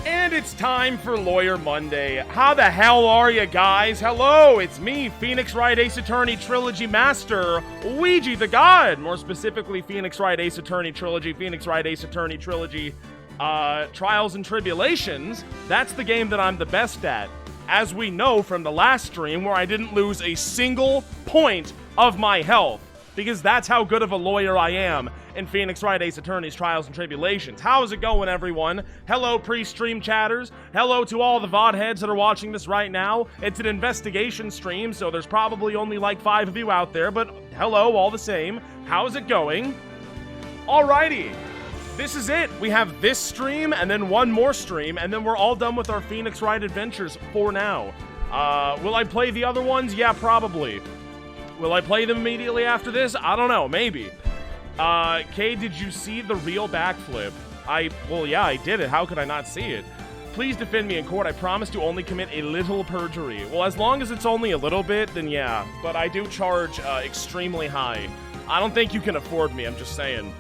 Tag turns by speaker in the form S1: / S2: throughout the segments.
S1: And it's time for Lawyer Monday. How the hell are you guys? Hello, it's me, Phoenix Wright Ace Attorney Trilogy Master, Weegeethegod. More specifically, Phoenix Wright Ace Attorney Trilogy, Phoenix Wright Ace Attorney Trilogy, Trials and Tribulations. That's the game that I'm the best at. As we know from the last stream where I didn't lose a single point of my health. Because that's how good of a lawyer I am in Phoenix Wright Ace Attorney's Trials and Tribulations. How's it going, everyone? Hello, pre-stream chatters. Hello to all the VOD heads that are watching this right now. It's an investigation stream, so there's probably only like 5 of you out there, but hello all the same. How's it going? Alrighty. This is it. We have this stream and then one more stream, and then we're all done with our Phoenix Wright adventures for now. Will I play the other ones? Yeah, probably. Will I play them immediately after this? I don't know, maybe. Kay, did you see the real backflip? Well, yeah, I did it. How could I not see it? Please defend me in court. I promise to only commit a little perjury. Well, as long as it's only a little bit, then yeah. But I do charge extremely high. I don't think you can afford me, I'm just saying.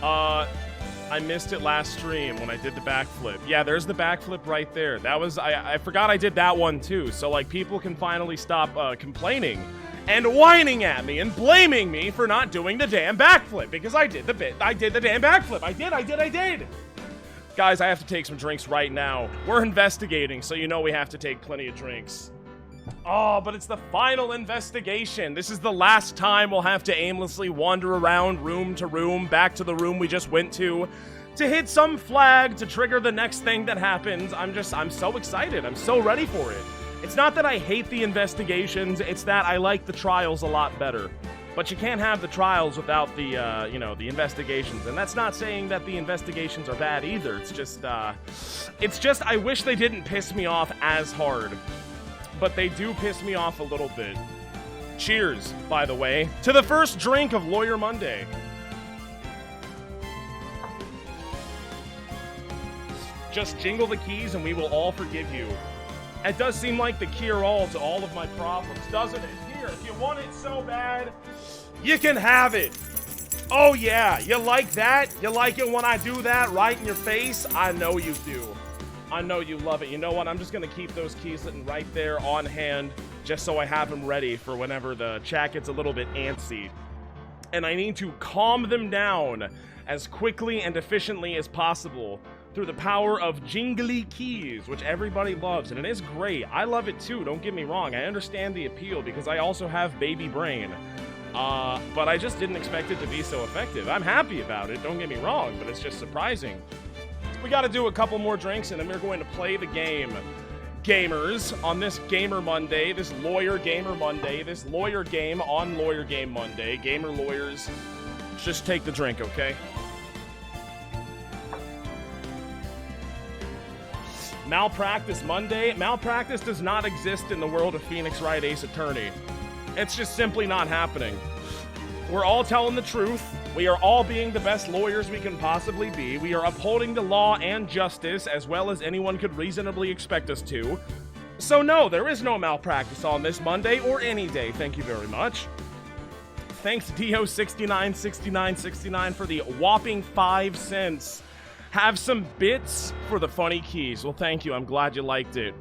S1: I missed it last stream when I did the backflip. Yeah, there's the backflip right there. That was, I forgot I did that one too. So like people can finally stop complaining and whining at me and blaming me for not doing the damn backflip because I did the damn backflip. I did. Guys, I have to take some drinks right now. We're investigating, so you know we have to take plenty of drinks. Oh, but it's the final investigation. This is the last time we'll have to aimlessly wander around room to room, back to the room we just went to hit some flag to trigger the next thing that happens. I'm so excited. I'm so ready for it. It's not that I hate the investigations, it's that I like the trials a lot better. But you can't have the trials without the, the investigations. And that's not saying that the investigations are bad either. It's just I wish they didn't piss me off as hard. But they do piss me off a little bit. Cheers, by the way, to the first drink of Lawyer Monday. Just jingle the keys and we will all forgive you. It does seem like the cure-all to all of my problems, doesn't it? Here, if you want it so bad, you can have it. Oh yeah, you like that? You like it when I do that right in your face? I know you do. I know you love it. You know what? I'm just going to keep those keys sitting right there on hand just so I have them ready for whenever the chat gets a little bit antsy. And I need to calm them down as quickly and efficiently as possible through the power of jingly keys, which everybody loves. And it is great. I love it too. Don't get me wrong. I understand the appeal because I also have baby brain. But I just didn't expect it to be so effective. I'm happy about it. Don't get me wrong, but it's just surprising. We got to do a couple more drinks, and then we're going to play the game. Gamers, on this Gamer Monday, this Lawyer Gamer Monday, this lawyer game on Lawyer Game Monday. Gamer lawyers, just take the drink, okay? Malpractice Monday. Malpractice does not exist in the world of Phoenix Wright Ace Attorney. It's just simply not happening. We're all telling the truth. We are all being the best lawyers we can possibly be. We are upholding the law and justice as well as anyone could reasonably expect us to. So no, there is no malpractice on this Monday or any day. Thank you very much. Thanks Dio696969 for the whopping 5 cents. Have some bits for the funny keys. Well, thank you. I'm glad you liked it.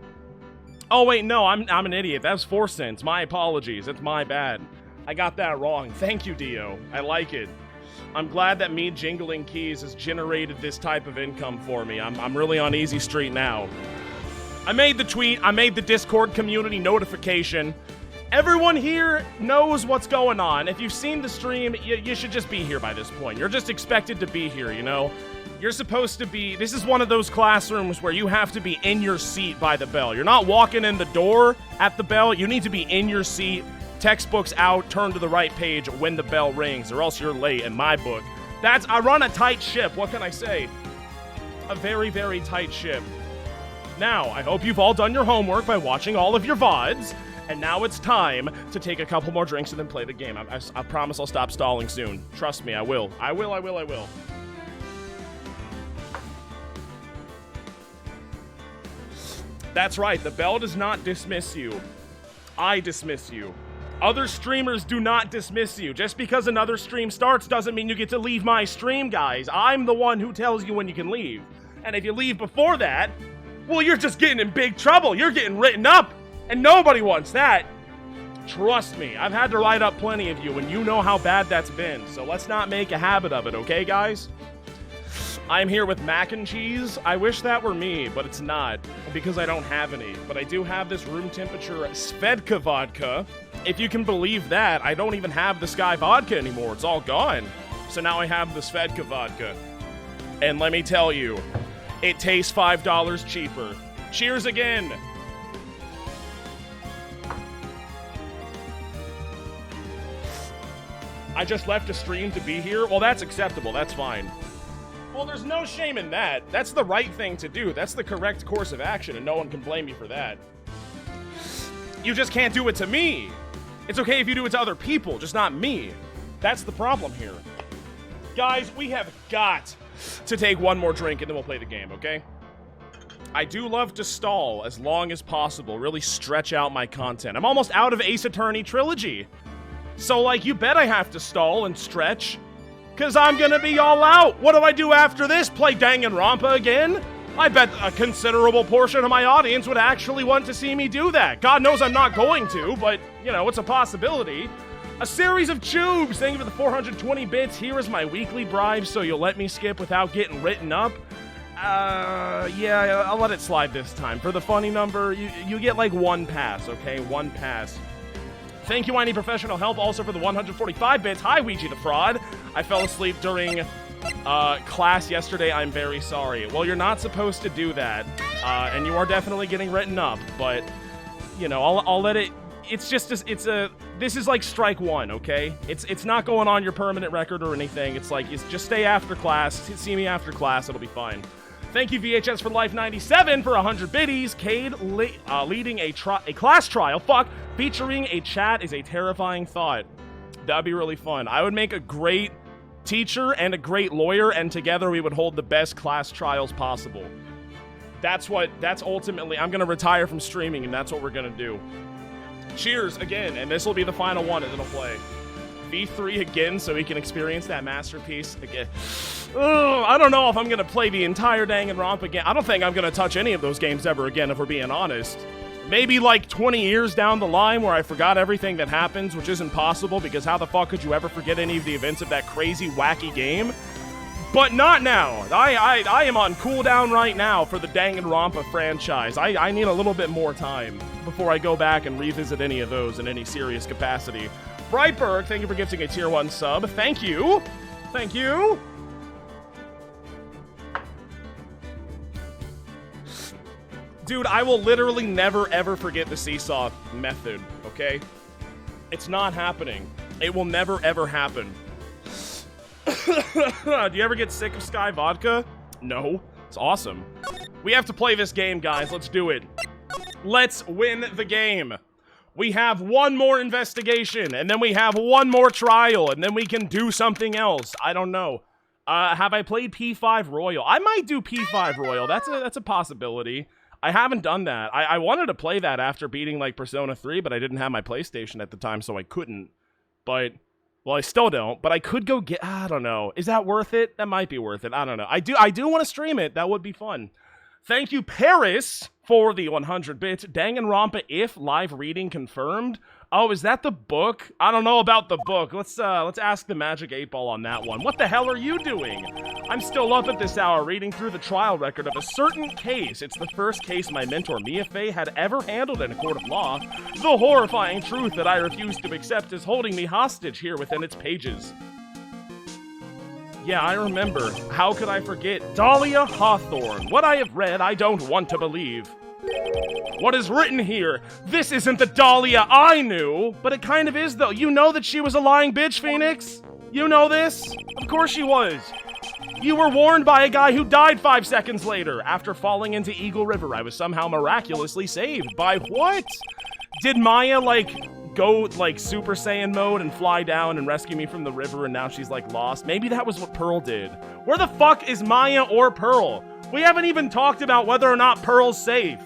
S1: Oh wait, no, I'm an idiot. That was 4 cents. My apologies. That's my bad. I got that wrong. Thank you, Dio. I like it. I'm glad that me jingling keys has generated this type of income for me. I'm really on easy street now. I made the tweet. I made the Discord community notification. Everyone here knows what's going on. If you've seen the stream, you should just be here by this point. You're just expected to be here, you know? You're supposed to be... This is one of those classrooms where you have to be in your seat by the bell. You're not walking in the door at the bell. You need to be in your seat. Textbooks out, turn to the right page when the bell rings, or else you're late in my book. I run a tight ship, what can I say? A very, very tight ship. Now, I hope you've all done your homework by watching all of your VODs, and now it's time to take a couple more drinks and then play the game. I promise I'll stop stalling soon. Trust me, I will. I will. That's right, the bell does not dismiss you. I dismiss you. Other streamers do not dismiss you. Just because another stream starts doesn't mean you get to leave my stream, guys. I'm the one who tells you when you can leave. And if you leave before that, well, you're just getting in big trouble. You're getting written up, and nobody wants that. Trust me, I've had to write up plenty of you, and you know how bad that's been. So let's not make a habit of it, okay, guys? I'm here with mac and cheese. I wish that were me, but it's not, because I don't have any. But I do have this room temperature Svedka vodka. If you can believe that, I don't even have the Sky vodka anymore. It's all gone. So now I have the Svedka vodka. And let me tell you, it tastes $5 cheaper. Cheers again. I just left a stream to be here. Well, that's acceptable. That's fine. Well, there's no shame in that. That's the right thing to do. That's the correct course of action, and no one can blame you for that. You just can't do it to me. It's okay if you do it to other people, just not me. That's the problem here. Guys, we have got to take one more drink, and then we'll play the game, okay? I do love to stall as long as possible, really stretch out my content. I'm almost out of Ace Attorney Trilogy. So, like, you bet I have to stall and stretch. Because I'm going to be all out. What do I do after this? Play Danganronpa again? I bet a considerable portion of my audience would actually want to see me do that. God knows I'm not going to, but, you know, it's a possibility. A series of tubes. Thank you for the 420 bits. Here is my weekly bribe, so you'll let me skip without getting written up. Yeah, I'll let it slide this time. For the funny number, you get like one pass, okay? One pass. Thank you, I need professional help, also for the 145 bits. Hi, Weegeethegod. I fell asleep during class yesterday. I'm very sorry. Well, you're not supposed to do that, and you are definitely getting written up. But you know, I'll let it. It's just this is like strike one, okay? It's not going on your permanent record or anything. It's like just stay after class. See me after class. It'll be fine. Thank you, VHS for Life 97 for 100 biddies. Cade leading a class trial, featuring a chat is a terrifying thought. That'd be really fun. I would make a great teacher and a great lawyer, and together we would hold the best class trials possible. That's ultimately, I'm gonna retire from streaming, and that's what we're gonna do. Cheers again, and this will be the final one, and it'll play. V3 again, so we can experience that masterpiece again. Ugh, I don't know if I'm gonna play the entire Danganronpa again. I don't think I'm gonna touch any of those games ever again, if we're being honest. Maybe like 20 years down the line where I forgot everything that happens, which isn't possible, because how the fuck could you ever forget any of the events of that crazy, wacky game? But not now. I am on cooldown right now for the Danganronpa franchise. I need a little bit more time before I go back and revisit any of those in any serious capacity. Brightberg, thank you for gifting a tier 1 sub. Thank you. Thank you. Dude, I will literally never ever forget the seesaw method, okay? It's not happening. It will never ever happen. Do you ever get sick of Sky Vodka? No. It's awesome. We have to play this game, guys. Let's do it. Let's win the game. We have one more investigation, and then we have one more trial, and then we can do something else. I don't know. Have I played P5 Royal? I might do P5 Royal. That's a possibility. I haven't done that. I wanted to play that after beating, like, Persona 3, but I didn't have my PlayStation at the time, so I couldn't. But, well, I still don't. But I could go get... I don't know. Is that worth it? That might be worth it. I don't know. I do want to stream it. That would be fun. Thank you, Paris, for the 100 bits. Danganronpa if live reading confirmed. Oh, is that the book? I don't know about the book. Let's ask the Magic 8-Ball on that one. What the hell are you doing? I'm still up at this hour reading through the trial record of a certain case. It's the first case my mentor Mia Fey had ever handled in a court of law. The horrifying truth that I refuse to accept is holding me hostage here within its pages. Yeah, I remember. How could I forget? Dahlia Hawthorne. What I have read, I don't want to believe. What is written here? This isn't the Dahlia I knew, but it kind of is, though. You know that she was a lying bitch, Phoenix? You know this? Of course she was. You were warned by a guy who died 5 seconds later. After falling into Eagle River, I was somehow miraculously saved. By what? Did Maya, like, go, like, Super Saiyan mode and fly down and rescue me from the river and now she's, like, lost? Maybe that was what Pearl did. Where the fuck is Maya or Pearl? We haven't even talked about whether or not Pearl's safe.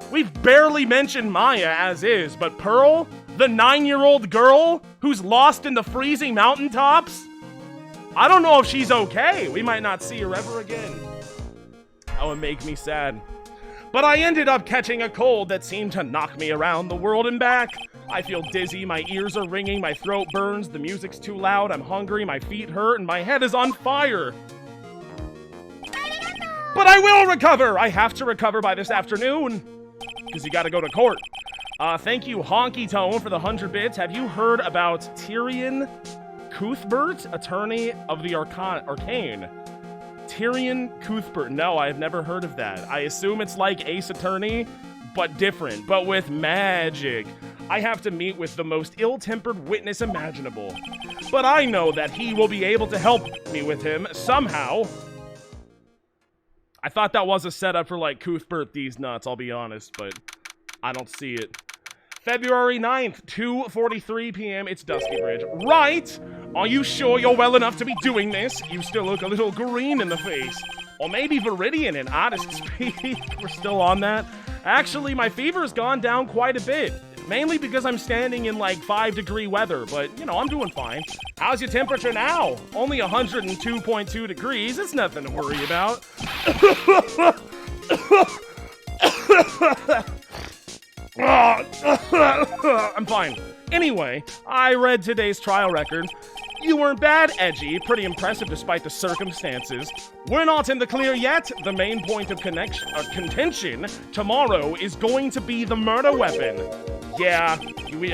S1: We've barely mentioned Maya as is, but Pearl, the 9-year-old girl who's lost in the freezing mountaintops? I don't know if she's okay. We might not see her ever again. That would make me sad. But I ended up catching a cold that seemed to knock me around the world and back. I feel dizzy, my ears are ringing, my throat burns, the music's too loud, I'm hungry, my feet hurt, and my head is on fire. But I will recover! I have to recover by this afternoon. Because you gotta go to court. Thank you, Honky Tone, for the 100 bits. Have you heard about Tyrion Cuthbert, attorney of the Arcane? Tyrion Cuthbert. No, I've never heard of that. I assume it's like Ace Attorney, but different, but with magic. I have to meet with the most ill-tempered witness imaginable. But I know that he will be able to help me with him somehow. I thought that was a setup for like Cuthbert these nuts, I'll be honest, but I don't see it. February 9th, 2:43 p.m. It's Dusky Bridge. Right! Are you sure you're well enough to be doing this? You still look a little green in the face. Or maybe Viridian in Honest Speak. We're still on that. Actually, my fever's gone down quite a bit. Mainly because I'm standing in like 5-degree weather, but you know, I'm doing fine. How's your temperature now? Only 102.2 degrees. It's nothing to worry about. I'm fine. Anyway, I read today's trial record. You weren't bad, Edgy. Pretty impressive despite the circumstances. We're not in the clear yet. The main point of contention tomorrow is going to be the murder weapon. Yeah,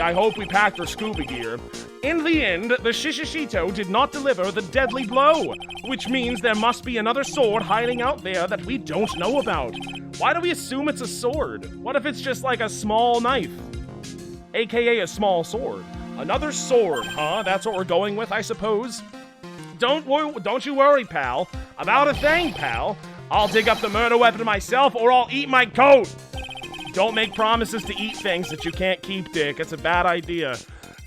S1: I hope we packed our scuba gear. In the end, the Shishishito did not deliver the deadly blow, which means there must be another sword hiding out there that we don't know about. Why do we assume it's a sword? What if it's just like a small knife? AKA a small sword. Another sword, huh? That's what we're going with, I suppose? Don't you worry, pal. About a thing, pal. I'll dig up the murder weapon myself or I'll eat my coat. Don't make promises to eat things that you can't keep, Dick. It's a bad idea.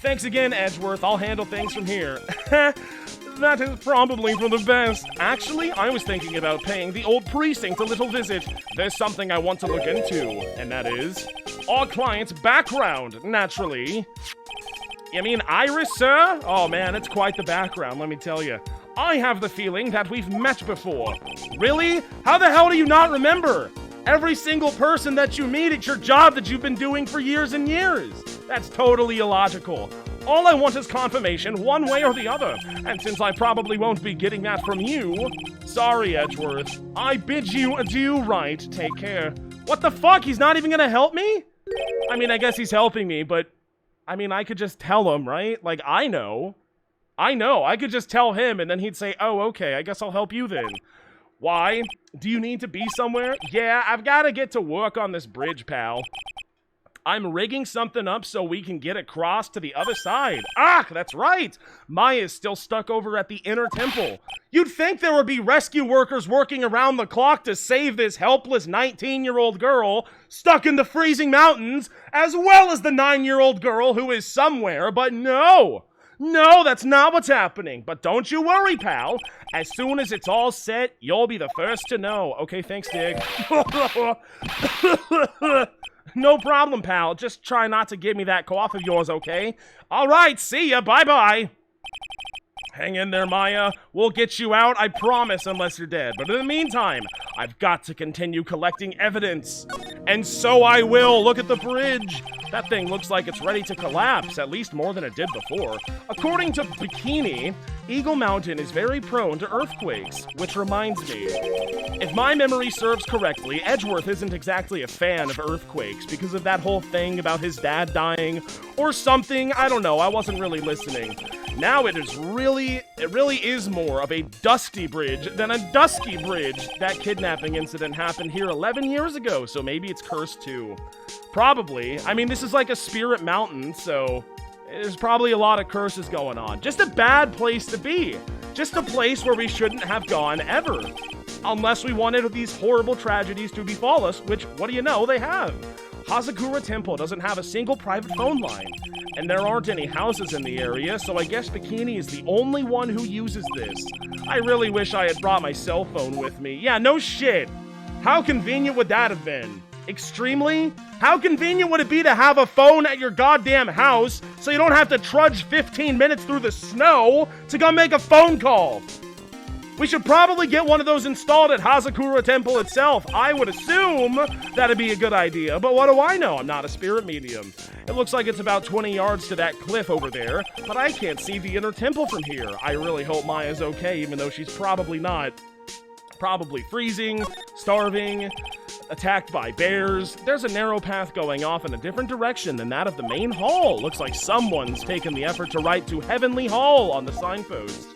S1: Thanks again, Edgeworth. I'll handle things from here. That is probably for the best. Actually, I was thinking about paying the old precinct a little visit. There's something I want to look into, and that is our client's background, naturally. You mean Iris, sir? Oh man, it's quite the background, let me tell you. I have the feeling that we've met before. Really? How the hell do you not remember? Every single person that you meet at your job that you've been doing for years and years. That's totally illogical. All I want is confirmation, one way or the other. And since I probably won't be getting that from you, sorry, Edgeworth. I bid you adieu, right? Take care. What the fuck? He's not even gonna help me? I mean, I guess he's helping me, but I mean, I could just tell him, right? Like, I know. I could just tell him, and then he'd say, oh, okay, I guess I'll help you then. Why? Do you need to be somewhere? Yeah, I've got to get to work on this bridge, pal. I'm rigging something up so we can get across to the other side. Ah, that's right. Maya's still stuck over at the inner temple. You'd think there would be rescue workers working around the clock to save this helpless 19-year-old girl stuck in the freezing mountains, as well as the 9-year-old girl who is somewhere, but no. No, that's not what's happening. But don't you worry, pal. As soon as it's all set, you'll be the first to know. Okay, thanks, Dig. No problem, pal. Just try not to give me that cough of yours, okay? All right, see ya. Bye-bye. Hang in there, Maya. We'll get you out, I promise, unless you're dead. But in the meantime, I've got to continue collecting evidence. And so I will. Look at the bridge. That thing looks like it's ready to collapse, at least more than it did before. According to Bikini, Eagle Mountain is very prone to earthquakes, which reminds me, if my memory serves correctly, Edgeworth isn't exactly a fan of earthquakes because of that whole thing about his dad dying or something. I don't know, I wasn't really listening. Now it really is more of a dusty bridge than a dusky bridge. That kidnapping incident happened here 11 years ago, so maybe it's cursed too. Probably. I mean, this is like a spirit mountain, so there's probably a lot of curses going on. Just a bad place to be. Just a place where we shouldn't have gone ever. Unless we wanted these horrible tragedies to befall us, which, what do you know, they have. Hazakura Temple doesn't have a single private phone line, and there aren't any houses in the area, so I guess Bikini is the only one who uses this. I really wish I had brought my cell phone with me. Yeah, no shit. How convenient would that have been? Extremely? How convenient would it be to have a phone at your goddamn house so you don't have to trudge 15 minutes through the snow to go make a phone call? We should probably get one of those installed at Hazakura Temple itself. I would assume that'd be a good idea, but what do I know? I'm not a spirit medium. It looks like it's about 20 yards to that cliff over there, but I can't see the inner temple from here. I really hope Maya's okay, even though she's probably not. Probably freezing, starving, attacked by bears. There's a narrow path going off in a different direction than that of the main hall. Looks like someone's taken the effort to write to Heavenly Hall on the signpost.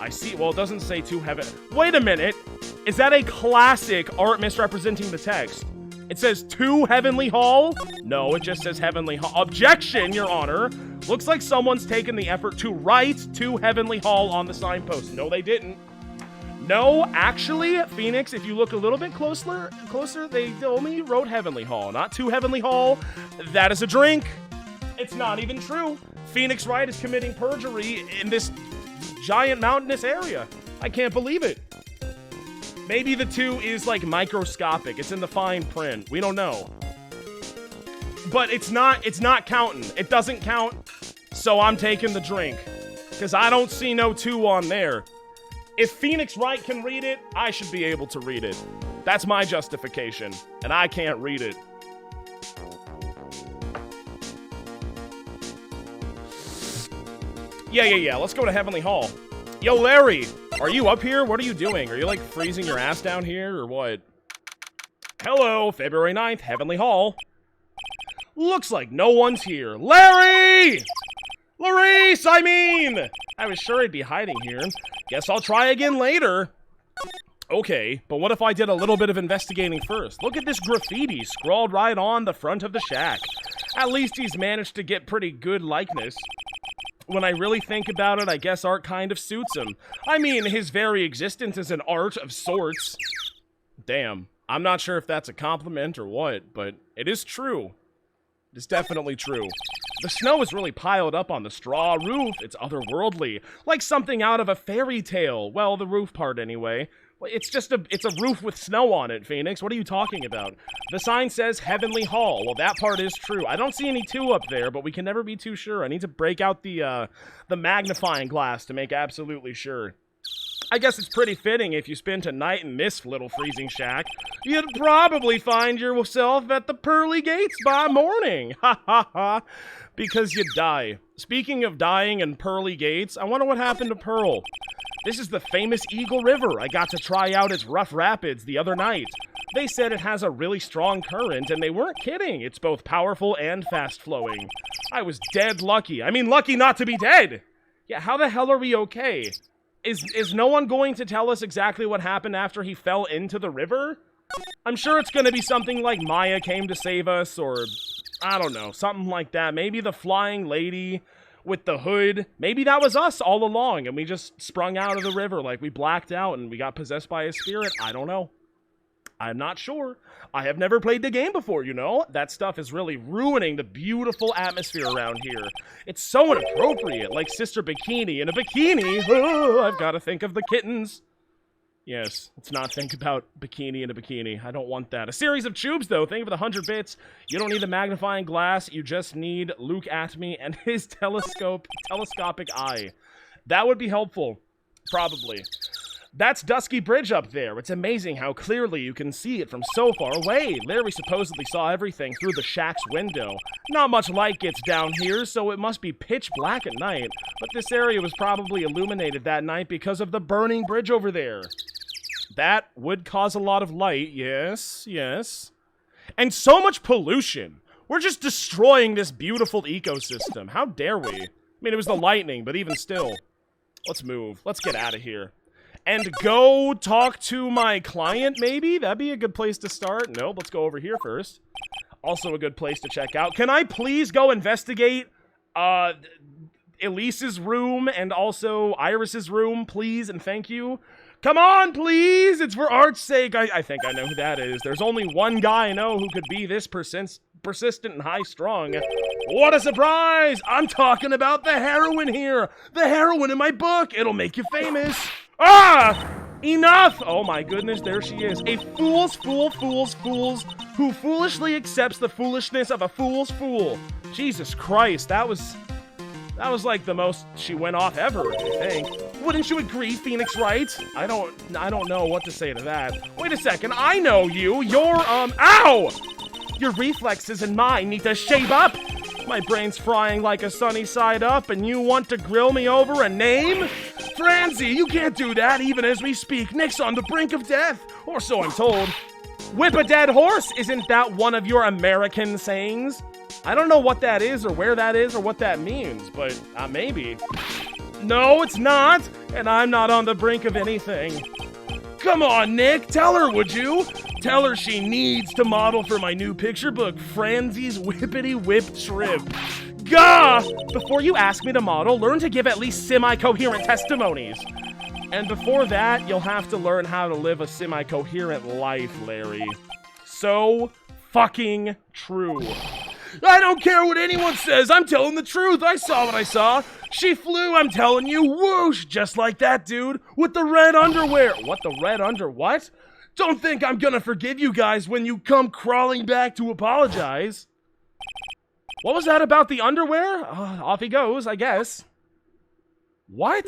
S1: I see. Well, it doesn't say to heaven. Wait a minute. Is that a classic art misrepresenting the text? It says to Heavenly Hall? No, it just says Heavenly Hall. Objection, Your Honor. Looks like someone's taken the effort to write to Heavenly Hall on the signpost. No, they didn't. No, actually, Phoenix, if you look a little bit closer, they only wrote Heavenly Hall, not to Heavenly Hall. That is a drink. It's not even true. Phoenix Wright is committing perjury in this giant mountainous area. I can't believe it. Maybe the two is like microscopic. It's in the fine print. We don't know. But it's not counting. It doesn't count. So I'm taking the drink. Because I don't see no 2 on there. If Phoenix Wright can read it, I should be able to read it. That's my justification. And I can't read it. Yeah. Let's go to Heavenly Hall. Yo, Larry, are you up here? What are you doing? Are you, like, freezing your ass down here, or what? Hello, February 9th, Heavenly Hall. Looks like no one's here. Larry! Larice, I mean! I was sure he'd be hiding here. Guess I'll try again later. Okay, but what if I did a little bit of investigating first? Look at this graffiti scrawled right on the front of the shack. At least he's managed to get pretty good likeness. When I really think about it, I guess art kind of suits him. I mean, his very existence is an art of sorts. Damn, I'm not sure if that's a compliment or what, but it is true. It's definitely true. The snow is really piled up on the straw roof. It's otherworldly, like something out of a fairy tale. Well, the roof part anyway. It's a roof with snow on it, Phoenix. What are you talking about? The sign says Heavenly Hall. Well, that part is true. I don't see any 2 up there, but we can never be too sure. I need to break out the magnifying glass to make absolutely sure. I guess it's pretty fitting if you spent a night in this little freezing shack. You'd probably find yourself at the pearly gates by morning. Ha ha ha. Because you'd die. Speaking of dying and pearly gates, I wonder what happened to Pearl. This is the famous Eagle River. I got to try out its rough rapids the other night. They said it has a really strong current, and they weren't kidding. It's both powerful and fast-flowing. I was dead lucky. I mean, lucky not to be dead. Yeah, how the hell are we okay? Is no one going to tell us exactly what happened after he fell into the river? I'm sure it's going to be something like Maya came to save us, or I don't know, something like that. Maybe the flying lady with the hood. Maybe that was us all along, and we just sprung out of the river like we blacked out and we got possessed by a spirit. I don't know. I'm not sure. I have never played the game before, you know? That stuff is really ruining the beautiful atmosphere around here. It's so inappropriate, like Sister Bikini in a bikini. Oh, I've got to think of the kittens. Yes, let's not think about Bikini in a bikini. I don't want that. A series of tubes, though. Think of the 100 bits. You don't need the magnifying glass. You just need Luke Atme and his telescopic eye. That would be helpful. Probably. That's Dusky Bridge up there. It's amazing how clearly you can see it from so far away. Larry supposedly saw everything through the shack's window. Not much light gets down here, so it must be pitch black at night. But this area was probably illuminated that night because of the burning bridge over there. That would cause a lot of light, yes, yes. And so much pollution. We're just destroying this beautiful ecosystem. How dare we? I mean, it was the lightning, but even still. Let's move. Let's get out of here. And go talk to my client, maybe? That'd be a good place to start. Nope, let's go over here first. Also a good place to check out. Can I please go investigate Elise's room and also Iris's room, please, and thank you? Come on, please! It's for art's sake. I think I know who that is. There's only one guy I know who could be this persistent and high-strung. What a surprise! I'm talking about the heroine here. The heroine in my book. It'll make you famous. Ah! Enough! Oh my goodness, there she is. A fool's fool, who foolishly accepts the foolishness of a fool's fool. Jesus Christ, that was like the most she went off ever, I think. Wouldn't you agree, Phoenix Wright? I don't know what to say to that. Wait a second, I know you. You're, ow! Your reflexes and mine need to shape up. My brain's frying like a sunny side up, and you want to grill me over a name? Francie, you can't do that even as we speak. Nick's on the brink of death, or so I'm told. Whip a dead horse, isn't that one of your American sayings? I don't know what that is, or where that is, or what that means, but maybe. No, it's not, and I'm not on the brink of anything. Come on, Nick, tell her, would you? Tell her she needs to model for my new picture book, Fransie's Whippity Whipped Shrimp. Gah! Before you ask me to model, learn to give at least semi-coherent testimonies. And before that, you'll have to learn how to live a semi-coherent life, Larry. So fucking true. I don't care what anyone says, I'm telling the truth. I saw what I saw. She flew, I'm telling you, whoosh, just like that dude with the red underwear. What, the red what? Don't think I'm gonna forgive you guys when you come crawling back to apologize. What was that about the underwear? Off he goes, I guess. What?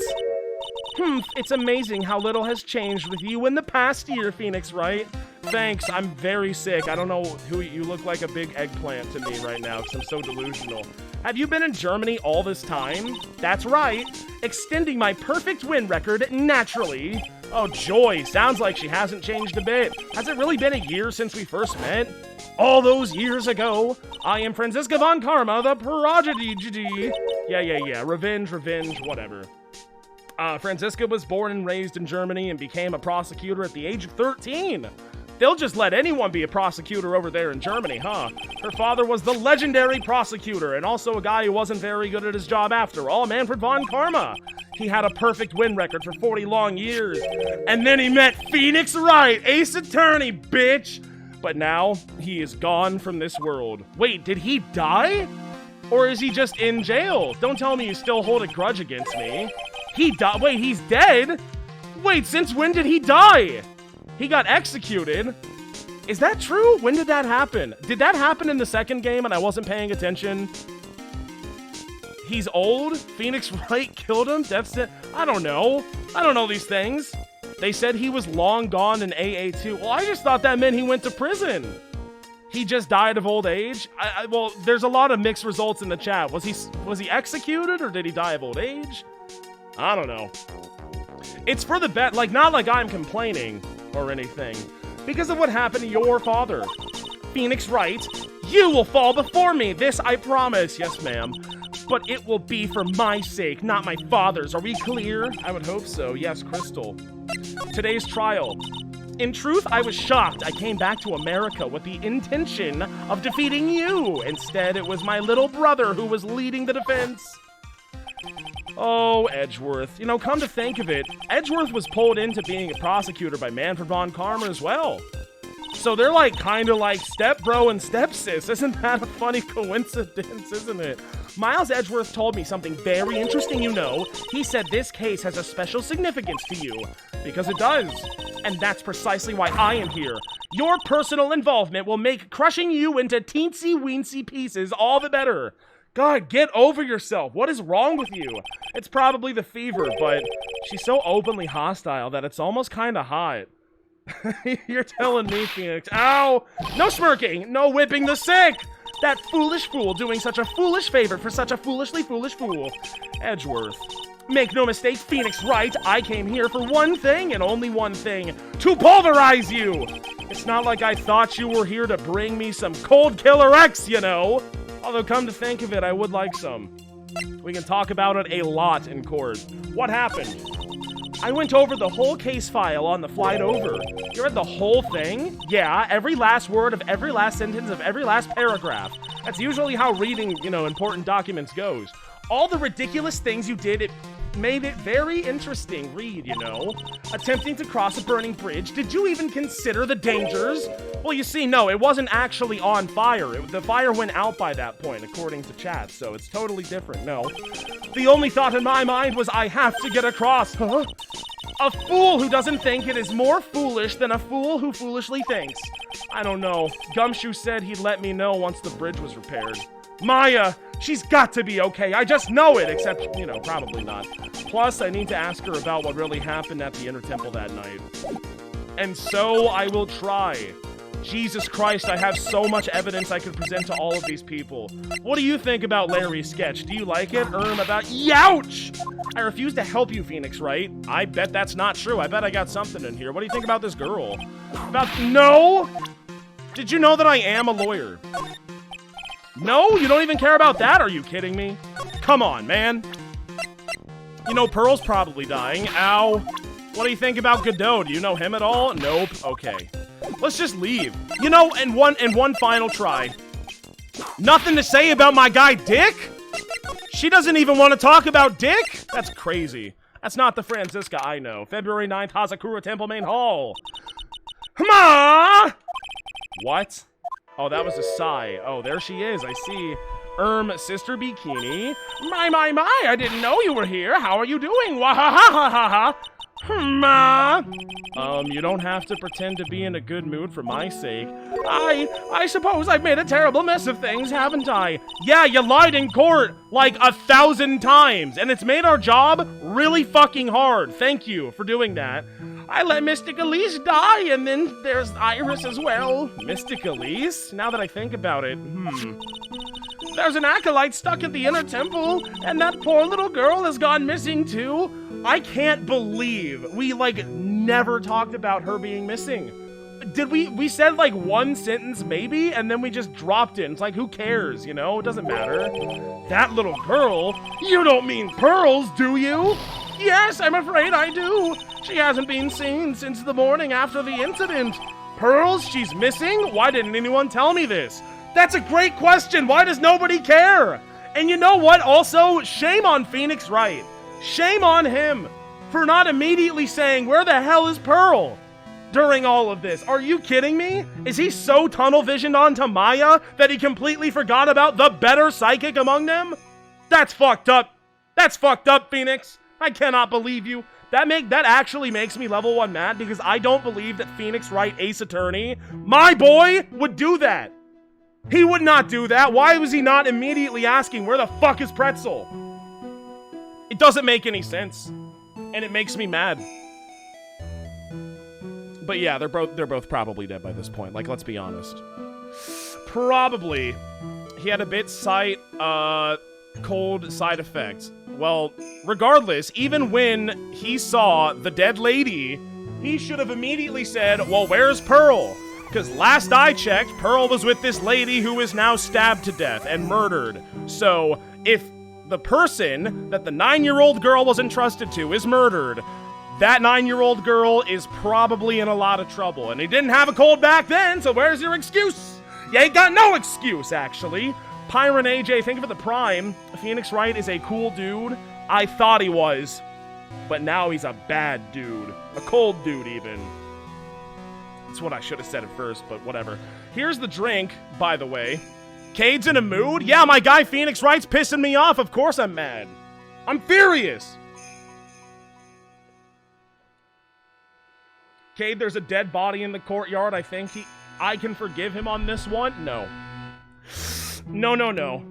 S1: It's amazing how little has changed with you in the past year, Phoenix Wright. Thanks, I'm very sick. I don't know who you look like a big eggplant to me right now because I'm so delusional. Have you been in Germany all this time? That's right. Extending my perfect win record naturally. Oh, joy. Sounds like she hasn't changed a bit. Has it really been a year since we first met? All those years ago, I am Franziska von Karma, the prodigy. Yeah. Revenge, whatever. Franziska was born and raised in Germany and became a prosecutor at the age of 13. They'll just let anyone be a prosecutor over there in Germany, huh? Her father was the legendary prosecutor and also a guy who wasn't very good at his job after all, Manfred von Karma. He had a perfect win record for 40 long years. And then he met Phoenix Wright, Ace Attorney, bitch! But now, he is gone from this world. Wait, did he die? Or is he just in jail? Don't tell me you still hold a grudge against me. He died? Wait, he's dead? Wait, since when did he die? He got executed. Is that true? When did that happen? Did that happen in the second game and I wasn't paying attention? He's old? Phoenix Wright killed him? I don't know. I don't know these things. They said he was long gone in AA2. Well, I just thought that meant he went to prison. He just died of old age? Well, there's a lot of mixed results in the chat. Was he executed or did he die of old age? I don't know. It's for the bet, like, not like I'm complaining or anything. Because of what happened to your father. Phoenix Wright, you will fall before me, this I promise. Yes, ma'am. But it will be for my sake, not my father's. Are we clear? I would hope so. Yes, Crystal. Today's trial. In truth, I was shocked. I came back to America with the intention of defeating you. Instead, it was my little brother who was leading the defense. Oh, Edgeworth. You know, come to think of it, Edgeworth was pulled into being a prosecutor by Manfred von Karma as well. So they're like, kind of like stepbro and stepsis. Isn't that a funny coincidence, isn't it? Miles Edgeworth told me something very interesting, you know. He said this case has a special significance to you. Because it does. And that's precisely why I am here. Your personal involvement will make crushing you into teensy-weensy pieces all the better. God, get over yourself. What is wrong with you? It's probably the fever, but she's so openly hostile that it's almost kind of hot. You're telling me, Phoenix. Ow! No smirking! No whipping the sick! That foolish fool doing such a foolish favor for such a foolishly foolish fool. Edgeworth. Make no mistake, Phoenix Wright, I came here for one thing and only one thing. To pulverize you! It's not like I thought you were here to bring me some Cold Killer X, you know? Although, come to think of it, I would like some. We can talk about it a lot in court. What happened? I went over the whole case file on the flight over. You read the whole thing? Yeah, every last word of every last sentence of every last paragraph. That's usually how reading, important documents goes. All the ridiculous things you did, it made it very interesting read, Attempting to cross a burning bridge. Did you even consider the dangers? Well, you see, no, it wasn't actually on fire. The fire went out by that point, according to chat, so it's totally different, no. The only thought in my mind was I have to get across. Huh? A fool who doesn't think it is more foolish than a fool who foolishly thinks. I don't know. Gumshoe said he'd let me know once the bridge was repaired. Maya, she's got to be okay. I just know it, except, you know, probably not. Plus, I need to ask her about what really happened at the Inner Temple that night. And so I will try. Jesus Christ, I have so much evidence I could present to all of these people. What do you think about Larry's sketch? Do you like it? About Youch! I refuse to help you, Phoenix, right? I bet that's not true. I bet I got something in here. What do you think about this girl? No? Did you know that I am a lawyer? No? You don't even care about that? Are you kidding me? Come on, man. You know, Pearl's probably dying. Ow. What do you think about Godot? Do you know him at all? Nope. Okay. Let's just leave. You know, and one final try. Nothing to say about my guy Dick? She doesn't even want to talk about Dick? That's crazy. That's not the Franziska I know. February 9th, Hazakura Temple Main Hall. Ma! What? Oh, that was a sigh. Oh, there she is. I see. Sister Bikini. My, I didn't know you were here. How are you doing? Wahahahaha. Ma. You don't have to pretend to be in a good mood for my sake. I suppose I've made a terrible mess of things, haven't I? Yeah, you lied in court like 1,000 times, and it's made our job really fucking hard. Thank you for doing that. I let Mystic Elise die, and then there's Iris as well. Mystic Elise? Now that I think about it, There's an acolyte stuck at the Inner Temple, and that poor little girl has gone missing too. I can't believe we, like, never talked about her being missing. Did we said, like, one sentence maybe, and then we just dropped it. It's like, who cares, you know? It doesn't matter. That little girl? You don't mean Pearls, do you? Yes, I'm afraid I do. She hasn't been seen since the morning after the incident. Pearls? She's missing? Why didn't anyone tell me this? That's a great question. Why does nobody care? And you know what? Also, shame on Phoenix Wright. Shame on him for not immediately saying, where the hell is Pearl? During all of this. Are you kidding me? Is he so tunnel visioned onto Maya that he completely forgot about the better psychic among them? That's fucked up. That's fucked up, Phoenix. I cannot believe you. That actually makes me level 1 mad because I don't believe that Phoenix Wright, Ace Attorney, my boy, would do that. He would not do that. Why was he not immediately asking, where the fuck is Pretzel? It doesn't make any sense. And it makes me mad. But yeah, they're both probably dead by this point. Like, let's be honest. Probably. He had a bit cold side effect. Well, regardless, even when he saw the dead lady, he should have immediately said, well, where's Pearl? Because last I checked, Pearl was with this lady who is now stabbed to death and murdered. So, if the person that the 9-year-old girl was entrusted to is murdered, that 9-year-old girl is probably in a lot of trouble. And he didn't have a cold back then, so where's your excuse? You ain't got no excuse, actually. Pyron AJ, thank you for the prime. Phoenix Wright is a cool dude. I thought he was. But now he's a bad dude. A cold dude, even. That's what I should have said at first, but whatever. Here's the drink, by the way. Cade's in a mood? Yeah, my guy Phoenix Wright's pissing me off. Of course I'm mad. I'm furious. Cade, there's a dead body in the courtyard. I think I can forgive him on this one? No. No.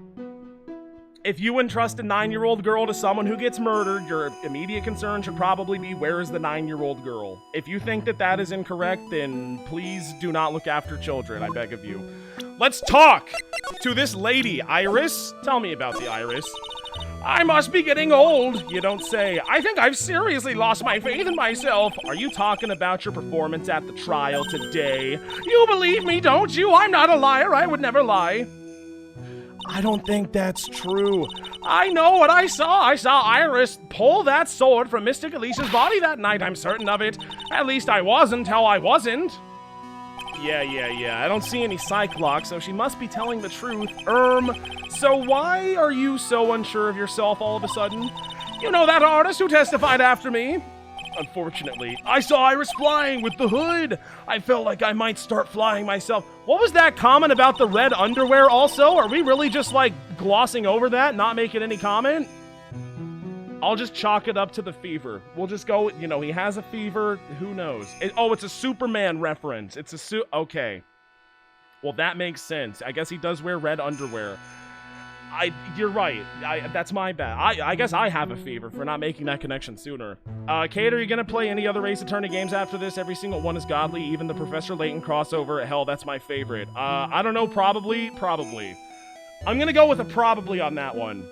S1: If you entrust a 9-year-old girl to someone who gets murdered, your immediate concern should probably be, where is the 9-year-old girl? If you think that that is incorrect, then please do not look after children, I beg of you. Let's talk to this lady, Iris. Tell me about the Iris. I must be getting old, you don't say. I think I've seriously lost my faith in myself. Are you talking about your performance at the trial today? You believe me, don't you? I'm not a liar. I would never lie. I don't think that's true. I know what I saw. I saw Iris pull that sword from Mystic Elise's body that night. I'm certain of it. At least I was until I wasn't. Yeah. I don't see any psych locks, so she must be telling the truth. So why are you so unsure of yourself all of a sudden? You know that artist who testified after me? Unfortunately, I saw Iris flying with the hood. I felt like I might start flying myself. What was that comment about the red underwear also? Are we really just, like, glossing over that, not making any comment? I'll just chalk it up to the fever. We'll just go, you know, he has a fever. Who knows? It's a Superman reference. It's a okay. Well, that makes sense. I guess he does wear red underwear. You're right. That's my bad. I guess I have a fever for not making that connection sooner. Kate, are you gonna play any other Ace Attorney games after this? Every single one is godly, even the Professor Layton crossover. Hell, that's my favorite. I don't know, probably. I'm gonna go with a probably on that one.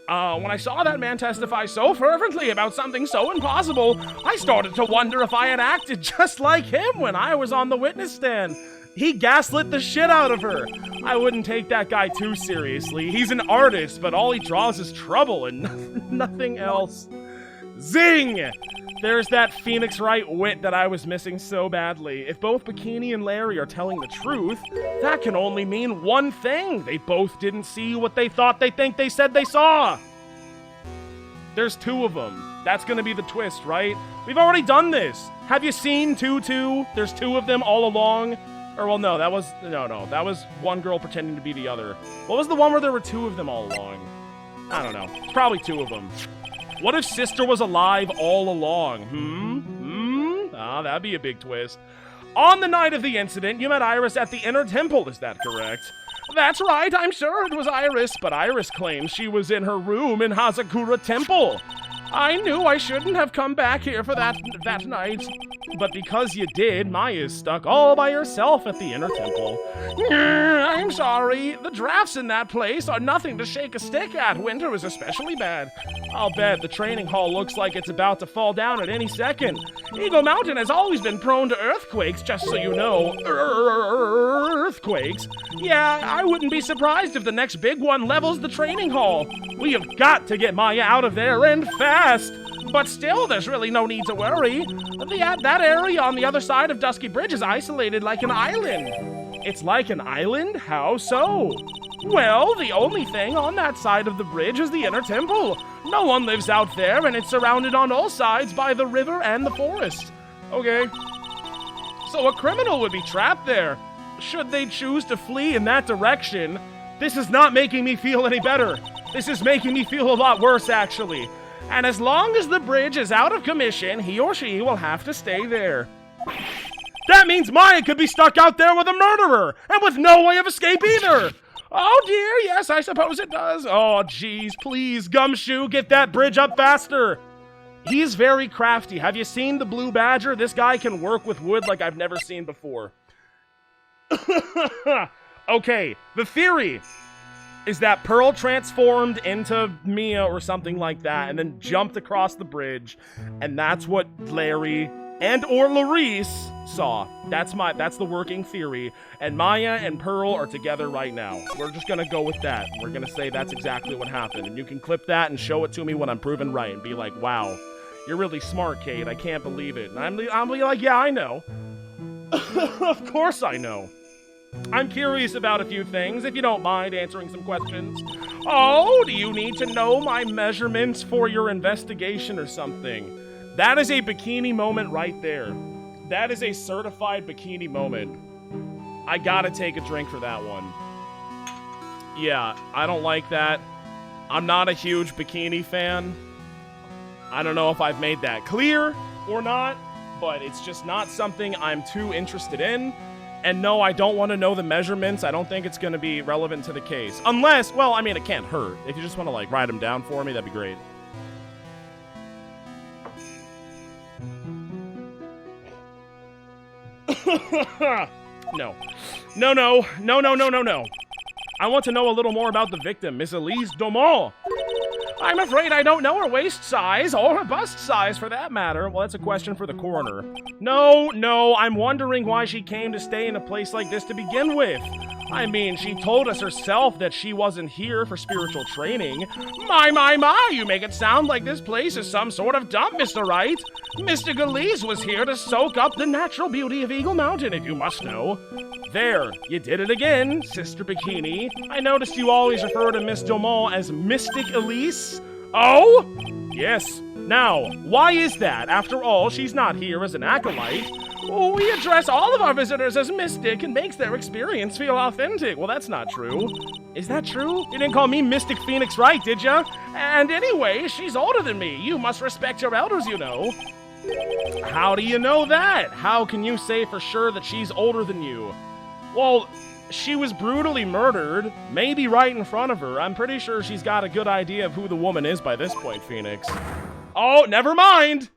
S1: When I saw that man testify so fervently about something so impossible, I started to wonder if I had acted just like him when I was on the witness stand. He gaslit the shit out of her. I wouldn't take that guy too seriously. He's an artist, but all he draws is trouble and nothing else. Zing! There's that Phoenix Wright wit that I was missing so badly. If both Bikini and Larry are telling the truth, that can only mean one thing. They both didn't see what they thought they think they said they saw. There's two of them. That's gonna be the twist, right? We've already done this. Have you seen 2-2? There's two of them all along. Or, well, no, that was one girl pretending to be the other. What was the one where there were two of them all along? I don't know. It's probably two of them. What if Sister was alive all along? Ah, that'd be a big twist. On the night of the incident, you met Iris at the Inner Temple, is that correct? That's right, I'm sure it was Iris, but Iris claims she was in her room in Hazakura Temple. I knew I shouldn't have come back here for that night. But because you did, Maya's stuck all by herself at the Inner Temple. I'm sorry. The drafts in that place are nothing to shake a stick at. Winter is especially bad. I'll bet the training hall looks like it's about to fall down at any second. Eagle Mountain has always been prone to earthquakes, just so you know. Earthquakes? Yeah, I wouldn't be surprised if the next big one levels the training hall. We have got to get Maya out of there, and fast. But still, there's really no need to worry. That area on the other side of Dusky Bridge is isolated like an island. It's like an island? How so? Well, the only thing on that side of the bridge is the Inner Temple. No one lives out there, and it's surrounded on all sides by the river and the forest. Okay. So a criminal would be trapped there. Should they choose to flee in that direction, this is not making me feel any better. This is making me feel a lot worse, actually. And as long as the bridge is out of commission, he or she will have to stay there. That means Maya could be stuck out there with a murderer, and with no way of escape either. Oh dear, yes, I suppose it does. Oh jeez, please, Gumshoe, get that bridge up faster. He's very crafty. Have you seen the Blue Badger? This guy can work with wood like I've never seen before. Okay, the theory is that Pearl transformed into Mia or something like that and then jumped across the bridge, and that's what Larry and or Larice saw. That's the working theory, and Maya and Pearl are together right now. We're just gonna go with that. We're gonna say that's exactly what happened, and you can clip that and show it to me when I'm proven right and be like, wow, you're really smart, Kate. I can't believe it. And I'll be like, yeah, I know. Of course I know. I'm curious about a few things, if you don't mind answering some questions. Oh, do you need to know my measurements for your investigation or something? That is a bikini moment right there. That is a certified bikini moment. I gotta take a drink for that one. Yeah, I don't like that. I'm not a huge bikini fan. I don't know if I've made that clear or not, but it's just not something I'm too interested in. And no, I don't want to know the measurements. I don't think it's going to be relevant to the case. Unless, well, I mean, it can't hurt. If you just want to, like, write them down for me, that'd be great. No. No. I want to know a little more about the victim, Miss Elise Domont. I'm afraid I don't know her waist size, or her bust size for that matter. Well, that's a question for the coroner. No, I'm wondering why she came to stay in a place like this to begin with. I mean, she told us herself that she wasn't here for spiritual training. My, you make it sound like this place is some sort of dump, Mr. Wright. Mr. Galeese was here to soak up the natural beauty of Eagle Mountain, if you must know. There, you did it again, Sister Bikini. I noticed you always refer to Miss Domont as Mystic Elise. Oh? Yes. Now, why is that? After all, she's not here as an acolyte. We address all of our visitors as Mystic and makes their experience feel authentic. Well, that's not true. Is that true? You didn't call me Mystic Phoenix Wright, did ya? And anyway, she's older than me. You must respect your elders, you know. How do you know that? How can you say for sure that she's older than you? Well, She was brutally murdered, maybe right in front of her. I'm pretty sure she's got a good idea of who the woman is by this point, Phoenix. Oh, never mind!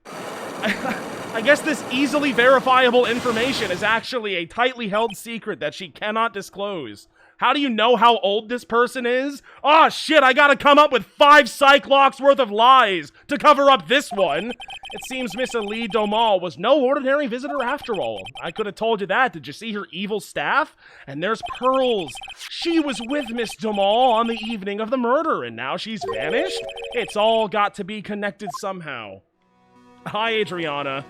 S1: I guess this easily verifiable information is actually a tightly held secret that she cannot disclose. How do you know how old this person is? Oh shit, I gotta come up with 5 Cyclops worth of lies to cover up this one. It seems Miss Elise Domal was no ordinary visitor after all. I could have told you that. Did you see her evil staff? And there's Pearls. She was with Miss Domal on the evening of the murder, and now she's vanished? It's all got to be connected somehow. Hi, Adriana.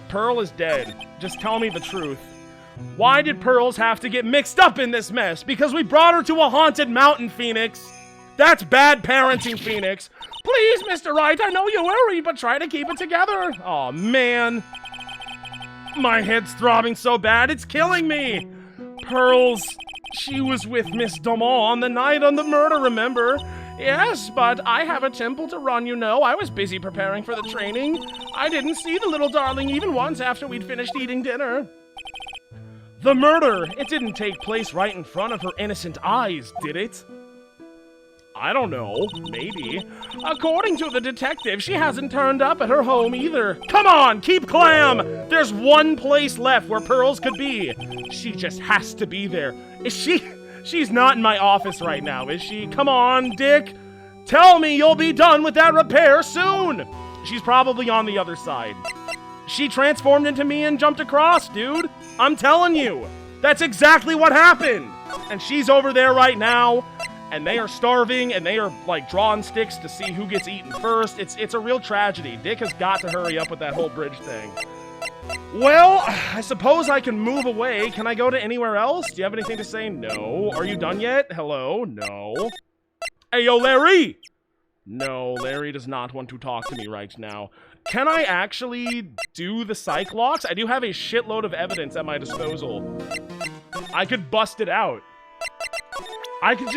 S1: Pearl is dead. Just tell me the truth. Why did Pearls have to get mixed up in this mess? Because we brought her to a haunted mountain, Phoenix. That's bad parenting, Phoenix. Please, Mr. Wright, I know you worry, but try to keep it together. Aw, man. My head's throbbing so bad, it's killing me. Pearls, she was with Miss Domal on the night of the murder, remember? Yes, but I have a temple to run, you know. I was busy preparing for the training. I didn't see the little darling even once after we'd finished eating dinner. The murder! It didn't take place right in front of her innocent eyes, did it? I don't know. Maybe. According to the detective, she hasn't turned up at her home either. Come on, keep clam! There's one place left where Pearls could be. She just has to be there. Is she? She's not in my office right now, is she? Come on, Dick. Tell me you'll be done with that repair soon. She's probably on the other side. She transformed into me and jumped across, dude. I'm telling you. That's exactly what happened. And she's over there right now. And they are starving, and they are, like, drawing sticks to see who gets eaten first. It's a real tragedy. Dick has got to hurry up with that whole bridge thing. Well, I suppose I can move away. Can I go to anywhere else? Do you have anything to say? No. Are you done yet? Hello? No. Hey, yo, Larry! No, Larry does not want to talk to me right now. Can I actually do the Cyclops? I do have a shitload of evidence at my disposal. I could bust it out.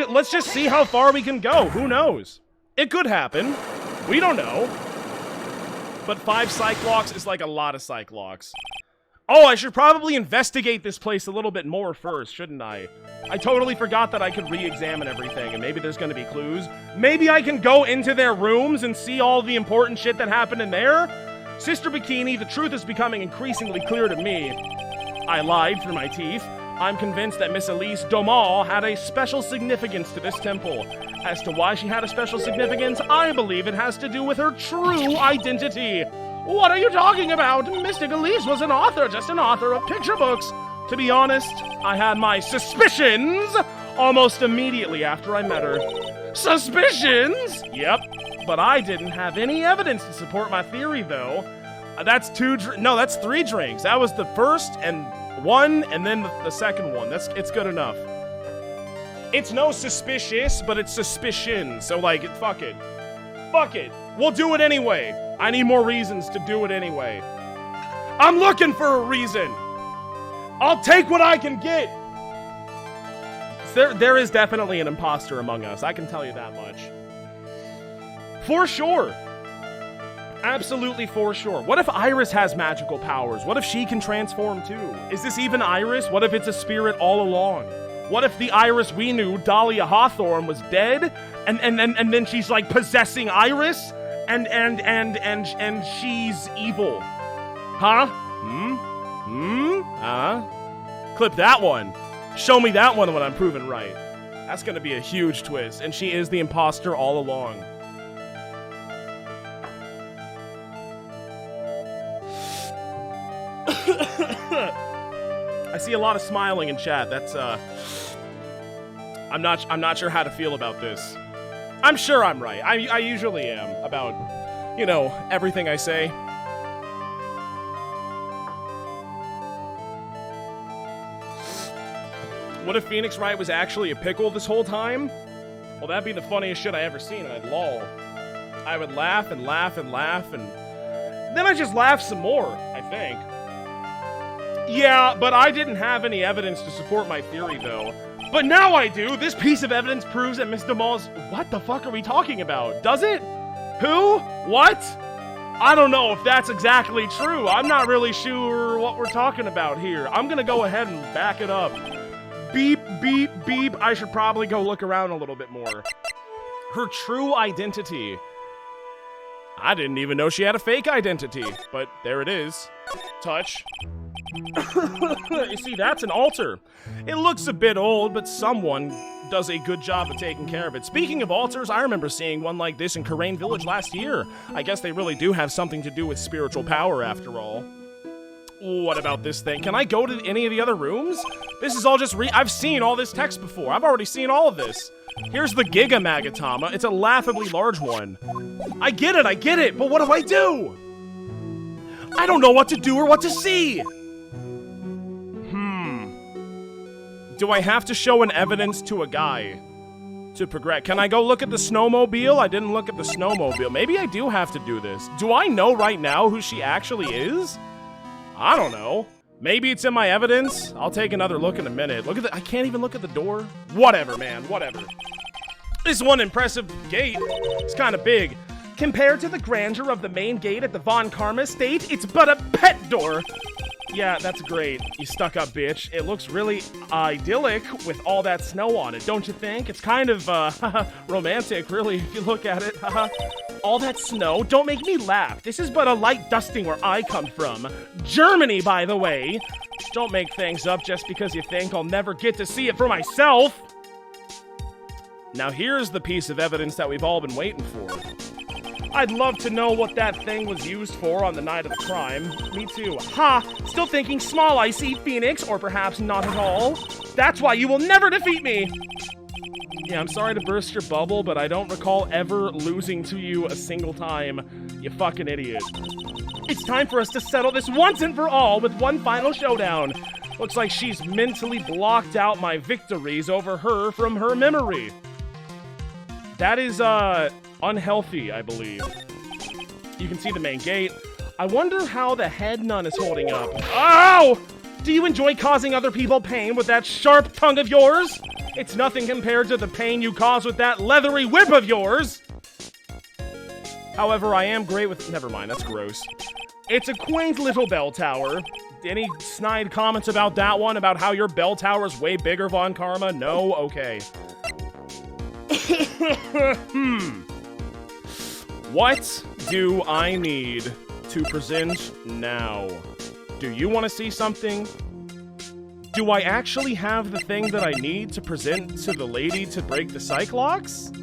S1: Let's just see how far we can go. Who knows? It could happen. We don't know. But 5 Cyclops is like a lot of Cyclops. Oh, I should probably investigate this place a little bit more first, shouldn't I? I totally forgot that I could re-examine everything, and maybe there's gonna be clues. Maybe I can go into their rooms and see all the important shit that happened in there? Sister Bikini, the truth is becoming increasingly clear to me. I lied through my teeth. I'm convinced that Miss Elise Domal had a special significance to this temple. As to why she had a special significance, I believe it has to do with her true identity. What are you talking about? Mystic Elise was an author, just an author of picture books. To be honest, I had my suspicions almost immediately after I met her. Suspicions? Yep, but I didn't have any evidence to support my theory, though. That's 3 drinks. That was the first and one, and then the second one. It's good enough. It's no suspicious, but it's suspicion. So, like, fuck it. Fuck it. We'll do it anyway. I need more reasons to do it anyway. I'm looking for a reason. I'll take what I can get. There is definitely an imposter among us. I can tell you that much. For sure. Absolutely for sure. What if Iris has magical powers? What if she can transform too? Is this even Iris? What if it's a spirit all along? What if the Iris we knew, Dahlia Hawthorne, was dead? And then she's like possessing Iris? And she's evil. Huh? Clip that one. Show me that one when I'm proven right. That's gonna be a huge twist. And she is the imposter all along. I see a lot of smiling in chat. That's I'm not sure how to feel about this. I'm sure I'm right. I usually am about, you know, everything I say. What if Phoenix Wright was actually a pickle this whole time? Well, that'd be the funniest shit I ever seen, and I'd lol. I would laugh and laugh and laugh, and then I'd just laugh some more, I think. Yeah, but I didn't have any evidence to support my theory, though. But now I do! This piece of evidence proves that Miss Domal's... What the fuck are we talking about? Does it? Who? What? I don't know if that's exactly true. I'm not really sure what we're talking about here. I'm gonna go ahead and back it up. Beep, beep. beep, beep. I should probably go look around a little bit more. Her true identity. I didn't even know she had a fake identity, but there it is. Touch. You see, that's an altar. It looks a bit old, but someone does a good job of taking care of it. Speaking of altars, I remember seeing one like this in Karain Village last year. I guess they really do have something to do with spiritual power after all. What about this thing? Can I go to any of the other rooms? This is all just I've seen all this text before. I've already seen all of this. Here's the Giga Magatama. It's a laughably large one. I get it, but what do I do? I don't know what to do or what to see. Do I have to show an evidence to a guy to progress? Can I go look at the snowmobile? I didn't look at the snowmobile. Maybe I do have to do this. Do I know right now who she actually is? I don't know. Maybe it's in my evidence. I'll take another look in a minute. Look at I can't even look at the door. Whatever, man. Whatever. This one impressive gate is kind of big. Compared to the grandeur of the main gate at the Von Karma estate, it's but a pet door. Yeah, that's great, you stuck-up bitch. It looks really idyllic with all that snow on it, don't you think? It's kind of, romantic, really, if you look at it. All that snow? Don't make me laugh. This is but a light dusting where I come from. Germany, by the way. Don't make things up just because you think I'll never get to see it for myself. Now here's the piece of evidence that we've all been waiting for. I'd love to know what that thing was used for on the night of the crime. Me too. Ha! Still thinking small icy Phoenix, or perhaps not at all. That's why you will never defeat me! Yeah, I'm sorry to burst your bubble, but I don't recall ever losing to you a single time, you fucking idiot. It's time for us to settle this once and for all with one final showdown. Looks like she's mentally blocked out my victories over her from her memory. That is, unhealthy, I believe. You can see the main gate. I wonder how the head nun is holding up. Ow! Do you enjoy causing other people pain with that sharp tongue of yours? It's nothing compared to the pain you cause with that leathery whip of yours! However, I am great with... Never mind, that's gross. It's a quaint little bell tower. Any snide comments about that one? About how your bell tower is way bigger, Von Karma? No? Okay. What do I need to present now? Do you want to see something? Do I actually have the thing that I need to present to the lady to break the Cyclox?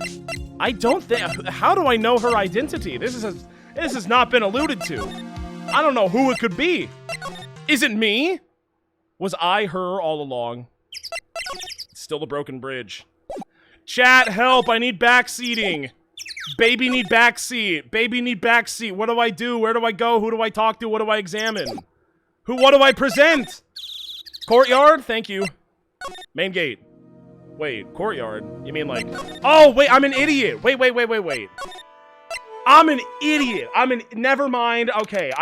S1: I don't think... How do I know her identity? This has not been alluded to. I don't know who it could be. Is it me? Was I her all along? It's still the broken bridge. Chat, help! I need backseating. Baby need backseat. Baby need backseat. What do I do? Where do I go? Who do I talk to? What do I examine? What do I present? Courtyard? Thank you. Main gate. Wait, courtyard? You mean like... Oh, wait, I'm an idiot. Wait. I'm an idiot. Never mind. Okay,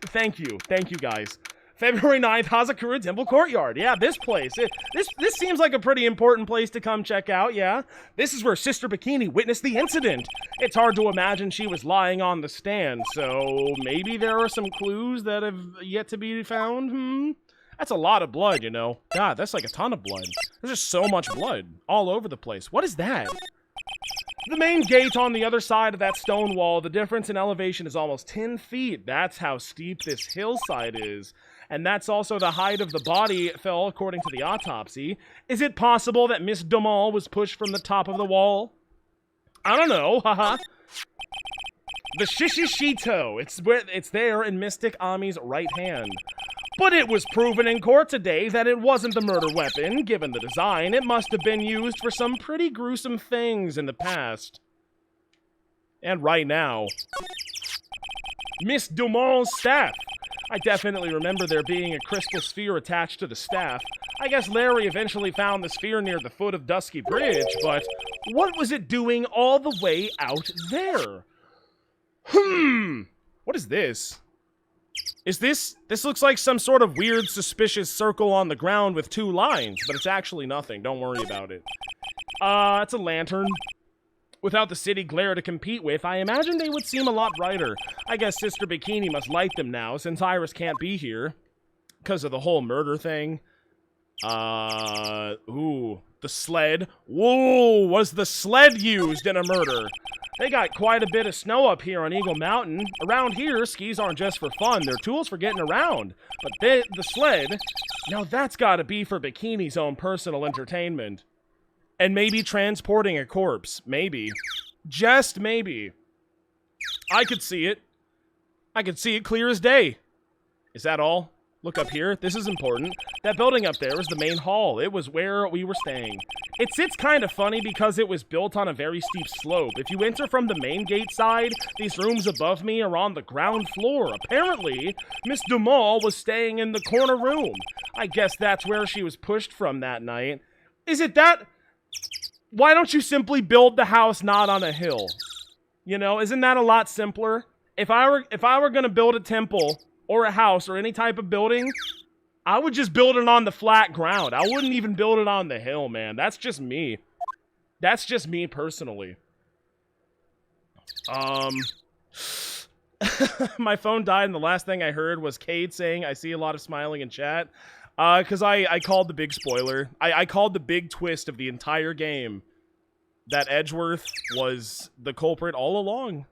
S1: thank you. Thank you, guys. February 9th, Hazakura Temple Courtyard. Yeah, this place. This seems like a pretty important place to come check out, yeah? This is where Sister Bikini witnessed the incident. It's hard to imagine she was lying on the stand, so maybe there are some clues that have yet to be found, That's a lot of blood, you know. God, that's like a ton of blood. There's just so much blood all over the place. What is that? The main gate on the other side of that stone wall, the difference in elevation is almost 10 feet. That's how steep this hillside is. And that's also the height of the body it fell according to the autopsy. Is it possible that Miss Domal was pushed from the top of the wall? I don't know, haha. The Shishishito. It's there in Mystic Ami's right hand. But it was proven in court today that it wasn't the murder weapon. Given the design, it must have been used for some pretty gruesome things in the past. And right now. Miss Dumont's staff. I definitely remember there being a crystal sphere attached to the staff. I guess Larry eventually found the sphere near the foot of Dusky Bridge, but what was it doing all the way out there? What is this? This looks like some sort of weird, suspicious circle on the ground with 2 lines, but it's actually nothing. Don't worry about it. It's a lantern. Without the city glare to compete with, I imagine they would seem a lot brighter. I guess Sister Bikini must light them now, since Iris can't be here. Because of the whole murder thing. Ooh, the sled. Whoa, was the sled used in a murder? They got quite a bit of snow up here on Eagle Mountain. Around here, skis aren't just for fun. They're tools for getting around. But the sled, now that's gotta be for Bikini's own personal entertainment. And maybe transporting a corpse. Maybe. Just maybe. I could see it. I could see it clear as day. Is that all? Look up here. This is important. That building up there was the main hall. It was where we were staying. It sits kind of funny because it was built on a very steep slope. If you enter from the main gate side, these rooms above me are on the ground floor. Apparently, Miss Dumont was staying in the corner room. I guess that's where she was pushed from that night. Is it that? Why don't you simply build the house not on a hill? You know, isn't that a lot simpler? If I were gonna build a temple or a house or any type of building, I would just build it on the flat ground. I wouldn't even build it on the hill, man. That's just me. That's just me personally. My phone died and the last thing I heard was Cade saying, I see a lot of smiling in chat. Because I called the big spoiler. I called the big twist of the entire game. That Edgeworth was the culprit all along.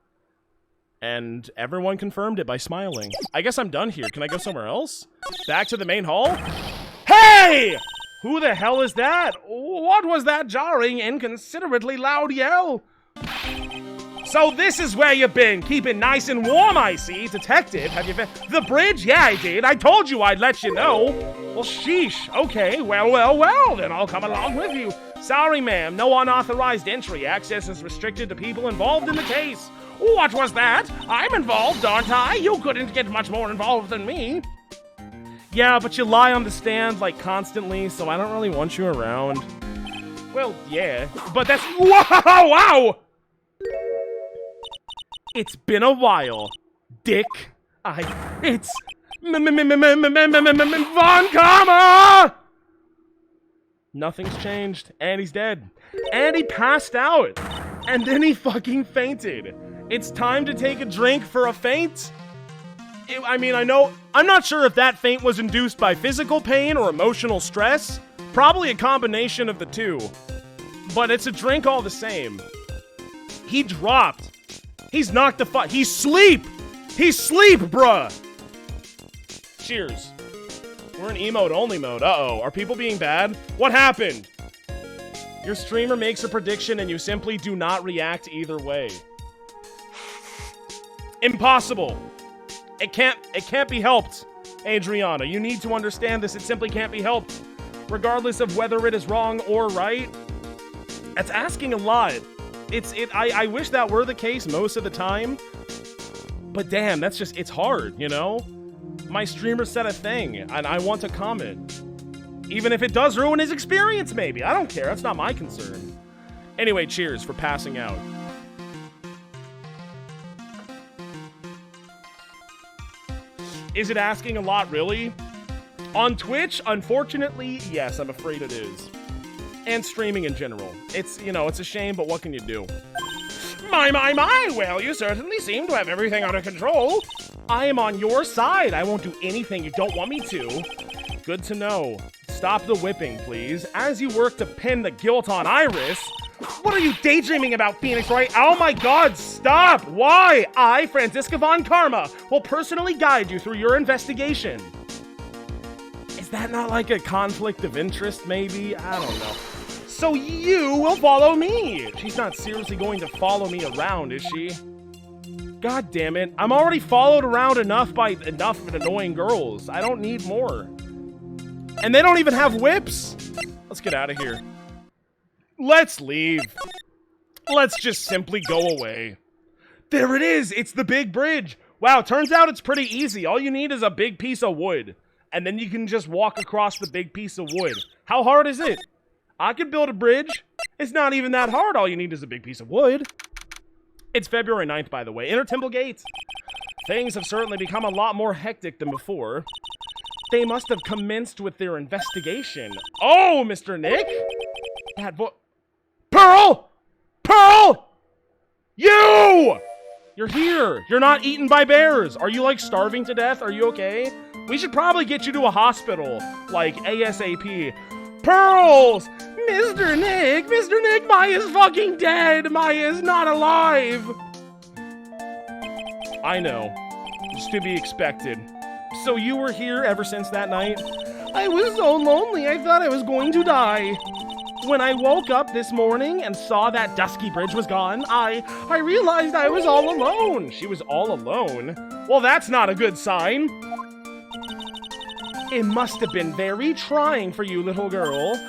S1: And everyone confirmed it by smiling. I guess I'm done here. Can I go somewhere else? Back to the main hall? Hey! Who the hell is that? What was that jarring, inconsiderately loud yell? So this is where you've been. Keep it nice and warm, I see. Detective, have you been... The bridge? Yeah, I did. I told you I'd let you know. Well, sheesh. Okay, well, then I'll come along with you. Sorry, ma'am. No unauthorized entry. Access is restricted to people involved in the case. What was that? I'm involved, aren't I? You couldn't get much more involved than me. Yeah, but you lie on the stand, like, constantly, so I don't really want you around. Well, yeah, but that's... Wow! It's been a while, Dick. It's... Von Karma! Nothing's changed, and he's dead. And he passed out. And then he fucking fainted. It's time to take a drink for a faint? I mean, I know... I'm not sure if that faint was induced by physical pain or emotional stress. Probably a combination of the two. But it's a drink all the same. He dropped. He's knocked the fuck... He's sleep! He's sleep, bruh! Cheers. We're in emote-only mode. Uh-oh. Are people being bad? What happened? Your streamer makes a prediction and you simply do not react either way. Impossible. It can't be helped, Adriana. You need to understand this. It simply can't be helped. Regardless of whether it is wrong or right. That's asking a lot. I wish that were the case most of the time. But damn, that's just, it's hard, you know? My streamer said a thing, and I want to comment. Even if it does ruin his experience, maybe. I don't care. That's not my concern. Anyway, cheers for passing out. Is it asking a lot, really? On Twitch, unfortunately, yes, I'm afraid it is. And streaming in general. It's, you know, it's a shame, but what can you do? My, well, you certainly seem to have everything under control. I am on your side. I won't do anything you don't want me to. Good to know. Stop the whipping, please. As you work to pin the guilt on Iris. What are you daydreaming about, Phoenix, right? Oh my god, stop! Why? I, Franziska von Karma, will personally guide you through your investigation. Is that not like a conflict of interest, maybe? I don't know. So you will follow me! She's not seriously going to follow me around, is she? God damn it. I'm already followed around enough by enough annoying girls. I don't need more. And they don't even have whips! Let's get out of here. Let's leave. Let's just simply go away. There it is! It's the big bridge! Wow, turns out it's pretty easy. All you need is a big piece of wood. And then you can just walk across the big piece of wood. How hard is it? I could build a bridge. It's not even that hard. All you need is a big piece of wood. It's February 9th, by the way. Enter Temple Gate. Things have certainly become a lot more hectic than before. They must have commenced with their investigation. Oh, Mr. Nick? That Pearl! Pearl! You! You're here. You're not eaten by bears. Are you, like, starving to death? Are you okay? We should probably get you to a hospital, like ASAP. Pearls! Mr. Nick, Maya's fucking dead! Maya's not alive! I know. It's to be expected. So you were here ever since that night? I was so lonely, I thought I was going to die. When I woke up this morning and saw that dusky bridge was gone, I realized I was all alone. She was all alone? Well, that's not a good sign. It must have been very trying for you, little girl.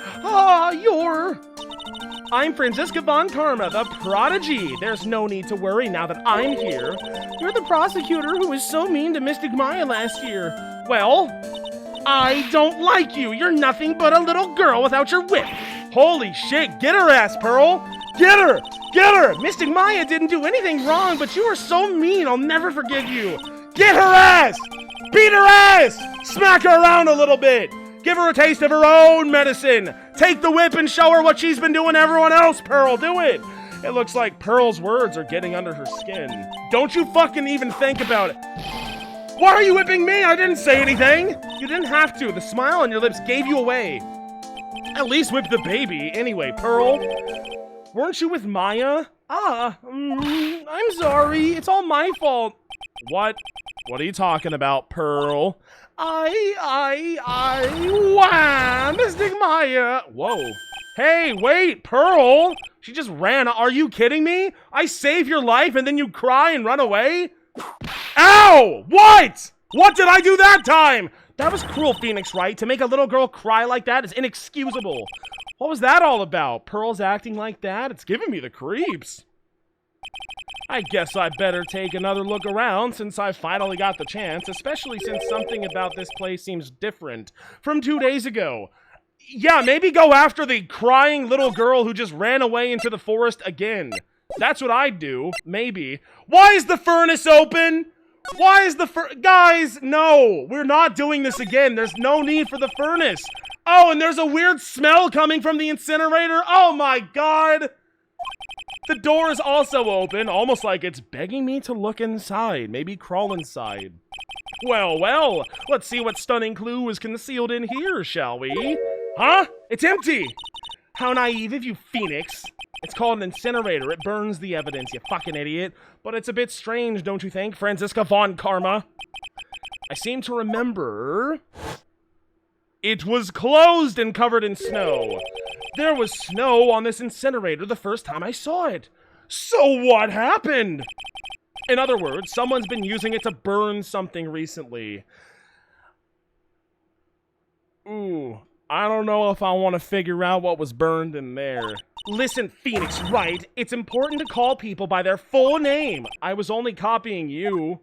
S1: I'm Franziska von Karma, the prodigy. There's no need to worry now that I'm here. You're the prosecutor who was so mean to Mystic Maya last year. Well, I don't like you. You're nothing but a little girl without your whip. Holy shit, get her ass, Pearl! Get her! Get her! Mystic Maya didn't do anything wrong, but you are so mean, I'll never forgive you. Get her ass! Beat her ass! Smack her around a little bit! Give her a taste of her own medicine! Take the whip and show her what she's been doing to everyone else, Pearl! Do it! It looks like Pearl's words are getting under her skin. Don't you fucking even think about it. Why are you whipping me? I didn't say anything! You didn't have to. The smile on your lips gave you away. At least whip the baby. Anyway, Pearl, weren't you with Maya? I'm sorry. It's all my fault. What? What are you talking about, Pearl? Mystic Maya. Whoa. Hey, wait, Pearl. She just ran. Are you kidding me? I saved your life and then you cry and run away? Ow! What? What did I do that time? That was cruel, Phoenix, right? To make a little girl cry like that is inexcusable. What was that all about? Pearl's acting like that? It's giving me the creeps. I guess I better take another look around since I finally got the chance, especially since something about this place seems different from 2 days ago. Yeah, maybe go after the crying little girl who just ran away into the forest again. That's what I'd do, maybe. Why is the furnace open? Why is the guys, no, we're not doing this again. There's no need for the furnace. Oh, and there's a weird smell coming from the incinerator. Oh my god. The door is also open, almost like it's begging me to look inside, maybe crawl inside. Well, let's see what stunning clue is concealed in here, shall we? Huh? It's empty. How naive of you, Phoenix. It's called an incinerator. It burns the evidence, you fucking idiot. But it's a bit strange, don't you think, Franziska von Karma? I seem to remember... It was closed and covered in snow. There was snow on this incinerator the first time I saw it. So what happened? In other words, someone's been using it to burn something recently. Ooh, I don't know if I want to figure out what was burned in there. Listen, Phoenix, right? It's important to call people by their full name. I was only copying you.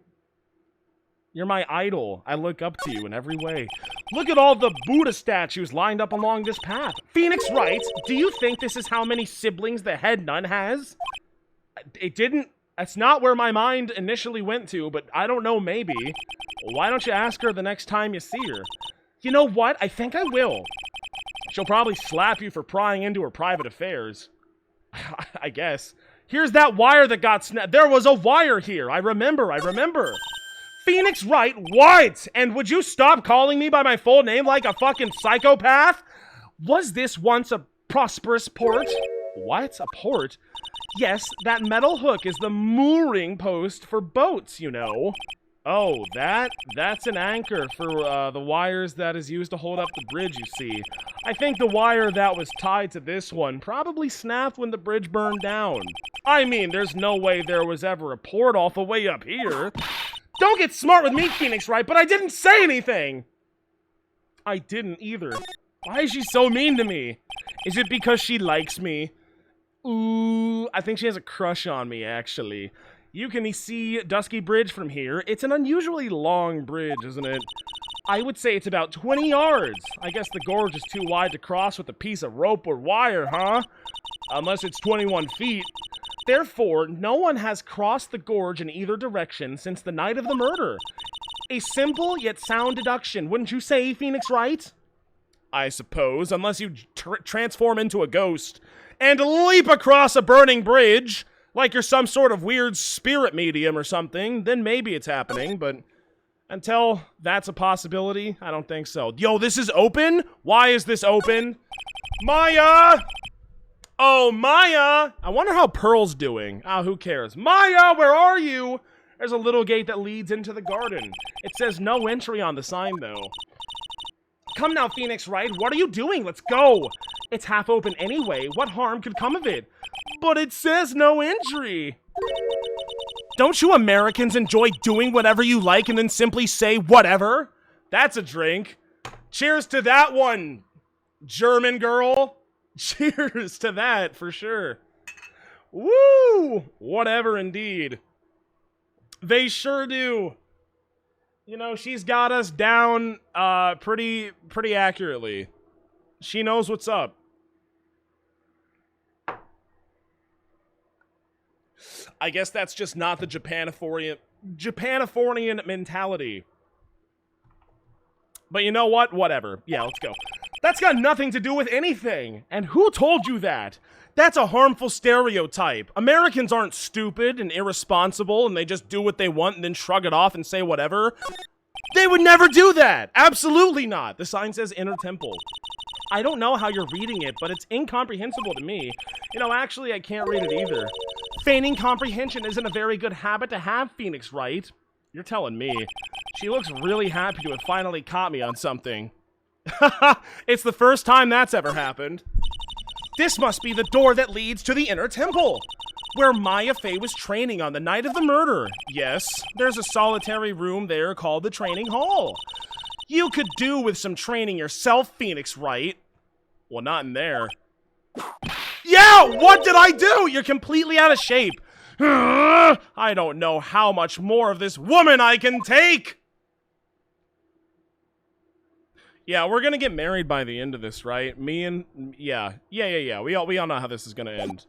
S1: You're my idol. I look up to you in every way. Look at all the Buddha statues lined up along this path. Phoenix writes, do you think this is how many siblings the head nun has? It didn't... That's not where my mind initially went to, but I don't know, maybe. Why don't you ask her the next time you see her? You know what? I think I will. She'll probably slap you for prying into her private affairs. I guess. Here's that wire that got snapped. There was a wire here. I remember. Phoenix Wright, what? And would you stop calling me by my full name like a fucking psychopath? Was this once a prosperous port? What? A port? Yes, that metal hook is the mooring post for boats, you know. Oh, that's an anchor for the wires that is used to hold up the bridge, you see. I think the wire that was tied to this one probably snapped when the bridge burned down. I mean, there's no way there was ever a port all the way up here. Don't get smart with me, Phoenix Wright, but I didn't say anything! I didn't either. Why is she so mean to me? Is it because she likes me? Ooh, I think she has a crush on me, actually. You can see Dusky Bridge from here. It's an unusually long bridge, isn't it? I would say it's about 20 yards. I guess the gorge is too wide to cross with a piece of rope or wire, huh? Unless it's 21 feet. Therefore, no one has crossed the gorge in either direction since the night of the murder. A simple yet sound deduction, wouldn't you say, Phoenix Wright? I suppose, unless you transform into a ghost and leap across a burning bridge, like you're some sort of weird spirit medium or something, then maybe it's happening, but Until that's a possibility, I don't think so. Yo, this is open? Why is this open? Maya! Oh, Maya! I wonder how Pearl's doing. Ah, who cares? Maya, where are you? There's a little gate that leads into the garden. It says no entry on the sign, though. Come now, Phoenix Wright. What are you doing? Let's go. It's half open anyway. What harm could come of it? But it says no entry. Don't you Americans enjoy doing whatever you like and then simply say whatever? That's a drink. Cheers to that one, German girl. Cheers to that, for sure. Woo! Whatever, indeed. They sure do. You know, she's got us down pretty accurately. She knows what's up. I guess that's just not the Japanifornian mentality. But you know what? Whatever. Yeah, let's go. That's got nothing to do with anything. And who told you that? That's a harmful stereotype. Americans aren't stupid and irresponsible and they just do what they want and then shrug it off and say whatever. They would never do that. Absolutely not. The sign says Inner Temple. I don't know how you're reading it, but it's incomprehensible to me. You know, actually, I can't read it either. Feigning comprehension isn't a very good habit to have, Phoenix Wright. You're telling me. She looks really happy to have finally caught me on something. It's the first time that's ever happened. This must be the door that leads to the Inner Temple, where Maya Fey was training on the night of the murder. Yes, there's a solitary room there called the Training Hall. You could do with some training yourself, Phoenix Wright. Well, not in there. Yeah, what did I do? You're completely out of shape. I don't know how much more of this woman I can take. Yeah, we're gonna get married by the end of this, right? Me and... Yeah. We all know how this is gonna end.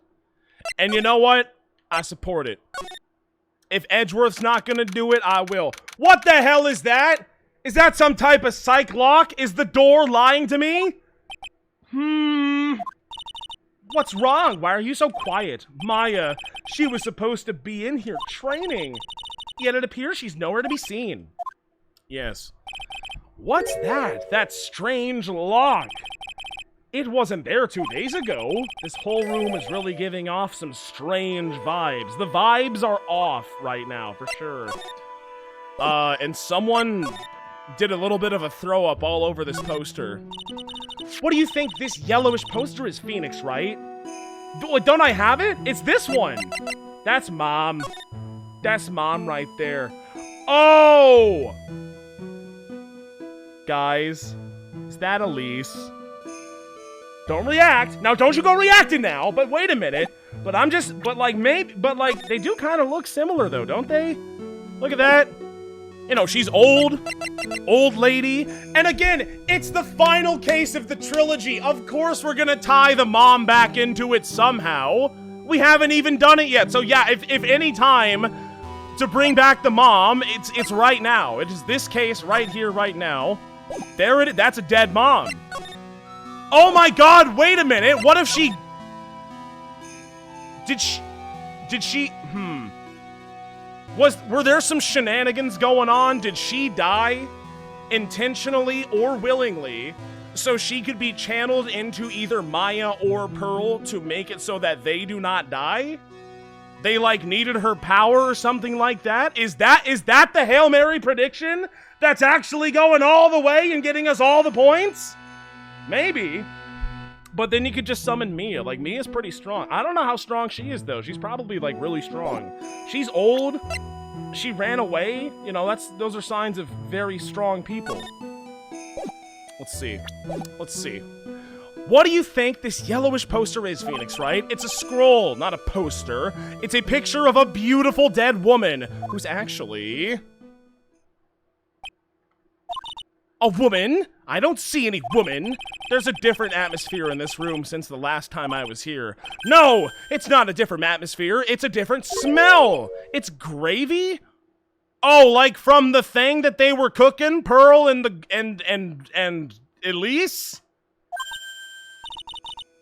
S1: And you know what? I support it. If Edgeworth's not gonna do it, I will. What the hell is that? Is that some type of psych lock? Is the door lying to me? What's wrong? Why are you so quiet? Maya, she was supposed to be in here training. Yet it appears she's nowhere to be seen. Yes. What's that? That strange lock. It wasn't there 2 days ago. This whole room is really giving off some strange vibes. The vibes are off right now, for sure. And someone did a little bit of a throw up all over this poster. What do you think this yellowish poster is, Phoenix, right? Don't I have it? It's this one. That's Mom. That's Mom right there. Oh! Guys, is that Elise? Don't react. Now, don't you go reacting now, but wait a minute. But they do kind of look similar, though, don't they? Look at that. You know, she's old lady. And again, it's the final case of the trilogy. Of course we're gonna tie the mom back into it somehow. We haven't even done it yet. So yeah, if any time to bring back the mom, it's right now. It is this case right here, right now. There it is. That's a dead mom. Oh my god, wait a minute. What if she... Did she... Were there some shenanigans going on? Did she die intentionally or willingly so she could be channeled into either Maya or Pearl to make it so that they do not die? They, like, needed her power or something like that? Is that the Hail Mary prediction that's actually going all the way and getting us all the points? Maybe. But then you could just summon Mia. Like, Mia's pretty strong. I don't know how strong she is, though. She's probably, like, really strong. She's old. She ran away. You know, those are signs of very strong people. Let's see. Let's see. What do you think this yellowish poster is, Phoenix, right? It's a scroll, not a poster. It's a picture of a beautiful dead woman who's actually... a woman? I don't see any woman. There's a different atmosphere in this room since the last time I was here. No, it's not a different atmosphere. It's a different smell. It's gravy? Oh, like from the thing that they were cooking, Pearl and Elise?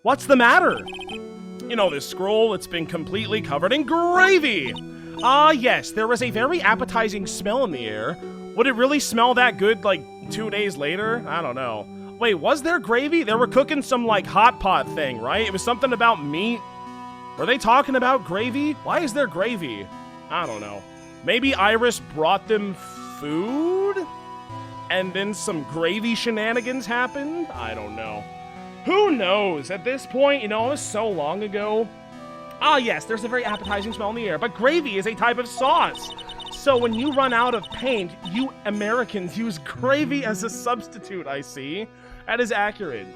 S1: What's the matter? You know, this scroll, it's been completely covered in gravy. Ah, yes, there was a very appetizing smell in the air. Would it really smell that good, like, 2 days later? I don't know. Wait, was there gravy? They were cooking some, like, hot pot thing, right? It was something about meat. Were they talking about gravy? Why is there gravy? I don't know. Maybe Iris brought them food? And then some gravy shenanigans happened? I don't know. Who knows? At this point, you know, it was so long ago. Ah, yes, there's a very appetizing smell in the air, but gravy is a type of sauce. So when you run out of paint, you Americans use gravy as a substitute, I see. That is accurate.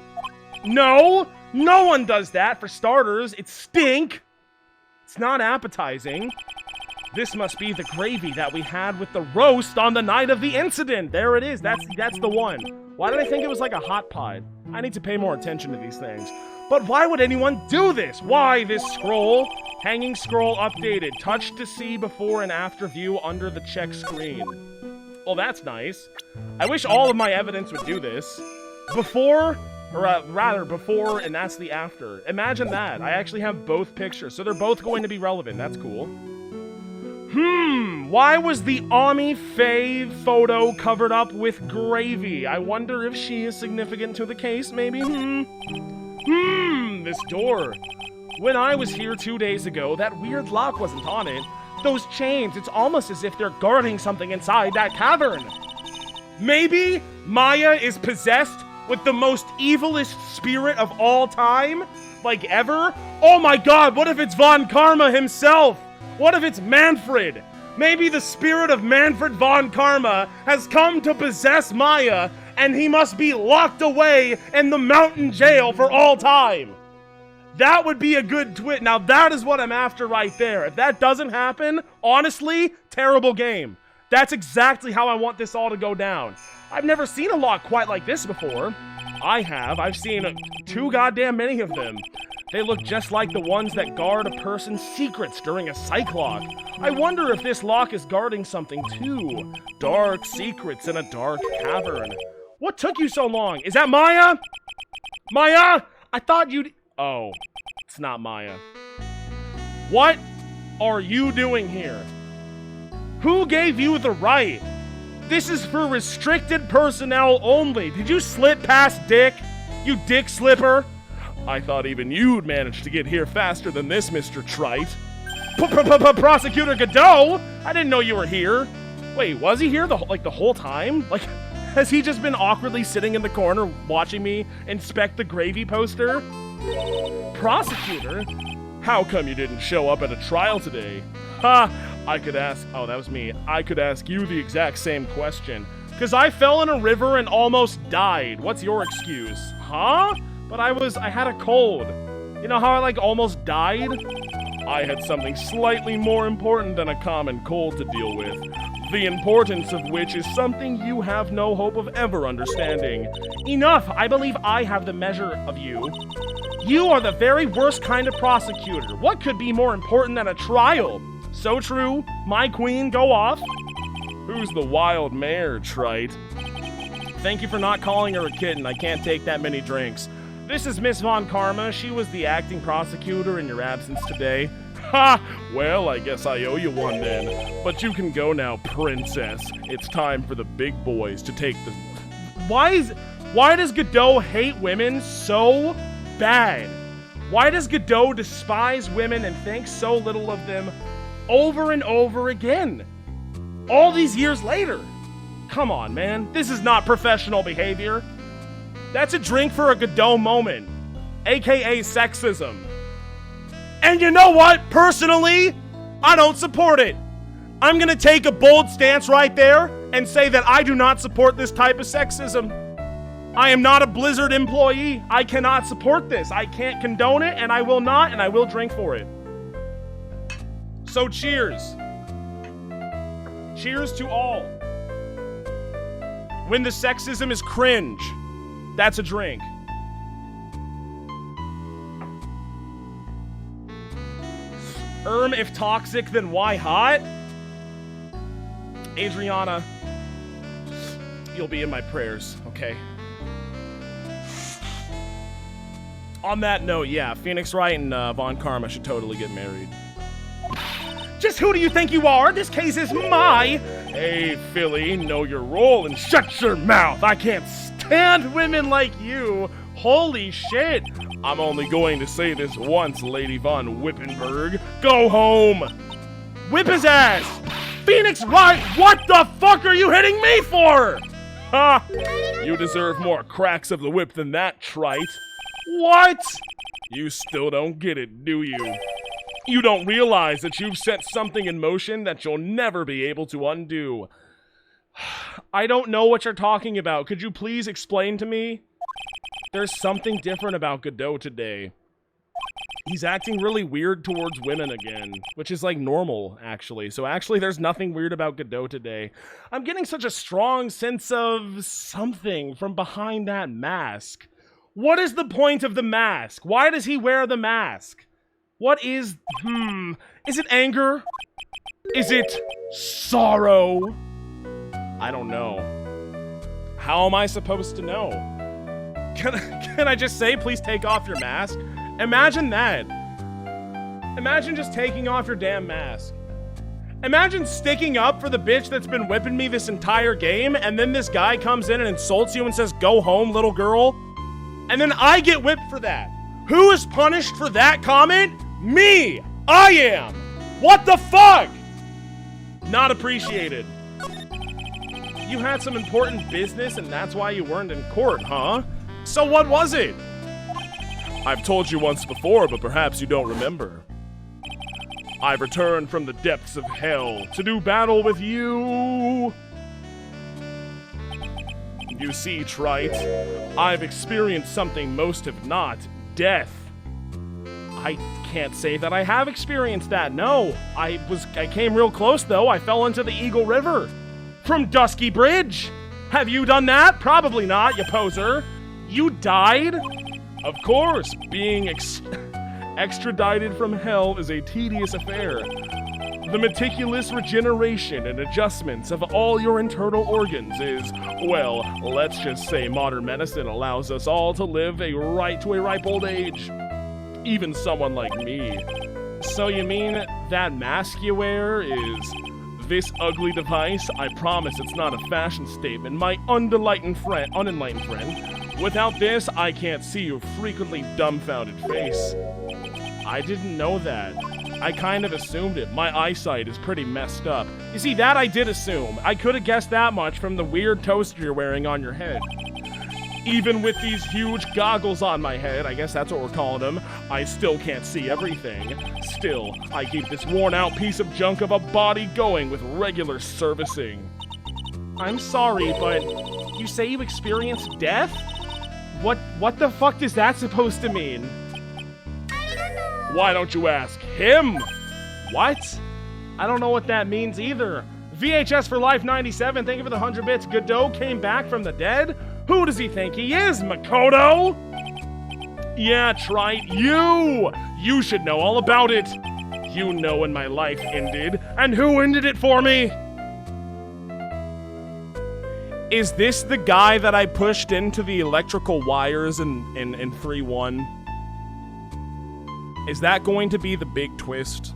S1: No! No one does that, for starters. It stink. It's not appetizing. This must be the gravy that we had with the roast on the night of the incident. There it is. That's the one. Why did I think it was like a hot pot? I need to pay more attention to these things. But why would anyone do this? Why this scroll? Hanging scroll updated. Touch to see before and after view under the check screen. Well, that's nice. I wish all of my evidence would do this. Before, or rather before, and that's the after. Imagine that. I actually have both pictures, so they're both going to be relevant. That's cool. Why was the Ami Faye photo covered up with gravy? I wonder if she is significant to the case, maybe? This door. When I was here 2 days ago, that weird lock wasn't on it. Those chains, it's almost as if they're guarding something inside that cavern. Maybe Maya is possessed with the most evilest spirit of all time? Like ever? Oh my god, what if it's Von Karma himself? What if it's Manfred? Maybe the spirit of Manfred Von Karma has come to possess Maya, and he must be locked away in the mountain jail for all time. That would be a good twist. Now that is what I'm after right there. If that doesn't happen, honestly, terrible game. That's exactly how I want this all to go down. I've never seen a lock quite like this before. I have. I've seen too goddamn many of them. They look just like the ones that guard a person's secrets during a psych lock. I wonder if this lock is guarding something too. Dark secrets in a dark cavern. What took you so long? Is that Maya? Maya? I thought you'd... Oh, it's not Maya. What are you doing here? Who gave you the right? This is for restricted personnel only. Did you slip past Dick? You dick slipper? I thought even you'd manage to get here faster than this, Mr. Trite. Prosecutor Godot? I didn't know you were here. Wait, was he here the whole time? Like, has he just been awkwardly sitting in the corner watching me inspect the gravy poster? Prosecutor? How come you didn't show up at a trial today? Ha! I could ask... Oh, that was me. I could ask you the exact same question. 'Cause I fell in a river and almost died. What's your excuse? Huh? But I had a cold. You know how I, like, almost died? I had something slightly more important than a common cold to deal with. The importance of which is something you have no hope of ever understanding. Enough! I believe I have the measure of you. You are the very worst kind of prosecutor. What could be more important than a trial? So true. My queen, go off. Who's the wild mare, Trite? Thank you for not calling her a kitten. I can't take that many drinks. This is Miss Von Karma. She was the acting prosecutor in your absence today. Ha! Well, I guess I owe you one then. But you can go now, princess. It's time for the big boys to take the... Why does Godot hate women so bad? Why does Godot despise women and think so little of them over and over again? All these years later. Come on, man. This is not professional behavior. That's a drink for a Godot moment, aka sexism. And you know what? Personally, I don't support it. I'm gonna take a bold stance right there and say that I do not support this type of sexism. I am not a Blizzard employee. I cannot support this. I can't condone it, and I will not, and I will drink for it. So cheers. Cheers to all. When the sexism is cringe, that's a drink. If toxic, then why hot? Adriana, you'll be in my prayers, okay? On that note, yeah, Phoenix Wright and Von Karma should totally get married. Just who do you think you are? This case is my... Hey, Philly, know your role and shut your mouth. I can't stand women like you. Holy shit. I'm only going to say this once, Lady Von Wippenberg. Go home. Whip his ass. Phoenix Wright, what the fuck are you hitting me for? Ha! You deserve more cracks of the whip than that, trite. What? You still don't get it, do you? You don't realize that you've set something in motion that you'll never be able to undo. I don't know what you're talking about. Could you please explain to me? There's something different about Godot today. He's acting really weird towards women again, which is like normal, actually. So actually, there's nothing weird about Godot today. I'm getting such a strong sense of something from behind that mask. What is the point of the mask? Why does he wear the mask? What is, is it anger? Is it sorrow? I don't know. How am I supposed to know? Can I just say, please take off your mask? Imagine that. Imagine just taking off your damn mask. Imagine sticking up for the bitch that's been whipping me this entire game, and then this guy comes in and insults you and says, go home, little girl. And then I get whipped for that. Who is punished for that comment? Me! I am! What the fuck? Not appreciated. You had some important business and that's why you weren't in court, huh? So what was it? I've told you once before, but perhaps you don't remember. I've returned from the depths of hell to do battle with you. You see, trite, I've experienced something most have not, death. I can't say that I have experienced that, no. I came real close, though. I fell into the Eagle River from Dusky Bridge. Have you done that? Probably not, you poser. You died? Of course, being extradited from hell is a tedious affair. The meticulous regeneration and adjustments of all your internal organs is, well, let's just say modern medicine allows us all to live to a ripe old age. Even someone like me. So you mean that mask you wear is this ugly device? I promise it's not a fashion statement, my unenlightened friend. Without this, I can't see your frequently dumbfounded face. I didn't know that. I kind of assumed it. My eyesight is pretty messed up. You see, that I did assume. I could have guessed that much from the weird toaster you're wearing on your head. Even with these huge goggles on my head, I guess that's what we're calling them, I still can't see everything. Still, I keep this worn-out piece of junk of a body going with regular servicing. I'm sorry, but you say you experienced death? What the fuck is that supposed to mean? Why don't you ask him? What? I don't know what that means either. VHS for Life 97, thank you for the 100 bits. Godot came back from the dead? Who does he think he is, Makoto? Yeah, trite, you! You should know all about it. You know when my life ended, and who ended it for me? Is this the guy that I pushed into the electrical wires in 3-1? Is that going to be the big twist?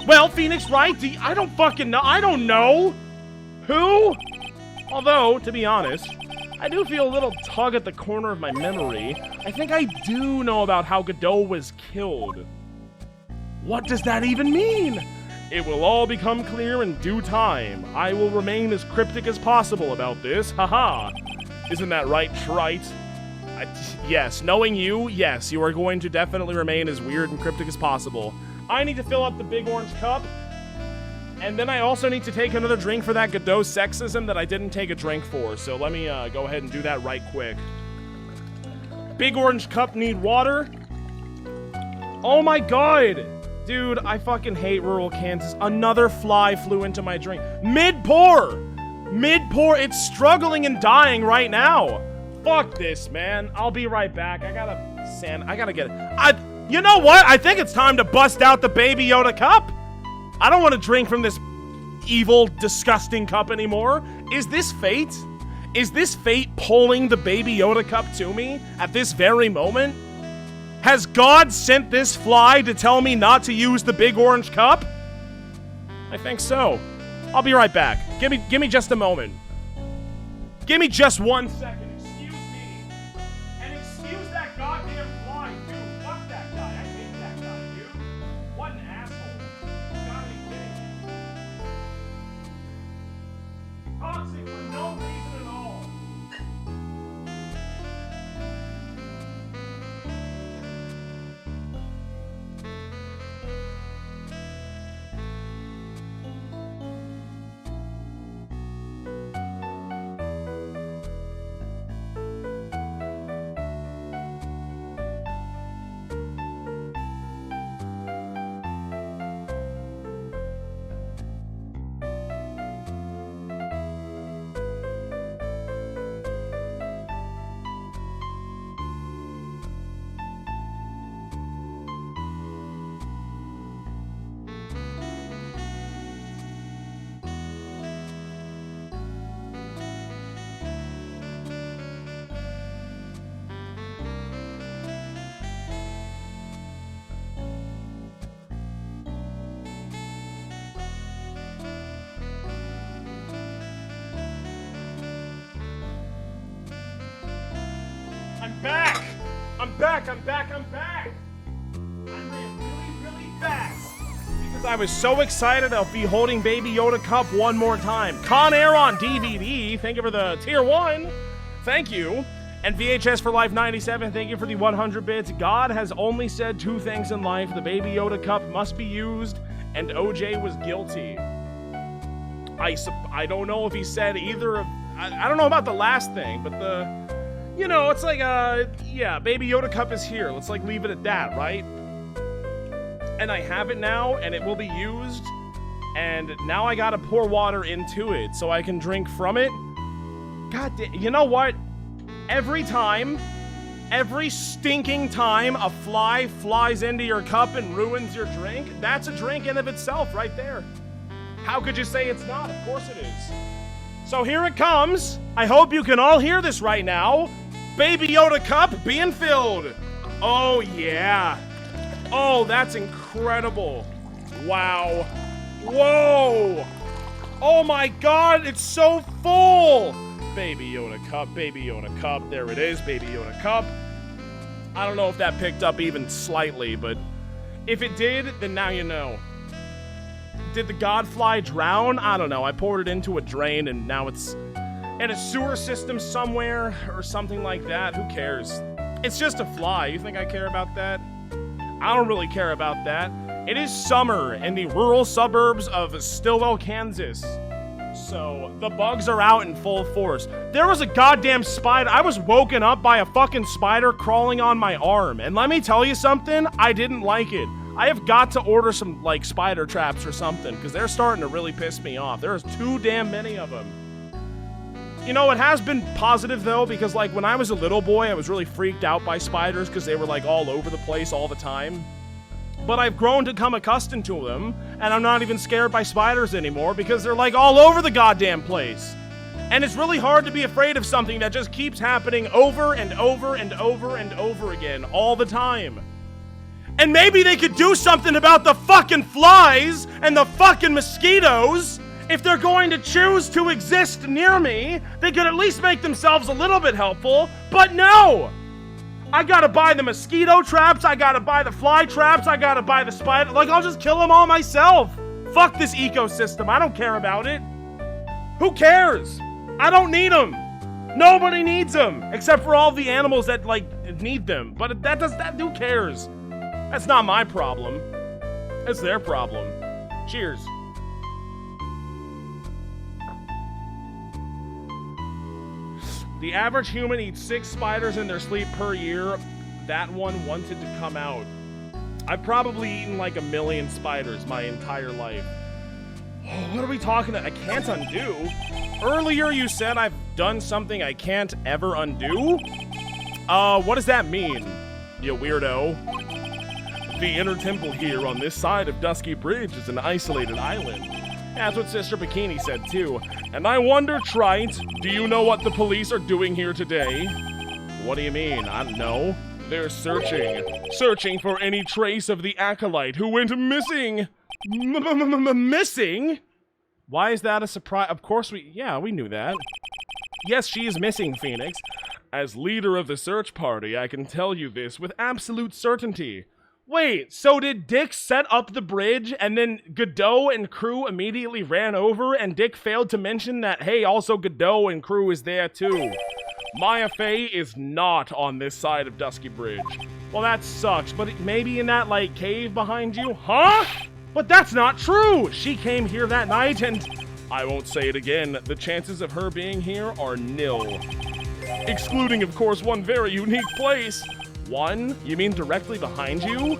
S1: Well, Phoenix Wright, I don't fucking know. I don't know. Who? Although, to be honest, I do feel a little tug at the corner of my memory. I think I do know about how Godot was killed. What does that even mean? It will all become clear in due time. I will remain as cryptic as possible about this. Haha. Isn't that right, trite? Yes, knowing you, yes, you are going to definitely remain as weird and cryptic as possible. I need to fill up the big orange cup. And then I also need to take another drink for that Godot sexism that I didn't take a drink for. So let me go ahead and do that right quick. Big orange cup need water. Oh my god. Dude, I fucking hate rural Kansas. Another fly flew into my drink. Mid-pour! Mid-pour, it's struggling and dying right now. Fuck this, man. I'll be right back. I gotta get it. You know what? I think it's time to bust out the Baby Yoda cup. I don't want to drink from this evil, disgusting cup anymore. Is this fate? Is this fate pulling the Baby Yoda cup to me at this very moment? Has God sent this fly to tell me not to use the big orange cup? I think so. I'll be right back. Give me just a moment. Give me just 1 second. Excuse me. And excuse that goddamn fly, dude. Fuck that guy. I hate that guy, dude. What an asshole. You gotta be kidding me. Toxic for no reason at all. I'm back. I ran really fast because I was so excited I'll be holding Baby Yoda Cup one more time. Con Air on DVD, thank you for the tier 1. Thank you. And VHS for Life 97, thank you for the 100 bits. God has only said 2 things in life. The Baby Yoda Cup must be used, and OJ was guilty. I don't know if he said either of... I don't know about the last thing, but the... You know, it's like, yeah, Baby Yoda Cup is here. Let's, like, leave it at that, right? And I have it now, and it will be used. And now I gotta pour water into it so I can drink from it. God damn, you know what? Every stinking time a fly flies into your cup and ruins your drink, that's a drink in of itself right there. How could you say it's not? Of course it is. So here it comes. I hope you can all hear this right now. Baby Yoda Cup being filled. Oh, yeah. Oh, that's incredible. Wow. Whoa. Oh, my God. It's so full. Baby Yoda Cup, Baby Yoda Cup. There it is, Baby Yoda Cup. I don't know if that picked up even slightly, but if it did, then now you know. Did the Godfly drown? I don't know. I poured it into a drain, and now it's in a sewer system somewhere or something like that. Who cares? It's just a fly. You think I care about that? I don't really care about that. It is summer in the rural suburbs of Stillwell, Kansas. So the bugs are out in full force. There was a goddamn spider. I was woken up by a fucking spider crawling on my arm. And let me tell you something, I didn't like it. I have got to order some, like, spider traps or something, because they're starting to really piss me off. There's too damn many of them. You know, it has been positive, though, because, like, when I was a little boy, I was really freaked out by spiders because they were, like, all over the place all the time. But I've grown to come accustomed to them, and I'm not even scared by spiders anymore because they're, like, all over the goddamn place. And it's really hard to be afraid of something that just keeps happening over and over and over and over again all the time. And maybe they could do something about the fucking flies and the fucking mosquitoes. If they're going to choose to exist near me, they could at least make themselves a little bit helpful. But no! I gotta buy the mosquito traps, I gotta buy the fly traps, I gotta buy the spider... Like, I'll just kill them all myself. Fuck this ecosystem, I don't care about it. Who cares? I don't need them. Nobody needs them. Except for all the animals that, like, need them. But who cares? That's not my problem. That's their problem. Cheers. The average human eats 6 spiders in their sleep per year. That one wanted to come out. I've probably eaten like 1 million spiders my entire life. Oh, what are we talking about? I can't undo? Earlier you said I've done something I can't ever undo? What does that mean, you weirdo? The inner temple here on this side of Dusky Bridge is an isolated island. That's what Sister Bikini said too. And I wonder, Trite, do you know what the police are doing here today? What do you mean? I don't know. They're searching for any trace of the acolyte who went missing. Missing? Why is that a surprise? Of course we knew that. Yes, she is missing, Phoenix. As leader of the search party, I can tell you this with absolute certainty. Wait, so did Dick set up the bridge and then Godot and crew immediately ran over and Dick failed to mention that, hey, also Godot and crew is there too? Maya Fey is not on this side of Dusky Bridge. Well, that sucks, but maybe in that, like, cave behind you? Huh? But that's not true! She came here that night and... I won't say it again, the chances of her being here are nil. Excluding, of course, one very unique place. One? You mean directly behind you?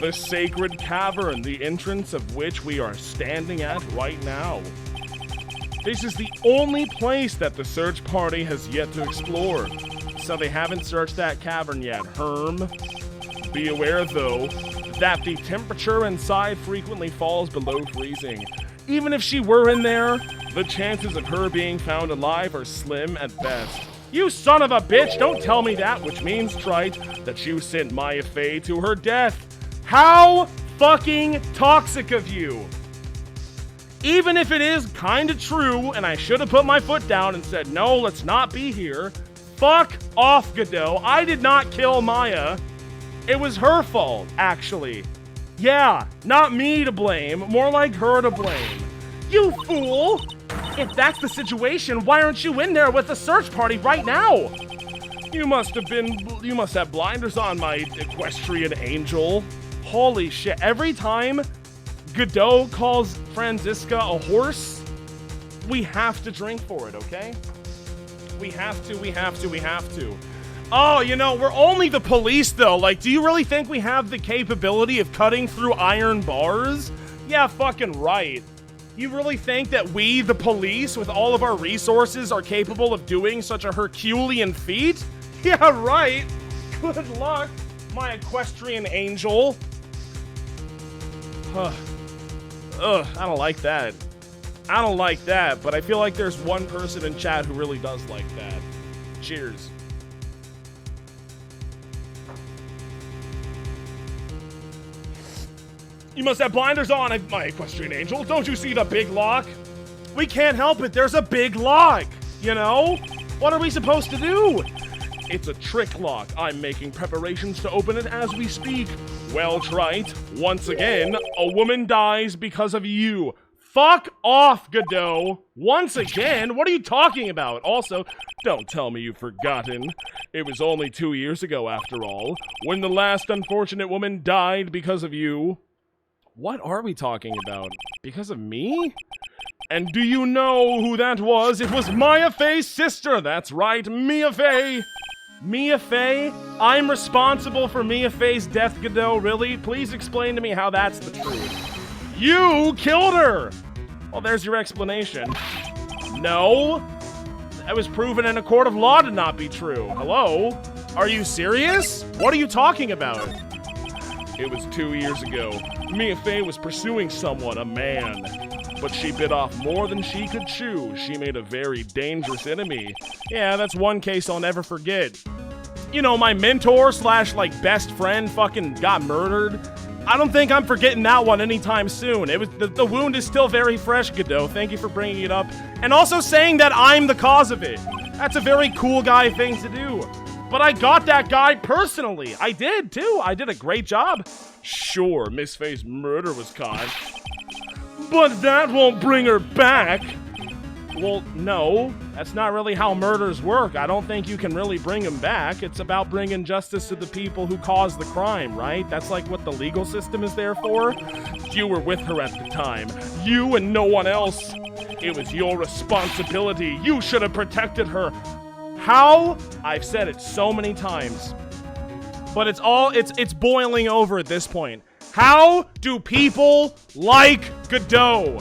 S1: The sacred cavern, the entrance of which we are standing at right now. This is the only place that the search party has yet to explore. So they haven't searched that cavern yet, Herm. Be aware, though, that the temperature inside frequently falls below freezing. Even if she were in there, the chances of her being found alive are slim at best. You son of a bitch, don't tell me that, which means, Trite, that you sent Maya Fey to her death. How fucking toxic of you. Even if it is kinda true, and I should have put my foot down and said, no, let's not be here, fuck off, Godot. I did not kill Maya. It was her fault, actually. Yeah, not me to blame, more like her to blame. You fool! If that's the situation, why aren't you in there with the search party right now? You must have blinders on, my equestrian angel. Holy shit, every time Godot calls Franziska a horse, we have to drink for it, okay? We have to. Oh, you know, we're only the police, though. Like, do you really think we have the capability of cutting through iron bars? Yeah, fucking right. You really think that we, the police, with all of our resources, are capable of doing such a Herculean feat? Yeah, right. Good luck, my equestrian angel. Ugh, I don't like that. I don't like that, but I feel like there's one person in chat who really does like that. Cheers. You must have blinders on, my equestrian angel. Don't you see the big lock? We can't help it. There's a big lock, you know? What are we supposed to do? It's a trick lock. I'm making preparations to open it as we speak. Well, Trite, once again, a woman dies because of you. Fuck off, Godot. Once again? What are you talking about? Also, don't tell me you've forgotten. It was only 2 years ago, after all, when the last unfortunate woman died because of you. What are we talking about? Because of me? And do you know who that was? It was Maya Fey's sister. That's right, Mia Fey. Mia Fey? I'm responsible for Mia Fey's death, Godot. Really? Please explain to me how that's the truth. You killed her! Well, there's your explanation. No. That was proven in a court of law to not be true. Hello? Are you serious? What are you talking about? It was 2 years ago. Mia Fey was pursuing someone, a man. But she bit off more than she could chew. She made a very dangerous enemy. Yeah, that's one case I'll never forget. You know, my mentor slash, like, best friend fucking got murdered. I don't think I'm forgetting that one anytime soon. It was the wound is still very fresh, Godot. Thank you for bringing it up. And also saying that I'm the cause of it. That's a very cool guy thing to do. But I got that guy personally. I did, too. I did a great job. Sure, Miss Fey's murder was caught. But that won't bring her back. Well, no. That's not really how murders work. I don't think you can really bring him back. It's about bringing justice to the people who caused the crime, right? That's like what the legal system is there for. You were with her at the time. You and no one else. It was your responsibility. You should have protected her. How? I've said it so many times. But it's boiling over at this point. How do people like Godot?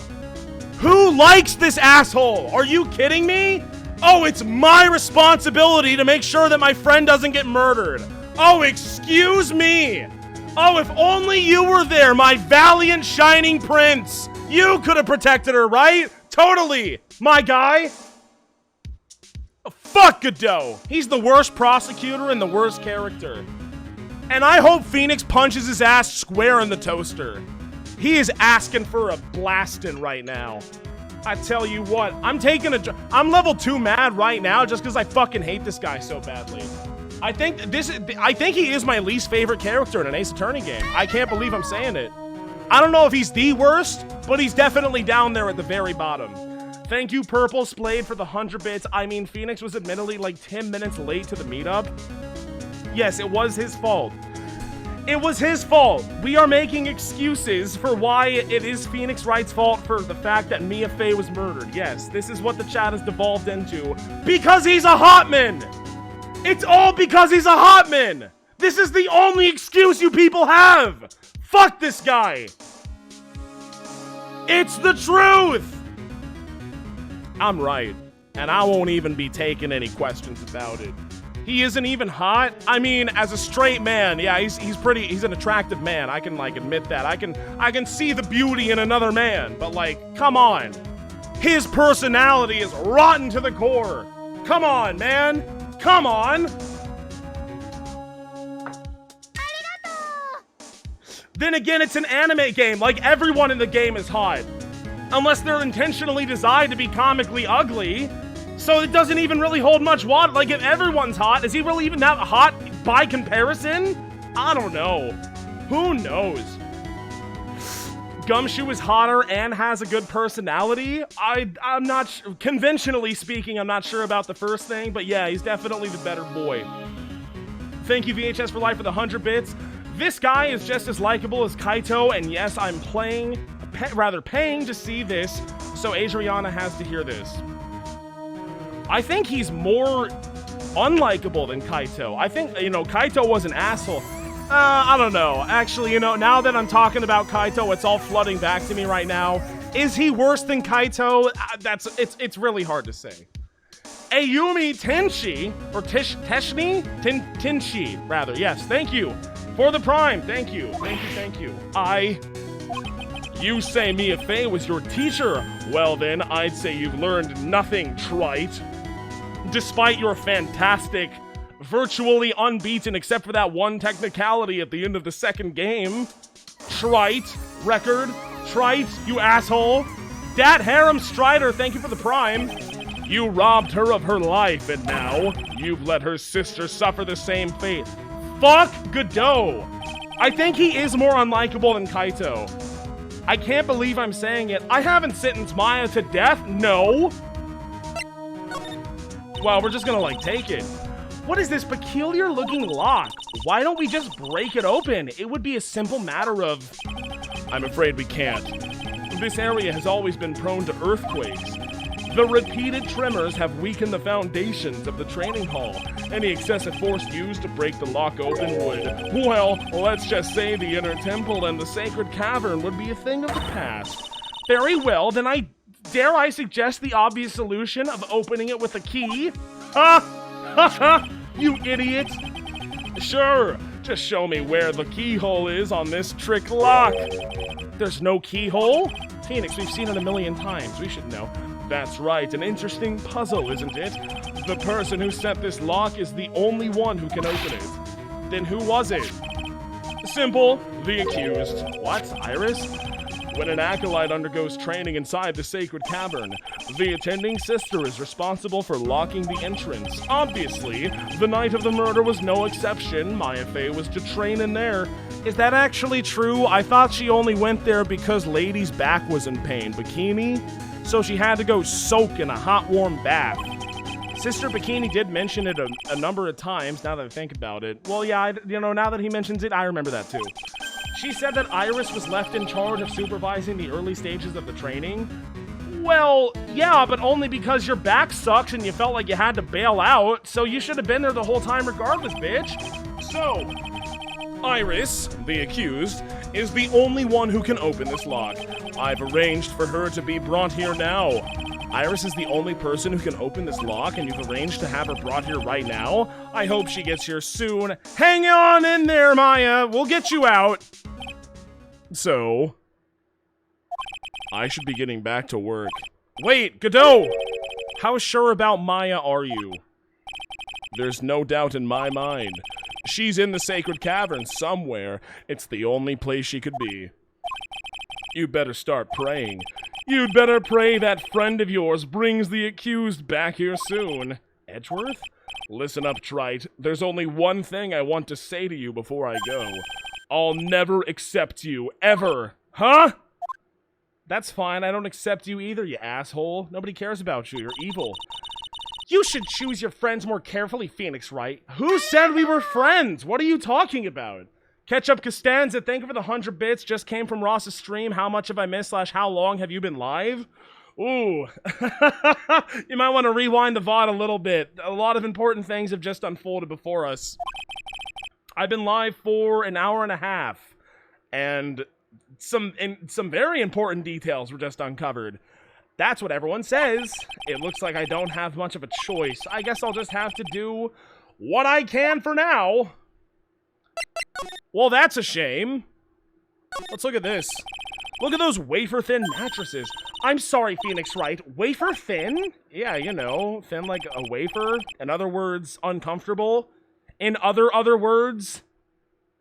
S1: Who likes this asshole? Are you kidding me? Oh, it's my responsibility to make sure that my friend doesn't get murdered. Oh, excuse me. Oh, if only you were there, my valiant shining prince. You could have protected her, right? Totally, my guy. Fuck Godot. He's the worst prosecutor and the worst character. And I hope Phoenix punches his ass square in the toaster. He is asking for a blasting right now. I tell you what, I'm level 2 mad right now just because I fucking hate this guy so badly. I think he is my least favorite character in an Ace Attorney game. I can't believe I'm saying it. I don't know if he's the worst, but he's definitely down there at the very bottom. Thank you, Purple Splade, for the 100 bits. I mean, Phoenix was admittedly like 10 minutes late to the meetup. Yes, it was his fault. It was his fault. We are making excuses for why it is Phoenix Wright's fault for the fact that Mia Fey was murdered. Yes, this is what the chat has devolved into. Because he's a hotman! It's all because he's a hotman! This is the only excuse you people have! Fuck this guy! It's the truth! I'm right, and I won't even be taking any questions about it. He isn't even hot. I mean, as a straight man, yeah, he's an attractive man. I can like admit that. I can see the beauty in another man, but like, come on. His personality is rotten to the core. Come on, man. Come on. Then again, it's an anime game. Like, everyone in the game is hot. Unless they're intentionally designed to be comically ugly. So it doesn't even really hold much water. Like, if everyone's hot, is he really even that hot by comparison? I don't know. Who knows? Gumshoe is hotter and has a good personality. I'm not, conventionally speaking, I'm not sure about the first thing, but yeah, he's definitely the better boy. Thank you, VHS for Life, for the 100 bits. This guy is just as likable as Kaito, and yes, I'm paying to see this, so Adriana has to hear this. I think he's more unlikable than Kaito. I think, Kaito was an asshole. I don't know. Actually, now that I'm talking about Kaito, it's all flooding back to me right now. Is he worse than Kaito? It's really hard to say. Ayumi Tenshi, or Teshni? Tenshi, rather. Yes, thank you. For the Prime, thank you. Thank you. You say Mia Fey was your teacher. Well then, I'd say you've learned nothing, trite. Despite your fantastic, virtually unbeaten except for that one technicality at the end of the second game. Trite, record, trite, you asshole. Dat Harem Strider, thank you for the Prime. You robbed her of her life, and now you've let her sister suffer the same fate. Fuck Godot. I think he is more unlikable than Kaito. I can't believe I'm saying it. I haven't sentenced Maya to death, no. Well, we're just gonna, take it. What is this peculiar looking lock? Why don't we just break it open? It would be a simple matter of... I'm afraid we can't. This area has always been prone to earthquakes. The repeated tremors have weakened the foundations of the training hall. Any excessive force used to break the lock open would, well, let's just say the inner temple and the sacred cavern would be a thing of the past. Very well, then dare I suggest the obvious solution of opening it with a key? Ha! You idiot! Sure, just show me where the keyhole is on this trick lock. There's no keyhole? Phoenix, we've seen it a million times. We should know. That's right, an interesting puzzle, isn't it? The person who set this lock is the only one who can open it. Then who was it? Simple, the accused. What, Iris? When an acolyte undergoes training inside the sacred cavern, the attending sister is responsible for locking the entrance. Obviously, the night of the murder was no exception. Maya Fey was to train in there. Is that actually true? I thought she only went there because Lady's back was in pain. Bikini? So she had to go soak in a hot, warm bath. Sister Bikini did mention it a number of times, now that I think about it. Well, yeah, now that he mentions it, I remember that too. She said that Iris was left in charge of supervising the early stages of the training. Well, yeah, but only because your back sucks and you felt like you had to bail out, so you should have been there the whole time regardless, bitch. So, Iris, the accused, is the only one who can open this lock. I've arranged for her to be brought here now. Iris is the only person who can open this lock, and you've arranged to have her brought here right now? I hope she gets here soon. Hang on in there, Maya. We'll get you out. So, I should be getting back to work. Wait, Godot! How sure about Maya are you? There's no doubt in my mind. She's in the sacred cavern somewhere. It's the only place she could be. You better start praying. You'd better pray that friend of yours brings the accused back here soon. Edgeworth? Listen up, Trite. There's only one thing I want to say to you before I go. I'll never accept you, ever. Huh? That's fine, I don't accept you either, you asshole. Nobody cares about you, you're evil. You should choose your friends more carefully, Phoenix Wright. Who said we were friends? What are you talking about? Ketchup Costanza, thank you for the 100 bits. Just came from Ross's stream. How much have I missed / how long have you been live? Ooh. You might want to rewind the VOD a little bit. A lot of important things have just unfolded before us. I've been live for an hour and a half. And some very important details were just uncovered. That's what everyone says. It looks like I don't have much of a choice. I guess I'll just have to do what I can for now. Well, that's a shame. Let's look at this. Look at those wafer-thin mattresses. I'm sorry, Phoenix Wright. Wafer-thin? Yeah, you know, thin like a wafer. In other words, uncomfortable. In other words,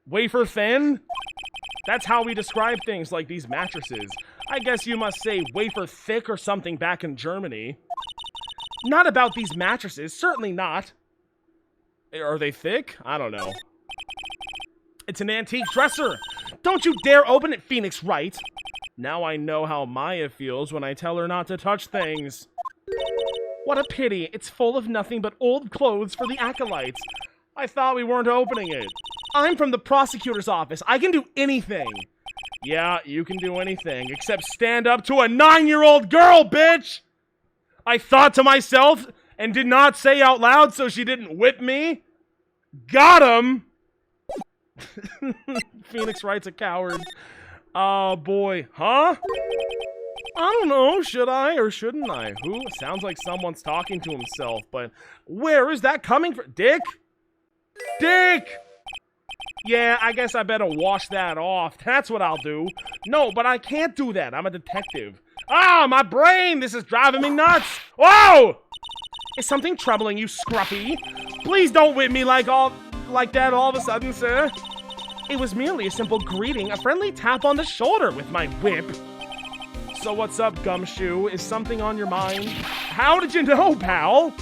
S1: wafer-thin? That's how we describe things like these mattresses. I guess you must say wafer-thick or something back in Germany. Not about these mattresses. Certainly not. Are they thick? I don't know. It's an antique dresser. Don't you dare open it, Phoenix Wright. Now I know how Maya feels when I tell her not to touch things. What a pity. It's full of nothing but old clothes for the acolytes. I thought we weren't opening it. I'm from the prosecutor's office. I can do anything. Yeah, you can do anything except stand up to a 9-year-old girl, bitch! I thought to myself and did not say out loud so she didn't whip me. Got him! Phoenix Wright's a coward. Oh boy. Huh? I don't know. Should I or shouldn't I? Who? Sounds like someone's talking to himself, but where is that coming from? Dick? Dick! Yeah, I guess I better wash that off. That's what I'll do. No, but I can't do that. I'm a detective. Ah, my brain! This is driving me nuts! Whoa! Is something troubling you, Scruffy? Please don't whip me like that all of a sudden, sir. It was merely a simple greeting, a friendly tap on the shoulder with my whip. So what's up, Gumshoe? Is something on your mind? How did you know, pal?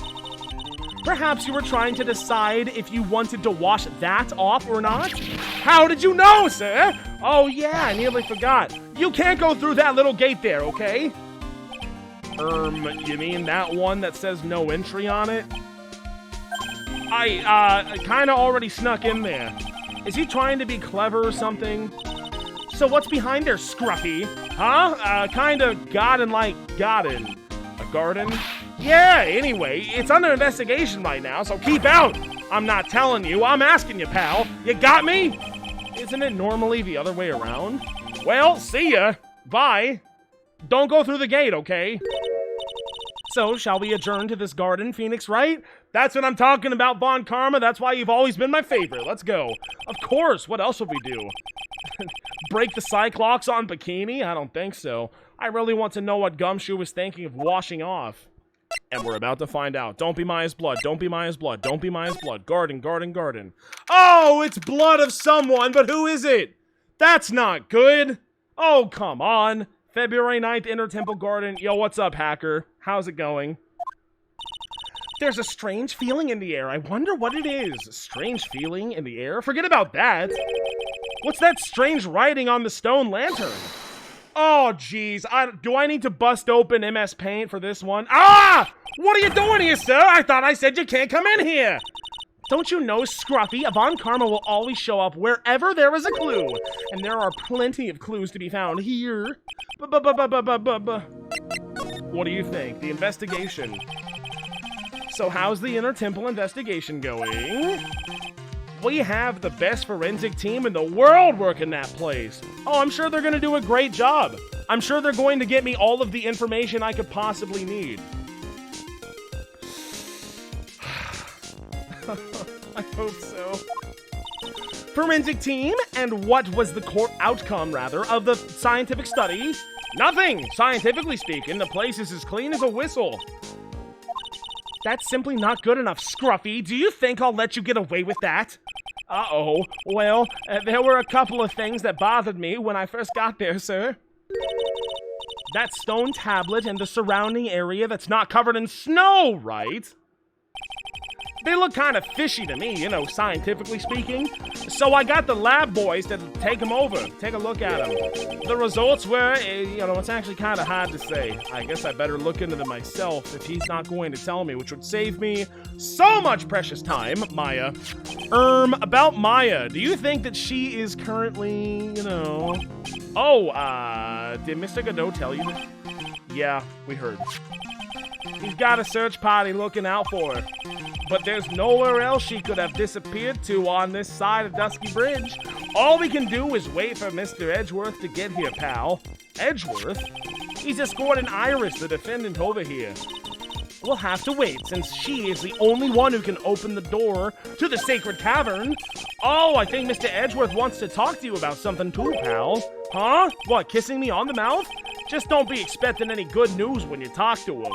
S1: Perhaps you were trying to decide if you wanted to wash that off or not? How did you know, sir? Oh yeah, I nearly forgot. You can't go through that little gate there, okay? You mean that one that says no entry on it? I kinda already snuck in there. Is he trying to be clever or something? So what's behind there, Scruffy? Huh? Kinda garden-like garden. A garden? Yeah, anyway, it's under investigation right now, so keep out! I'm not telling you, I'm asking you, pal. You got me? Isn't it normally the other way around? Well, see ya. Bye. Don't go through the gate, okay? So, shall we adjourn to this garden, Phoenix Wright? That's what I'm talking about, Von Karma. That's why you've always been my favorite. Let's go. Of course, what else would we do? Break the Cyclops on Bikini? I don't think so. I really want to know what Gumshoe was thinking of washing off. And we're about to find out. Don't be Maya's blood. Don't be Maya's blood. Don't be Maya's blood. Garden, garden, garden. Oh, it's blood of someone, but who is it? That's not good. Oh, come on. February 9th, Inner Temple Garden. Yo, what's up, hacker? How's it going? There's a strange feeling in the air. I wonder what it is. Strange feeling in the air? Forget about that. What's that strange writing on the stone lantern? Oh, jeez. Do I need to bust open MS Paint for this one? Ah! What are you doing here, sir? I thought I said you can't come in here. Don't you know, Scruffy, Von Karma will always show up wherever there is a clue. And there are plenty of clues to be found here. What do you think? The investigation. So how's the Inner Temple investigation going? We have the best forensic team in the world working that place. Oh, I'm sure they're going to do a great job. I'm sure they're going to get me all of the information I could possibly need. I hope so. Forensic team? And what was the court outcome, rather, of the scientific study? Nothing! Scientifically speaking, the place is as clean as a whistle. That's simply not good enough, Scruffy. Do you think I'll let you get away with that? Uh-oh. Well, there were a couple of things that bothered me when I first got there, sir. That stone tablet and the surrounding area that's not covered in snow, right? They look kind of fishy to me, you know, scientifically speaking. So I got the lab boys to take them over, take a look at them. The results were, you know, it's actually kind of hard to say. I guess I better look into them myself if he's not going to tell me, which would save me so much precious time, Maya. About Maya, do you think that she is currently, you know... Oh, did Mr. Godot tell you that? Yeah, we heard. He's got a search party looking out for her. But there's nowhere else she could have disappeared to on this side of Dusky Bridge. All we can do is wait for Mr. Edgeworth to get here, pal. Edgeworth? He's escorting Iris, the defendant, over here. We'll have to wait, since she is the only one who can open the door to the Sacred Cavern. Oh, I think Mr. Edgeworth wants to talk to you about something too, pal. Huh? What, kissing me on the mouth? Just don't be expecting any good news when you talk to him.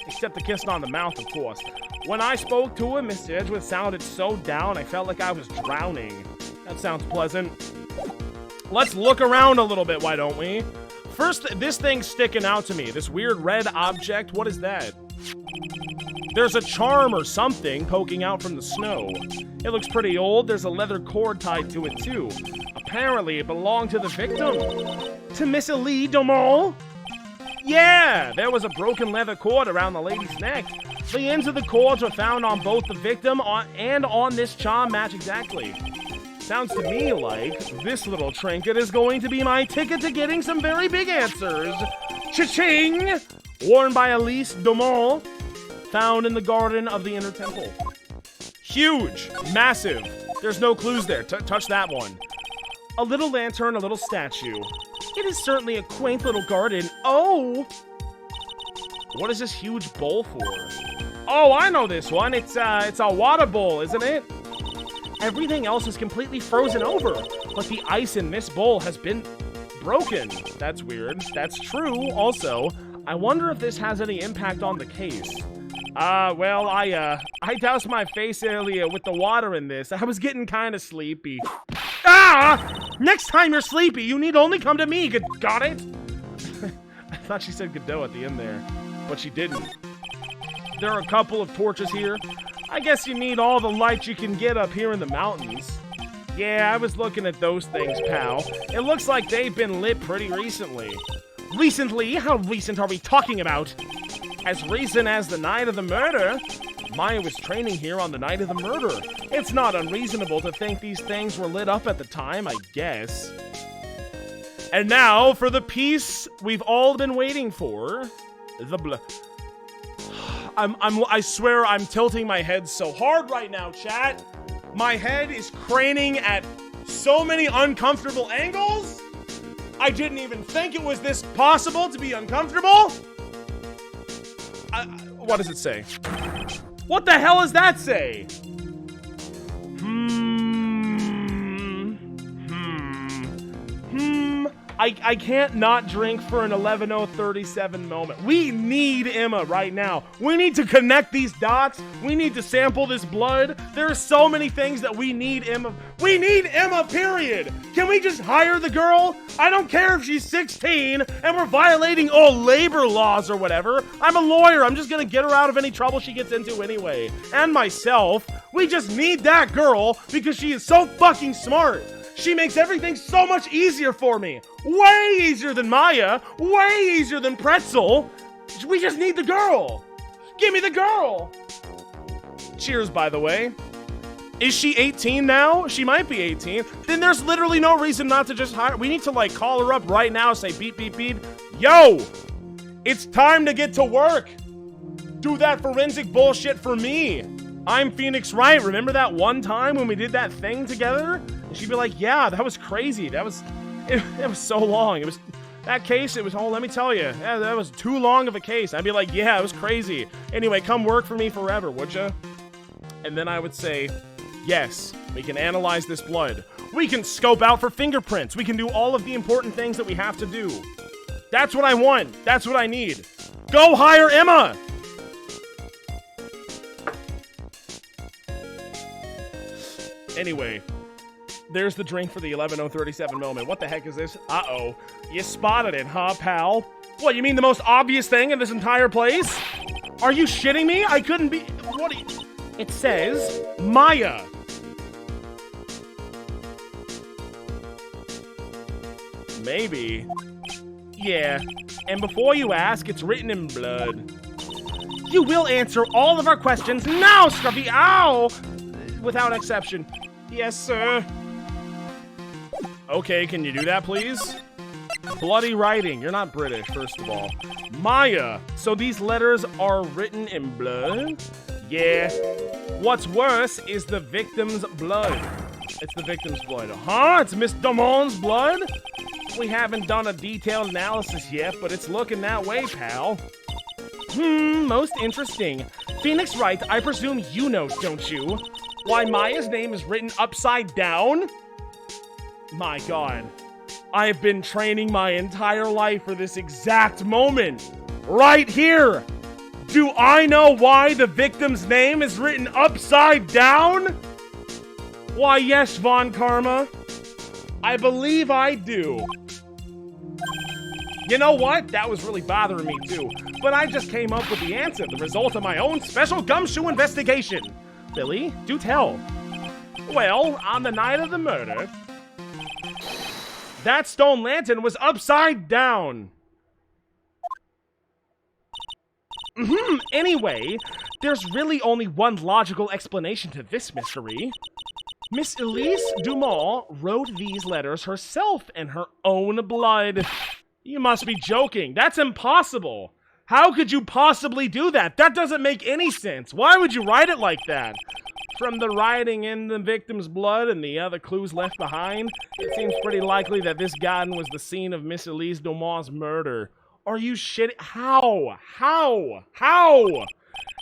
S1: Except the kissing on the mouth, of course. When I spoke to him, Mr. Edgeworth sounded so down, I felt like I was drowning. That sounds pleasant. Let's look around a little bit, why don't we? First, this thing's sticking out to me. This weird red object, what is that? There's a charm or something poking out from the snow. It looks pretty old. There's a leather cord tied to it, too. Apparently, it belonged to the victim. To Miss Elie Domont? Yeah, there was a broken leather cord around the lady's neck. The ends of the cords were found on both the victim and on this charm match exactly. Sounds to me like this little trinket is going to be my ticket to getting some very big answers. Cha-ching! Worn by Elise Domont, found in the garden of the inner temple. Huge, massive. There's no clues there. Touch that one. A little lantern, a little statue. It is certainly a quaint little garden. Oh! What is this huge bowl for? Oh, I know this one. It's a water bowl, isn't it? Everything else is completely frozen over, but the ice in this bowl has been broken. That's weird. That's true, also. I wonder if this has any impact on the case. Well, I doused my face earlier with the water in this. I was getting kind of sleepy. Ah! Next time you're sleepy, you need only come to me. Got it? I thought she said Godot at the end there, but she didn't. There are a couple of torches here. I guess you need all the light you can get up here in the mountains. Yeah, I was looking at those things, pal. It looks like they've been lit pretty recently. Recently? How recent are we talking about? As recent as the night of the murder. Maya was training here on the night of the murder. It's not unreasonable to think these things were lit up at the time, I guess. And now for the piece we've all been waiting for. The I swear I'm tilting my head so hard right now, chat. My head is craning at so many uncomfortable angles. I didn't even think it was this possible to be uncomfortable. What does it say? What the hell does that say? I can't not drink for an 11:037 moment. We need Emma right now. We need to connect these dots. We need to sample this blood. There are so many things that we need Emma. We need Emma, period. Can we just hire the girl? I don't care if she's 16 and we're violating all labor laws or whatever. I'm a lawyer. I'm just gonna get her out of any trouble she gets into anyway. And myself. We just need that girl because she is so fucking smart. She makes everything so much easier for me. Way easier than Maya. Way easier than Pretzel. We just need the girl. Give me the girl. Cheers, by the way. Is she 18 now? She might be 18. Then there's literally no reason not to just hire. We need to, like, call her up right now, say beep, beep, beep. Yo, it's time to get to work. Do that forensic bullshit for me. I'm Phoenix Wright. Remember that one time when we did that thing together? And she'd be like, yeah, that was crazy. It was so long. It was that case. It was, oh, let me tell you, yeah, that was too long of a case. I'd be like, yeah, it was crazy. Anyway, come work for me forever, would you? And then I would say, yes, we can analyze this blood. We can scope out for fingerprints. We can do all of the important things that we have to do. That's what I want. That's what I need. Go hire Emma. Anyway, there's the drink for the 11:037 moment. What the heck is this? Uh-oh. You spotted it, huh, pal? What, you mean the most obvious thing in this entire place? Are you shitting me? I couldn't be... What are you... It says Maya. Maybe. Yeah. And before you ask, it's written in blood. You will answer all of our questions now, Scruffy. Ow! Without exception. Yes, sir. Okay, can you do that, please? Bloody writing. You're not British, first of all. Maya. So these letters are written in blood? Yeah. What's worse is the victim's blood. It's the victim's blood. Huh? It's Miss Damon's blood? We haven't done a detailed analysis yet, but it's looking that way, pal. Most interesting. Phoenix Wright, I presume you know, don't you? Why Maya's name is written upside down? My God. I've been training my entire life for this exact moment. Right here. Do I know why the victim's name is written upside down? Why, yes, Von Karma. I believe I do. You know what? That was really bothering me too. But I just came up with the answer, the result of my own special gumshoe investigation. Billy, do tell. Well, on the night of the murder, that stone lantern was upside down. Anyway, there's really only one logical explanation to this mystery. Miss Elise Dumont wrote these letters herself in her own blood. You must be joking. That's impossible. How could you possibly do that? That doesn't make any sense. Why would you write it like that? From the writing in the victim's blood and the other clues left behind, it seems pretty likely that this garden was the scene of Miss Elise Dumont's murder. Are you shitting? How?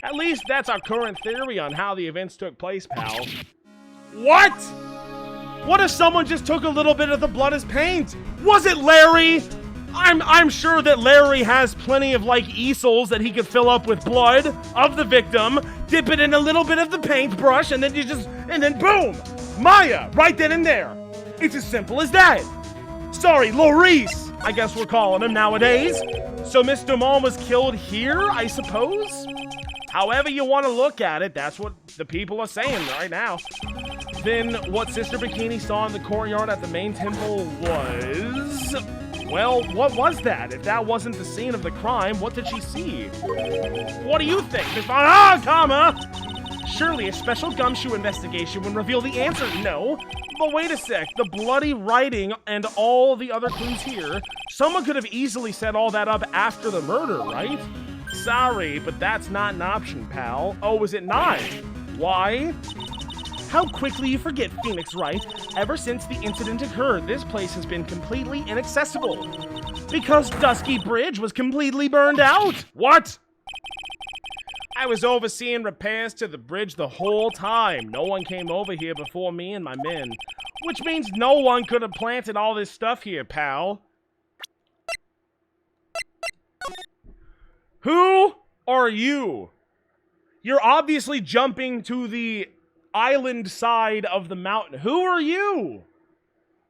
S1: At least that's our current theory on how the events took place, pal. What? What if someone just took a little bit of the blood as paint? Was it Larry? I'm sure that Larry has plenty of, like, easels that he could fill up with blood of the victim, dip it in a little bit of the paintbrush, and then boom! Maya, right then and there. It's as simple as that. Sorry, Maurice, I guess we're calling him nowadays. So Miss Dumont was killed here, I suppose? However you want to look at it, that's what the people are saying right now. Then what Sister Bikini saw in the courtyard at the main temple was... Well, what was that? If that wasn't the scene of the crime, what did she see? What do you think, Miss Von Karma? Surely a special gumshoe investigation would reveal the answer. No. But wait a sec. The bloody writing and all the other clues here, someone could have easily set all that up after the murder, right? Sorry, but that's not an option, pal. Oh, is it not? Why? How quickly you forget, Phoenix Wright. Ever since the incident occurred, this place has been completely inaccessible. Because Dusky Bridge was completely burned out. What? I was overseeing repairs to the bridge the whole time. No one came over here before me and my men. Which means no one could have planted all this stuff here, pal. Who are you? You're obviously jumping to the island side of the mountain. Who are you?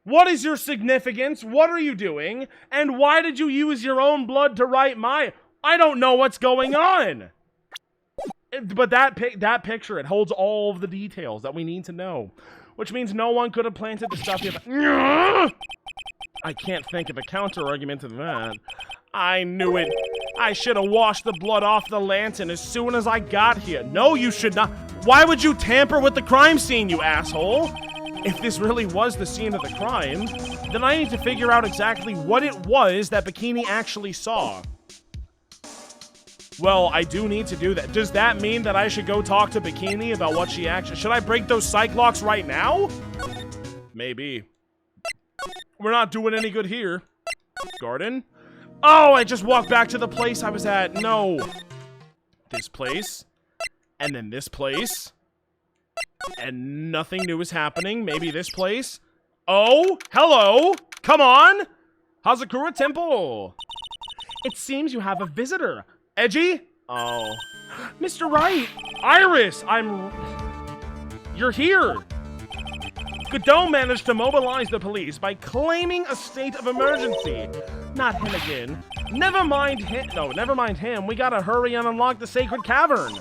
S1: What is your significance? What are you doing? And why did you use your own blood to write my... I don't know what's going on. But that picture, it holds all of the details that we need to know. Which means no one could have planted the stuff here. I can't think of a counter-argument to that. I knew it. I should have washed the blood off the lantern as soon as I got here. No, you should not. Why would you tamper with the crime scene, you asshole? If this really was the scene of the crime, then I need to figure out exactly what it was that Bikini actually saw. Well, I do need to do that. Does that mean that I should go talk to Bikini about what she actually... Should I break those psych locks right now? Maybe. We're not doing any good here. Garden? Oh, I just walked back to the place I was at. No. This place. And then this place. And nothing new is happening. Maybe this place. Oh, hello. Come on. Hazakura Temple. It seems you have a visitor. Edgy? Oh. Mr. Wright. Iris, You're here. Godot managed to mobilize the police by claiming a state of emergency. Not him again. Never mind him. No, never mind him. We gotta hurry and unlock the sacred cavern.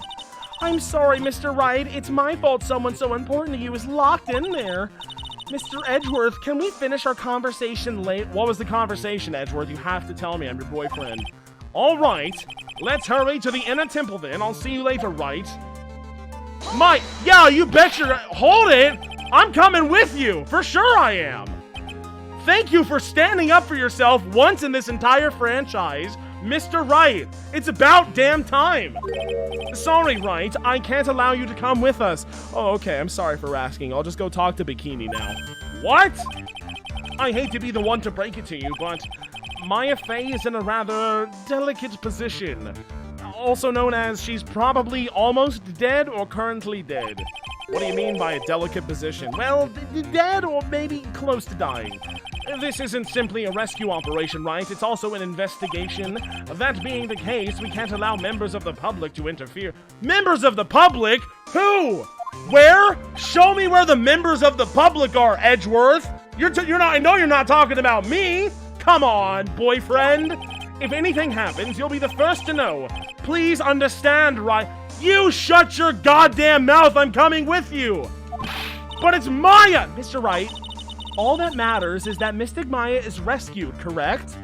S1: I'm sorry, Mr. Wright. It's my fault someone so important to you is locked in there. Mr. Edgeworth, can we finish our conversation late? What was the conversation, Edgeworth? You have to tell me. I'm your boyfriend. All right. Let's hurry to the inner temple then. I'll see you later, Wright. Yeah, you betcha. Hold it. I'm coming with you. For sure I am. Thank you for standing up for yourself once in this entire franchise, Mr. Wright. It's about damn time. Sorry, Wright. I can't allow you to come with us. Oh, okay. I'm sorry for asking. I'll just go talk to Bikini now. What? I hate to be the one to break it to you, but Maya Fey is in a rather delicate position. Also known as she's probably almost dead or currently dead. What do you mean by a delicate position? Well, dead or maybe close to dying. This isn't simply a rescue operation, right? It's also an investigation. That being the case, we can't allow members of the public to interfere. Members of the public? Who? Where? Show me where the members of the public are, Edgeworth. I know you're not talking about me. Come on, boyfriend. If anything happens, you'll be the first to know. Please understand, right? You shut your goddamn mouth. I'm coming with you. But it's Maya, Mr. Wright. All that matters is that Mystic Maya is rescued, correct?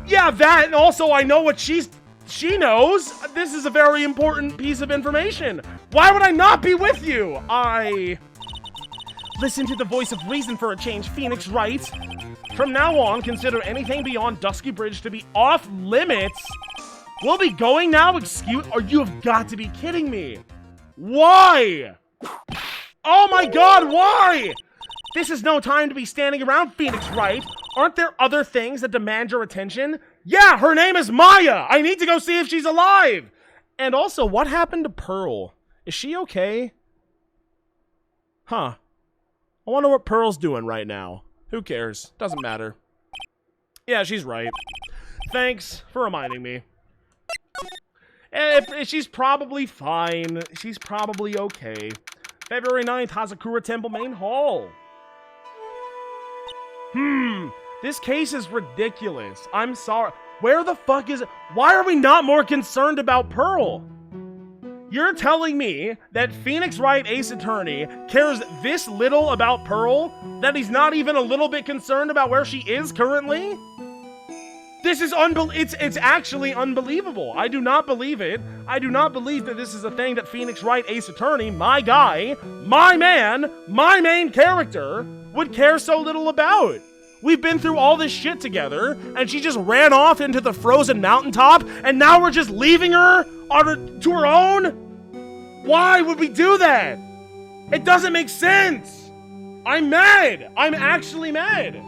S1: Yeah, that, and also I know what she knows. This is a very important piece of information. Why would I not be with you? Listen to the voice of reason for a change, Phoenix Wright. From now on, consider anything beyond Dusky Bridge to be off limits. We'll be going now, or you have got to be kidding me. Why? Oh my god, why? This is no time to be standing around, Phoenix Wright. Aren't there other things that demand your attention? Yeah, her name is Maya. I need to go see if she's alive. And also, what happened to Pearl? Is she okay? Huh. I wonder what Pearl's doing right now. Who cares? Doesn't matter. Yeah, she's right. Thanks for reminding me. She's probably fine. She's probably okay. February 9th, Hazakura Temple Main Hall. This case is ridiculous. I'm sorry. Where the fuck is it? Why are we not more concerned about Pearl? You're telling me that Phoenix Wright Ace Attorney cares this little about Pearl? That he's not even a little bit concerned about where she is currently? This is it's actually unbelievable. I do not believe it. I do not believe that this is a thing that Phoenix Wright Ace Attorney, my guy, my man, my main character, would care so little about. We've been through all this shit together, and she just ran off into the frozen mountaintop, and now we're just leaving her to her own? Why would we do that? It doesn't make sense. I'm mad. I'm actually mad.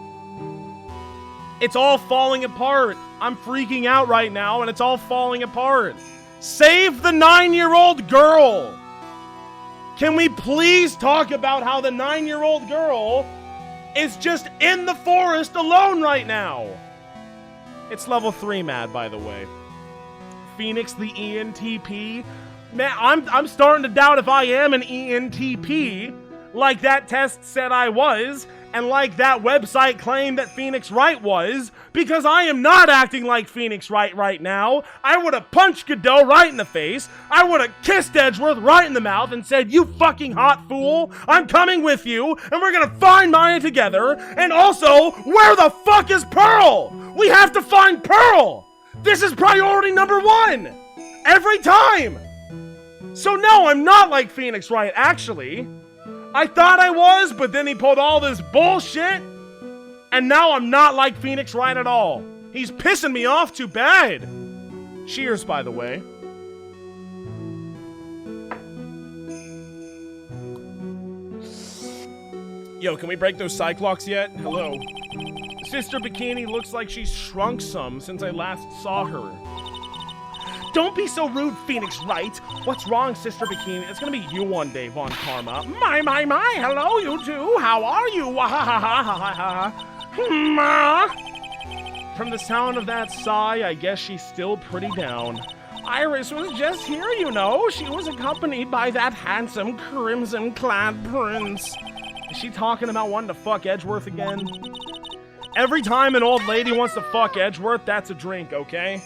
S1: It's all falling apart. I'm freaking out right now, and it's all falling apart. Save the 9-year-old girl. Can we please talk about how the 9-year-old girl is just in the forest alone right now? It's level 3 mad, by the way. Phoenix the ENTP. Man, I'm starting to doubt if I am an ENTP, like that test said I was, and like that website claimed that Phoenix Wright was, because I am not acting like Phoenix Wright right now. I would have punched Godot right in the face. I would have kissed Edgeworth right in the mouth and said, "You fucking hot fool, I'm coming with you, and we're gonna find Maya together, and also, where the fuck is Pearl? We have to find Pearl! This is priority number 1! Every time! So no, I'm not like Phoenix Wright, actually. I thought I was, but then he pulled all this bullshit, and now I'm not like Phoenix Wright at all. He's pissing me off too bad. Cheers, by the way. Yo, can we break those Cyclocks yet? Hello. Sister Bikini looks like she's shrunk some since I last saw her. Don't be so rude, Phoenix Wright. What's wrong, Sister Bikini? It's gonna be you one day, Von Karma. My, hello, you two. How are you? From the sound of that sigh, I guess she's still pretty down. Iris was just here, you know. She was accompanied by that handsome crimson-clad prince. Is she talking about wanting to fuck Edgeworth again? Every time an old lady wants to fuck Edgeworth, that's a drink, okay?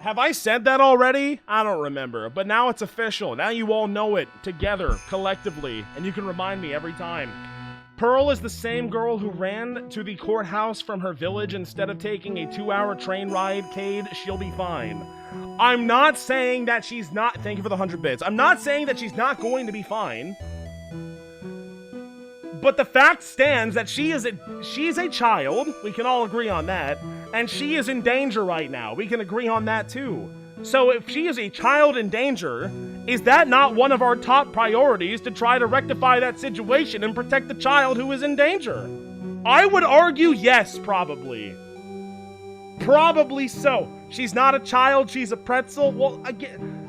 S1: Have I said that already? I don't remember, but now it's official. Now you all know it together, collectively, and you can remind me every time. Pearl is the same girl who ran to the courthouse from her village instead of taking a 2-hour train ride. Cade, she'll be fine. I'm not saying that she's not... Thank you for the 100 bits. I'm not saying that she's not going to be fine. But the fact stands that she's a child. We can all agree on that. And she is in danger right now. We can agree on that too. So if she is a child in danger, is that not one of our top priorities to try to rectify that situation and protect the child who is in danger? I would argue yes, probably. Probably so. She's not a child, she's a pretzel. Well, again,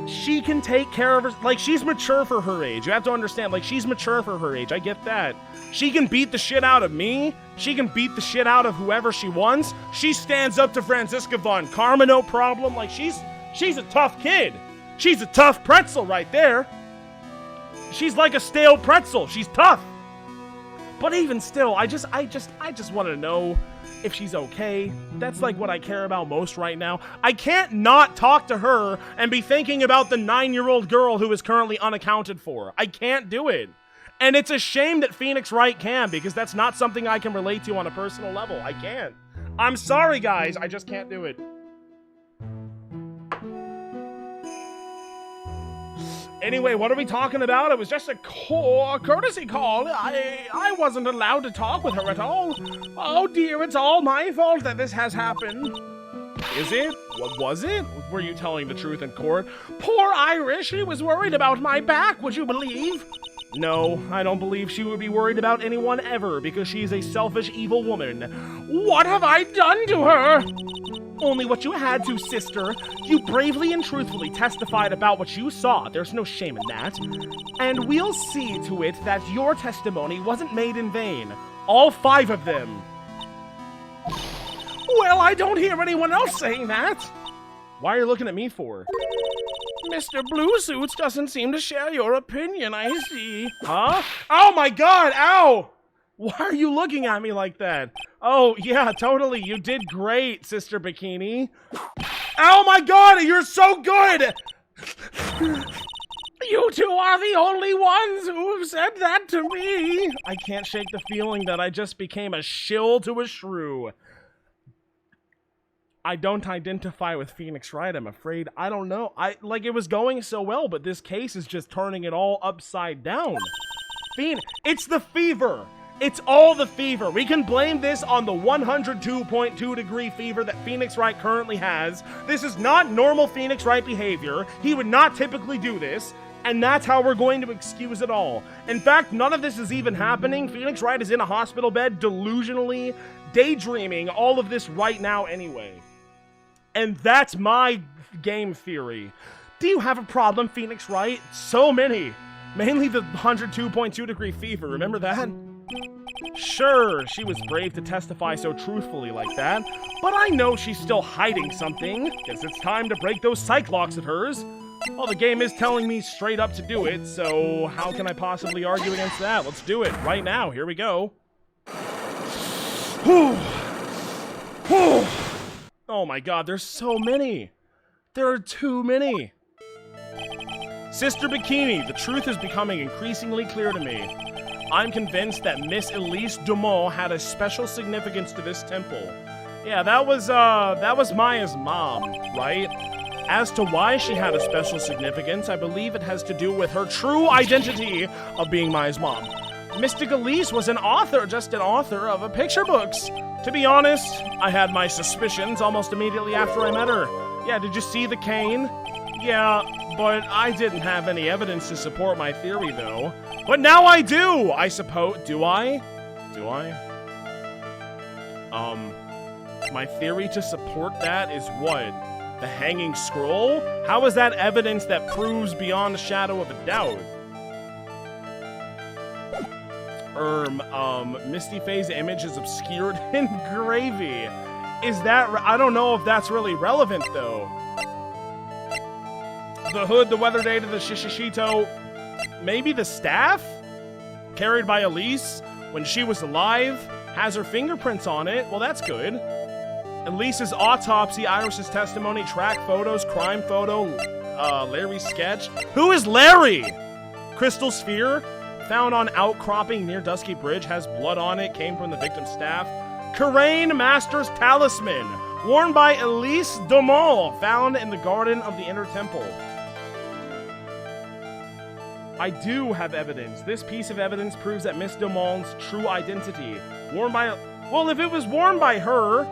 S1: she can take care of her. Like, she's mature for her age. You have to understand, like, she's mature for her age. I get that. She can beat the shit out of me. She can beat the shit out of whoever she wants. She stands up to Franziska von Karma, no problem. Like, she's a tough kid. She's a tough pretzel right there. She's like a stale pretzel. She's tough. But even still, I just want to know if she's okay. That's like what I care about most right now. I can't not talk to her and be thinking about the 9-year-old girl who is currently unaccounted for. I can't do it. And it's a shame that Phoenix Wright can, because that's not something I can relate to on a personal level. I can't. I'm sorry, guys. I just can't do it. Anyway, what are we talking about? It was just a courtesy call. I wasn't allowed to talk with her at all. Oh dear, it's all my fault that this has happened. Is it? What was it? Were you telling the truth in court? Poor Irish, she was worried about my back, would you believe? No, I don't believe she would be worried about anyone ever, because she's a selfish, evil woman. What have I done to her? Only what you had to, sister. You bravely and truthfully testified about what you saw. There's no shame in that. And we'll see to it that your testimony wasn't made in vain. All 5 of them. Well, I don't hear anyone else saying that. Why are you looking at me for? Mr. Blue Suits doesn't seem to share your opinion, I see. Huh? Oh my god, ow! Why are you looking at me like that? Oh, yeah, totally. You did great, Sister Bikini. Oh my god, you're so good! You two are the only ones who have said that to me. I can't shake the feeling that I just became a shill to a shrew. I don't identify with Phoenix Wright, I'm afraid. I don't know. It was going so well, but this case is just turning it all upside down. It's the fever. It's all the fever. We can blame this on the 102.2 degree fever that Phoenix Wright currently has. This is not normal Phoenix Wright behavior. He would not typically do this, and that's how we're going to excuse it all. In fact, none of this is even happening. Phoenix Wright is in a hospital bed, delusionally daydreaming all of this right now anyway. And that's my game theory. Do you have a problem, Phoenix Wright? So many. Mainly the 102.2 degree fever, remember that? Sure, she was brave to testify so truthfully like that, but I know she's still hiding something. Guess it's time to break those psych locks of hers. Well, the game is telling me straight up to do it, so how can I possibly argue against that? Let's do it right now. Here we go. Whew. Whew. Oh my god, there's so many. There are too many. Sister Bikini, the truth is becoming increasingly clear to me. I'm convinced that Miss Elise Dumont had a special significance to this temple. Yeah, that was Maya's mom, right? As to why she had a special significance, I believe it has to do with her true identity of being Maya's mom. Mystic Elise was an author, just an author of picture books. To be honest, I had my suspicions almost immediately after I met her. Yeah, did you see the cane? Yeah, but I didn't have any evidence to support my theory, though. But now I do, I suppose. Do I? Do I? My theory to support that is what? The hanging scroll? How is that evidence that proves beyond a shadow of a doubt? Misty Faye's image is obscured in gravy. Is that... I don't know if that's really relevant, though. The hood, the weather data, the shishishito... Maybe the staff? carried by Elise when she was alive, has her fingerprints on it. Well, that's good. Elise's autopsy, Iris's testimony, track photos, crime photo, Larry's sketch. Who is Larry? Crystal sphere, found on outcropping near Dusky Bridge, has blood on it, came from the victim's staff. Karain Master's talisman, worn by Elise Dumont, found in the garden of the Inner Temple. I do have evidence. This piece of evidence proves that Miss Dumont's true identity. Worn by... Well, if it was worn by her,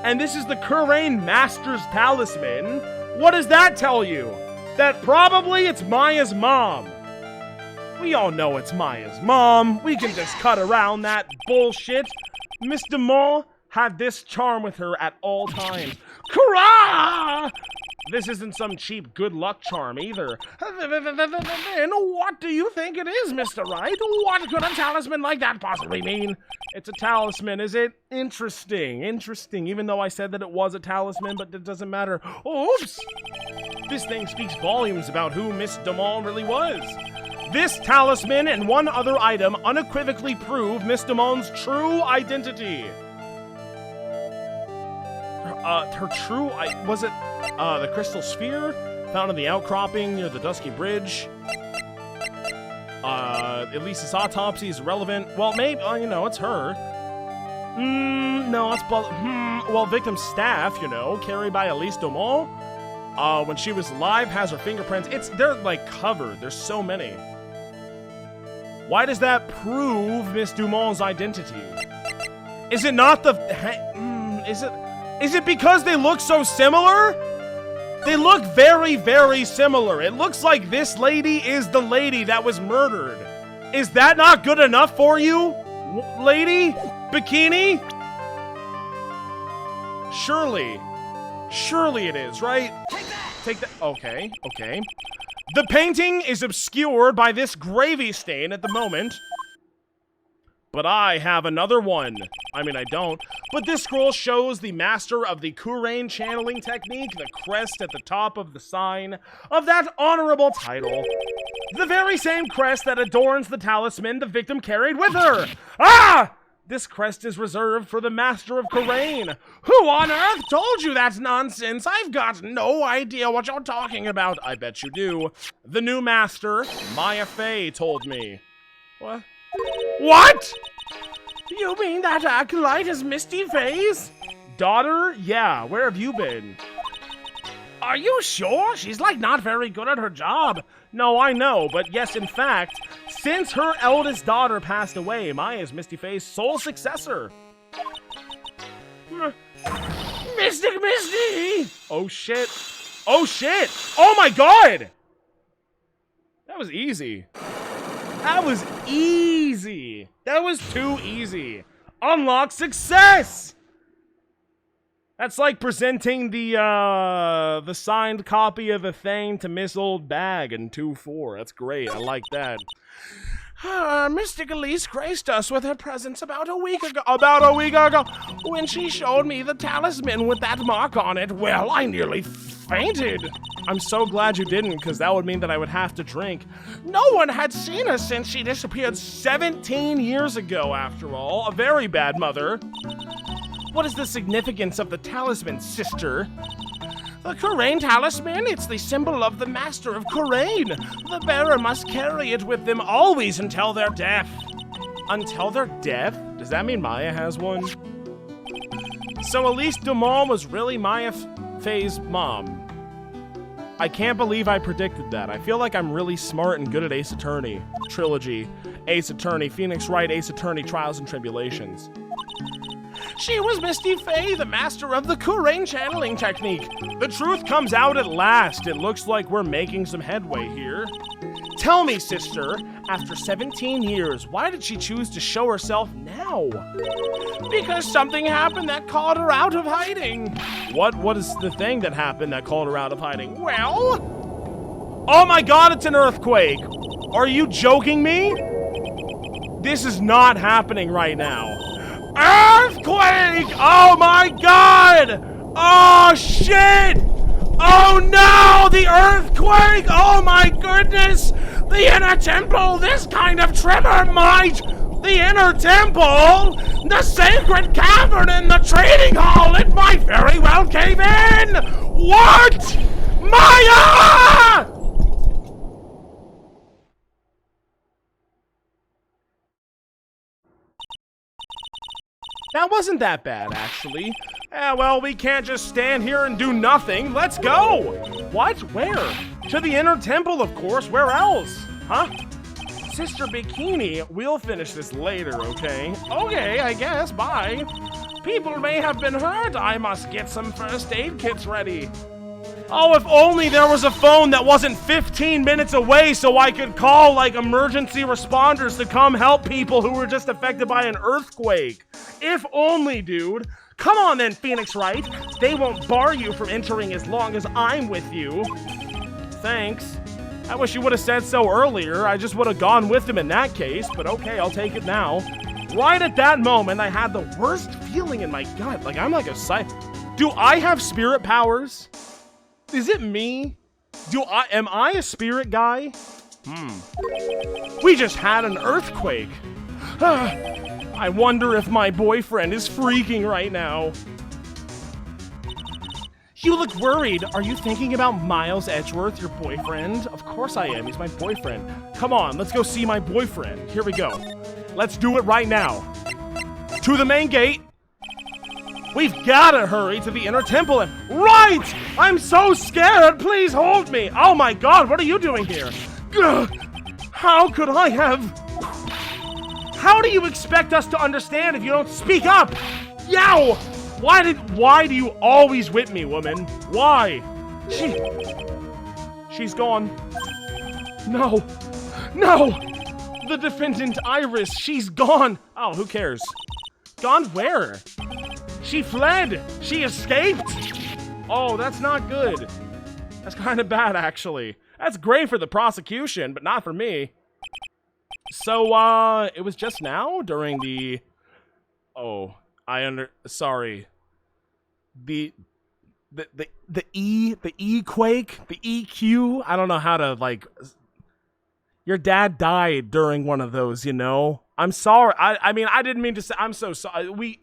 S1: and this is the Karain Master's talisman, what does that tell you? That probably it's Maya's mom. We all know it's Maya's mom. We can just cut around that bullshit. Miss Dumont had this charm with her at all times. Kara! This isn't some cheap good luck charm either. Then what do you think it is, Mr. Wright? What could a talisman like that possibly mean? It's a talisman, is it? Interesting, interesting. Even though I said that it was a talisman, but it doesn't matter. Oops! This thing speaks volumes about who Miss Dumont really was. This talisman and one other item unequivocally prove Miss Dumont's true identity. Her true... was it the crystal sphere? Found in the outcropping near the Dusky Bridge. Elise's autopsy is relevant. Well, maybe, you know, it's her. No, it's... well, victim's staff, you know, carried by Elise Dumont. When she was alive, has her fingerprints. They're, like, covered. There's so many. Why does that prove Miss Dumont's identity? Is it not the... Is it because they look so similar? They look very, very similar. It looks like this lady is the lady that was murdered. Is that not good enough for you, lady? Bikini? Surely. Surely it is, right? Take that. Okay, okay. The painting is obscured by this gravy stain at the moment. But I have another one. I mean, I don't. But this scroll shows the master of the Kurain channeling technique, the crest at the top of the sign of that honorable title. The very same crest that adorns the talisman the victim carried with her. Ah! This crest is reserved for the master of Kurain. Who on earth told you that's nonsense? I've got no idea what you're talking about. I bet you do. The new master, Maya Fey, told me. What? What? You mean that acolyte is Misty Fey's daughter? Yeah, where have you been? Are you sure? She's like not very good at her job. No, I know, but yes, in fact, since her eldest daughter passed away, Maya is Misty Fey's sole successor. Mystic Misty! Oh shit. Oh shit! Oh my god! That was easy. That was easy. That was too easy. Unlock success! That's like presenting the signed copy of a thing to Miss Old Bag in 2-4. That's great. I like that. Mystic Elise graced us with her presence about a week ago. When she showed me the talisman with that mark on it, well, I nearly fainted. I'm so glad you didn't, because that would mean that I would have to drink. No one had seen her since she disappeared 17 years ago, after all. A very bad mother. What is the significance of the talisman, sister? The Kurain talisman, it's the symbol of the master of Kurain. The bearer must carry it with them always until their death. Until their death? Does that mean Maya has one? So Elise Dumont was really Maya Fey's mom. I can't believe I predicted that. I feel like I'm really smart and good at Ace Attorney. Trilogy. Ace Attorney, Phoenix Wright, Ace Attorney, Trials and Tribulations. She was Misty Fey, the master of the Kurain channeling technique. The truth comes out at last. It looks like we're making some headway here. Tell me, sister, after 17 years, why did she choose to show herself now? Because something happened that called her out of hiding. What is the thing that happened that called her out of hiding? Well... Oh my god, it's an earthquake! Are you joking me? This is not happening right now. Earthquake! Oh my god! Oh shit! Oh no! The earthquake! Oh my goodness! The inner temple! This kind of tremor might! The inner temple! The sacred cavern in the trading hall! It might very well cave in! What? Maya! That wasn't that bad, actually. Well, we can't just stand here and do nothing. Let's go! What? Where? To the inner temple, of course. Where else? Huh? Sister Bikini, we'll finish this later, okay? Okay, I guess. Bye. People may have been hurt. I must get some first aid kits ready. Oh, if only there was a phone that wasn't 15 minutes away so I could call, like, emergency responders to come help people who were just affected by an earthquake. If only, dude. Come on then, Phoenix Wright. They won't bar you from entering as long as I'm with you. Thanks. I wish you would have said so earlier. I just would have gone with him in that case, but okay, I'll take it now. Right at that moment, I had the worst feeling in my gut. Like, I'm like a Do I have spirit powers? Is it me? Am I a spirit guy? We just had an earthquake. I wonder if my boyfriend is freaking right now. You look worried. Are you thinking about Miles Edgeworth, your boyfriend? Of course I am. He's my boyfriend. Come on, let's go see my boyfriend. Here we go. Let's do it right now. To the main gate. We've gotta hurry to the inner temple. Right! I'm so scared. Please hold me. Oh my god, what are you doing here? Ugh. How could I have... How do you expect us to understand if you don't speak up? Yow! Why do you always whip me, woman? Why? She's gone. No. The defendant Iris, she's gone. Oh, who cares? Gone where? She fled. She escaped. Oh, that's not good. That's kind of bad, actually. That's great for the prosecution, but not for me. So, it was just now during the... Oh, sorry. The E-quake? The EQ? I don't know how to, like... Your dad died during one of those, you know? I'm sorry. I mean, I didn't mean to say... I'm so sorry.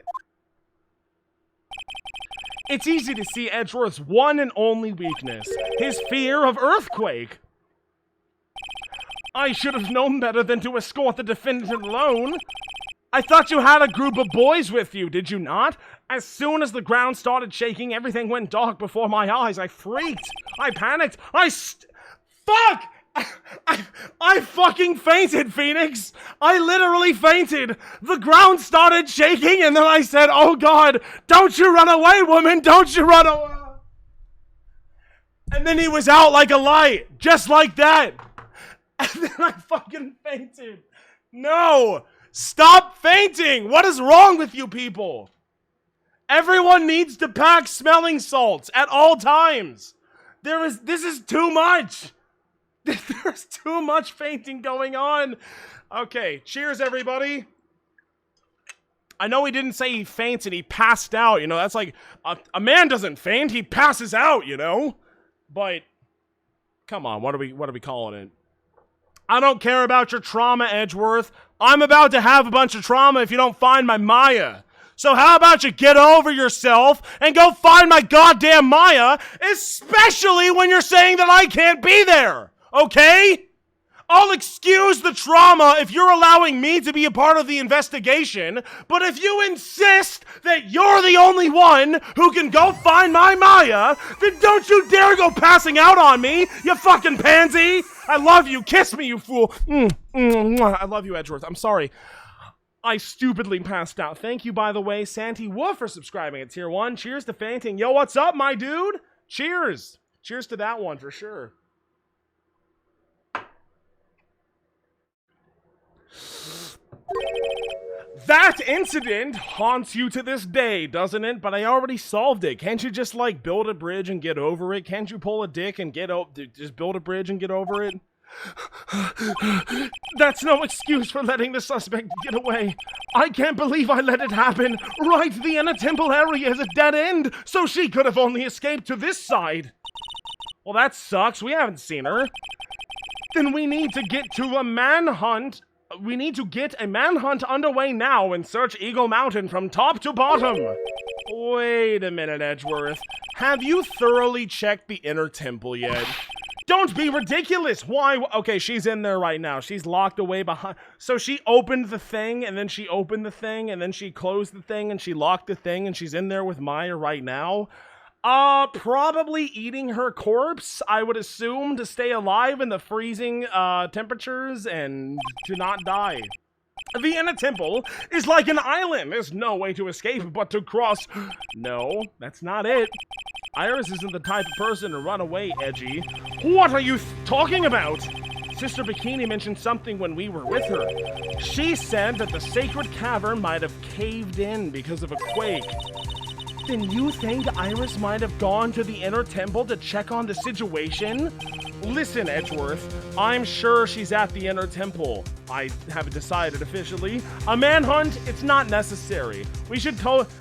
S1: It's easy to see Edgeworth's one and only weakness. His fear of earthquake. I should have known better than to escort the defendant alone. I thought you had a group of boys with you, did you not? As soon as the ground started shaking, everything went dark before my eyes. I freaked. I panicked. Fuck! I fucking fainted, Phoenix! I literally fainted! The ground started shaking and then I said, oh god, don't you run away, woman! Don't you run away! And then he was out like a light, just like that! And then I fucking fainted! No! Stop fainting! What is wrong with you people? Everyone needs to pack smelling salts at all times! This is too much! There's too much fainting going on. Okay, cheers, everybody. I know he didn't say he faints and he passed out, you know, that's like, a man doesn't faint, he passes out, you know? But, come on, what are we calling it? I don't care about your trauma, Edgeworth. I'm about to have a bunch of trauma if you don't find my Maya. So how about you get over yourself and go find my goddamn Maya, especially when you're saying that I can't be there. Okay? I'll excuse the trauma if you're allowing me to be a part of the investigation, but if you insist that you're the only one who can go find my Maya, then don't you dare go passing out on me, you fucking pansy! I love you, kiss me, you fool! I love you, Edgeworth, I'm sorry. I stupidly passed out. Thank you, by the way, Santi Wolf, for subscribing at Tier 1. Cheers to fainting. Yo, what's up, my dude? Cheers. Cheers to that one, for sure. That incident haunts you to this day, doesn't it? But I already solved it. Can't you just, like, build a bridge and get over it? Can't you pull a dick and just build a bridge and get over it? That's no excuse for letting the suspect get away. I can't believe I let it happen. Right, the inner temple area is a dead end, so she could have only escaped to this side. Well, that sucks. We haven't seen her. Then we need to get to a manhunt. We need to get a manhunt underway now and search Eagle Mountain from top to bottom. Wait a minute, Edgeworth. Have you thoroughly checked the inner temple yet? Don't be ridiculous! Why? Okay, she's in there right now. She's locked away behind. So she opened the thing, and then she opened the thing, and then she closed the thing, and she locked the thing, and she's in there with Maya right now. Probably eating her corpse, I would assume, to stay alive in the freezing, temperatures and to not die. The inner temple is like an island. There's no way to escape but to cross. No, that's not it. Iris isn't the type of person to run away, Edgy. What are you talking about? Sister Bikini mentioned something when we were with her. She said that the sacred cavern might have caved in because of a quake. Then you think Iris might have gone to the inner temple to check on the situation? Listen, Edgeworth, I'm sure she's at the inner temple. I haven't decided officially. A manhunt, it's not necessary. We should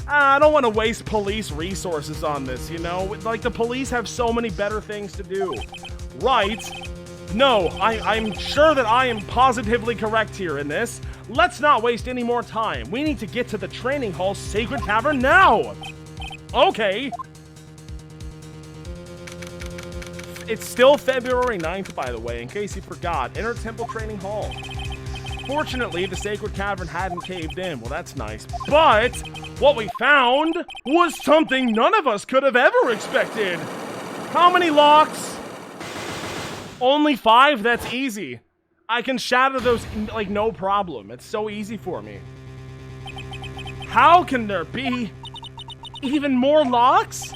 S1: I don't want to waste police resources on this, you know? Like, the police have so many better things to do. Right? No, I'm sure that I am positively correct here in this. Let's not waste any more time. We need to get to the training hall sacred cavern now! Okay. It's still February 9th, by the way, in case you forgot. Inner Temple Training Hall. Fortunately, the Sacred Cavern hadn't caved in. Well, that's nice. But what we found was something none of us could have ever expected. How many locks? Only 5? That's easy. I can shatter those, like, no problem. It's so easy for me. How can there be even more locks?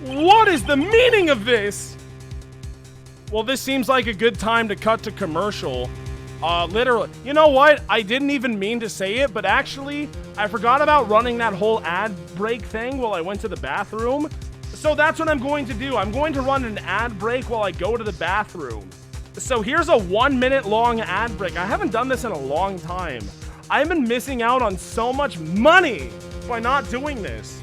S1: What is the meaning of this? Well, this seems like a good time to cut to commercial. Literally. You know what? I didn't even mean to say it, but actually, I forgot about running that whole ad break thing while I went to the bathroom. So that's what I'm going to do. I'm going to run an ad break while I go to the bathroom. So here's a 1-minute long ad break. I haven't done this in a long time. I've been missing out on so much money by not doing this.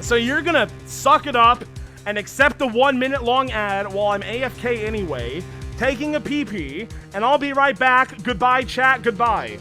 S1: So you're gonna suck it up and accept the 1-minute long ad while I'm AFK anyway, taking a pee-pee, and I'll be right back. Goodbye, chat. Goodbye.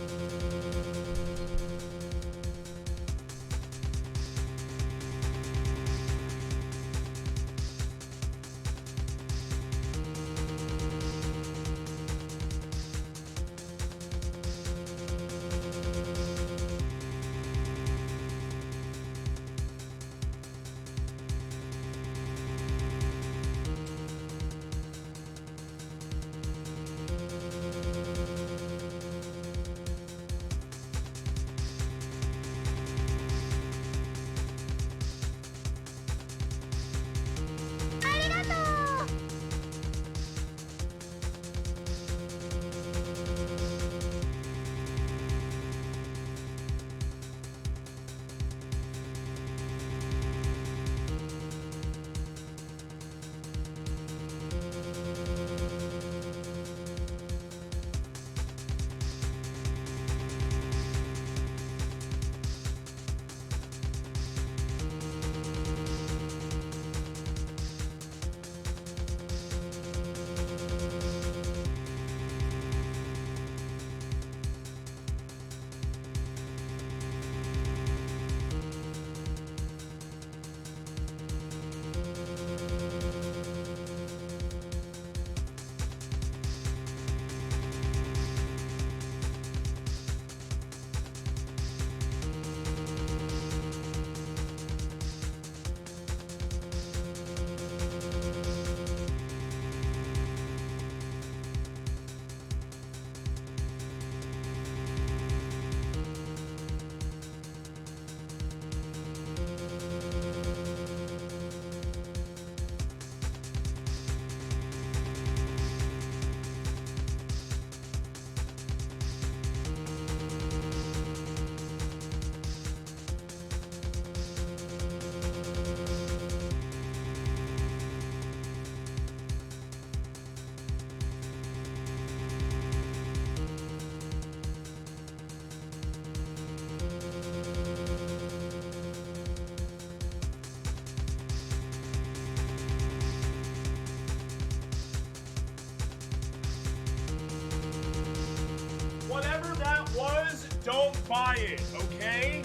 S1: don't buy it, okay?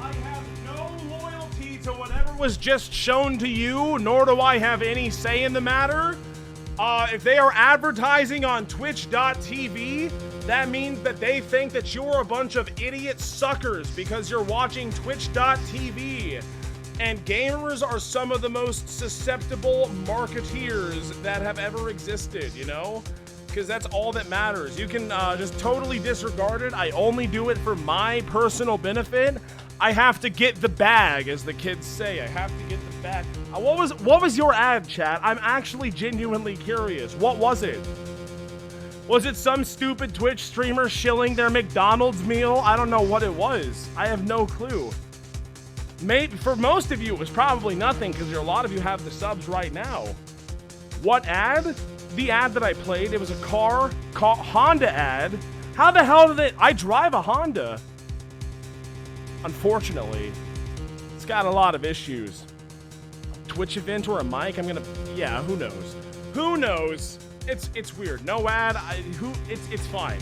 S1: I have no loyalty to whatever was just shown to you, nor do I have any say in the matter. If they are advertising on Twitch.tv, that means that they think that you're a bunch of idiot suckers because you're watching Twitch.tv. And gamers are some of the most susceptible marketeers that have ever existed, you know? Because that's all that matters. You can just totally disregard it. I only do it for my personal benefit. I have to get the bag, as the kids say. I have to get the bag. What was your ad, chat? I'm actually genuinely curious. What was it? Was it some stupid Twitch streamer shilling their McDonald's meal? I don't know what it was. I have no clue. Maybe for most of you, it was probably nothing because a lot of you have the subs right now. What ad? The ad that I played, it was a Honda ad. How the hell did it? I drive a Honda. Unfortunately, it's got a lot of issues. Twitch event or a mic? Yeah, who knows? Who knows? It's weird. No ad. It's fine.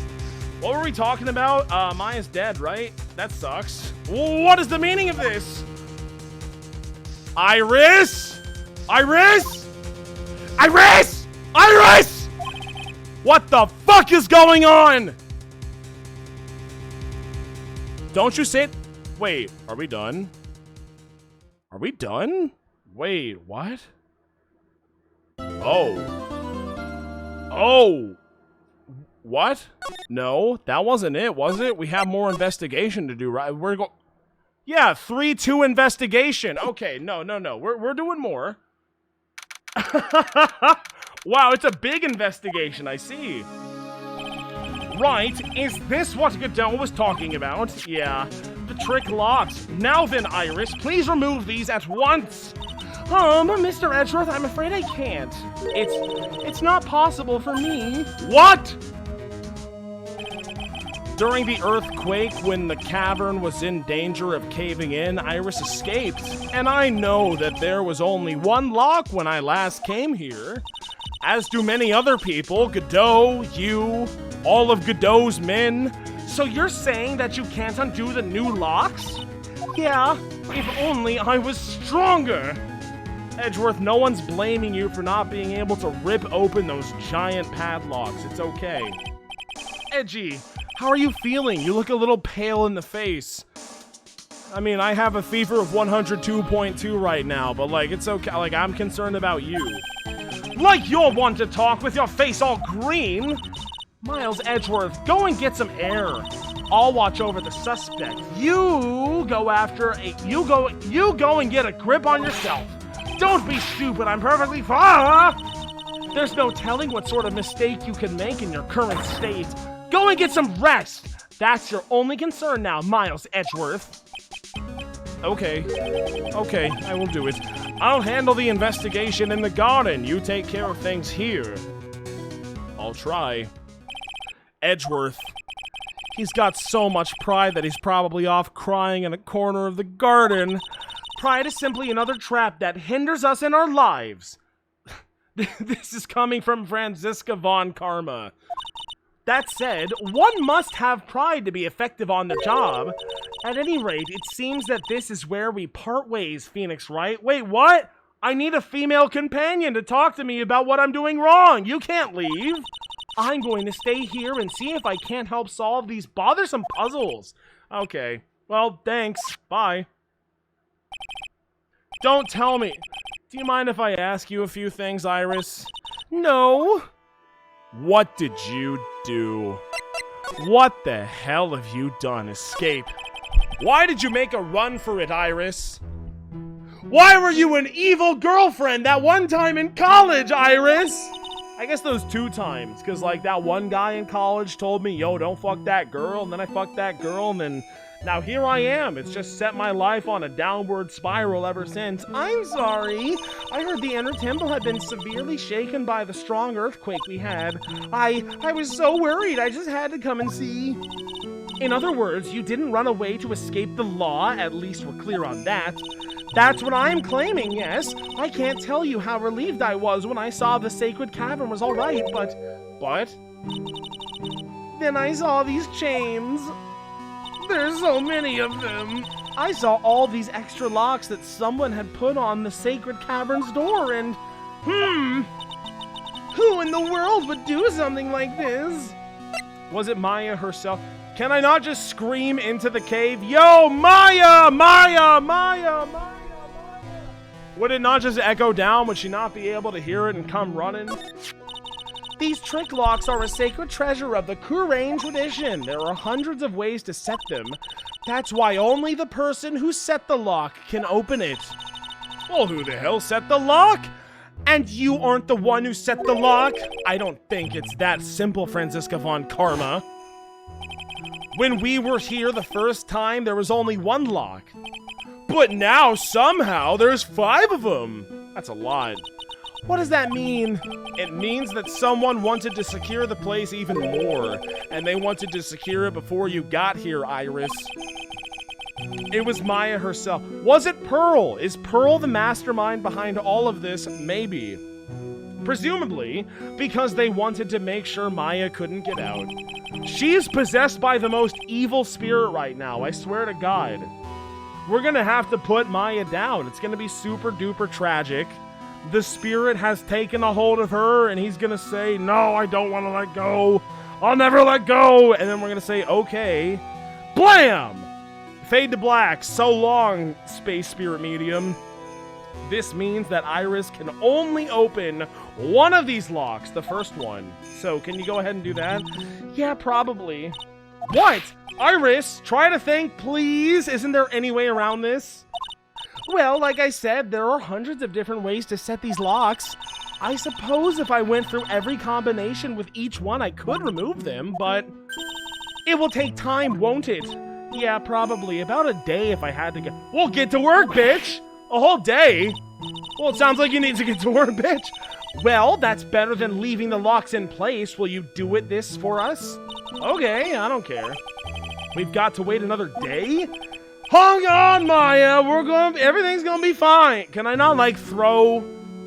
S1: What were we talking about? Maya's dead, right? That sucks. What is the meaning of this? Iris? Iris? Iris? Iris! What the fuck is going on? Don't you sit. Wait, are we done? Are we done? Wait, what? Oh, what? No, that wasn't it, was it? We have more investigation to do, right? Yeah, 3-2 investigation. Okay, no. We're doing more. Wow, it's a big investigation, I see. Right, is this what Godot was talking about? Yeah, the trick locked. Now then, Iris, please remove these at once. Mr. Edgeworth, I'm afraid I can't. It's not possible for me. What? During the earthquake, when the cavern was in danger of caving in, Iris escaped. And I know that there was only one lock when I last came here. As do many other people, Godot, you, all of Godot's men. So you're saying that you can't undo the new locks? Yeah, if only I was stronger. Edgeworth, no one's blaming you for not being able to rip open those giant padlocks. It's okay. Edgy, how are you feeling? You look a little pale in the face. I mean, I have a fever of 102.2 right now, but like, it's okay. Like, I'm concerned about you. Like you're one to talk with your face all green. Miles Edgeworth, go and get some air. I'll watch over the suspect. You go and get a grip on yourself. Don't be stupid, I'm perfectly fine. There's no telling what sort of mistake you can make in your current state. Go and get some rest. That's your only concern now, Miles Edgeworth. Okay, I will do it. I'll handle the investigation in the garden. You take care of things here. I'll try. Edgeworth. He's got so much pride that he's probably off crying in a corner of the garden. Pride is simply another trap that hinders us in our lives. This is coming from Franziska von Karma. That said, one must have pride to be effective on the job. At any rate, it seems that this is where we part ways, Phoenix Wright. Wait, what? I need a female companion to talk to me about what I'm doing wrong. You can't leave. I'm going to stay here and see if I can't help solve these bothersome puzzles. Okay. Well, thanks. Bye. Don't tell me. Do you mind if I ask you a few things, Iris? No. What did you do? What the hell have you done? Escape. Why did you make a run for it, Iris? Why were you an evil girlfriend that one time in college, Iris? I guess those 2 times, because like that one guy in college told me, yo, don't fuck that girl, and then I fucked that girl, and then now here I am. It's just set my life on a downward spiral ever since. I'm sorry. I heard the inner temple had been severely shaken by the strong earthquake we had. I was so worried. I just had to come and see. In other words, you didn't run away to escape the law. At least we're clear on that. That's what I'm claiming, yes. I can't tell you how relieved I was when I saw the sacred cavern was all right, but... Then I saw these chains. There's so many of them. I saw all these extra locks that someone had put on the sacred cavern's door, and who in the world would do something like this? Was it Maya herself? Can I not just scream into the cave? Yo, Maya! Maya! Maya! Maya! Maya! Would it not just echo down? Would she not be able to hear it and come running? These trick locks are a sacred treasure of the Kurain tradition. There are hundreds of ways to set them. That's why only the person who set the lock can open it. Well, who the hell set the lock? And you aren't the one who set the lock? I don't think it's that simple, Franziska von Karma. When we were here the first time, there was only one lock. But now, somehow, there's 5 of them. That's a lot. What does that mean? It means that someone wanted to secure the place even more, and they wanted to secure it before you got here, Iris. It was Maya herself. Was it Pearl? Is Pearl the mastermind behind all of this? Maybe. Presumably, because they wanted to make sure Maya couldn't get out. She is possessed by the most evil spirit right now, I swear to God. We're gonna have to put Maya down. It's gonna be super duper tragic. The spirit has taken a hold of her, and he's gonna say, no, I don't want to let go. I'll never let go. And then we're gonna say, okay. Blam! Fade to black. So long, space spirit medium. This means that Iris can only open one of these locks, the first one. So, can you go ahead and do that? Yeah, probably. What? Iris, try to think, please. Isn't there any way around this? Well, like I said, there are hundreds of different ways to set these locks. I suppose if I went through every combination with each one, I could remove them, but it will take time, won't it? Yeah, probably. About a day if I had to get... Well, get to work, bitch! A whole day? Well, it sounds like you need to get to work, bitch. Well, that's better than leaving the locks in place. Will you do it this for us? Okay, I don't care. We've got to wait another day? Hang on, Maya. Everything's gonna be fine. Can I not, like, throw,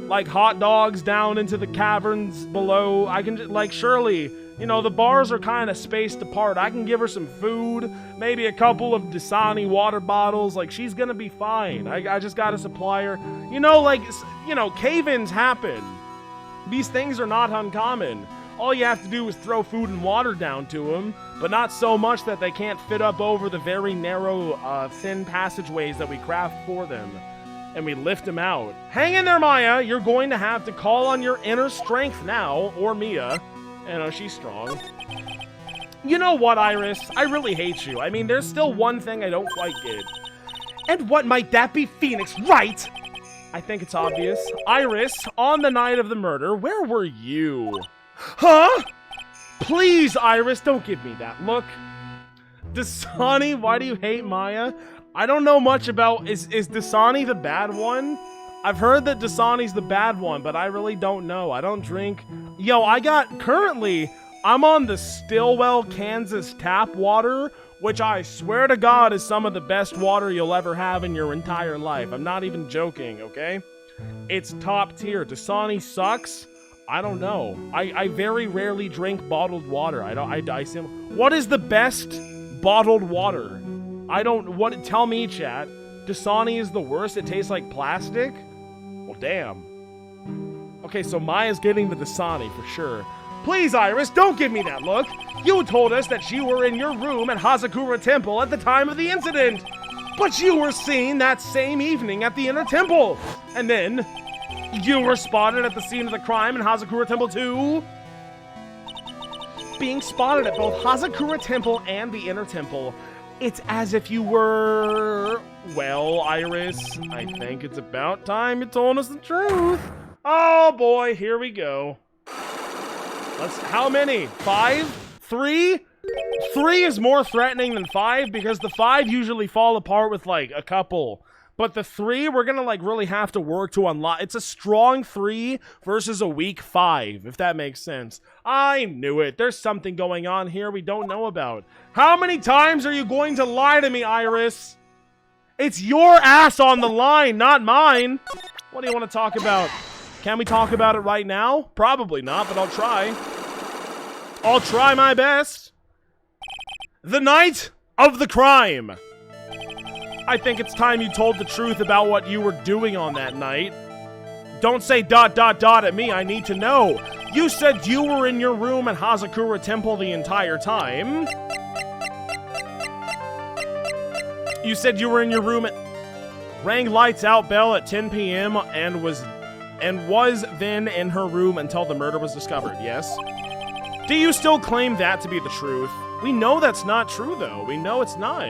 S1: like, hot dogs down into the caverns below? I can just, like, surely, you know, the bars are kind of spaced apart. I can give her some food, maybe a couple of Dasani water bottles. Like, she's gonna be fine. I just gotta supply her. You know, like, you know, cave-ins happen. These things are not uncommon. All you have to do is throw food and water down to them, but not so much that they can't fit up over the very narrow, thin passageways that we craft for them. And we lift them out. Hang in there, Maya! You're going to have to call on your inner strength now, or Mia. You know, she's strong. You know what, Iris? I really hate you. I mean, there's still one thing I don't quite get. And what might that be, Phoenix, right? I think it's obvious. Iris, on the night of the murder, where were you? Huh? Please, Iris, don't give me that look. Dasani, why do you hate Maya? I don't know much about... Is Dasani the bad one? I've heard that Dasani's the bad one, but I really don't know. I don't drink... Yo, currently, I'm on the Stillwell, Kansas tap water, which I swear to God is some of the best water you'll ever have in your entire life. I'm not even joking, okay? It's top tier. Dasani sucks. I don't know. I very rarely drink bottled water. What is the best bottled water? Tell me, chat. Dasani is the worst. It tastes like plastic? Well, damn. Okay, so Maya's getting the Dasani for sure. Please, Iris, don't give me that look. You told us that you were in your room at Hazakura Temple at the time of the incident. But you were seen that same evening at the Inner Temple. And then... you were spotted at the scene of the crime in Hazakura Temple too? Being spotted at both Hazakura Temple and the Inner Temple, it's as if you were... Well, Iris, I think it's about time you told us the truth. Oh boy, here we go. How many? 5? 3? 3 is more threatening than 5 because the 5 usually fall apart with like a couple. But the 3, we're gonna like really have to work to unlock. It's a strong 3 versus a weak 5, if that makes sense. I knew it. There's something going on here we don't know about. How many times are you going to lie to me, Iris? It's your ass on the line, not mine. What do you want to talk about? Can we talk about it right now? Probably not, but I'll try. I'll try my best. The night of the crime. I think it's time you told the truth about what you were doing on that night. Don't say ... at me, I need to know. You said you were in your room at Hazakura Temple the entire time. You said you were in your room at... Rang lights out bell at 10 p.m. and was then in her room until the murder was discovered, yes? Do you still claim that to be the truth? We know that's not true, though. We know it's not.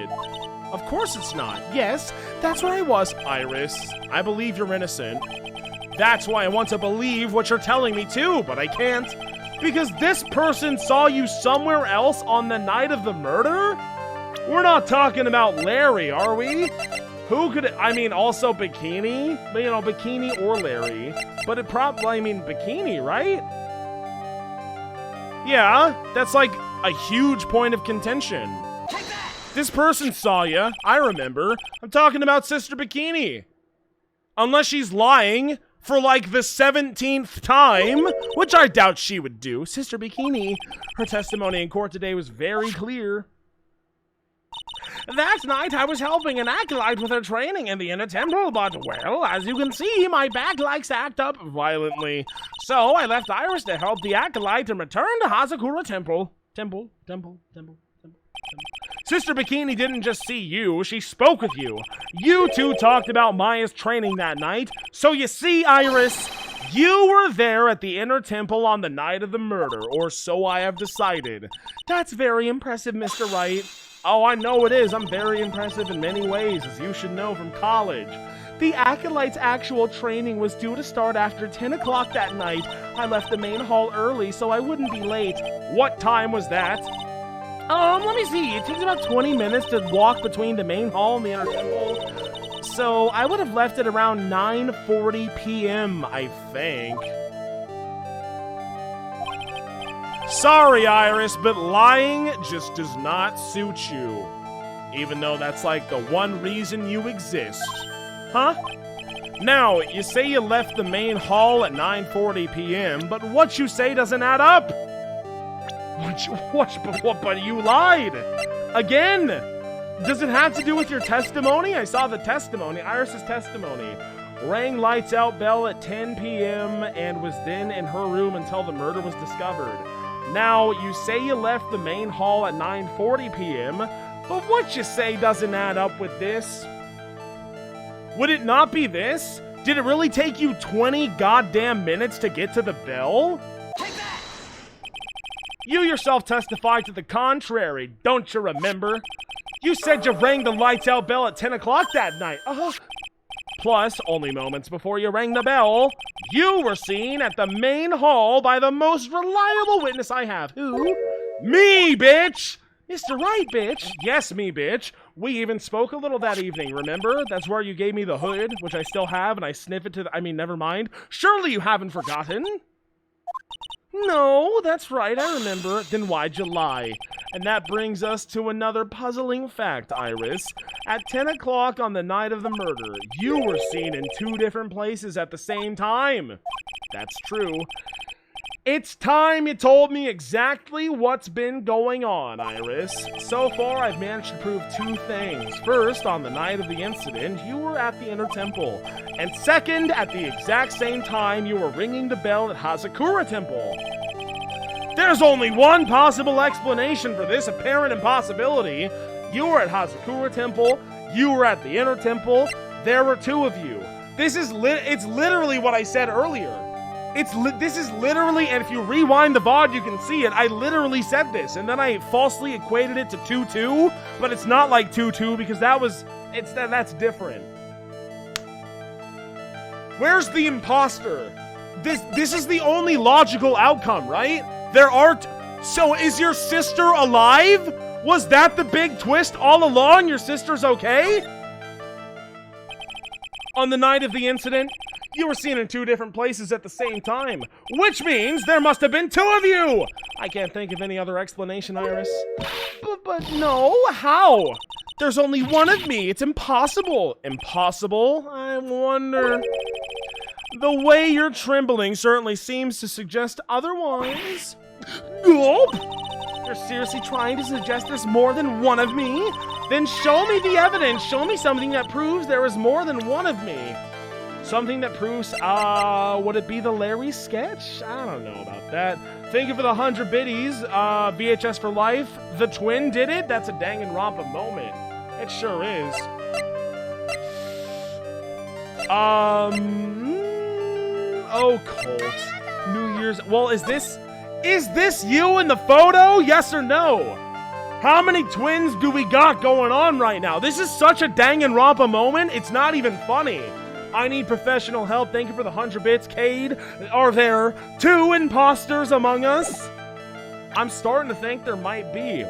S1: Of course it's not. Yes, that's where I was, Iris. I believe you're innocent. That's why I want to believe what you're telling me, too, but I can't. Because this person saw you somewhere else on the night of the murder? We're not talking about Larry, are we? Who could it, I mean, also Bikini? You know, Bikini or Larry. But it probably, I mean, Bikini, right? Yeah, that's like a huge point of contention. This person saw ya, I remember. I'm talking about Sister Bikini. Unless she's lying for like the 17th time, which I doubt she would do. Sister Bikini, her testimony in court today was very clear. That night, I was helping an acolyte with her training in the inner temple, but, well, as you can see, my back likes to act up violently. So, I left Iris to help the acolyte and return to Hazakura Temple. Temple. Sister Bikini didn't just see you, she spoke with you. You two talked about Maya's training that night. So you see, Iris, you were there at the inner temple on the night of the murder, or so I have decided. That's very impressive, Mr. Wright. Oh, I know it is. I'm very impressive in many ways, as you should know from college. The acolyte's actual training was due to start after 10 o'clock that night. I left the main hall early, so I wouldn't be late. What time was that? Let me see. It takes about 20 minutes to walk between the main hall and the inner temple. So I would have left at around 9:40 p.m., I think. Sorry, Iris, but lying just does not suit you. Even though that's like the one reason you exist. Huh? Now, you say you left the main hall at 9:40 p.m., but what you say doesn't add up. But you lied. Again. Does it have to do with your testimony? I saw the testimony, Iris's testimony. Rang lights out bell at 10 p.m. and was then in her room until the murder was discovered. Now, you say you left the main hall at 9:40 p.m., but what you say doesn't add up with this. Would it not be this? Did it really take you 20 goddamn minutes to get to the bell? Take that! You yourself testified to the contrary, don't you remember? You said you rang the lights out bell at 10 o'clock that night. Plus, only moments before you rang the bell, you were seen at the main hall by the most reliable witness I have. Who? Me, bitch! Mr. Right, bitch. Yes, me, bitch. We even spoke a little that evening, remember? That's where you gave me the hood, which I still have, and I sniff it to the... I mean, never mind. Surely you haven't forgotten? No, that's right, I remember. Then why'd you lie? And that brings us to another puzzling fact, Iris. At 10 o'clock on the night of the murder, you were seen in 2 different places at the same time. That's true. It's time you told me exactly what's been going on, Iris. So far, I've managed to prove 2 things. First, on the night of the incident, you were at the inner temple. And second, at the exact same time, you were ringing the bell at Hazakura Temple. There's only one possible explanation for this apparent impossibility. You were at Hazakura Temple, you were at the inner temple, there were 2 of you. It's literally what I said earlier. This is literally, and if you rewind the VOD, you can see it. I literally said this, and then I falsely equated it to 2-2, but it's not like 2-2 because that's different. Where's the imposter? This is the only logical outcome, right? So is your sister alive? Was that the big twist all along? Your sister's okay? On the night of the incident, you were seen in 2 different places at the same time, which means there must have been 2 of you! I can't think of any other explanation, Iris. But no, how? There's only 1 of me, it's impossible. Impossible? I wonder... The way you're trembling certainly seems to suggest otherwise. Gulp! You're seriously trying to suggest there's more than one of me? Then show me the evidence. Show me something that proves there is more than one of me. Something that proves, would it be the Larry sketch? I don't know about that. Thank you for the 100 biddies. VHS for life. The twin did it? That's a Danganronpa moment. It sure is. Oh, Colt. New Year's. Well, is this you in the photo? Yes or no? How many twins do we got going on right now? This is such a Danganronpa moment. It's not even funny. I need professional help. Thank you for the 100 bits. Cade, are there 2 imposters among us? I'm starting to think there might be.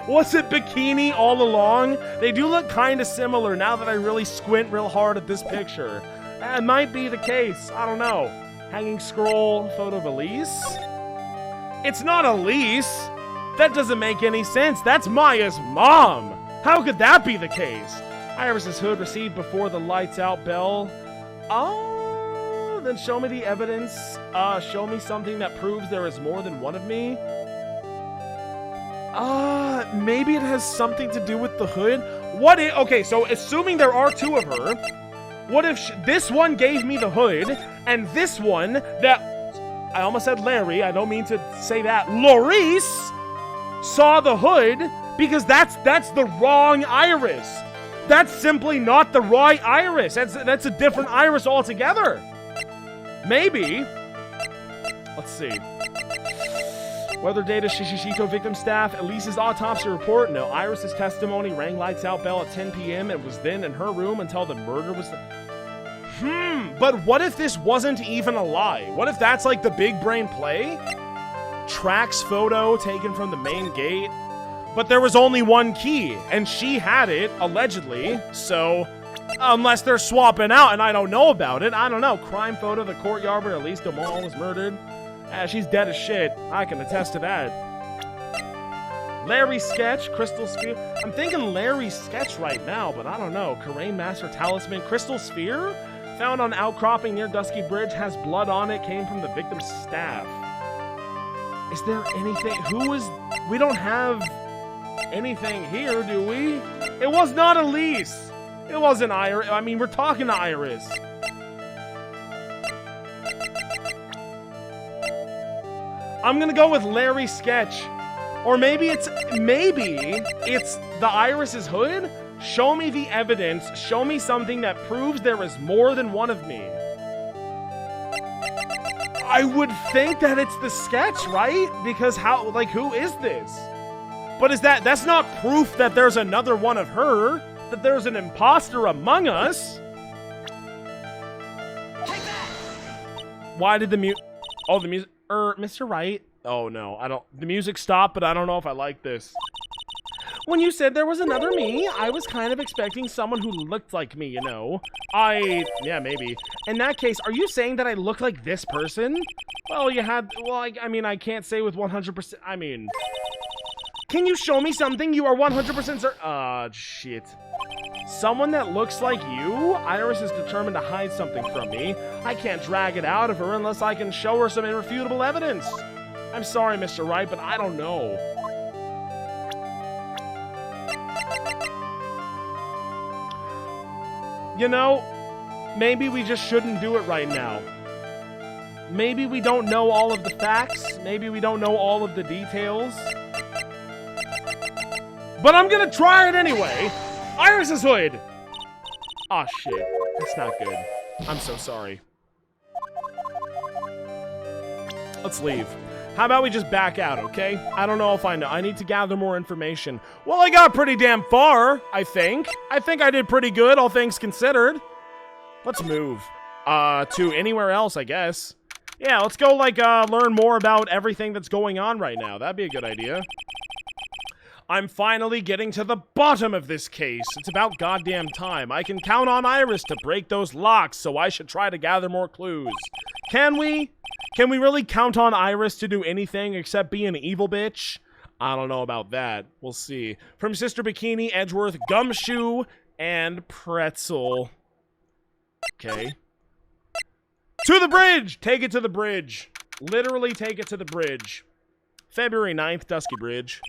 S1: Was it Bikini all along? They do look kind of similar now that I really squint real hard at this picture. It might be the case. I don't know. Hanging scroll, photo of Elise? It's not Elise. That doesn't make any sense. That's Maya's mom. How could that be the case? Iris's hood received before the lights out bell. Oh, then show me the evidence. Show me something that proves there is more than one of me. Maybe it has something to do with the hood. What if, okay, so assuming there are 2 of her, what if this one gave me the hood, and this one that, I almost said Larry, I don't mean to say that, Laurice saw the hood, because that's the wrong Iris. That's simply not the right Iris. That's a different Iris altogether. Maybe. Let's see. Weather data, Shishishito victim staff, Elise's autopsy report. No, Iris's testimony rang lights out bell at 10 p.m. It was then in her room until the murder was... But what if this wasn't even a lie? What if that's like the big brain play? Trax photo taken from the main gate. But there was only one key, and she had it, allegedly, so unless they're swapping out and I don't know about it, I don't know. Crime photo of the courtyard where Elise DeMol was murdered. She's dead as shit. I can attest to that. Larry sketch, crystal sphere. I'm thinking Larry sketch right now, but I don't know. Karain Master Talisman, crystal sphere? Found on outcropping near Dusky Bridge, has blood on it, came from the victim's staff. Is there anything? We don't have... anything here, do we? It was not Elise. It wasn't Iris. I mean, we're talking to Iris. I'm gonna go with Larry sketch. Or maybe it's the Iris's hood? Show me the evidence. Show me something that proves there is more than one of me. I would think that it's the sketch, right? Because who is this? But that's not proof that there's another one of her, that there's an imposter among us. Take that! Why did the music, Mr. Wright? Oh no, the music stopped, but I don't know if I like this. When you said there was another me, I was kind of expecting someone who looked like me, you know. Yeah, maybe. In that case, are you saying that I look like this person? Well, I mean, I can't say with 100%, I mean... Can you show me something you are 100% certain? Shit. Someone that looks like you? Iris is determined to hide something from me. I can't drag it out of her unless I can show her some irrefutable evidence. I'm sorry, Mr. Wright, but I don't know. You know, maybe we just shouldn't do it right now. Maybe we don't know all of the facts. Maybe we don't know all of the details. But I'm gonna try it anyway. Iris's hood. Aw, shit. That's not good. I'm so sorry. Let's leave. How about we just back out, okay? I don't know if I know. I need to gather more information. Well, I got pretty damn far, I think. I think I did pretty good, all things considered. Let's move. To anywhere else, I guess. Yeah, let's go, learn more about everything that's going on right now. That'd be a good idea. I'm finally getting to the bottom of this case. It's about goddamn time. I can count on Iris to break those locks, so I should try to gather more clues. Can we? Can we really count on Iris to do anything except be an evil bitch? I don't know about that. We'll see. From Sister Bikini, Edgeworth, Gumshoe, and Pretzel. Okay. To the bridge! Take it to the bridge. Literally take it to the bridge. February 9th, Dusky Bridge.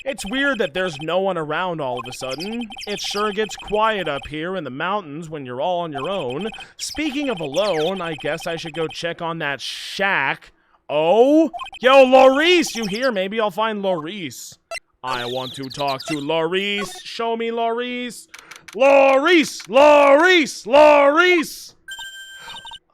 S1: It's weird that there's no one around all of a sudden. It sure gets quiet up here in the mountains when you're all on your own. Speaking of alone, I guess I should go check on that shack. Oh? Yo, Laurice, you here? Maybe I'll find Laurice. I want to talk to Laurice. Show me Laurice. Laurice! Laurice! Laurice!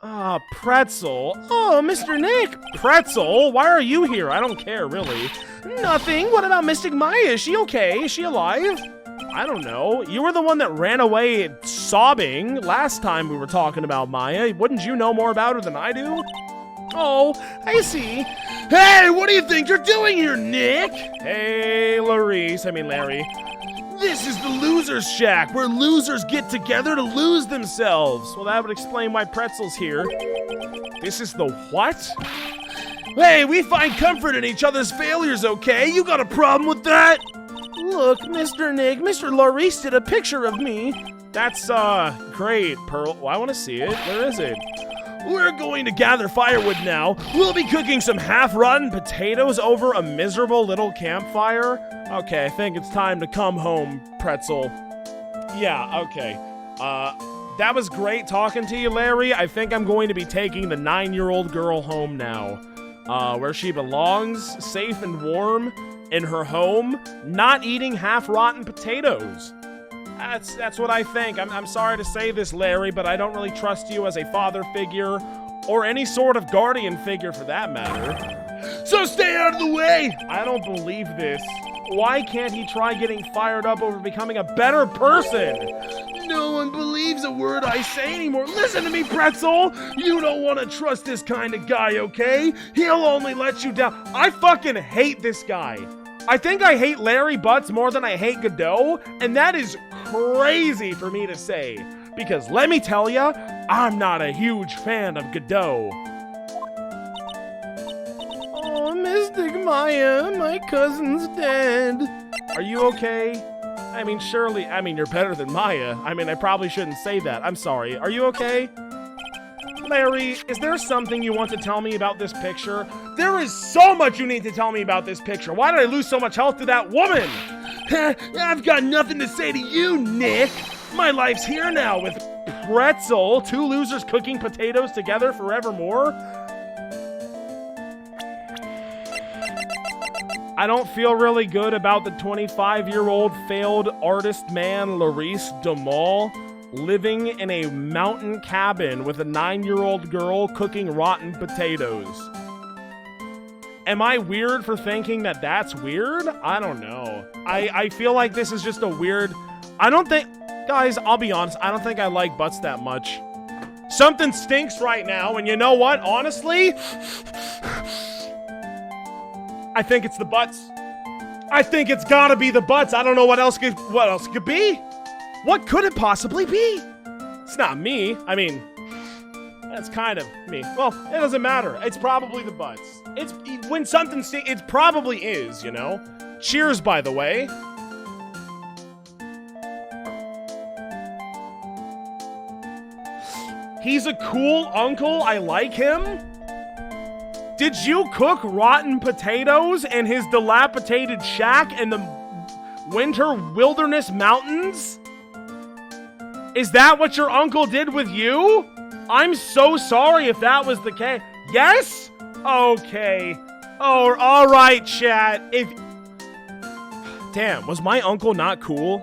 S1: Ah, Pretzel. Oh, Mr. Nick. Pretzel? Why are you here? I don't care, really. Nothing. What about Mystic Maya? Is she okay? Is she alive? I don't know. You were the one that ran away sobbing last time we were talking about Maya. Wouldn't you know more about her than I do? Oh, I see. Hey, what do you think you're doing here, Nick? Hey, Larry. This is the Loser's Shack, where losers get together to lose themselves. Well, that would explain why Pretzel's here. This is the what? Hey, we find comfort in each other's failures, okay? You got a problem with that? Look, Mr. Nick, Mr. Laurice did a picture of me. That's, great, Pearl. Well, I want to see it. Where is it? We're going to gather firewood now. We'll be cooking some half-rotten potatoes over a miserable little campfire. Okay, I think it's time to come home, Pretzel. Yeah, okay. That was great talking to you, Larry. I think I'm going to be taking the 9-year-old girl home now. Where she belongs, safe and warm, in her home, not eating half-rotten potatoes. That's what I think. I'm sorry to say this, Larry, but I don't really trust you as a father figure, or any sort of guardian figure for that matter. So stay out of the way! I don't believe this. Why can't he try getting fired up over becoming a better person? No one believes a word I say anymore. Listen to me, Pretzel! You don't want to trust this kind of guy, okay? He'll only let you down. I fucking hate this guy. I think I hate Larry Butts more than I hate Godot, and that is crazy for me to say, because let me tell ya, I'm not a huge fan of Godot. Oh, Mystic Maya, my cousin's dead. Are you okay? Surely, you're better than Maya. I probably shouldn't say that. I'm sorry. Are you okay? Larry, is there something you want to tell me about this picture? There is so much you need to tell me about this picture. Why did I lose so much health to that woman? I've got nothing to say to you, Nick. My life's here now with Pretzel, 2 losers cooking potatoes together forevermore. I don't feel really good about the 25-year-old failed artist man, Laurice Demal, living in a mountain cabin with a 9-year-old girl cooking rotten potatoes. Am I weird for thinking that that's weird? I don't know. I feel like this is just a weird... Guys, I'll be honest, I don't think I like butts that much. Something stinks right now, and you know what? Honestly, I think it's the butts. I think it's gotta be the butts. I don't know what else it could be. What could it possibly be? It's not me. That's kind of me. Well, it doesn't matter. It's probably the butts. When something stinks, it probably is, you know? Cheers, by the way. He's a cool uncle. I like him. Did you cook rotten potatoes in his dilapidated shack in the winter wilderness mountains? Is that what your uncle did with you? I'm so sorry if that was the case. Yes? Okay. Oh, all right, chat. Damn, was my uncle not cool?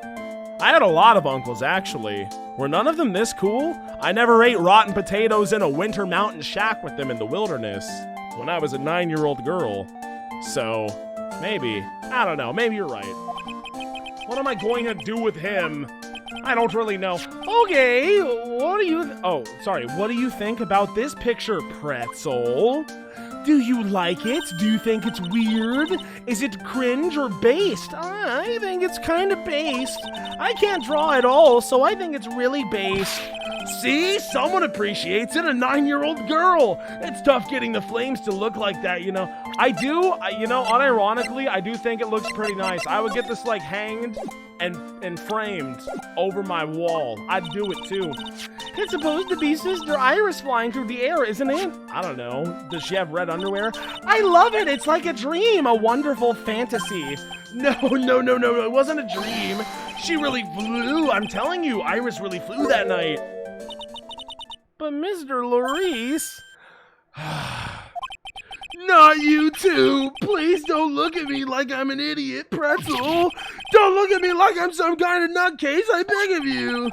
S1: I had a lot of uncles, actually. Were none of them this cool? I never ate rotten potatoes in a winter mountain shack with them in the wilderness when I was a 9-year-old girl. So, maybe. I don't know. Maybe you're right. What am I going to do with him? I don't really know. Okay, what do you think about this picture, Pretzel? Do you like it? Do you think it's weird? Is it cringe or based? I think it's kind of based. I can't draw at all, so I think it's really based. See? Someone appreciates it, a 9-year-old girl. It's tough getting the flames to look like that, you know. Unironically, I do think it looks pretty nice. I would get this, like, hanged and framed over my wall. I'd do it, too. It's supposed to be Sister Iris flying through the air, isn't it? I don't know. Does she have red underwear? I love it. It's like a dream, a wonderful fantasy. No, it wasn't a dream. She really flew. I'm telling you, Iris really flew that night. But Mr. Larice... Not you too! Please don't look at me like I'm an idiot, Pretzel! Don't look at me like I'm some kind of nutcase, I beg of you!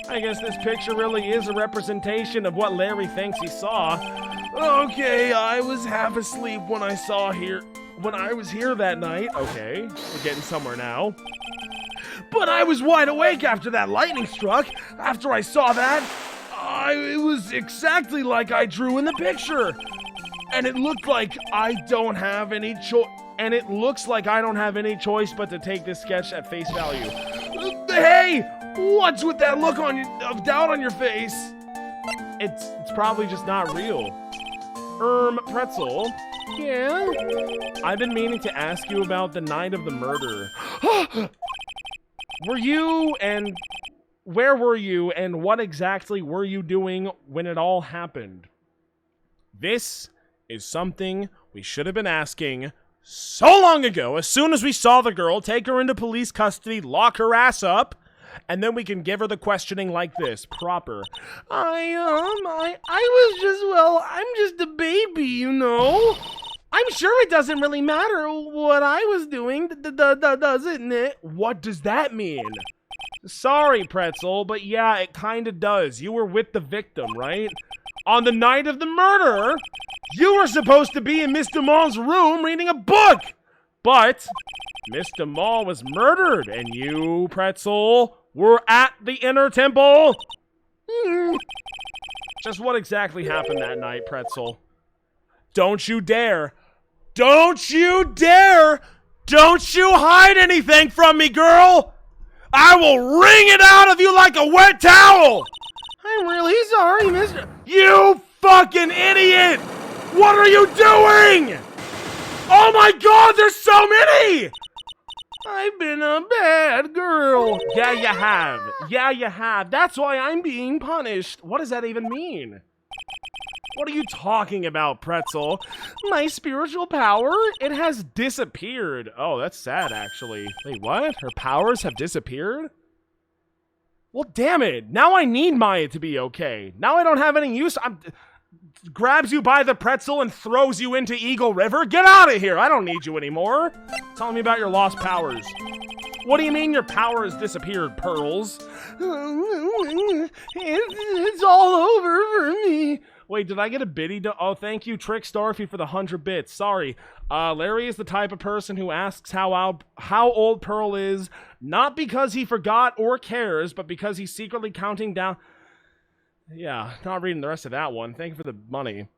S1: I guess this picture really is a representation of what Larry thinks he saw. Okay, I was half asleep when I was here that night. Okay, we're getting somewhere now. But I was wide awake after that lightning struck. After I saw that, it was exactly like I drew in the picture. And it looked like I don't have any choice. And it looks like I don't have any choice but to take this sketch at face value. Hey, what's with that look of doubt on your face? It's probably just not real. Pretzel. Yeah? I've been meaning to ask you about the night of the murder. Where were you and what exactly were you doing when it all happened? This is something we should have been asking so long ago. As soon as we saw the girl, take her into police custody, lock her ass up, and then we can give her the questioning like this, proper. I'm just a baby, you know? I'm sure it doesn't really matter what I was doing, doesn't it? What does that mean? Sorry, Pretzel, but yeah, it kinda does. You were with the victim, right? On the night of the murder, you were supposed to be in Mr. Mall's room reading a book! But Mr. Mall was murdered, and you, Pretzel, were at the inner temple. Just what exactly happened that night, Pretzel? Don't you dare! Don't you dare! Don't you hide anything from me, girl! I will wring it out of you like a wet towel! I'm really sorry, Mr. You fucking idiot! What are you doing? Oh my god, there's so many! I've been a bad girl. Yeah, you have. Yeah, you have. That's why I'm being punished. What does that even mean? What are you talking about, Pretzel? My spiritual power? It has disappeared. Oh, that's sad, actually. Wait, what? Her powers have disappeared? Well, damn it. Now I need Maya to be okay. Now I don't have any use. Grabs you by the pretzel and throws you into Eagle River. Get out of here. I don't need you anymore. Tell me about your lost powers. What do you mean your power has disappeared, Pearls? It's all over for me. Wait, did I get a biddy? Oh, thank you, Trick Starfy, for the 100 bits. Sorry. Larry is the type of person who asks how old Pearl is, not because he forgot or cares, but because he's secretly counting down. Yeah, not reading the rest of that one. Thank you for the money.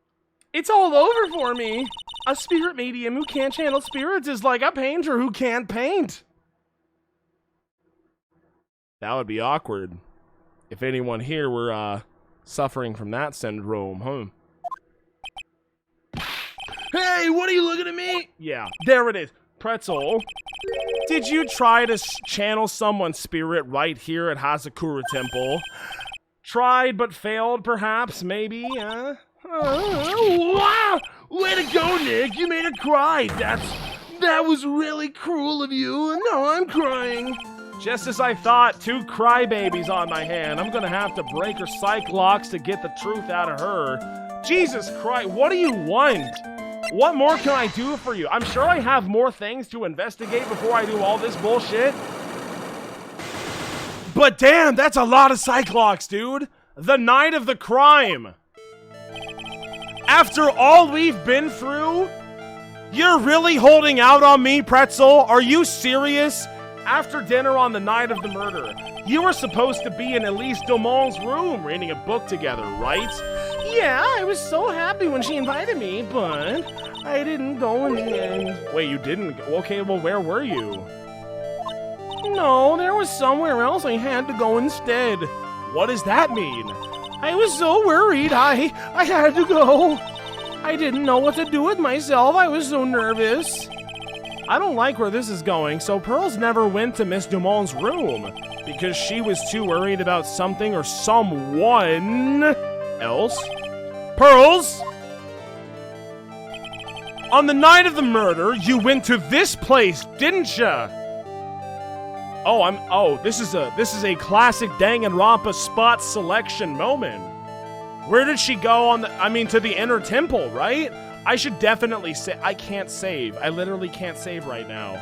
S1: It's all over for me. A spirit medium who can't channel spirits is like a painter who can't paint. That would be awkward if anyone here were, suffering from that syndrome, huh? Hey, what are you looking at me? Yeah, there it is. Pretzel, did you try to channel someone's spirit right here at Hazakura Temple? Tried but failed, perhaps, maybe, wow! Way to go, Nick! You made her cry! That was really cruel of you, and now I'm crying! Just as I thought, 2 crybabies on my hand. I'm gonna have to break her psych locks to get the truth out of her. Jesus Christ, what do you want? What more can I do for you? I'm sure I have more things to investigate before I do all this bullshit. But damn, that's a lot of psych locks, dude. The night of the crime. After all we've been through, you're really holding out on me, Pretzel? Are you serious? After dinner on the night of the murder, you were supposed to be in Elise Domon's room reading a book together, right? Yeah, I was so happy when she invited me, but I didn't go in the end. Wait, you didn't go? Okay, well, where were you? No, there was somewhere else I had to go instead. What does that mean?
S2: I was so worried. I had to go. I didn't know what to do with myself. I was so nervous. I don't like where this is going, so Pearls never went to Miss Dumont's room because she was too worried about something or someone else. Pearls! On the night of the murder, you went to this place, didn't ya? This is a classic Danganronpa spot selection moment. Where did she go to the inner temple, right? I should definitely say, I can't save. I literally can't save right now.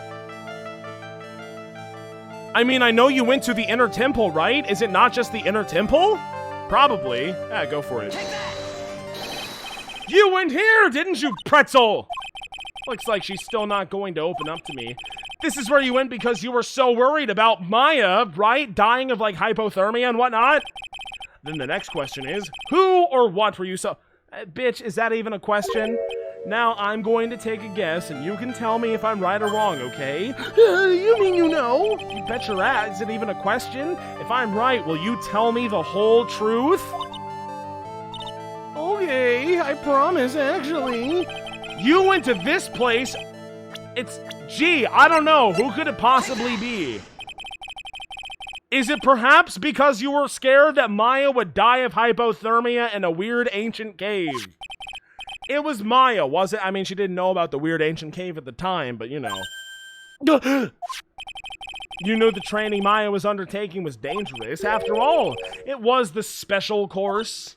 S2: I mean, I know you went to the inner temple, right? Is it not just the inner temple? Probably. Yeah, go for it. You went here, didn't you, pretzel? Looks like she's still not going to open up to me. This is where you went because you were so worried about Maya, right? Dying of, like, hypothermia and whatnot? Then the next question is, who or what were you so... bitch, is that even a question? Now I'm going to take a guess, and you can tell me if I'm right or wrong, okay? You mean you know? You bet your ass. Is it even a question? If I'm right, will you tell me the whole truth? Okay, I promise, actually. You went to this place. I don't know. Who could it possibly be? Is it perhaps because you were scared that Maya would die of hypothermia in a weird ancient cave? It was Maya, was it? I mean, she didn't know about the weird ancient cave at the time, but you know. You knew the training Maya was undertaking was dangerous. After all, it was the special course.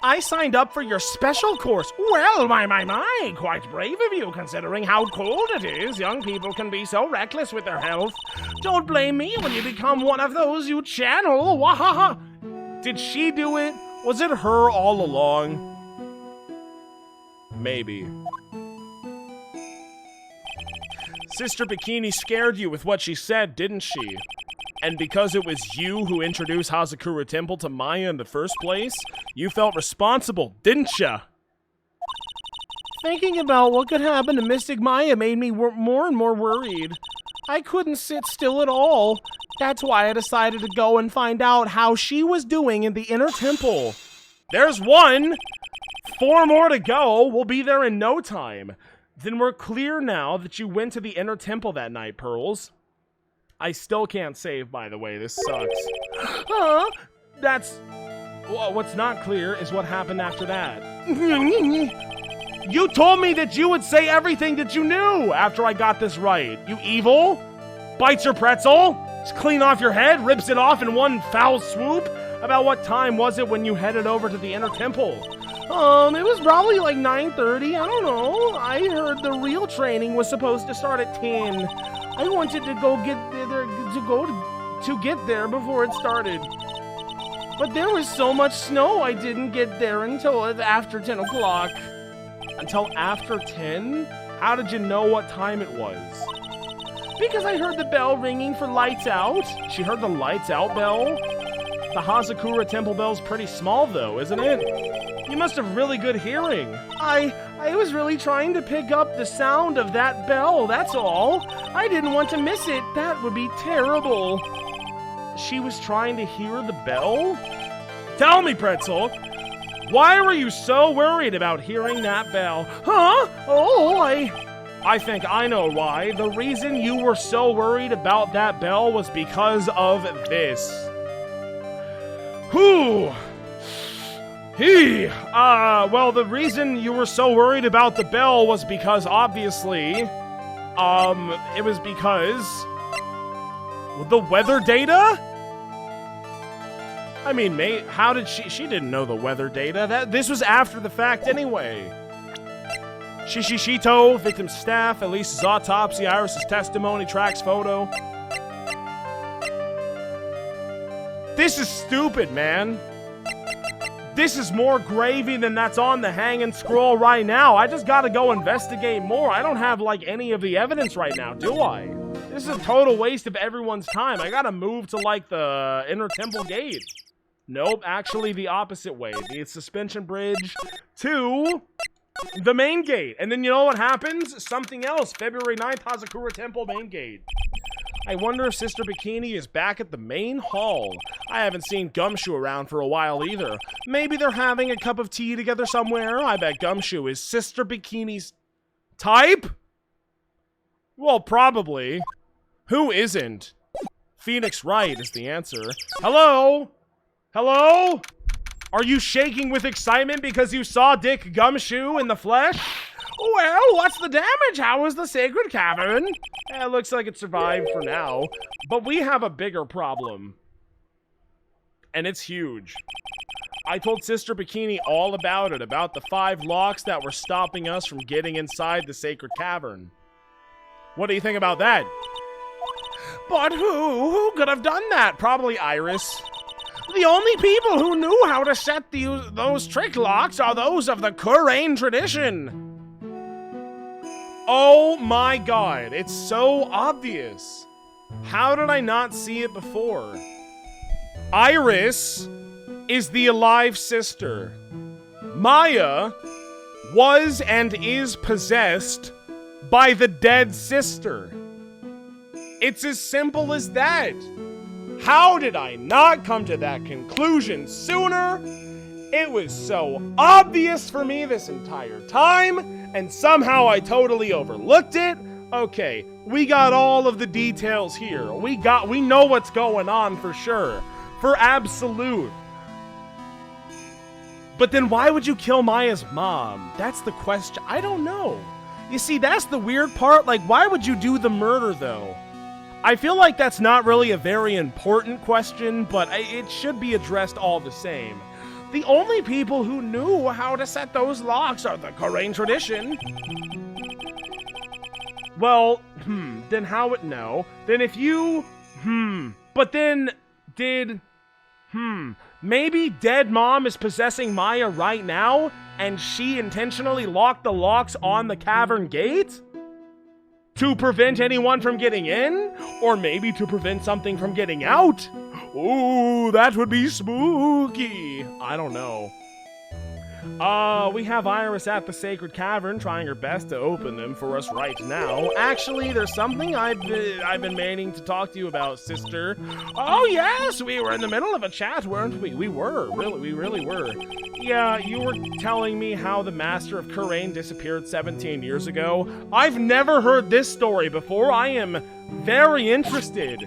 S2: I signed up for your special course. Well, my, quite brave of you, considering how cold it is. Young people can be so reckless with their health. Don't blame me when you become one of those you channel. Wahaha. Did she do it? Was it her all along? Maybe. Sister Bikini scared you with what she said, didn't she? And because it was you who introduced Hazakura Temple to Maya in the first place, you felt responsible, didn't ya? Thinking about what could happen to Mystic Maya made me more and more worried. I couldn't sit still at all. That's why I decided to go and find out how she was doing in the inner temple. There's one! 4 more to go. We'll be there in no time. Then we're clear now that you went to the inner temple that night, Pearls. I still can't save, by the way. This sucks. Well, what's not clear is what happened after that. You told me that you would say everything that you knew after I got this right. You evil? Bites your pretzel? Just clean off your head? Rips it off in one foul swoop? About what time was it when you headed over to the inner temple? It was probably like 9:30. I don't know. I heard the real training was supposed to start at 10. I wanted to go get there before it started. But there was so much snow I didn't get there until after 10 o'clock. Until after 10? How did you know what time it was? Because I heard the bell ringing for lights out. She heard the lights out bell? The Hazakura Temple bell's pretty small though, isn't it? You must have really good hearing. I was really trying to pick up the sound of that bell, that's all. I didn't want to miss it. That would be terrible. She was trying to hear the bell? Tell me, Pretzel, why were you so worried about hearing that bell? Huh? Oh, I think I know why. The reason you were so worried about that bell was because of this. Well, the reason you were so worried about the bell was because, obviously, it was because... the weather data? I mean, how did she didn't know the weather data. This was after the fact anyway. Shishito, victim's staff, Elise's autopsy, Iris's testimony, Track's photo. This is stupid, man. This is more gravy than that's on the hanging scroll right now. I just gotta go investigate more. I don't have, like, any of the evidence right now, do I? This is a total waste of everyone's time. I gotta move to, like, the inner temple gate. Nope, actually the opposite way. The suspension bridge to the main gate. And then you know what happens? Something else. February 9th, Hazakura Temple main gate. I wonder if Sister Bikini is back at the main hall. I haven't seen Gumshoe around for a while either. Maybe they're having a cup of tea together somewhere. I bet Gumshoe is Sister Bikini's type? Well, probably. Who isn't? Phoenix Wright is the answer. Hello? Hello? Are you shaking with excitement because you saw Dick Gumshoe in the flesh? Well, what's the damage? How is the sacred cavern? It looks like it survived for now, but we have a bigger problem. And it's huge. I told Sister Bikini all about it, about the 5 locks that were stopping us from getting inside the sacred cavern. What do you think about that? But who could have done that? Probably Iris. The only people who knew how to set those trick locks are those of the Kurain tradition. Oh my god, it's so obvious. How did I not see it before? Iris is the alive sister. Maya was and is possessed by the dead sister. It's as simple as that. How did I not come to that conclusion sooner? It was so obvious for me this entire time, and somehow I totally overlooked it. Okay, we got all of the details here. We know what's going on for sure. For absolute. But then why would you kill Maya's mom? That's the question. I don't know. You see, that's the weird part. Like, why would you do the murder, though? I feel like that's not really a very important question, but it should be addressed all the same. The only people who knew how to set those locks are the Kurain tradition. Well, then how would no? Then if you, but then maybe dead mom is possessing Maya right now, and she intentionally locked the locks on the cavern gate? To prevent anyone from getting in? Or maybe to prevent something from getting out? Ooh, that would be spooky. I don't know. We have Iris at the Sacred Cavern trying her best to open them for us right now. Actually, there's something I've been meaning to talk to you about, sister. Oh yes, we were in the middle of a chat, weren't we? We really were. Yeah, you were telling me how the Master of Kurain disappeared 17 years ago. I've never heard this story before. I am very interested.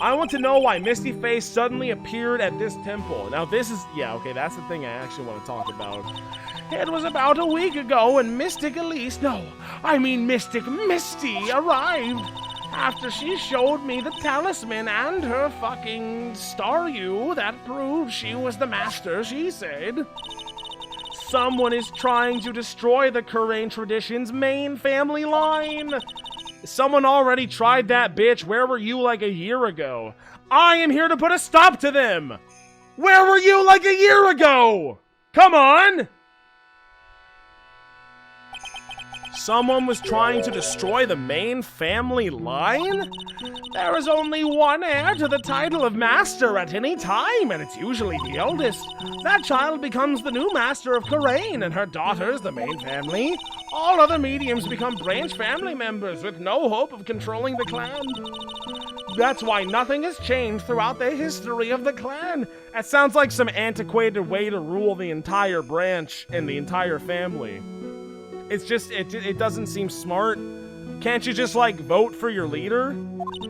S2: I want to know why Misty Face suddenly appeared at this temple. Now this is, that's the thing I actually want to talk about. It was about a week ago when Mystic Elise, Mystic Misty arrived. After she showed me the talisman and her fucking Staryu that proved she was the master, she said. Someone is trying to destroy the Kurain tradition's main family line. Someone already tried that, bitch. Where were you like a year ago? I am here to put a stop to them. Where were you like a year ago? Come on. Someone was trying to destroy the main family line? There is only one heir to the title of master at any time, and it's usually the eldest. That child becomes the new master of Kurain, and her daughters the main family. All other mediums become branch family members with no hope of controlling the clan. That's why nothing has changed throughout the history of the clan. That sounds like some antiquated way to rule the entire branch and the entire family. It's just, it doesn't seem smart. Can't you just, vote for your leader?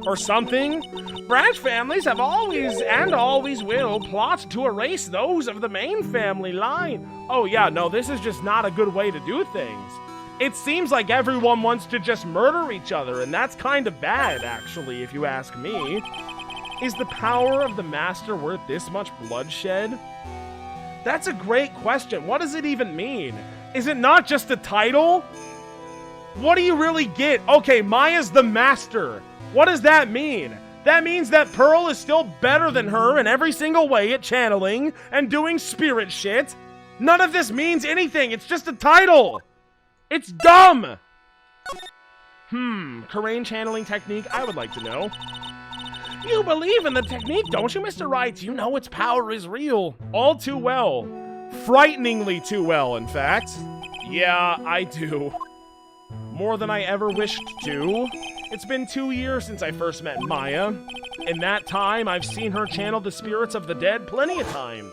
S2: Or something? Branch families have always, and always will, plot to erase those of the main family line. Oh yeah, no, this is just not a good way to do things. It seems like everyone wants to just murder each other, and that's kind of bad, actually, if you ask me. Is the power of the master worth this much bloodshed? That's a great question. What does it even mean? Is it not just a title? What do you really get? Okay, Maya's the master. What does that mean? That means that Pearl is still better than her in every single way at channeling and doing spirit shit. None of this means anything. It's just a title. It's dumb. Kurain channeling technique? I would like to know. You believe in the technique, don't you, Mr. Wright? You know its power is real. All too well. Frighteningly too well, in fact. Yeah, I do. More than I ever wished to. It's been 2 years since I first met Maya. In that time, I've seen her channel the spirits of the dead plenty of times.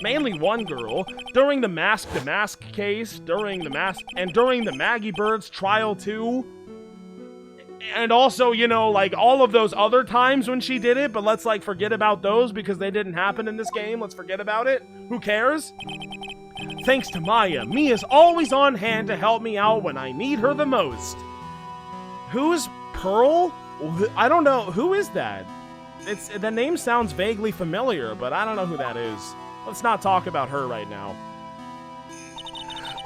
S2: Mainly one girl, during the Mask to Mask case, during the Maggie Bird's trial too. And also, you know, like, all of those other times when she did it, but let's, like, forget about those because they didn't happen in this game. Let's forget about it. Who cares? Thanks to Maya, Mia's always on hand to help me out when I need her the most. Who's Pearl? I don't know. Who is that? The name sounds vaguely familiar, but I don't know who that is. Let's not talk about her right now.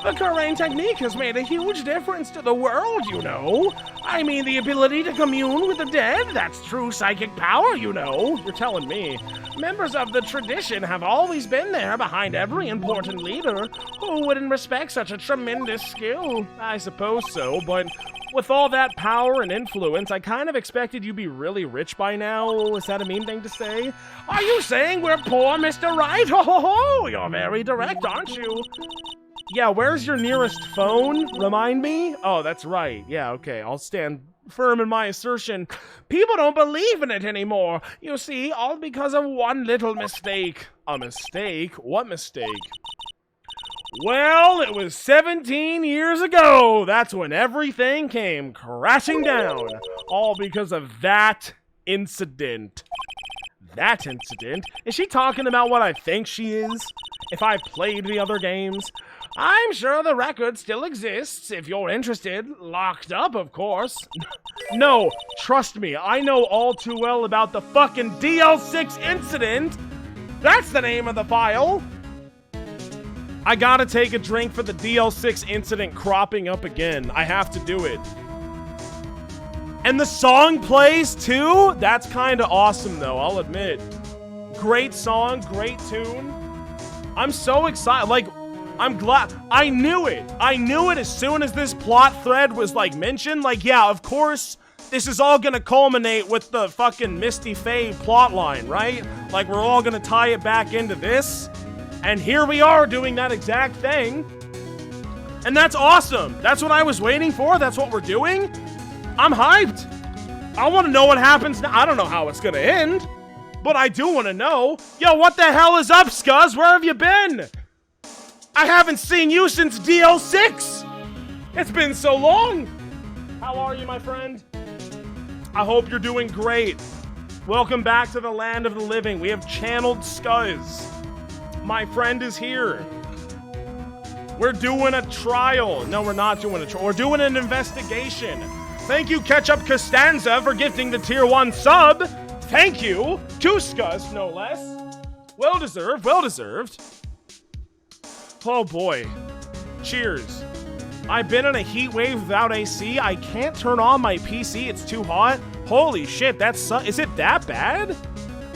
S2: The Karain technique has made a huge difference to the world, you know. I mean, the ability to commune with the dead, that's true psychic power, you know. You're telling me. Members of the tradition have always been there behind every important leader. Who wouldn't respect such a tremendous skill? I suppose so, but with all that power and influence, I kind of expected you'd be really rich by now. Is that a mean thing to say? Are you saying we're poor, Mr. Right? Ho ho ho! You're very direct, aren't you? Yeah, where's your nearest phone? Remind me? Oh, that's right. Yeah, okay. I'll stand firm in my assertion. People don't believe in it anymore. You see, all because of one little mistake. A mistake? What mistake? Well, it was 17 years ago. That's when everything came crashing down. All because of that incident. That incident? Is she talking about what I think she is? If I played the other games? I'm sure the record still exists, if you're interested. Locked up, of course. No, trust me, I know all too well about the fucking DL6 incident. That's the name of the file. I gotta take a drink for the DL6 incident cropping up again. I have to do it. And the song plays too? That's kinda awesome though, I'll admit. Great song, great tune. I'm so excited, like, I'm glad. I knew it. I knew it as soon as this plot thread was, like, mentioned. Like, yeah, of course, this is all gonna culminate with the fucking Misty Faye plotline, right? Like, we're all gonna tie it back into this. And here we are doing that exact thing. And that's awesome. That's what I was waiting for. That's what we're doing. I'm hyped. I want to know what happens now. I don't know how it's gonna end, but I do want to know. Yo, what the hell is up, Scuzz? Where have you been? I haven't seen you since DL6! It's been so long! How are you, my friend? I hope you're doing great. Welcome back to the land of the living. We have channeled Scuzz. My friend is here. We're doing a trial. No, we're not doing a trial. We're doing an investigation. Thank you, Ketchup Costanza, for gifting the tier 1 sub. Thank you. To Scuzz, no less. Well deserved, well deserved. Oh boy. Cheers. I've been in a heat wave without AC. I can't turn on my PC. It's too hot. Holy shit, is it that bad?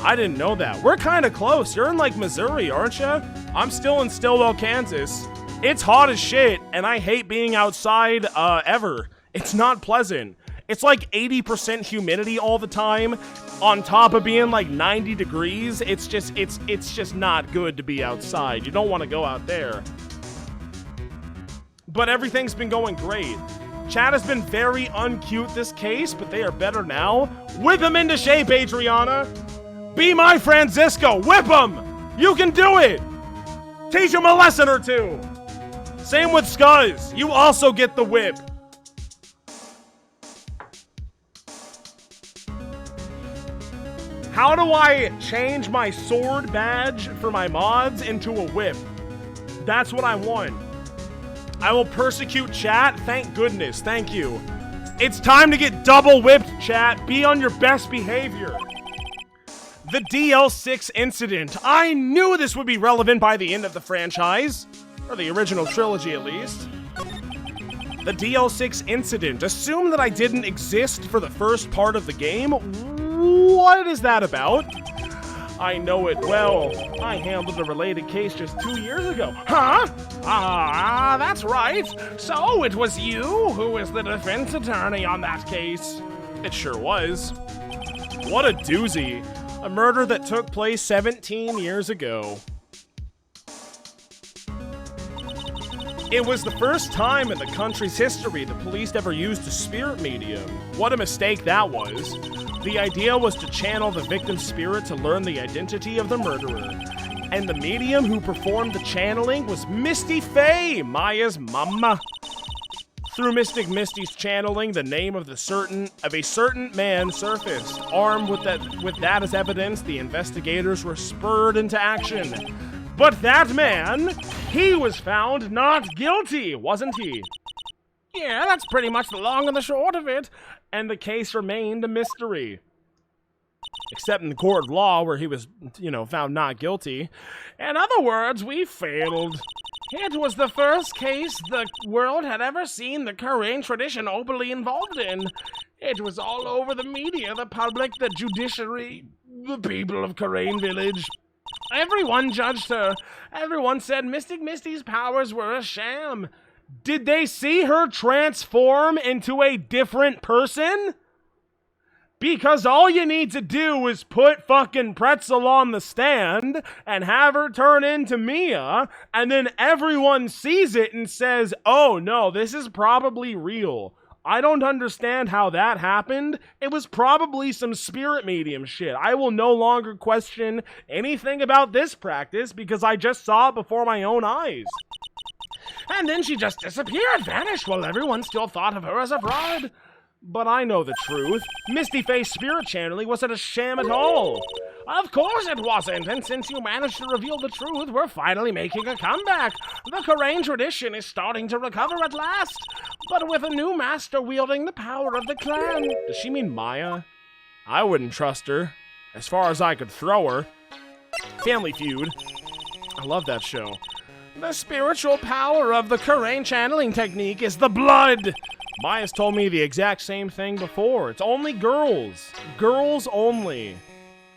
S2: I didn't know that. We're kind of close. You're in, like, Missouri, aren't you? I'm still in Stillwell, Kansas. It's hot as shit, and I hate being outside, ever. It's not pleasant. It's like 80% humidity all the time, on top of being like 90 degrees. It's just not good to be outside. You don't want to go out there. But everything's been going great. Chat has been very uncute this case, but they are better now. Whip him into shape, Adriana. Be my Francisco. Whip him. You can do it. Teach him a lesson or two. Same with Scuzz. You also get the whip. How do I change my sword badge for my mods into a whip? That's what I want. I will persecute chat. Thank goodness. Thank you. It's time to get double whipped, chat. Be on your best behavior. The DL6 incident. I knew this would be relevant by the end of the franchise. Or the original trilogy, at least. The DL6 incident. Assume that I didn't exist for the first part of the game. What is that about? I know it well. I handled a related case just 2 years ago. Huh? Ah, that's right. So it was you who was the defense attorney on that case. It sure was. What a doozy. A murder that took place 17 years ago. It was the first time in the country's history the police ever used a spirit medium. What a mistake that was. The idea was to channel the victim's spirit to learn the identity of the murderer. And the medium who performed the channeling was Misty Faye, Maya's mama. Through Mystic Misty's channeling, the name of a certain man surfaced. Armed with that as evidence, the investigators were spurred into action. But that man, he was found not guilty, wasn't he? Yeah, that's pretty much the long and the short of it. And the case remained a mystery. Except in the court of law where he was, found not guilty. In other words, we failed. It was the first case the world had ever seen the Korean tradition openly involved in. It was all over the media, the public, the judiciary, the people of Korean Village. Everyone judged her. Everyone said Mystic Misty's powers were a sham. Did they see her transform into a different person? Because all you need to do is put fucking Pretzel on the stand and have her turn into Mia, and then everyone sees it and says, oh no, this is probably real. I don't understand how that happened. It was probably some spirit medium shit. I will no longer question anything about this practice because I just saw it before my own eyes. And then she just disappeared, vanished, while everyone still thought of her as a fraud. But I know the truth. Misty Faye's spirit channeling wasn't a sham at all. Of course it wasn't, and since you managed to reveal the truth, we're finally making a comeback. The Korean tradition is starting to recover at last, but with a new master wielding the power of the clan. Does she mean Maya? I wouldn't trust her. As far as I could throw her. Family Feud. I love that show. The spiritual power of the Korean channeling technique is the blood. Maya's told me the exact same thing before. It's only girls. Girls only.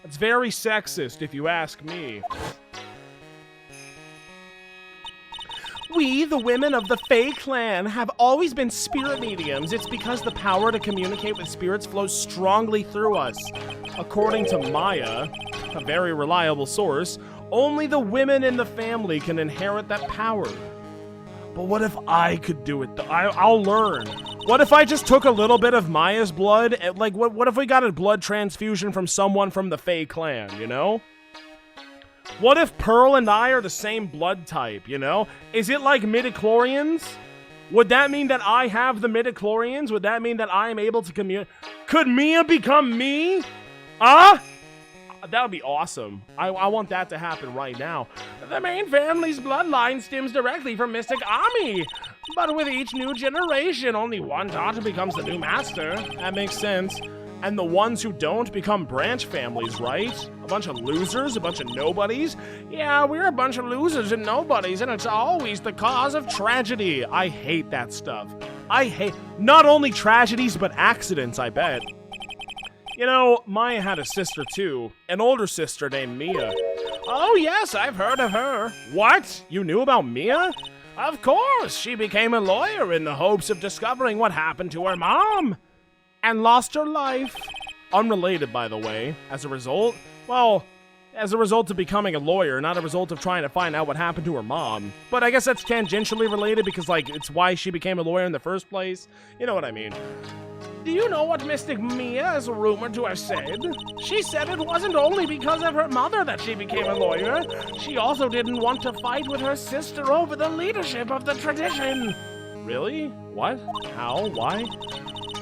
S2: It's very sexist, if you ask me. We, the women of the Fae clan, have always been spirit mediums. It's because the power to communicate with spirits flows strongly through us. According to Maya, a very reliable source, only the women in the family can inherit that power. But what if I could do it? I'll learn. What if I just took a little bit of Maya's blood? Like, what if we got a blood transfusion from someone from the Fae clan, you know? What if Pearl and I are the same blood type, you know? Is it like midichlorians? Would that mean that I have the midichlorians? Would that mean that I am able to communicate? Could Mia become me? That would be awesome. I want that to happen right now. The main family's bloodline stems directly from Mystic Ami. But with each new generation, only one daughter becomes the new master. That makes sense. And the ones who don't become branch families, right? A bunch of losers, a bunch of nobodies? Yeah, we're a bunch of losers and nobodies, and it's always the cause of tragedy. I hate that stuff. I hate not only tragedies, but accidents, I bet. You know, Maya had a sister too, an older sister named Mia. Oh yes, I've heard of her. What? You knew about Mia? Of course, she became a lawyer in the hopes of discovering what happened to her mom. And lost her life. Unrelated, by the way. As a result, as a result of becoming a lawyer, not a result of trying to find out what happened to her mom. But I guess that's tangentially related because, like, it's why she became a lawyer in the first place. You know what I mean. Do you know what Mystic Mia is rumored to have said? She said it wasn't only because of her mother that she became a lawyer. She also didn't want to fight with her sister over the leadership of the tradition. Really? What? How? Why?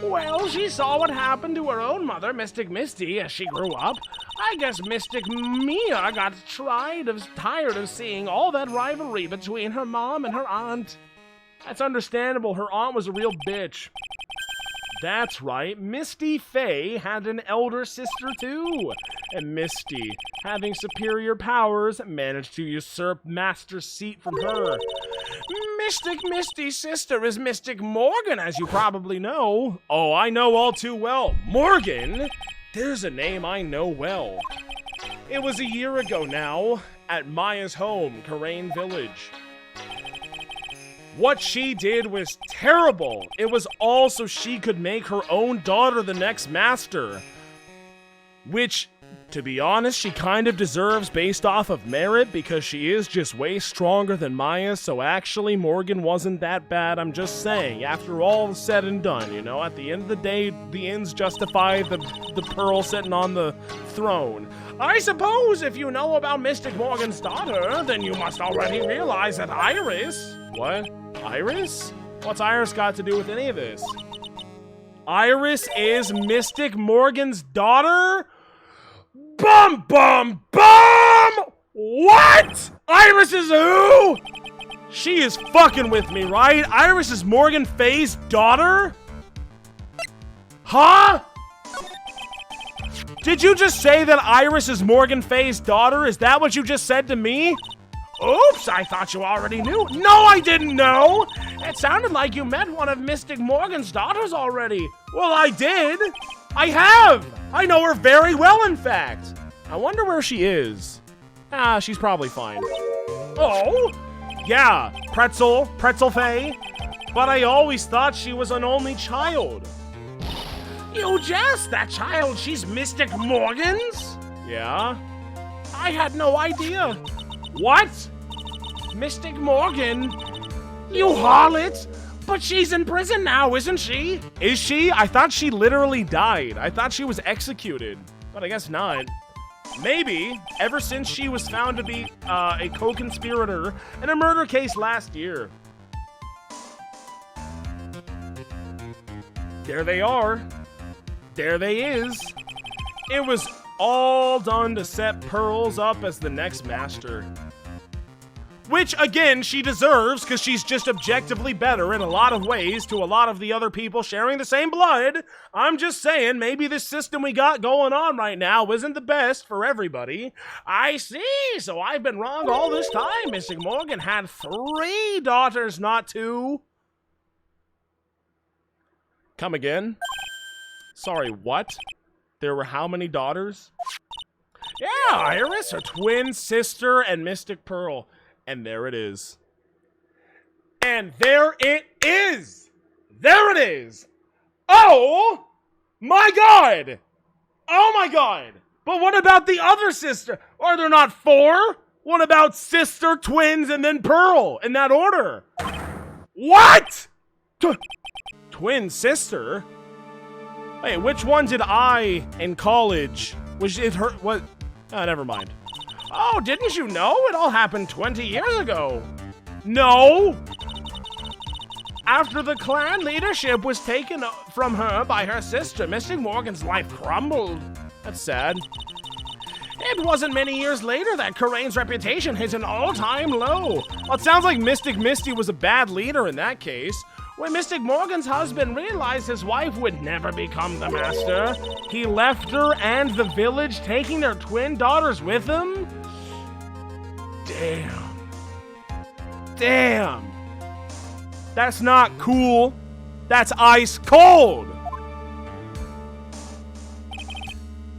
S2: Well, she saw what happened to her own mother, Mystic Misty, as she grew up. I guess Mystic Mia got tired of seeing all that rivalry between her mom and her aunt. That's understandable. Her aunt was a real bitch. That's right, Misty Faye had an elder sister too. And Misty, having superior powers, managed to usurp Master's seat from her. Mystic Misty's sister is Mystic Morgan, as you probably know. Oh, I know all too well. Morgan? There's a name I know well. It was a year ago now, at Maya's home, Korean Village. What she did was terrible. It was all so she could make her own daughter the next master. Which To be honest, she kind of deserves based off of merit because she is just way stronger than Maya, so actually Morgan wasn't that bad, I'm just saying. After all said and done, you know, at the end of the day, the ends justify the pearl sitting on the throne. I suppose if you know about Mystic Morgan's daughter, then you must already realize that Iris... What? Iris? What's Iris got to do with any of this? Iris is Mystic Morgan's daughter? Bum, bum, bum! What? Iris is who? She is fucking with me, right? Iris is Morgan Faye's daughter? Huh? Did you just say that Iris is Morgan Faye's daughter? Is that what you just said to me? Oops, I thought you already knew. No, I didn't know! It sounded like you met one of Mystic Morgan's daughters already. Well, I did. I have! I know her very well, in fact. I wonder where she is. Ah, she's probably fine. Oh? Yeah, Pretzel Faye. But I always thought she was an only child. You jest? That child, she's Mystic Morgan's? Yeah? I had no idea. What? Mystic Morgan? You harlot! But she's in prison now, isn't she? Is she? I thought she literally died. I thought she was executed. But I guess not. Maybe, ever since she was found to be a co-conspirator in a murder case last year. There they are. There they is. It was all done to set Pearls up as the next master. Which, again, she deserves, because she's just objectively better in a lot of ways to a lot of the other people sharing the same blood. I'm just saying, maybe this system we got going on right now isn't the best for everybody. I see, so I've been wrong all this time. Mystic Morgan had 3 daughters, not 2. Come again? Sorry, what? There were how many daughters? Yeah, Iris, her twin sister, and Mystic Pearl. And there it is. And there it is! There it is! Oh! My God! Oh my God! But what about the other sister? Are there not 4? What about sister, twins, and then Pearl? In that order. What? Twin sister? Wait, which one did I in college? Was it her? What? Oh, never mind. Oh, didn't you know? It all happened 20 years ago. No! After the clan leadership was taken from her by her sister, Mystic Morgan's life crumbled. That's sad. It wasn't many years later that Karane's reputation hit an all-time low. Well, it sounds like Mystic Misty was a bad leader in that case. When Mystic Morgan's husband realized his wife would never become the master, he left her and the village, taking their twin daughters with him? Damn. Damn. That's not cool. That's ice cold.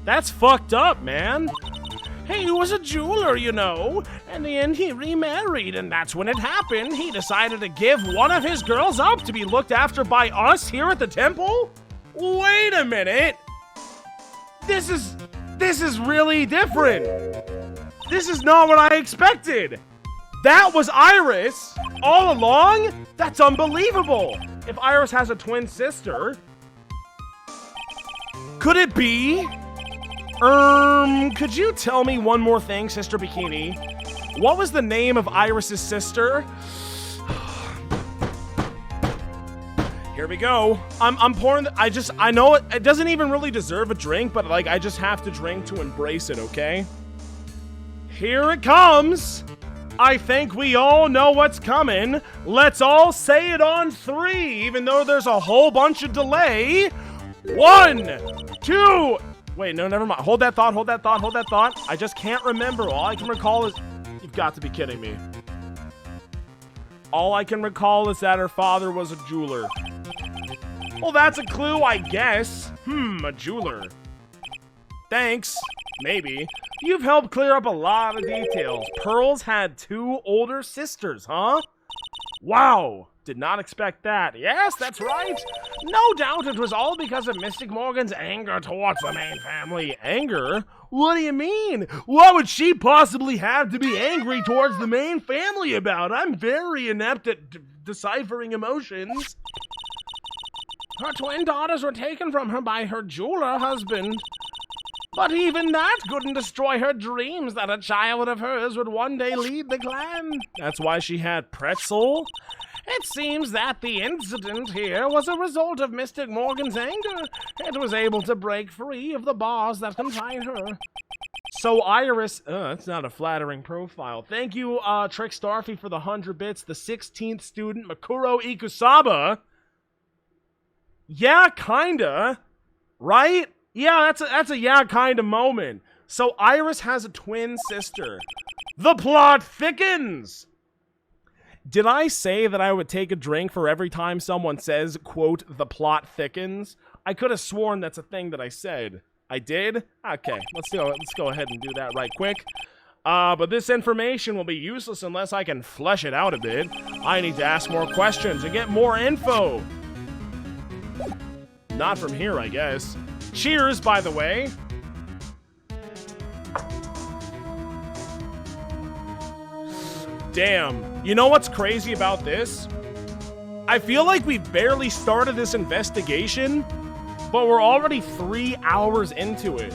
S2: That's fucked up, man. He was a jeweler, you know. In the end, he remarried, and that's when it happened. He decided to give one of his girls up to be looked after by us here at the temple? Wait a minute. This is really different. This is not what I expected. That was Iris all along? That's unbelievable. If Iris has a twin sister, could it be? Could you tell me one more thing, Sister Bikini? What was the name of Iris's sister? Here we go. I'm pouring. I know it doesn't even really deserve a drink, but like I just have to drink to embrace it, okay? Here it comes. I think we all know what's coming. Let's all say it on 3, even though there's a whole bunch of delay. 1, 2. Wait, no, never mind. Hold that thought, hold that thought, hold that thought. I just can't remember. All I can recall is... You've got to be kidding me. All I can recall is that her father was a jeweler. Well, that's a clue, I guess. A jeweler. Thanks. Maybe. You've helped clear up a lot of details. Pearls had 2 older sisters, huh? Wow, did not expect that. Yes, that's right. No doubt it was all because of Mystic Morgan's anger towards the main family. Anger? What do you mean? What would she possibly have to be angry towards the main family about? I'm very inept at deciphering emotions. Her twin daughters were taken from her by her jeweler husband. But even that couldn't destroy her dreams that a child of hers would one day lead the clan. That's why she had Pretzel. It seems that the incident here was a result of Mystic Morgan's anger. It was able to break free of the bars that confine her. So Iris, that's not a flattering profile. Thank you, Trick Starfy, for the 100 bits. The 16th student, Makuro Ikusaba. Yeah, kinda. Right? Yeah, that's a yeah kind of moment. So Iris has a twin sister. The plot thickens! Did I say that I would take a drink for every time someone says, quote, the plot thickens? I could have sworn that's a thing that I said. I did? Okay, let's go ahead and do that right quick. But this information will be useless unless I can flesh it out a bit. I need to ask more questions and get more info. Not from here, I guess. Cheers, by the way. Damn. You know what's crazy about this? I feel like we've barely started this investigation, but we're already 3 hours into it.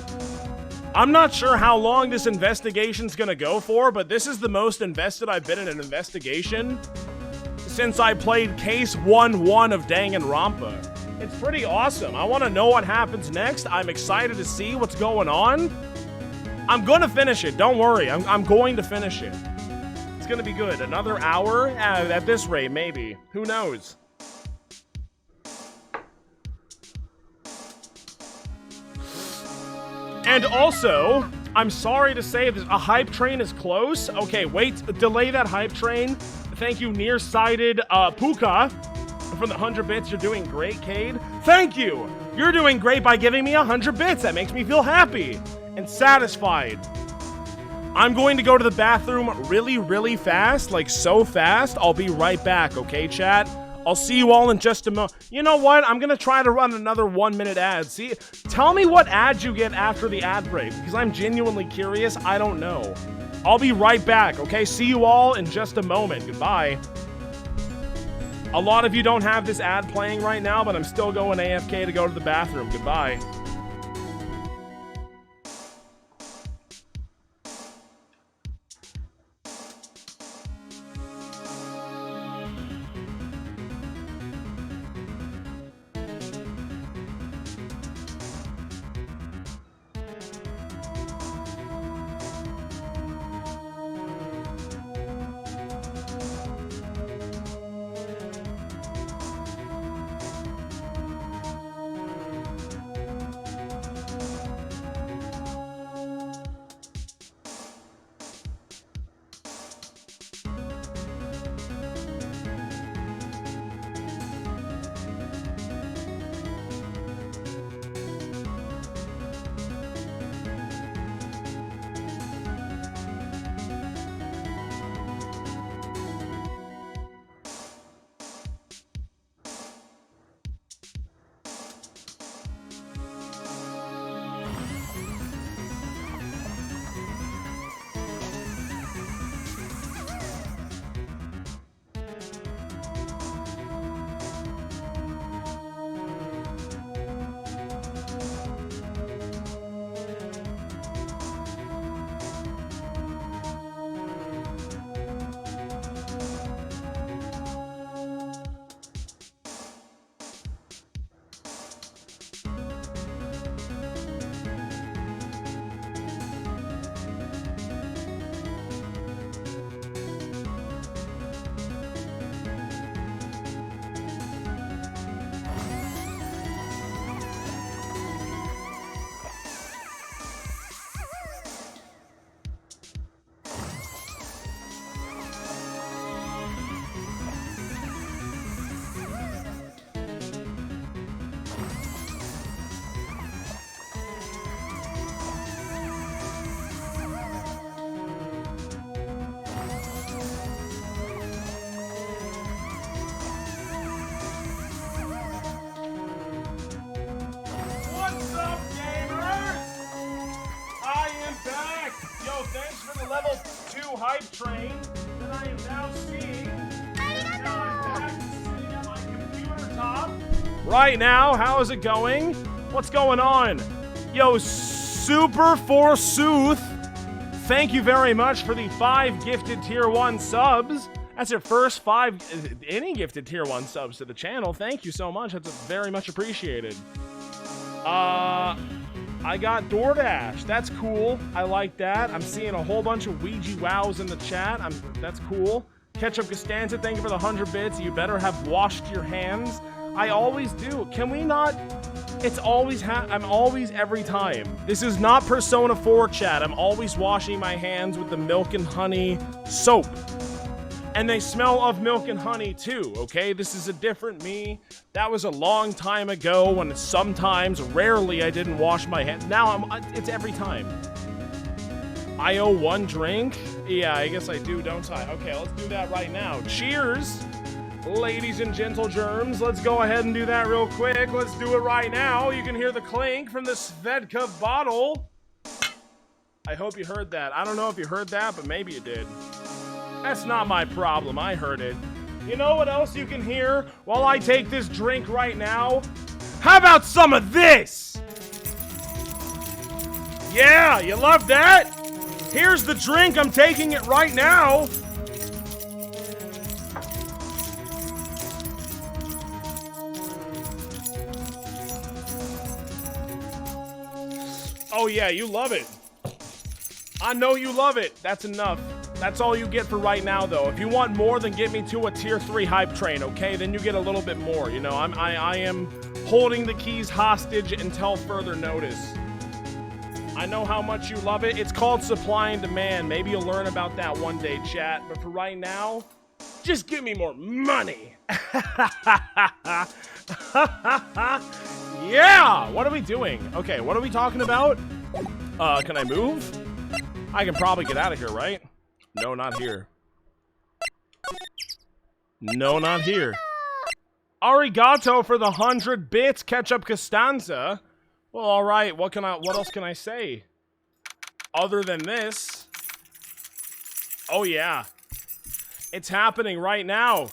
S2: I'm not sure how long this investigation's gonna go for, but this is the most invested I've been in an investigation since I played Case 1-1 of Danganronpa. It's pretty awesome. I want to know what happens next. I'm excited to see what's going on. I'm going to finish it. Don't worry. I'm going to finish it. It's going to be good. Another hour? At this rate, maybe. Who knows? And also, I'm sorry to say that a hype train is close. Okay, wait. Delay that hype train. Thank you, nearsighted Puka. For the 100 bits, you're doing great, Cade. Thank you! You're doing great by giving me 100 bits. That makes me feel happy and satisfied. I'm going to go to the bathroom really, really fast. Like, so fast. I'll be right back, okay, chat? I'll see you all in just a moment. You know what? I'm going to try to run another 1-minute ad. See? Tell me what ads you get after the ad break, because I'm genuinely curious. I don't know. I'll be right back, okay? See you all in just a moment. Goodbye. A lot of you don't have this ad playing right now, but I'm still going AFK to go to the bathroom. Goodbye. right now. How is it going? What's going on? Yo, Super Forsooth, thank you very much for the 5 gifted Tier 1 subs. That's your first 5, any gifted Tier 1 subs to the channel. Thank you so much. That's very much appreciated. I got DoorDash. That's cool. I like that. I'm seeing a whole bunch of Ouija wows in the chat. That's cool. Ketchup Costanza, thank you for the 100 bits. You better have washed your hands. I always do. Can we not? It's always I'm always every time. This is not Persona 4 chat. I'm always washing my hands with the milk and honey soap. And they smell of milk and honey too, okay? This is a different me. That was a long time ago when sometimes, rarely, I didn't wash my hands. Now it's every time. I owe 1 drink? Yeah, I guess I do, don't I? Okay, let's do that right now. Cheers! Ladies and gentle germs, let's go ahead and do that real quick. Let's do it right now. You can hear the clink from the Svedka bottle. I hope you heard that. I don't know if you heard that, but maybe you did. That's not my problem. I heard it. You know what else you can hear while I take this drink right now? How about some of this? Yeah, you love that? Here's the drink. I'm taking it right now. Oh yeah, you love it. I know you love it. That's enough. That's all you get for right now, though. If you want more, then get me to a tier 3 hype train, okay? Then you get a little bit more. You know, I am holding the keys hostage until further notice. I know how much you love it. It's called supply and demand. Maybe you'll learn about that one day, chat. But for right now, just give me more money. Yeah! What are we doing? Okay, what are we talking about? Can I move? I can probably get out of here, right? No, not here. No, not here. Arigato for the 100 bits, Ketchup Costanza. Well, alright, what else can I say? Other than this. Oh yeah. It's happening right now.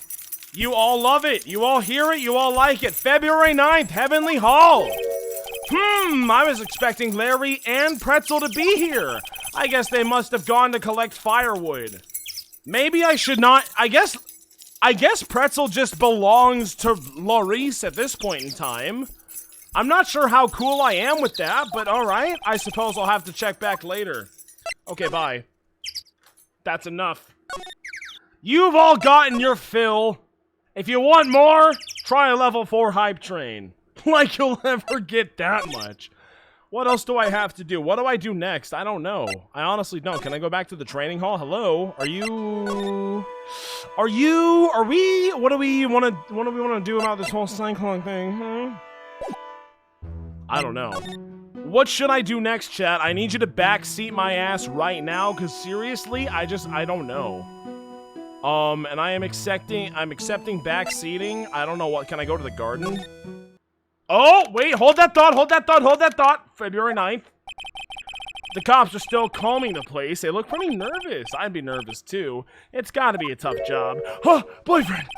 S2: You all love it. You all hear it. You all like it. February 9th, Heavenly Hall. I was expecting Larry and Pretzel to be here. I guess they must have gone to collect firewood. Maybe I should not. I guess Pretzel just belongs to Laurice at this point in time. I'm not sure how cool I am with that, but alright. I suppose I'll have to check back later. Okay, bye. That's enough. You've all gotten your fill. If you want more, try a level 4 hype train. Like you'll ever get that much. What else do I have to do? What do I do next? I don't know. I honestly don't. Can I go back to the training hall? Hello? Are we? What do we want to do about this whole cyclone thing? I don't know. What should I do next, chat? I need you to backseat my ass right now, because seriously, I don't know. And I'm accepting backseating. I don't know what, can I go to the garden? Oh, wait, hold that thought. February 9th. The cops are still combing the place. They look pretty nervous. I'd be nervous too. It's gotta be a tough job. Huh, boyfriend!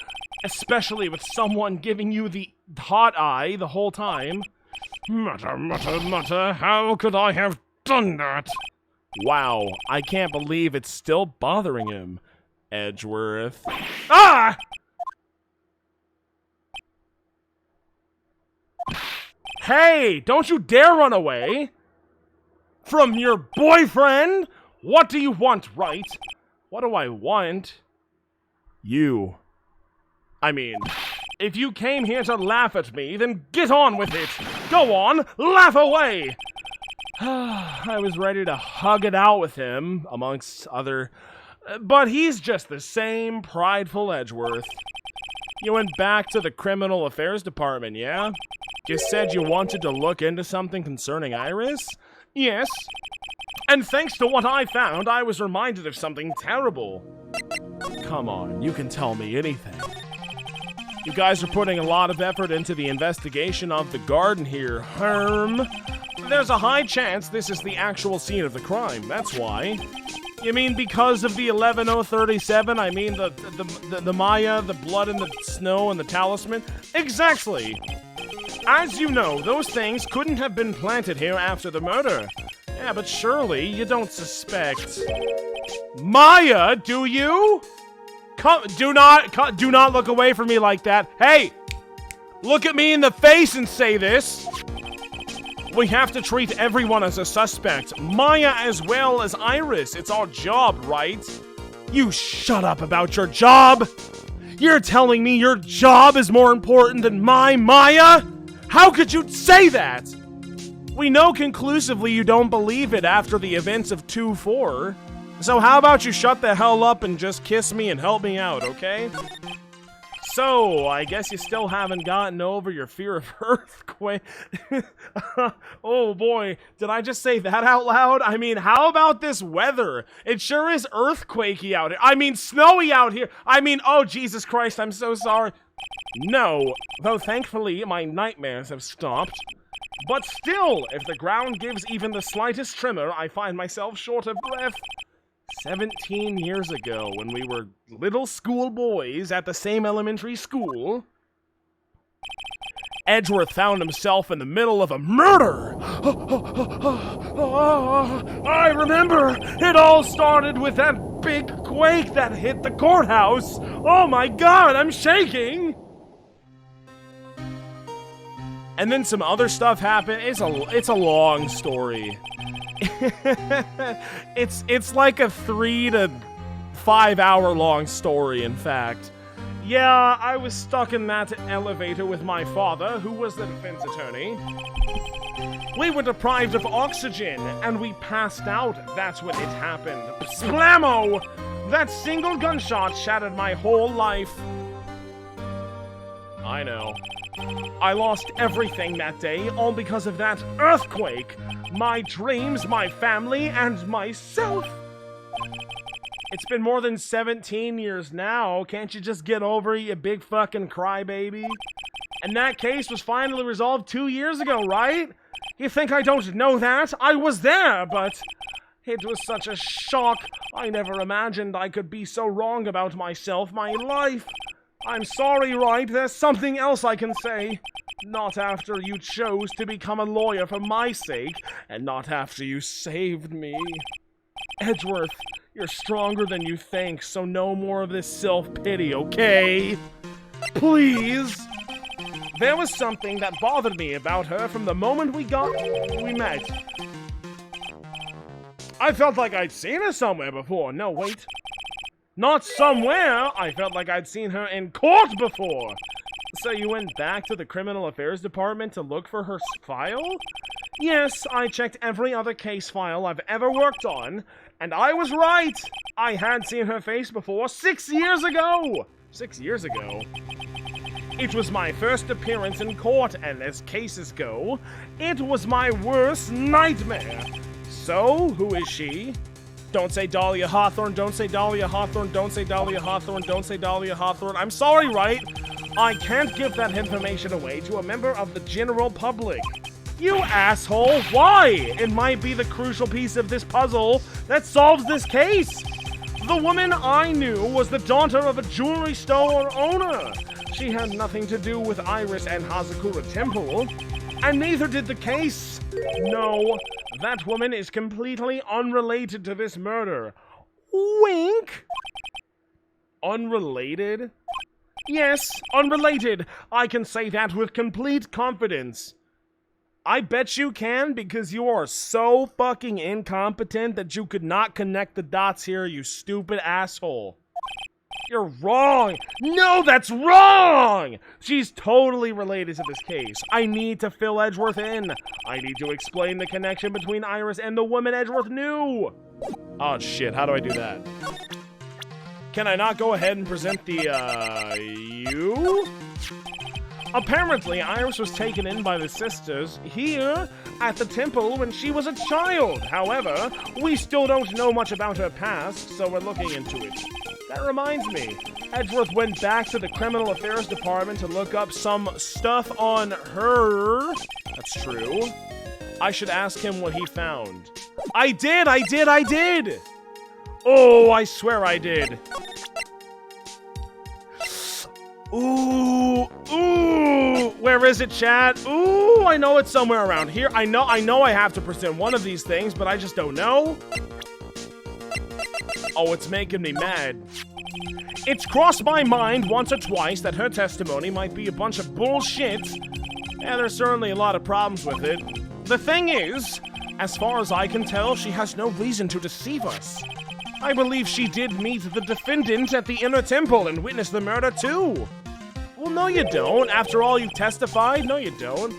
S2: Especially with someone giving you the hot eye the whole time. Mutter, how could I have done that? Wow, I can't believe it's still bothering him. Edgeworth. Ah! Hey, don't you dare run away! From your boyfriend? What do you want, right? What do I want? You. I mean, if you came here to laugh at me, then get on with it! Go on, laugh away! I was ready to hug it out with him, amongst other... But he's just the same prideful Edgeworth. You went back to the Criminal Affairs Department, yeah? You said you wanted to look into something concerning Iris? Yes. And thanks to what I found, I was reminded of something terrible. Come on, you can tell me anything. You guys are putting a lot of effort into the investigation of the garden here, Herm. There's a high chance this is the actual scene of the crime, that's why. You mean because of the 11037? I mean the Maya, the blood and the snow and the talisman? Exactly! As you know, those things couldn't have been planted here after the murder. Yeah, but surely you don't suspect Maya, do you? Do not look away from me like that. Hey, look at me in the face and say this. We have to treat everyone as a suspect. Maya as well as Iris. It's our job, right? You shut up about your job. You're telling me your job is more important than my Maya? How could you say that? We know conclusively you don't believe it after the events of 2-4. So how about you shut the hell up and just kiss me and help me out, okay? So, I guess you still haven't gotten over your fear of earthquake. Oh boy, did I just say that out loud? I mean, how about this weather? It sure is earthquakey out here. I mean, snowy out here. I mean, oh Jesus Christ, I'm so sorry. No, though thankfully my nightmares have stopped. But still, if the ground gives even the slightest tremor, I find myself short of breath. 17 years ago, when we were little schoolboys at the same elementary school, Edgeworth found himself in the middle of a murder. I remember, it all started with that big quake that hit the courthouse. Oh my God, I'm shaking. And then some other stuff happened. It's a long story. It's like a 3 to 5 hour long story, in fact. Yeah, I was stuck in that elevator with my father, who was the defense attorney. We were deprived of oxygen, and we passed out. That's when it happened. Splammo! That single gunshot shattered my whole life. I know. I lost everything that day, all because of that earthquake. My dreams, my family, and myself. It's been more than 17 years now. Can't you just get over it, you big fucking crybaby? And that case was finally resolved 2 years ago, right? You think I don't know that? I was there, but it was such a shock. I never imagined I could be so wrong about myself, my life. I'm sorry, right? There's something else I can say. Not after you chose to become a lawyer for my sake, and not after you saved me. Edgeworth, you're stronger than you think, so no more of this self-pity, okay? Please? There was something that bothered me about her from the moment we met. I felt like I'd seen her somewhere before. No, wait. Not somewhere! I felt like I'd seen her in court before! So you went back to the Criminal Affairs Department to look for her file? Yes, I checked every other case file I've ever worked on, and I was right! I had seen her face before 6 years ago! 6 years ago? It was my first appearance in court, and as cases go, it was my worst nightmare. So, who is she? Don't say Dahlia Hawthorne, don't say Dahlia Hawthorne, don't say Dahlia Hawthorne, don't say Dahlia Hawthorne. I'm sorry, right? I can't give that information away to a member of the general public. You asshole! Why? It might be the crucial piece of this puzzle that solves this case. The woman I knew was the daughter of a jewelry store owner. She had nothing to do with Iris and Hazakura Temple, and neither did the case. No, that woman is completely unrelated to this murder. Wink! Unrelated? Yes, unrelated. I can say that with complete confidence. I bet you can, because you are so fucking incompetent that you could not connect the dots here, you stupid asshole. You're wrong! No, that's wrong! She's totally related to this case. I need to fill Edgeworth in. I need to explain the connection between Iris and the woman Edgeworth knew. Oh shit, how do I do that? Can I not go ahead and present the, you? Apparently, Iris was taken in by the sisters here at the temple when she was a child. However, we still don't know much about her past, so we're looking into it. That reminds me, Edgeworth went back to the Criminal Affairs Department to look up some stuff on her. That's true. I should ask him what he found. I did! Oh, I swear I did. Ooh, Where is it, chat? Ooh, I know it's somewhere around here. I know I have to present one of these things, but I just don't know. Oh, it's making me mad. It's crossed my mind once or twice that her testimony might be a bunch of bullshit, and there's certainly a lot of problems with it. The thing is, as far as I can tell, she has no reason to deceive us. I believe she did meet the defendant at the inner temple and witnessed the murder too. Well, no you don't. After all you testified, no you don't.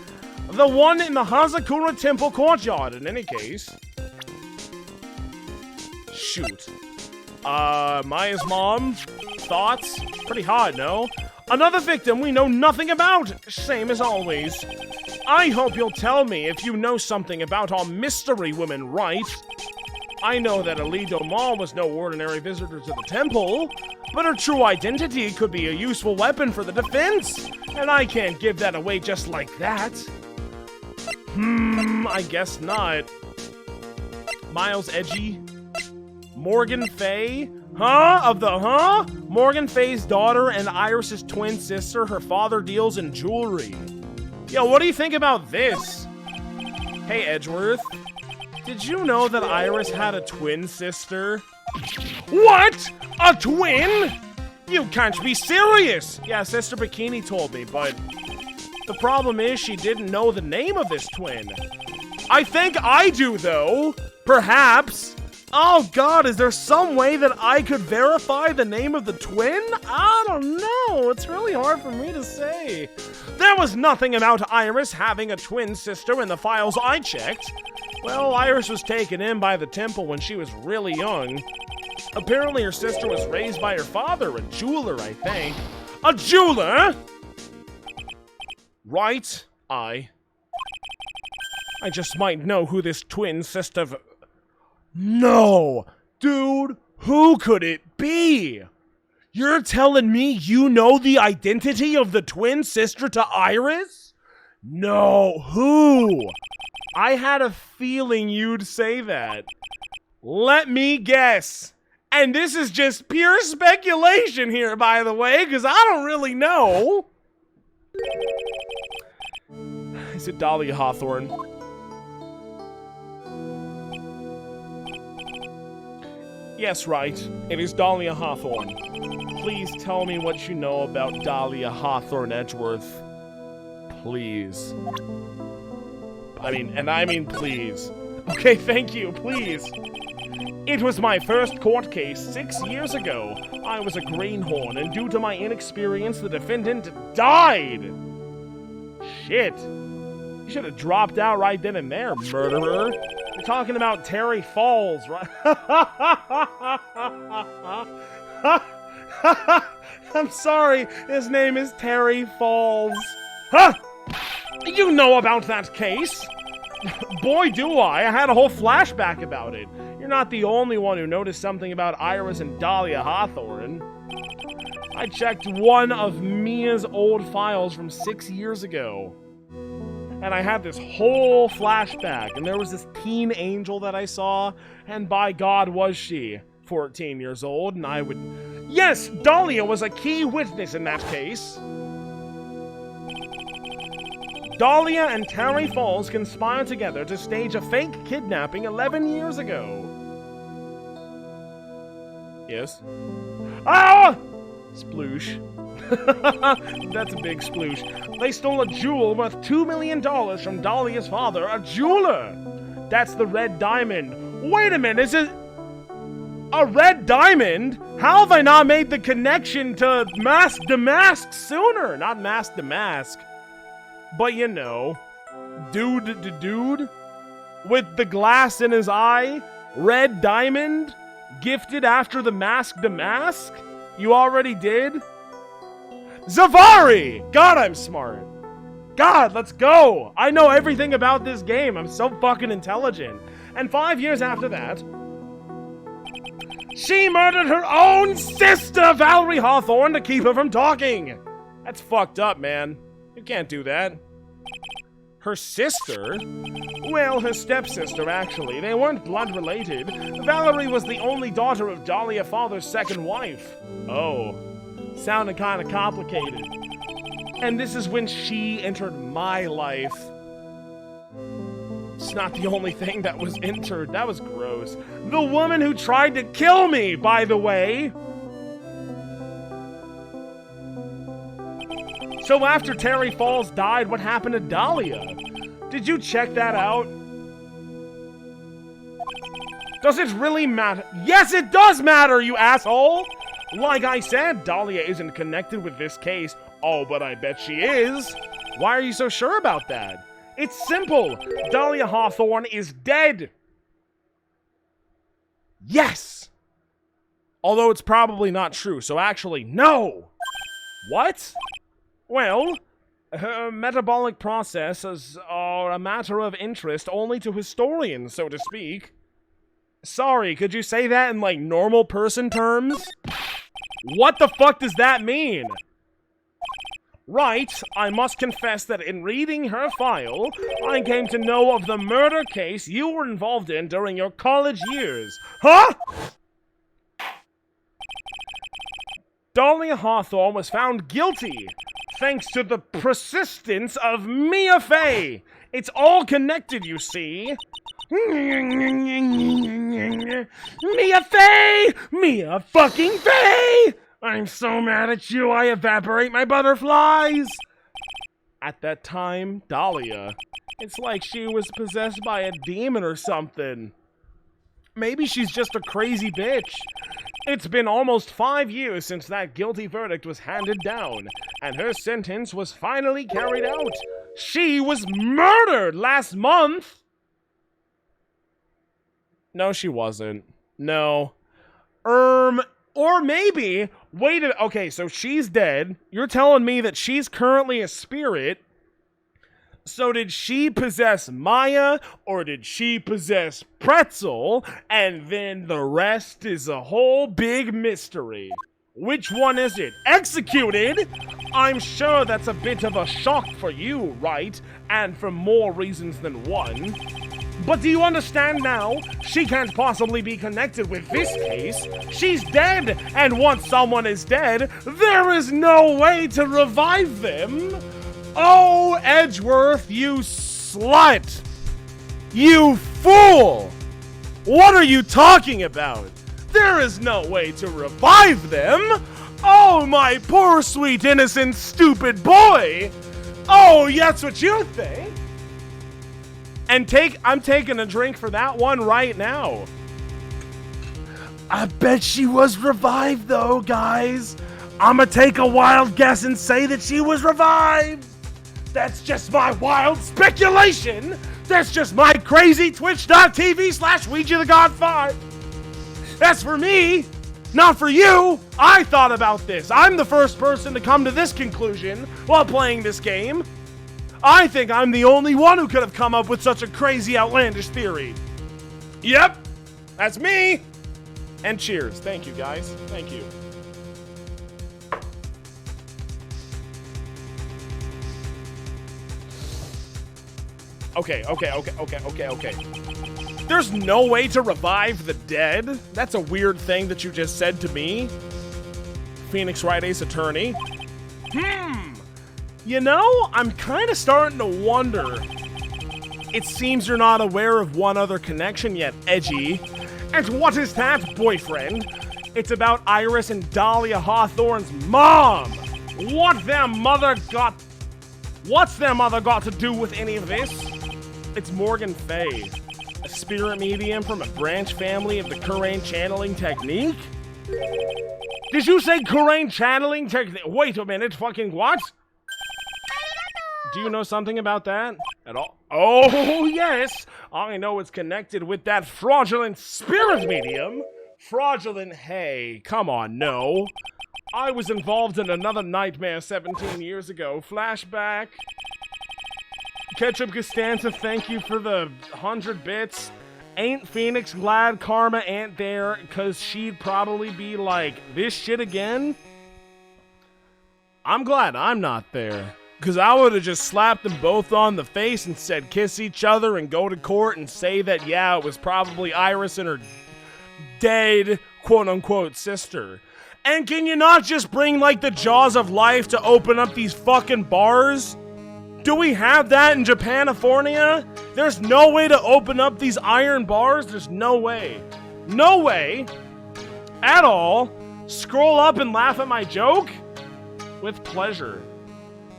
S2: The one in the Hazakura temple courtyard, in any case. Shoot. Maya's mom? Thoughts? Pretty hard, no? Another victim we know nothing about, same as always. I hope you'll tell me if you know something about our mystery woman, right? I know that Alido Ma was no ordinary visitor to the temple, but her true identity could be a useful weapon for the defense, and I can't give that away just like that. I guess not. Miles Edgy? Morgan Fay? Huh? Morgan Fay's daughter and Iris's twin sister, her father deals in jewelry. Yo, what do you think about this? Hey, Edgeworth. Did you know that Iris had a twin sister? What? A twin? You can't be serious! Yeah, Sister Bikini told me, but the problem is she didn't know the name of this twin. I think I do, though. Perhaps. Oh god, is there some way that I could verify the name of the twin? I don't know. It's really hard for me to say. There was nothing about Iris having a twin sister in the files I checked. Well, Iris was taken in by the temple when she was really young. Apparently her sister was raised by her father, a jeweler, I think. A jeweler? Right? I just might know who this twin sister... No! Dude, who could it be? You're telling me you know the identity of the twin sister to Iris? No, who? I had a feeling you'd say that. Let me guess. And this is just pure speculation here, by the way, because I don't really know. Is it Dahlia Hawthorne? Yes, right. It is Dahlia Hawthorne. Please tell me what you know about Dahlia Hawthorne Edgeworth. Please. I mean please. Okay, thank you, please. It was my first court case 6 years ago. I was a greenhorn, and due to my inexperience, the defendant died. Shit. You should have dropped out right then and there, murderer. You're talking about Terry Falls, right? I'm sorry, his name is Terry Falls. Huh? You know about that case? Boy, do I. I had a whole flashback about it. You're not the only one who noticed something about Iris and Dahlia Hawthorne. I checked one of Mia's old files from 6 years ago. And I had this whole flashback, and there was this teen angel that I saw, and by God was she 14 years old, and I would... Yes, Dahlia was a key witness in that case. Dahlia and Terry Falls conspired together to stage a fake kidnapping 11 years ago. Yes? Ah! Sploosh. That's a big sploosh. They stole a jewel worth $2 million from Dahlia's father, a jeweler. That's the red diamond. Wait a minute, is it a red diamond? How have I not made the connection to Mask the Mask sooner? Not Mask the Mask, but you know, dude with the glass in his eye, red diamond, gifted after the Mask the Mask. You already did? Zavari! God, I'm smart. God, let's go! I know everything about this game. I'm so fucking intelligent. And 5 years after that, she murdered her own sister, Valerie Hawthorne, to keep her from talking. That's fucked up, man. You can't do that. Her sister? Well, her stepsister, actually. They weren't blood related. Valerie was the only daughter of Dahlia father's second wife. Oh. Sounded kind of complicated. And this is when she entered my life. It's not the only thing that was entered. That was gross. The woman who tried to kill me, by the way. So after Terry Falls died, what happened to Dahlia? Did you check that out? Does it really matter? Yes, it does matter, you asshole! Like I said, Dahlia isn't connected with this case. Oh, but I bet she is. Why are you so sure about that? It's simple. Dahlia Hawthorne is dead. Yes! Although it's probably not true, so actually, no! What? Well, her metabolic processes are a matter of interest only to historians, so to speak. Sorry, could you say that in, like, normal person terms? What the fuck does that mean? Right, I must confess that in reading her file, I came to know of the murder case you were involved in during your college years. Huh? Dahlia Hawthorne was found guilty, thanks to the persistence of Mia Fey. It's all connected, you see. Mia Fey! Mia fucking Fey! I'm so mad at you, I evaporate my butterflies! At that time, Dahlia, it's like she was possessed by a demon or something. Maybe she's just a crazy bitch. It's been almost 5 years since that guilty verdict was handed down, and her sentence was finally carried out. She was murdered last month! No, she wasn't. No. Or maybe, wait a, okay, so she's dead. You're telling me that she's currently a spirit. So did she possess Maya, or did she possess Pretzel? And then the rest is a whole big mystery. Which one is it? Executed? I'm sure that's a bit of a shock for you, right? And for more reasons than one. But do you understand now? She can't possibly be connected with this case. She's dead, and once someone is dead, there is no way to revive them. Oh, Edgeworth, you slut! You fool! What are you talking about? There is no way to revive them! Oh, my poor, sweet, innocent, stupid boy! Oh, that's what you think? And I'm taking a drink for that one right now. I bet she was revived, though, guys. I'ma take a wild guess and say that she was revived. That's just my wild speculation. That's just my crazy twitch.tv/WeegeeTheGod5. That's for me, not for you. I thought about this. I'm the first person to come to this conclusion while playing this game. I think I'm the only one who could have come up with such a crazy, outlandish theory. Yep, that's me. And cheers. Thank you, guys. Thank you. Okay. There's no way to revive the dead? That's a weird thing that you just said to me. Phoenix Wright Ace Attorney. You know, I'm kind of starting to wonder. It seems you're not aware of one other connection yet, Edgy. And what is that, boyfriend? It's about Iris and Dahlia Hawthorne's mom. What's their mother got to do with any of this? It's Morgan Fay, a spirit medium from a branch family of the Kurain channeling technique? Did you say Kurain channeling technique? Wait a minute, fucking what? Do you know something about that at all? Oh, yes! I know it's connected with that fraudulent spirit medium. Fraudulent, hey, come on, no. I was involved in another nightmare 17 years ago. Flashback. Ketchup Costanza, thank you for the 100 bits. Ain't Phoenix glad Karma ain't there, cause she'd probably be like, this shit again? I'm glad I'm not there. Because I would have just slapped them both on the face and said kiss each other and go to court and say that, yeah, it was probably Iris and her dead, quote-unquote, sister. And can you not just bring, like, the jaws of life to open up these fucking bars? Do we have that in Japanifornia? There's no way to open up these iron bars? There's no way. No way. At all. Scroll up and laugh at my joke? With pleasure.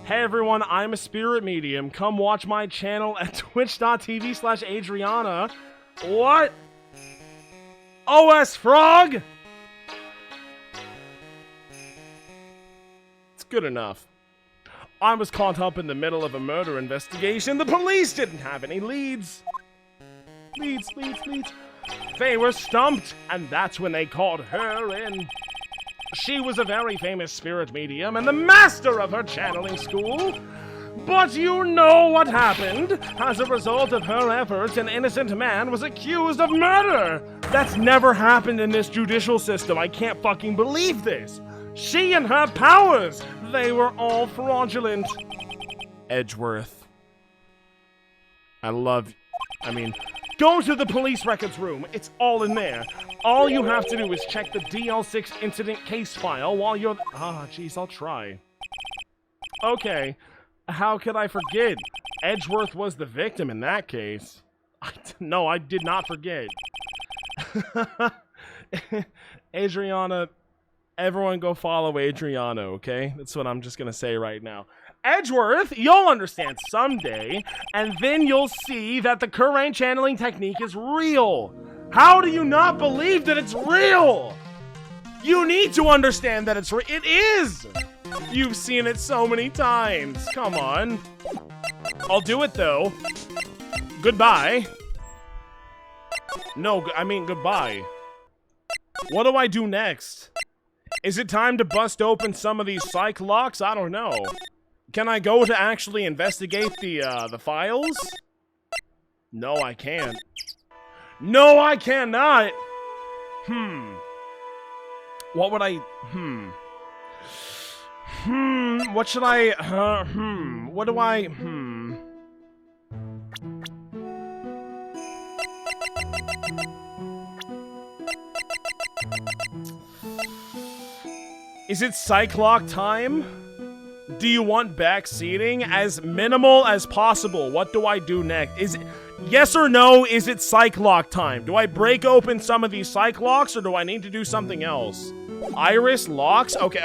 S2: Hey everyone, I'm a spirit medium. Come watch my channel at twitch.tv/Adriana. What? OS Frog? It's good enough. I was caught up in the middle of a murder investigation. The police didn't have any leads. Leads. They were stumped, and that's when they called her in. She was a very famous spirit medium and the master of her channeling school. But you know what happened. As a result of her efforts, an innocent man was accused of murder. That's never happened in this judicial system. I can't fucking believe this. She and her powers, they were all fraudulent. Edgeworth. Go to the police records room. It's all in there. All you have to do is check the DL6 incident case file while you're... jeez, I'll try. Okay. How could I forget? Edgeworth was the victim in that case. No, I did not forget. Adriana, everyone go follow Adriana, okay? That's what I'm just gonna say right now. Edgeworth, you'll understand someday, and then you'll see that the current channeling technique is real. How do you not believe that it's real? You need to understand that it's real. It is! You've seen it so many times. Come on. I'll do it, though. Goodbye. No, I mean goodbye. What do I do next? Is it time to bust open some of these psych locks? I don't know. Can I go to actually investigate the files? No, I can't. No, I cannot! What would I... what should I... what do I... Is it Cyclock time? Do you want back seating? As minimal as possible. What do I do next? Is it... Yes or no, is it Cyclock time? Do I break open some of these Cyclocks, or do I need to do something else? Iris locks? Okay.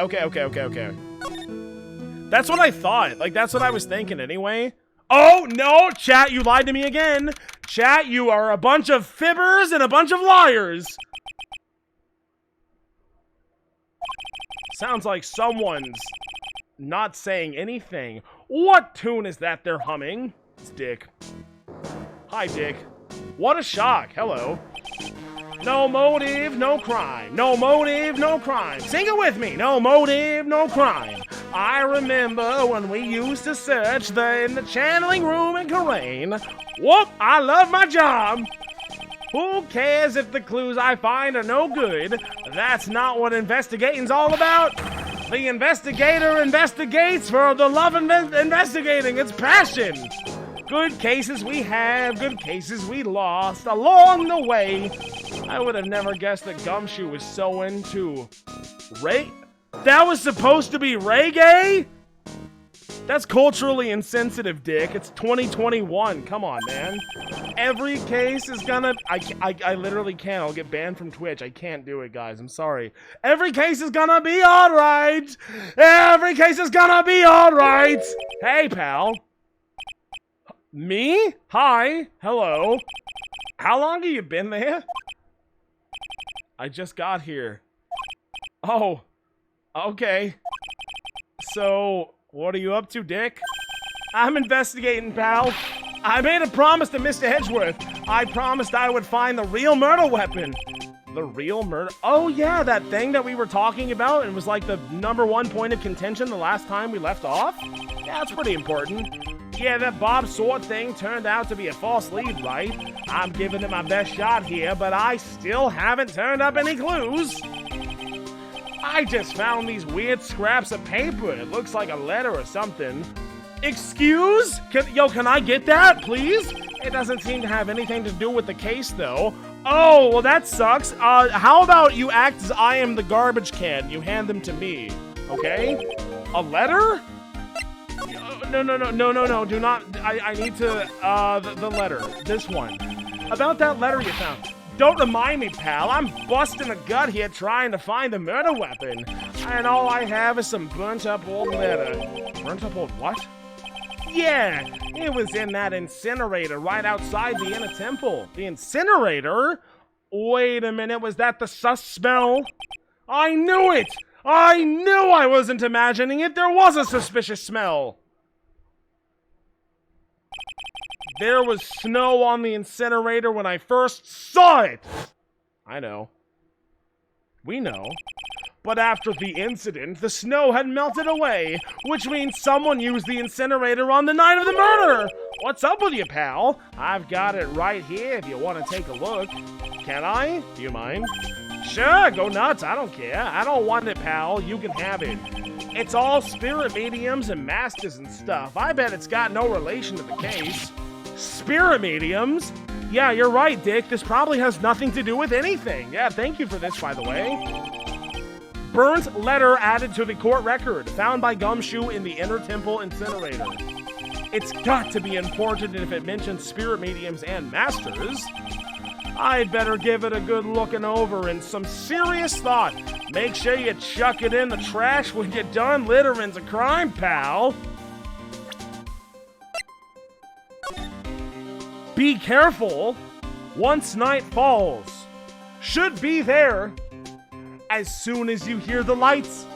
S2: That's what I thought. Like, that's what I was thinking anyway. Oh, no! Chat, you lied to me again! Chat, you are a bunch of fibbers and a bunch of liars! Sounds like someone's not saying anything. What tune is that they're humming? It's Dick. Hi, Dick. What a shock. Hello. No motive, no crime. No motive, no crime. Sing it with me. No motive, no crime. I remember when we used to search in the channeling room in Karain. Whoop, I love my job. Who cares if the clues I find are no good? That's not what investigating's all about. The investigator investigates for the love of investigating. It's passion. Good cases we have, good cases we lost along the way. I would have never guessed that Gumshoe was so into that was supposed to be reggae? That's culturally insensitive, Dick. It's 2021. Come on, man. Every case is gonna... I literally can't. I'll get banned from Twitch. I can't do it, guys. I'm sorry. Every case is gonna be alright. Every case is gonna be alright. Hey, pal. Me? Hi. Hello. How long have you been there? I just got here. Oh. Okay. So... what are you up to, Dick? I'm investigating, pal. I made a promise to Mr. Edgeworth. I promised I would find the real murder weapon. The real murder? Oh, yeah, that thing that we were talking about and was like the #1 point of contention the last time we left off? Yeah, that's pretty important. Yeah, that Bob Sword thing turned out to be a false lead, right? I'm giving it my best shot here, but I still haven't turned up any clues. I just found these weird scraps of paper. It looks like a letter or something. Excuse? Can I get that, please? It doesn't seem to have anything to do with the case, though. Oh, well that sucks. How about you act as I am the garbage can? You hand them to me, okay? A letter? No, do not. I need to, the letter. This one. About that letter you found. Don't remind me, pal. I'm busting a gut here trying to find the murder weapon. And all I have is some burnt up old letter. Burnt up old what? Yeah, it was in that incinerator right outside the inner temple. The incinerator? Wait a minute, was that the sus smell? I knew it! I knew I wasn't imagining it! There was a suspicious smell! There was snow on the incinerator when I first saw it! I know. We know. But after the incident, the snow had melted away, which means someone used the incinerator on the night of the murder! What's up with you, pal? I've got it right here if you want to take a look. Can I? Do you mind? Sure, go nuts, I don't care. I don't want it, pal. You can have it. It's all spirit mediums and masters and stuff. I bet it's got no relation to the case. Spirit mediums? Yeah, you're right, Dick. This probably has nothing to do with anything. Yeah, thank you for this, by the way. Burnt letter added to the court record, found by Gumshoe in the Inner Temple incinerator. It's got to be important if it mentions spirit mediums and masters. I'd better give it a good looking over and some serious thought. Make sure you chuck it in the trash when you're done. Littering's a crime, pal. Be careful. Once night falls. Should be there. As soon as you hear the lights.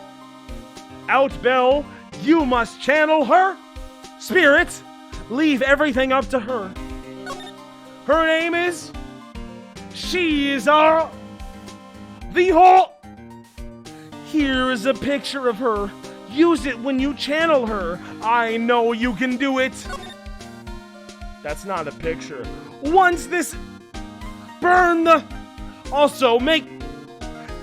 S2: Out, Belle. You must channel her. Spirit, leave everything up to her. Her name is... She is our... The whole... Here is a picture of her. Use it when you channel her. I know you can do it. That's not a picture. Once this... Burn the... Also,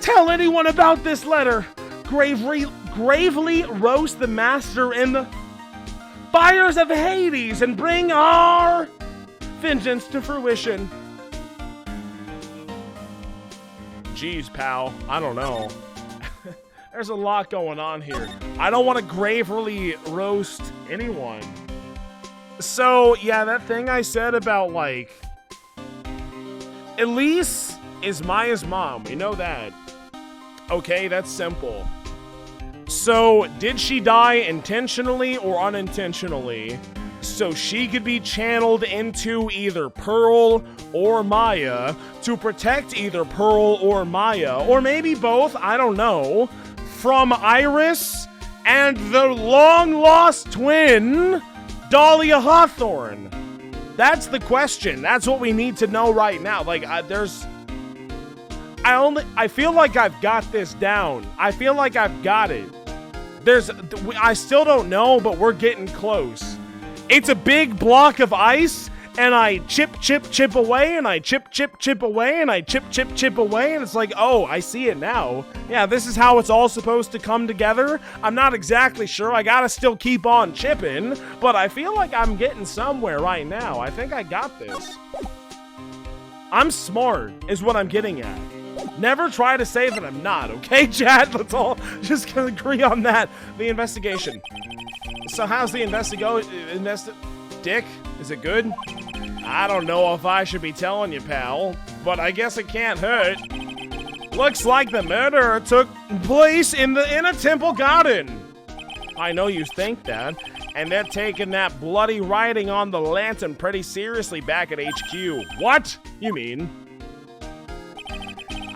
S2: tell anyone about this letter. Gravely roast the master in the fires of Hades and bring our vengeance to fruition. Jeez, pal. I don't know. There's a lot going on here. I don't want to gravely roast anyone. So, yeah, that thing I said about, like... Elise is Maya's mom. We know that. Okay, that's simple. So, did she die intentionally or unintentionally? So she could be channeled into either Pearl or Maya to protect either Pearl or Maya, or maybe both, I don't know, from Iris and the long-lost twin, Dahlia Hawthorne. That's the question. That's what we need to know right now. Like, I feel like I've got this down. I feel like I've got it. I still don't know, but we're getting close. It's a big block of ice, and I chip away, and I chip away, and I chip away, and it's like, oh, I see it now. Yeah, this is how it's all supposed to come together. I'm not exactly sure. I gotta still keep on chipping, but I feel like I'm getting somewhere right now. I think I got this. I'm smart, is what I'm getting at. Never try to say that I'm not, okay, Chad? Let's all just agree on that. The investigation. So how's the Dick? Is it good? I don't know if I should be telling you, pal, but I guess it can't hurt. Looks like the murder took place in the Inner Temple Garden. I know you think that, and they're taking that bloody writing on the lantern pretty seriously back at HQ. What? You mean?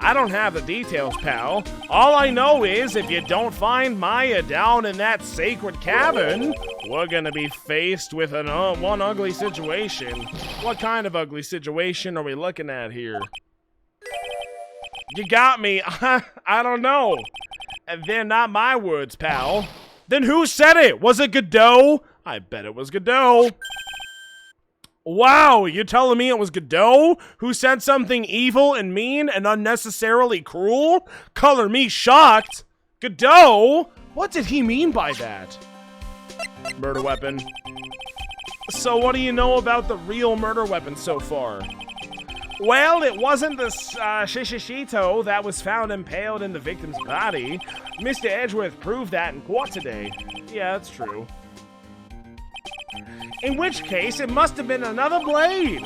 S2: I don't have the details, pal. All I know is if you don't find Maya down in that sacred cavern, we're gonna be faced with one ugly situation. What kind of ugly situation are we looking at here? You got me. I don't know. And they're not my words, pal. Then who said it? Was it Godot? I bet it was Godot. Wow, you're telling me it was Godot who said something evil and mean and unnecessarily cruel? Color me shocked. Godot? What did he mean by that? Murder weapon. So what do you know about the real murder weapon so far? Well, it wasn't the Shishishito that was found impaled in the victim's body. Mr. Edgeworth proved that in court today. Yeah, that's true. In which case, it must have been another blade.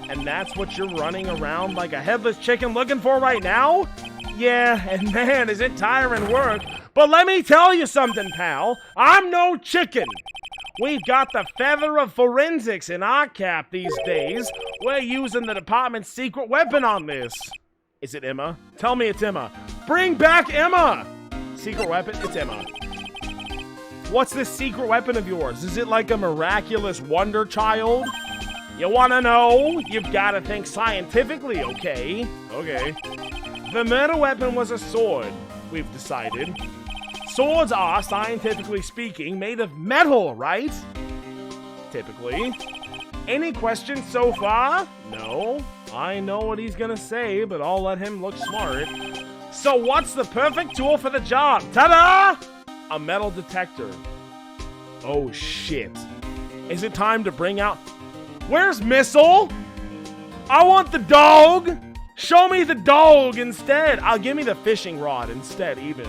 S2: And that's what you're running around like a headless chicken looking for right now? Yeah, and man, is it tiring work. But let me tell you something, pal. I'm no chicken. We've got the feather of forensics in our cap these days. We're using the department's secret weapon on this. Is it Emma? Tell me it's Emma. Bring back Emma! Secret weapon? It's Emma. What's this secret weapon of yours? Is it like a miraculous wonder child? You wanna know? You've gotta think scientifically, okay? Okay. The murder weapon was a sword, we've decided. Swords are, scientifically speaking, made of metal, right? Typically. Any questions so far? No. I know what he's gonna say, but I'll let him look smart. So what's the perfect tool for the job? Ta-da! A metal detector. Oh, shit. Is it time to bring out... Where's Missile? I want the dog! Show me the dog instead! I'll give me the fishing rod instead, even.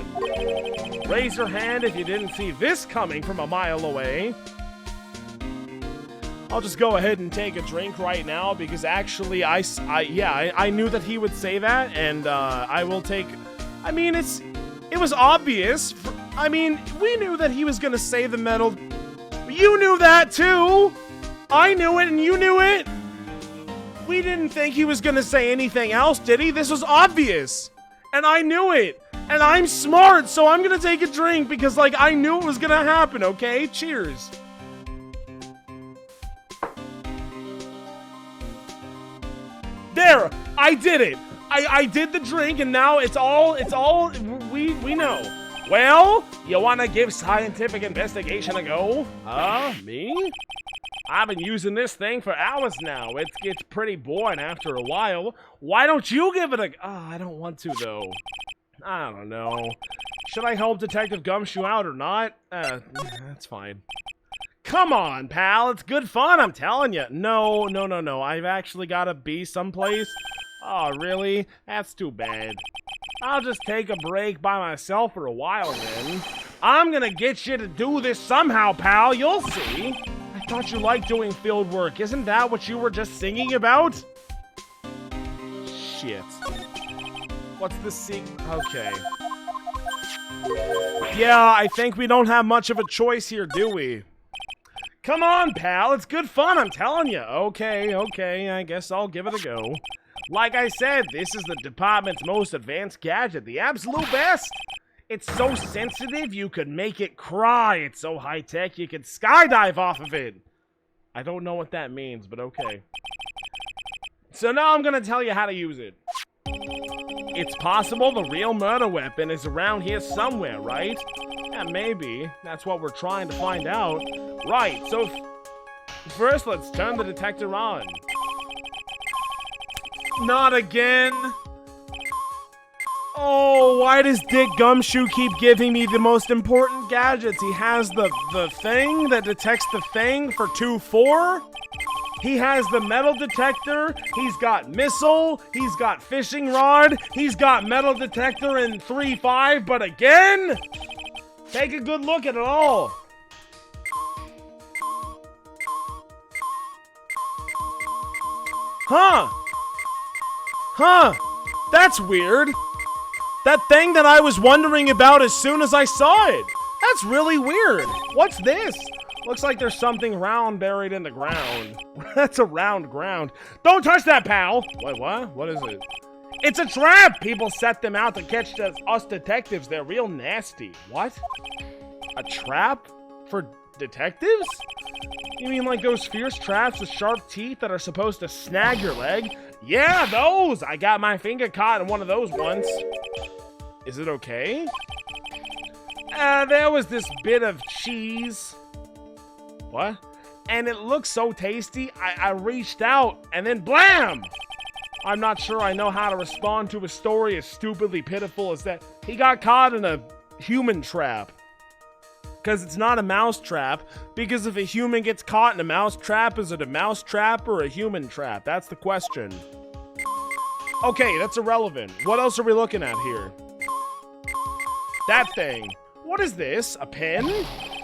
S2: Raise your hand if you didn't see this coming from a mile away. I'll just go ahead and take a drink right now because actually I knew that he would say that, and I will take... I mean, it was obvious. I mean, we knew that he was gonna say the metal... You knew that too! I knew it and you knew it! We didn't think he was gonna say anything else, did he? This was obvious! And I knew it! And I'm smart, so I'm gonna take a drink because, like, I knew it was gonna happen, okay? Cheers. There! I did it! I did the drink and now it's all, we know. Well, you wanna give scientific investigation a go? Me? I've been using this thing for hours now. It gets pretty boring after a while. Why don't you give it a... Oh, I don't want to, though. I don't know. Should I help Detective Gumshoe out or not? That's fine. Come on, pal. It's good fun, I'm telling you. No. I've actually got to be someplace. Oh, really? That's too bad. I'll just take a break by myself for a while, then. I'm gonna get you to do this somehow, pal. You'll see. I thought you liked doing field work. Isn't that what you were just singing about? Shit. What's the Okay. Yeah, I think we don't have much of a choice here, do we? Come on, pal. It's good fun, I'm telling you. Okay. I guess I'll give it a go. Like I said, this is the department's most advanced gadget. The absolute best. It's so sensitive, you could make it cry. It's so high-tech, you could skydive off of it. I don't know what that means, but okay. So now I'm gonna tell you how to use it. It's possible the real murder weapon is around here somewhere, right? Yeah, maybe. That's what we're trying to find out. Right, so first let's turn the detector on. Not again. Oh, why does Dick Gumshoe keep giving me the most important gadgets? He has the thing that detects the thing for 2-4. He has the metal detector. He's got missile. He's got fishing rod. He's got metal detector in 3-5. But again, take a good look at it all. Huh. That's weird. That thing that I was wondering about as soon as I saw it. That's really weird. What's this? Looks like there's something round buried in the ground. That's a round ground. Don't touch that, pal. Wait, what? What is it? It's a trap. People set them out to catch us detectives. They're real nasty. What? A trap for detectives? You mean like those fierce traps with sharp teeth that are supposed to snag your leg? Yeah, those! I got my finger caught in one of those once. Is it okay? There was this bit of cheese. What? And it looked so tasty, I reached out, and then blam! I'm not sure I know how to respond to a story as stupidly pitiful as that. He got caught in a human trap. Because it's not a mouse trap. Because if a human gets caught in a mouse trap, is it a mouse trap or a human trap? That's the question. Okay, that's irrelevant. What else are we looking at here? That thing. What is this? A pen?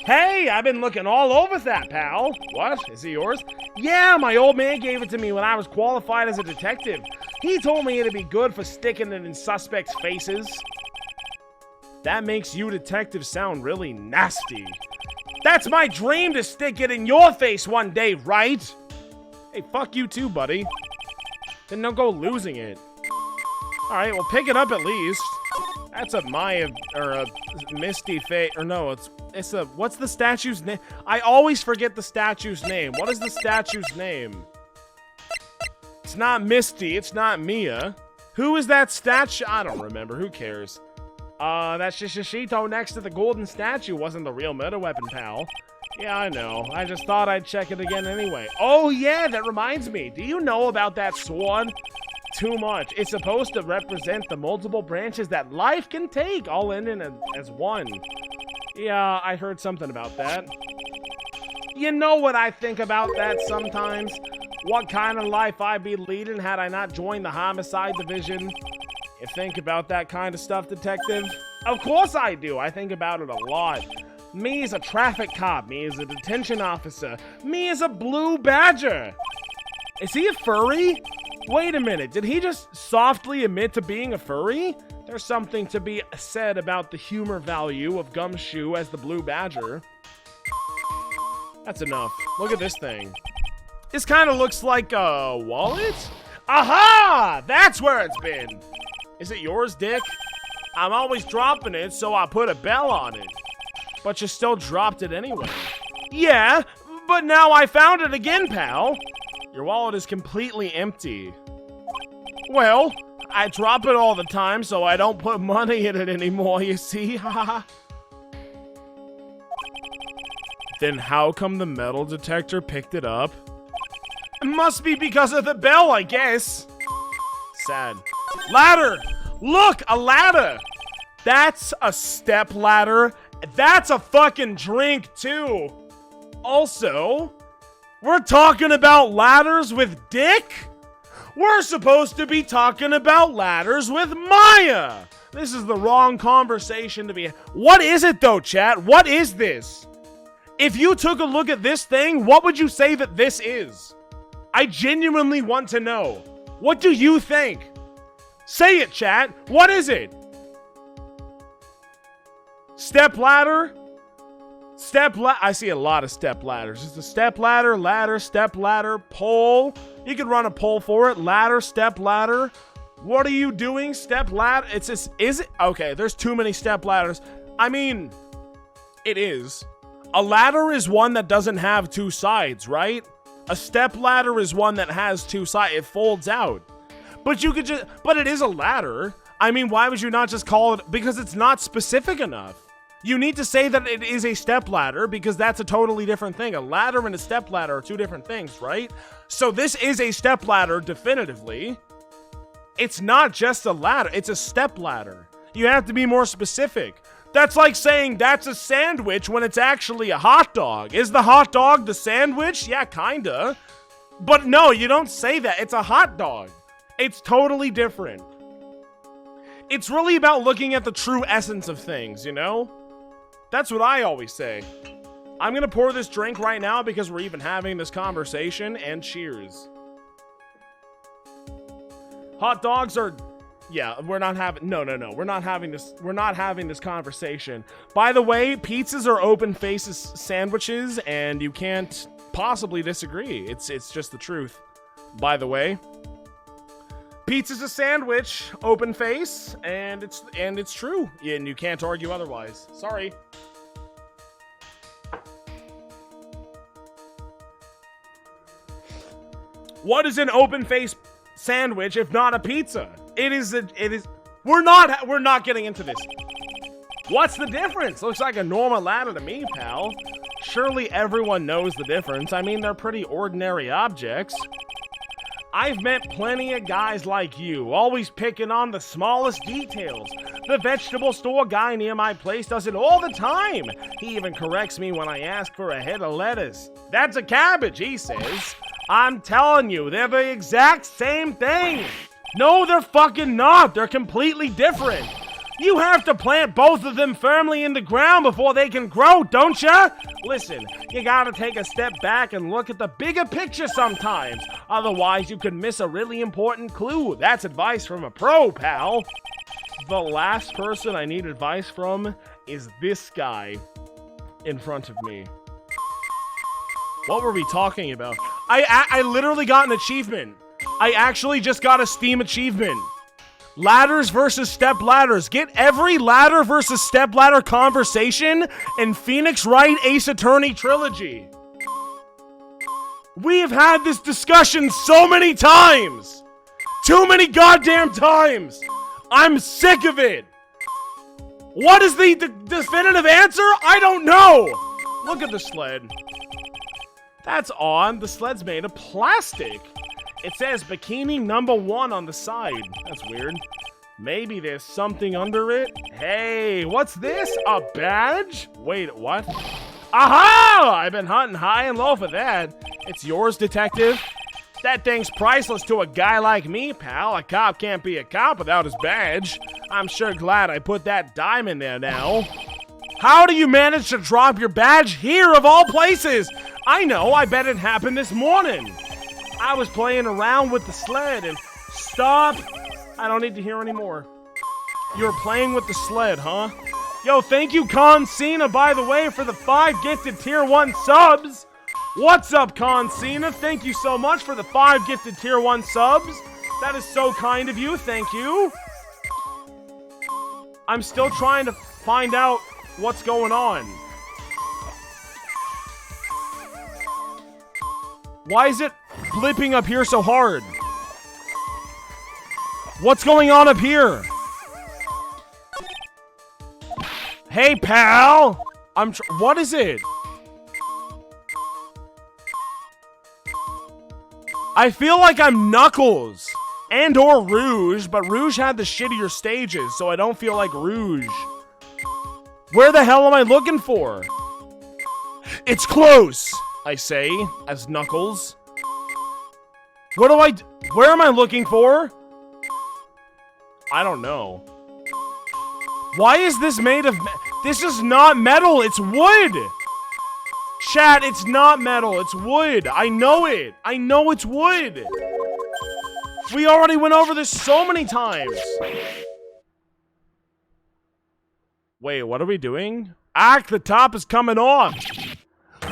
S2: Hey, I've been looking all over that, pal. What? Is it yours? Yeah, my old man gave it to me when I was qualified as a detective. He told me it'd be good for sticking it in suspects' faces. That makes you detectives sound really nasty. That's my dream, to stick it in your face one day, right? Hey, fuck you too, buddy. Then don't go losing it. Alright, well, pick it up at least. That's a Maya, or a Misty face, or no, it's a, what's the statue's name? I always forget the statue's name. What is the statue's name? It's not Misty, it's not Mia. Who is that statue? I don't remember, who cares? That Shishito next to the golden statue wasn't the real murder weapon, pal. Yeah, I know. I just thought I'd check it again anyway. Oh yeah, that reminds me. Do you know about that sword? Too much. It's supposed to represent the multiple branches that life can take, all ending as one. Yeah, I heard something about that. You know what I think about that sometimes? What kind of life I'd be leading had I not joined the homicide division? You think about that kind of stuff, detective? Of course I do. I think about it a lot. Me as a traffic cop, me as a detention officer, me as a blue badger. Is he a furry? Wait a minute, did he just softly admit to being a furry? There's something to be said about the humor value of Gumshoe as the blue badger. That's enough. Look at this thing. This kind of looks like a wallet? Aha! That's where it's been. Is it yours, Dick? I'm always dropping it, so I put a bell on it. But you still dropped it anyway. Yeah, but now I found it again, pal. Your wallet is completely empty. Well, I drop it all the time, so I don't put money in it anymore, you see? Haha. Then how come the metal detector picked it up? It must be because of the bell, I guess. Sad. Ladder! Look, a ladder! That's a step ladder. That's a fucking drink, too. Also, we're talking about ladders with Dick? We're supposed to be talking about ladders with Maya. This is the wrong conversation to be. What is it, though, chat? What is this? If you took a look at this thing, what would you say that this is? I genuinely want to know. What do you think? Say it, chat. What is it? Step ladder? I see a lot of step ladders. It's a step ladder, step ladder, pole. You could run a pole for it. Ladder, step ladder. What are you doing? Step ladder. It's just, is it? Okay, there's too many step ladders. I mean, it is. A ladder is one that doesn't have two sides, right? A step ladder is one that has two sides. It folds out. But you could just, but it is a ladder. I mean, why would you not just call it? Because it's not specific enough. You need to say that it is a step ladder because that's a totally different thing. A ladder and a step ladder are two different things, right? So this is a step ladder, definitively. It's not just a ladder, it's a step ladder. You have to be more specific. That's like saying that's a sandwich when it's actually a hot dog. Is the hot dog the sandwich? Yeah, kinda. But no, you don't say that. It's a hot dog. It's totally different. It's really about looking at the true essence of things, you know? That's what I always say. I'm gonna pour this drink right now because we're even having this conversation, and cheers. Hot dogs are... Yeah, we're not having... No. We're not having this conversation. By the way, pizzas are open faces sandwiches, and you can't possibly disagree. It's just the truth. By the way, pizza's a sandwich, open face, and it's true. And you can't argue otherwise. Sorry. What is an open face sandwich if not a pizza? It is. We're not getting into this. What's the difference? Looks like a normal ladder to me, pal. Surely everyone knows the difference. I mean, they're pretty ordinary objects. I've met plenty of guys like you, always picking on the smallest details. The vegetable store guy near my place does it all the time. He even corrects me when I ask for a head of lettuce. That's a cabbage, he says. I'm telling you, they're the exact same thing. No, they're fucking not. They're completely different. You have to plant both of them firmly in the ground before they can grow, don't ya? Listen, you gotta take a step back and look at the bigger picture sometimes. Otherwise, you could miss a really important clue. That's advice from a pro, pal. The last person I need advice from is this guy in front of me. What were we talking about? I literally got an achievement. I actually just got a Steam achievement. Ladders versus step ladders. Get every ladder versus step ladder conversation in Phoenix Wright Ace Attorney trilogy. We have had this discussion so many times. Too many goddamn times. I'm sick of it. What is the definitive answer? I don't know. Look at the sled. That's odd. The sled's made of plastic. It says bikini number 1 on the side. That's weird. Maybe there's something under it. Hey, what's this? A badge? Wait, what? Aha! I've been hunting high and low for that. It's yours, detective. That thing's priceless to a guy like me, pal. A cop can't be a cop without his badge. I'm sure glad I put that dime in there now. How do you manage to drop your badge here of all places? I know, I bet it happened this morning. I was playing around with the sled and... Stop! I don't need to hear anymore. You're playing with the sled, huh? Yo, thank you, Con Cena, by the way, for the 5 gifted Tier 1 subs! What's up, Con Cena? Thank you so much for the 5 gifted Tier 1 subs! That is so kind of you, thank you! I'm still trying to find out what's going on. Why is it blipping up here so hard? What's going on up here? Hey, pal! What is it? I feel like I'm Knuckles. And or Rouge, but Rouge had the shittier stages, so I don't feel like Rouge. Where the hell am I looking for? It's close, I say, as Knuckles. Where am I looking for? I don't know. Why is this made of this is not metal, it's wood! Chat, it's not metal, it's wood. I know it. I know it's wood. We already went over this so many times. Wait, what are we doing? The top is coming off.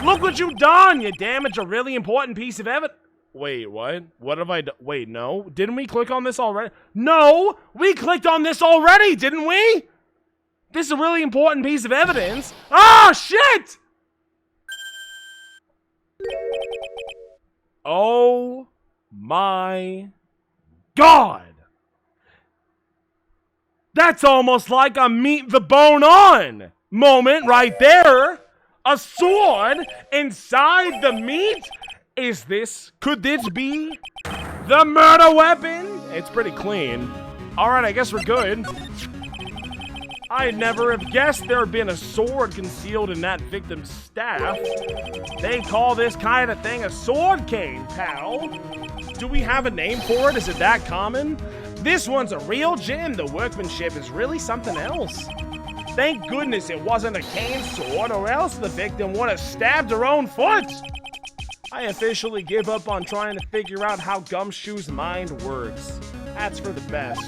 S2: Look what you've done! You damaged a really important piece of evidence. Wait, what? What have I done? Wait, no. Didn't we click on this already? No! We clicked on this already, didn't we? This is a really important piece of evidence. Ah, shit! Oh my God! That's almost like a meat the bone on moment right there. A sword inside the meat? Could this be the murder weapon? It's pretty clean. Alright, I guess we're good. I'd never have guessed there had been a sword concealed in that victim's staff. They call this kind of thing a sword cane, pal. Do we have a name for it? Is it that common? This one's a real gem. The workmanship is really something else. Thank goodness it wasn't a cane sword, or else the victim would have stabbed her own foot. I officially give up on trying to figure out how Gumshoe's mind works. That's for the best.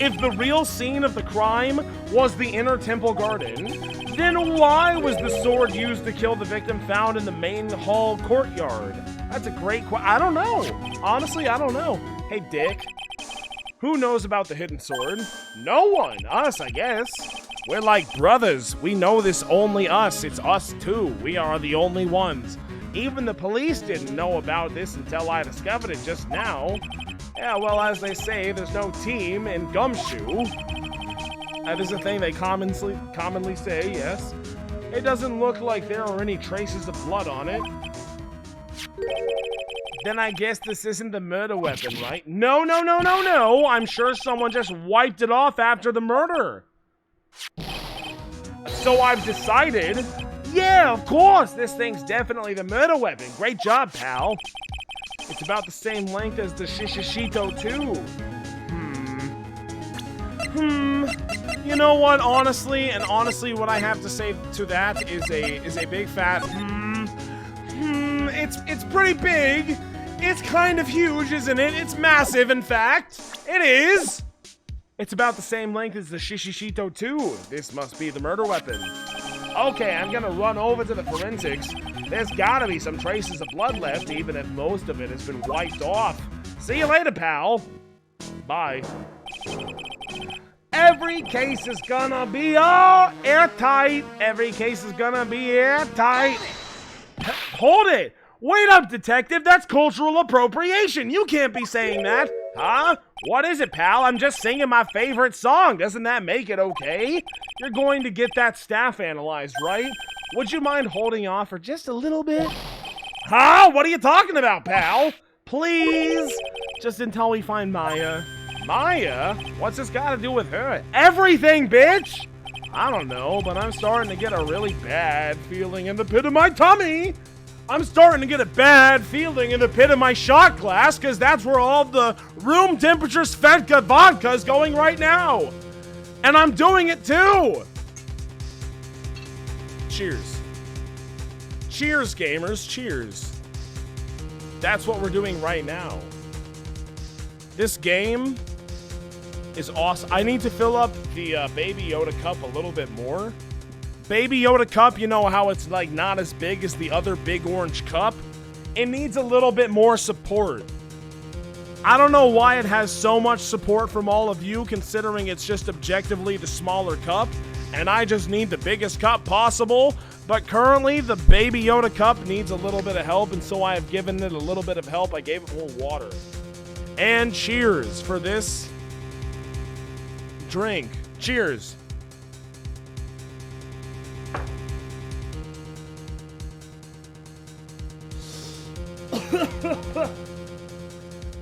S2: If the real scene of the crime was the inner temple garden, then why was the sword used to kill the victim found in the main hall courtyard? That's a great question. I don't know. Honestly, I don't know. Hey, Dick. Who knows about the hidden sword? No one. Us, I guess. We're like brothers. We know this only us. It's us too. We are the only ones. Even the police didn't know about this until I discovered it just now. Yeah, well, as they say, there's no team in Gumshoe. That is a thing they commonly say, yes. It doesn't look like there are any traces of blood on it. Then I guess this isn't the murder weapon, right? No, no, no, no, no! I'm sure someone just wiped it off after the murder. So I've decided, yeah, of course, this thing's definitely the murder weapon. Great job, pal. It's about the same length as the Shishishito too. You know what? Honestly, what I have to say to that is a big fat It's pretty big. It's kind of huge, isn't it? It's massive, in fact. It is. It's about the same length as the Shishishito 2. This must be the murder weapon. Okay, I'm gonna run over to the forensics. There's gotta be some traces of blood left, even if most of it has been wiped off. See you later, pal. Bye. Every case is gonna be all airtight. Every case is gonna be airtight. Hold it! Wait up, detective! That's cultural appropriation! You can't be saying that! Huh? What is it, pal? I'm just singing my favorite song. Doesn't that make it okay? You're going to get that staff analyzed, right? Would you mind holding off for just a little bit? Huh? What are you talking about, pal? Please? Just until we find Maya. Maya? What's this got to do with her? Everything, bitch! I don't know, but I'm starting to get a really bad feeling in the pit of my tummy. I'm starting to get a bad feeling in the pit of my shot glass, because that's where all the room temperature Svedka vodka is going right now. And I'm doing it too. Cheers. Cheers, gamers. Cheers. That's what we're doing right now. This game is awesome. I need to fill up the Baby Yoda cup a little bit more. Baby Yoda cup, you know how it's like not as big as the other big orange cup? It needs a little bit more support. I don't know why it has so much support from all of you, considering it's just objectively the smaller cup, and I just need the biggest cup possible. But currently, the Baby Yoda cup needs a little bit of help, and so I have given it a little bit of help. I gave it more water. And cheers for this drink. Cheers.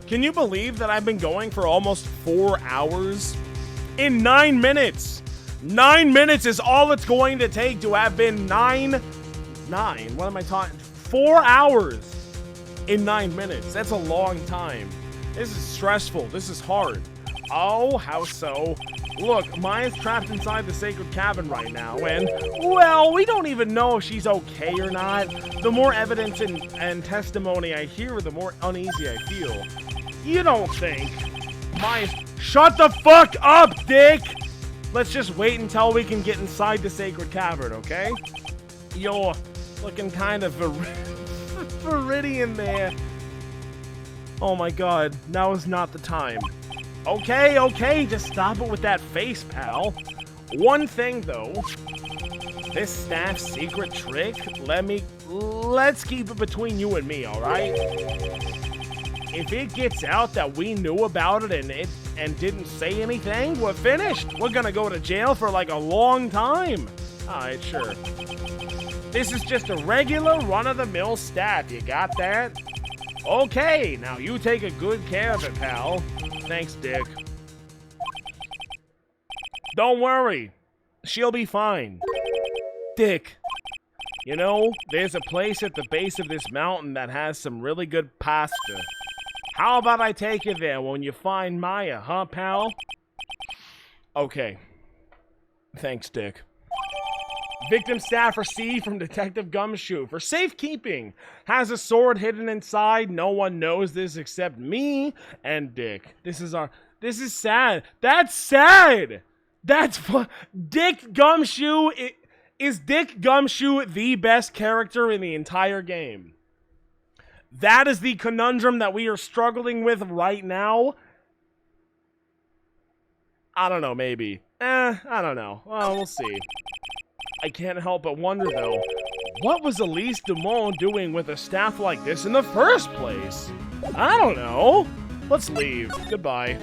S2: Can you believe that I've been going for almost 4 hours? In 9 minutes! 9 minutes is all it's going to take to have been 4 hours in 9 minutes. That's a long time. This is stressful. This is hard. Oh, how so? Look, Maya's trapped inside the sacred cabin right now, and, well, we don't even know if she's okay or not. The more evidence and testimony I hear, the more uneasy I feel. You don't think Maya's... Shut the fuck up, dick! Let's just wait until we can get inside the sacred cavern, okay? You're looking kind of Viridian there. Oh my god, now is not the time. Okay, just stop it with that face, pal. One thing, though. This staff's secret trick, let's keep it between you and me, alright? If it gets out that we knew about it and didn't say anything, we're finished. We're gonna go to jail for like a long time. Alright, sure. This is just a regular run-of-the-mill staff, you got that? Okay, now you take a good care of it, pal. Thanks, Dick. Don't worry. She'll be fine. Dick. You know, there's a place at the base of this mountain that has some really good pasta. How about I take you there when you find Maya, huh, pal? Okay. Thanks, Dick. Victim staff received from Detective Gumshoe for safekeeping. Has a sword hidden inside. No one knows this except me and Dick. This is sad. That's sad. That's Dick Gumshoe. Is Dick Gumshoe the best character in the entire game? That is the conundrum that we are struggling with right now. I don't know, maybe. I don't know. Well, we'll see. I can't help but wonder, though, what was Elise Dumont doing with a staff like this in the first place? I don't know. Let's leave. Goodbye.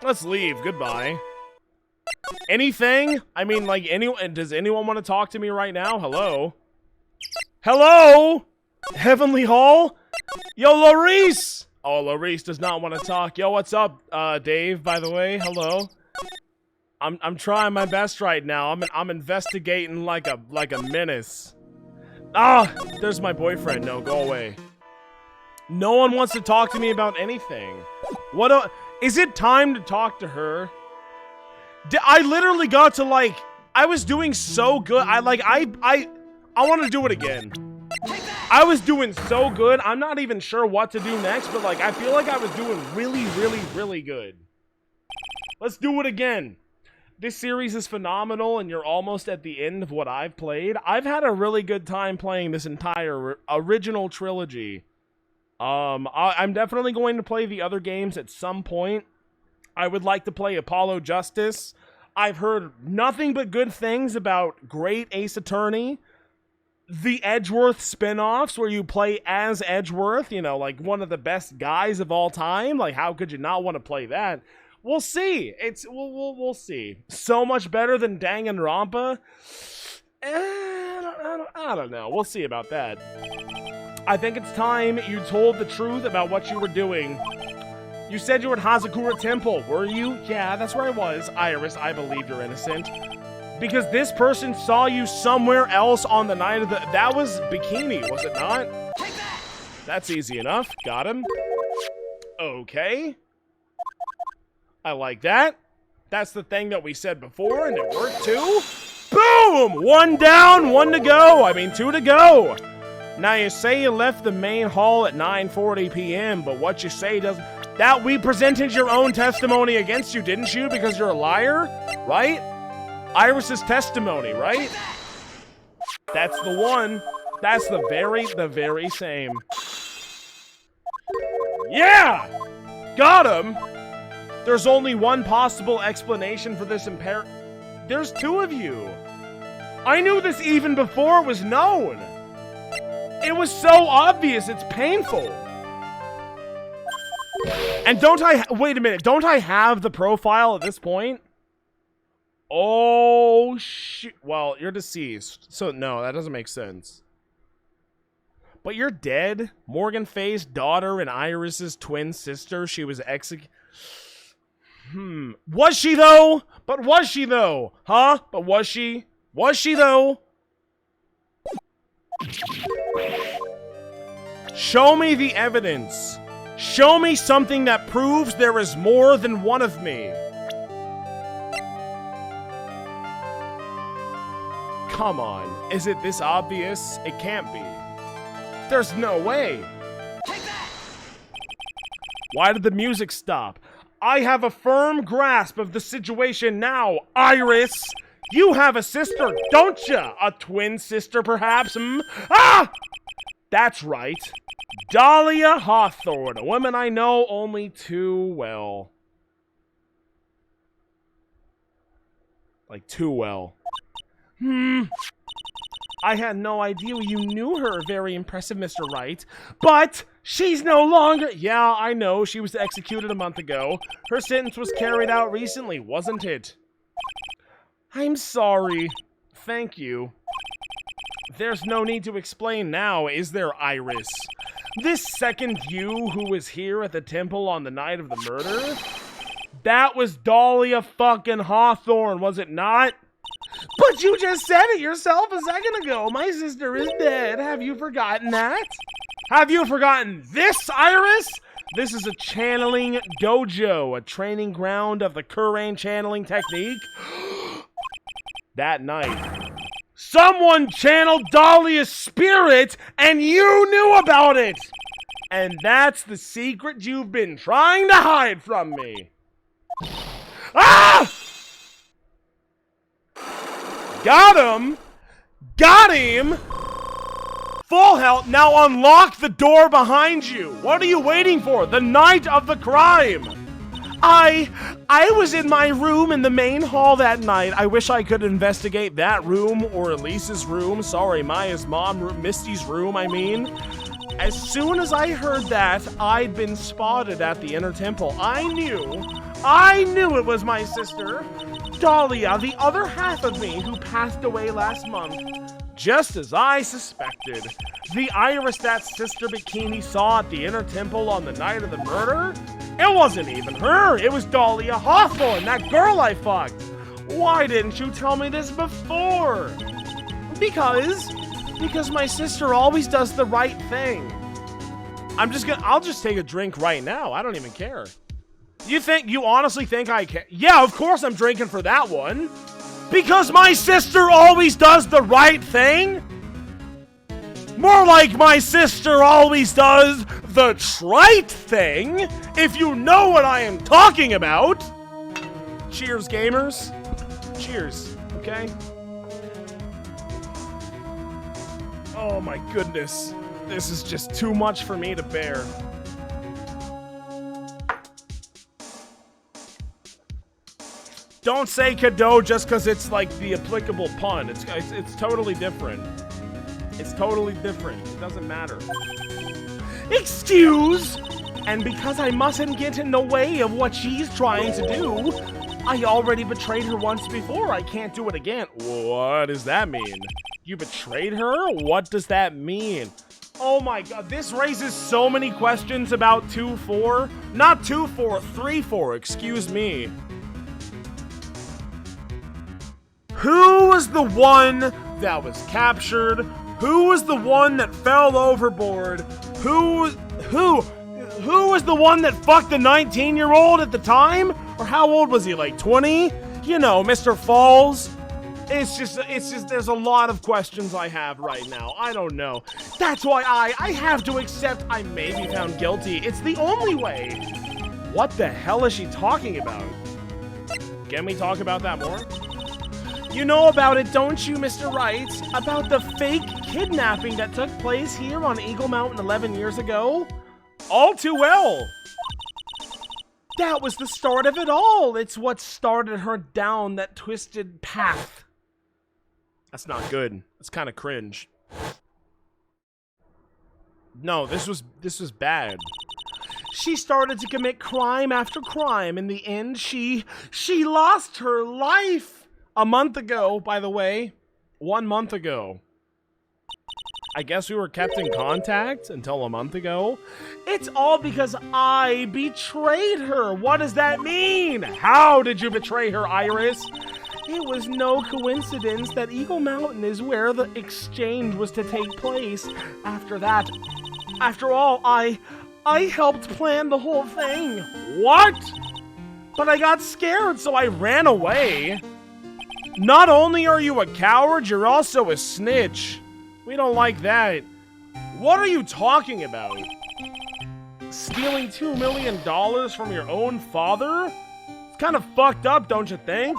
S2: Let's leave. Goodbye. Anything? I mean, like, does anyone want to talk to me right now? Hello? Hello? Heavenly Hall? Yo, Larice! Oh, Larice does not want to talk. Yo, what's up, Dave, by the way? Hello? I'm trying my best right now. I'm investigating like a menace. Ah, there's my boyfriend. No, go away. No one wants to talk to me about anything. Is it time to talk to her? I literally got to, like, I was doing so good. I want to do it again. I was doing so good. I'm not even sure what to do next, but, like, I feel like I was doing really, really, really good. Let's do it again. This series is phenomenal, and you're almost at the end of what I've played. I've had a really good time playing this entire original trilogy. I'm definitely going to play the other games at some point. I would like to play Apollo Justice. I've heard nothing but good things about Great Ace Attorney. The Edgeworth spin-offs where you play as Edgeworth, you know, like one of the best guys of all time. Like, how could you not want to play that? We'll see. We'll see. So much better than Danganronpa. I don't know. We'll see about that. I think it's time you told the truth about what you were doing. You said you were at Hazakura Temple, were you? Yeah, that's where I was. Iris, I believe you're innocent. Because this person saw you somewhere else on the night of the... That was Bikini, was it not? Take that! That's easy enough. Got him. Okay. I like that. That's the thing that we said before, and it worked too. Boom! 1 down, 1 to go. I mean, 2 to go. Now, you say you left the main hall at 9:40 p.m., but what you say doesn't... That we presented your own testimony against you, didn't you? Because you're a liar, right? Iris's testimony, right? That's the one. That's the very same. Yeah! Got him! There's only one possible explanation for this There's 2 of you. I knew this even before it was known. It was so obvious, it's painful. And wait a minute, don't I have the profile at this point? Oh, shit. Well, you're deceased. So, no, that doesn't make sense. But you're dead? Morgan Faye's daughter and Iris's twin sister. She was executed. Was she, though? But was she, though? Huh? But was she? Was she, though? Show me the evidence. Show me something that proves there is more than one of me. Come on, is it this obvious? It can't be. There's no way. Take that! Why did the music stop? I have a firm grasp of the situation now, Iris! You have a sister, don't ya? A twin sister, perhaps? Ah! That's right. Dahlia Hawthorne, a woman I know only too well. Like, too well. I had no idea you knew her. Very impressive, Mr. Wright. But she's no longer... Yeah, I know. She was executed a month ago. Her sentence was carried out recently, wasn't it? I'm sorry. Thank you. There's no need to explain now, is there, Iris? This second you who was here at the temple on the night of the murder? That was Dahlia fucking Hawthorne, was it not? But you just said it yourself a second ago. My sister is dead. Have you forgotten that? Have you forgotten this, Iris? This is a channeling dojo, a training ground of the Kurain channeling technique. That night, someone channeled Dahlia's spirit, and you knew about it! And that's the secret you've been trying to hide from me. Ah! Got him! Got him! Full health, now unlock the door behind you! What are you waiting for? The night of the crime! I was in my room in the main hall that night. I wish I could investigate that room, or Elise's room. Sorry, Maya's mom, Misty's room, I mean. As soon as I heard that, I'd been spotted at the inner temple. I knew it was my sister. Dahlia, the other half of me who passed away last month. Just as I suspected. The Iris that Sister Bikini saw at the inner temple on the night of the murder? It wasn't even her. It was Dahlia Hawthorne, that girl I fucked. Why didn't you tell me this before? Because my sister always does the right thing. I'll just take a drink right now. I don't even care. You honestly think I can? Yeah, of course I'm drinking for that one. Because my sister always does the right thing? More like my sister always does the trite thing, if you know what I am talking about. Cheers, gamers. Cheers, okay? Oh my goodness. This is just too much for me to bear. Don't say cadeau just because it's like the applicable pun. It's totally different. It's totally different. It doesn't matter. Excuse! And because I mustn't get in the way of what she's trying to do, I already betrayed her once before. I can't do it again. What does that mean? You betrayed her? What does that mean? Oh my god, this raises so many questions about 2-4. Not 2-4, 3-4, excuse me. Who was the one that was captured? Who was the one that fell overboard? Who was the one that fucked the 19-year-old at the time? Or how old was he, like 20? You know, Mr. Falls. It's just, there's a lot of questions I have right now. I don't know. That's why I have to accept I may be found guilty. It's the only way. What the hell is she talking about? Can we talk about that more? You know about it, don't you, Mr. Wright? About the fake kidnapping that took place here on Eagle Mountain 11 years ago? All too well. That was the start of it all. It's what started her down that twisted path. That's not good. That's kind of cringe. No, this was bad. She started to commit crime after crime. In the end, she lost her life. A month ago, by the way. 1 month ago. I guess we were kept in contact until a month ago. It's all because I betrayed her. What does that mean? How did you betray her, Iris? It was no coincidence that Eagle Mountain is where the exchange was to take place. After that, after all, I helped plan the whole thing. What? But I got scared, so I ran away. Not only are you a coward, you're also a snitch. We don't like that. What are you talking about? Stealing $2 million from your own father? It's kind of fucked up, don't you think?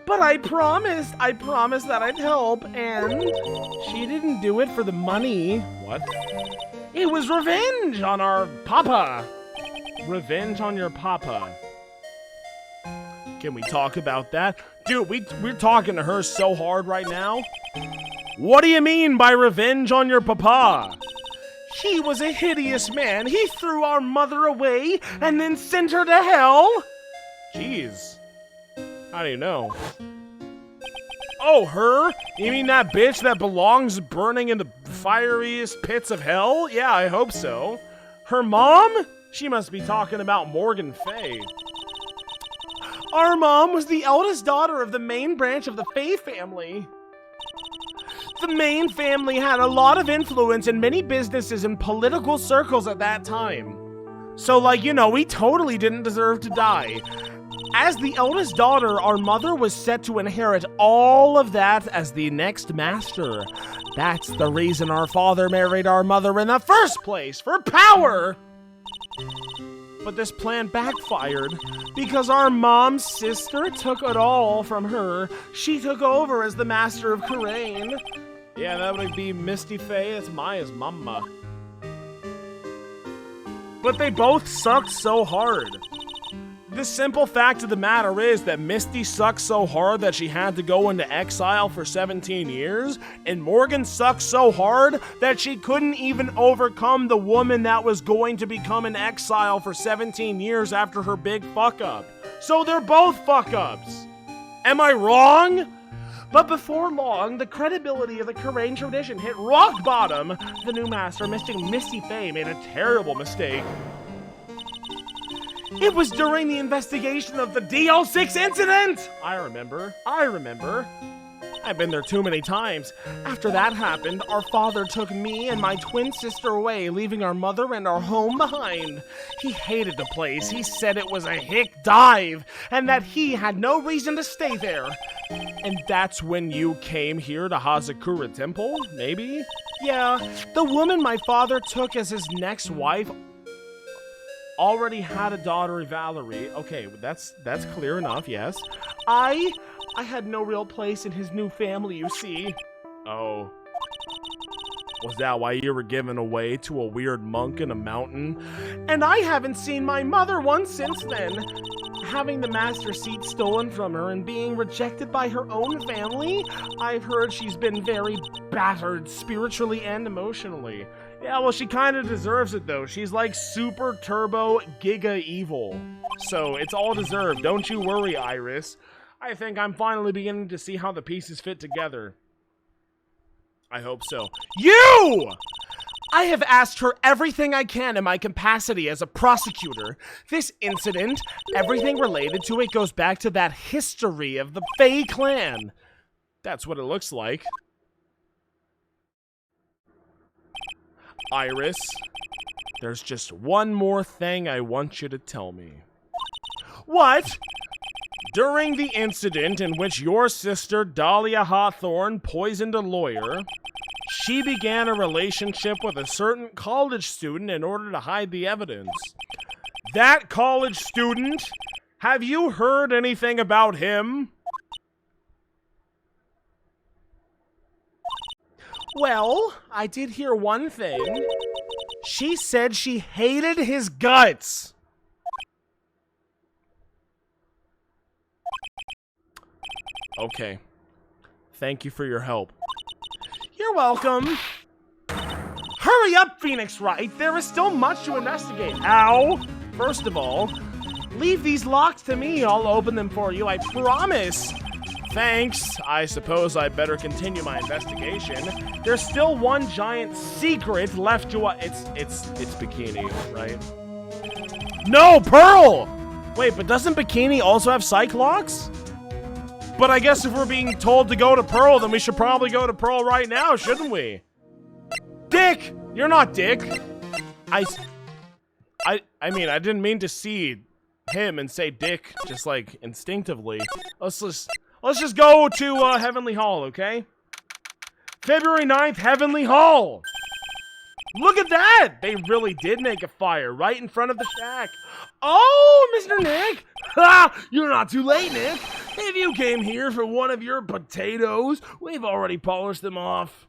S2: But I promised that I'd help, and she didn't do it for the money. What? It was revenge on our papa. Revenge on your papa. Can we talk about that? Dude, we're talking to her so hard right now. What do you mean by revenge on your papa? He was a hideous man. He threw our mother away and then sent her to hell. Jeez. How do you know? Oh, her? You mean that bitch that belongs burning in the fieriest pits of hell? Yeah, I hope so. Her mom? She must be talking about Morgan Fay. Our mom was the eldest daughter of the main branch of the Fay family. The main family had a lot of influence in many businesses and political circles at that time. So, like, you know, we totally didn't deserve to die. As the eldest daughter, our mother was set to inherit all of that as the next master. That's the reason our father married our mother in the first place, for power! But this plan backfired because our mom's sister took it all from her. She took over as the master of Karain. Yeah, that would be Misty Faye. It's Maya's mama. But they both sucked so hard. The simple fact of the matter is that Misty sucked so hard that she had to go into exile for 17 years, and Morgan sucked so hard that she couldn't even overcome the woman that was going to become in exile for 17 years after her big fuck-up. So they're both fuck-ups. Am I wrong? But before long, the credibility of the Karain tradition hit rock bottom. The new master, Mr. Misty Faye, made a terrible mistake. It was during the investigation of the DL6 incident! I remember. I've been there too many times. After that happened, our father took me and my twin sister away, leaving our mother and our home behind. He hated the place. He said it was a hick dive, and that he had no reason to stay there. And that's when you came here to Hazakura Temple, maybe? Yeah, the woman my father took as his next wife already had a daughter, Valerie. Okay, that's clear enough, yes. I had no real place in his new family, you see. Oh. Was that why you were given away to a weird monk in a mountain? And I haven't seen my mother once since then. Having the master seat stolen from her and being rejected by her own family, I've heard she's been very battered spiritually and emotionally. Yeah, well, she kind of deserves it, though. She's like super turbo giga evil. So it's all deserved. Don't you worry, Iris. I think I'm finally beginning to see how the pieces fit together. I hope so. You! I have asked her everything I can in my capacity as a prosecutor. This incident, everything related to it goes back to that history of the Fae clan. That's what it looks like. Iris, there's just one more thing I want you to tell me. What? During the incident in which your sister, Dahlia Hawthorne, poisoned a lawyer, she began a relationship with a certain college student in order to hide the evidence. That college student? Have you heard anything about him? Well, I did hear one thing. She said she hated his guts. Okay. Thank you for your help. You're welcome. Hurry up, Phoenix Wright. There is still much to investigate. Ow! First of all, leave these locks to me. I'll open them for you, I promise. Thanks. I suppose I better continue my investigation. There's still one giant secret left to it's Bikini, right? No, Pearl! Wait, but doesn't Bikini also have Cyclops? But I guess if we're being told to go to Pearl, then we should probably go to Pearl right now, shouldn't we? Dick! You're not Dick. I mean, I didn't mean to see him and say Dick, just like instinctively. Let's just go to Heavenly Hall, okay? February 9th, Heavenly Hall! Look at that! They really did make a fire right in front of the shack. Oh, Mr. Nick! Ha! You're not too late, Nick. If you came here for one of your potatoes, we've already polished them off.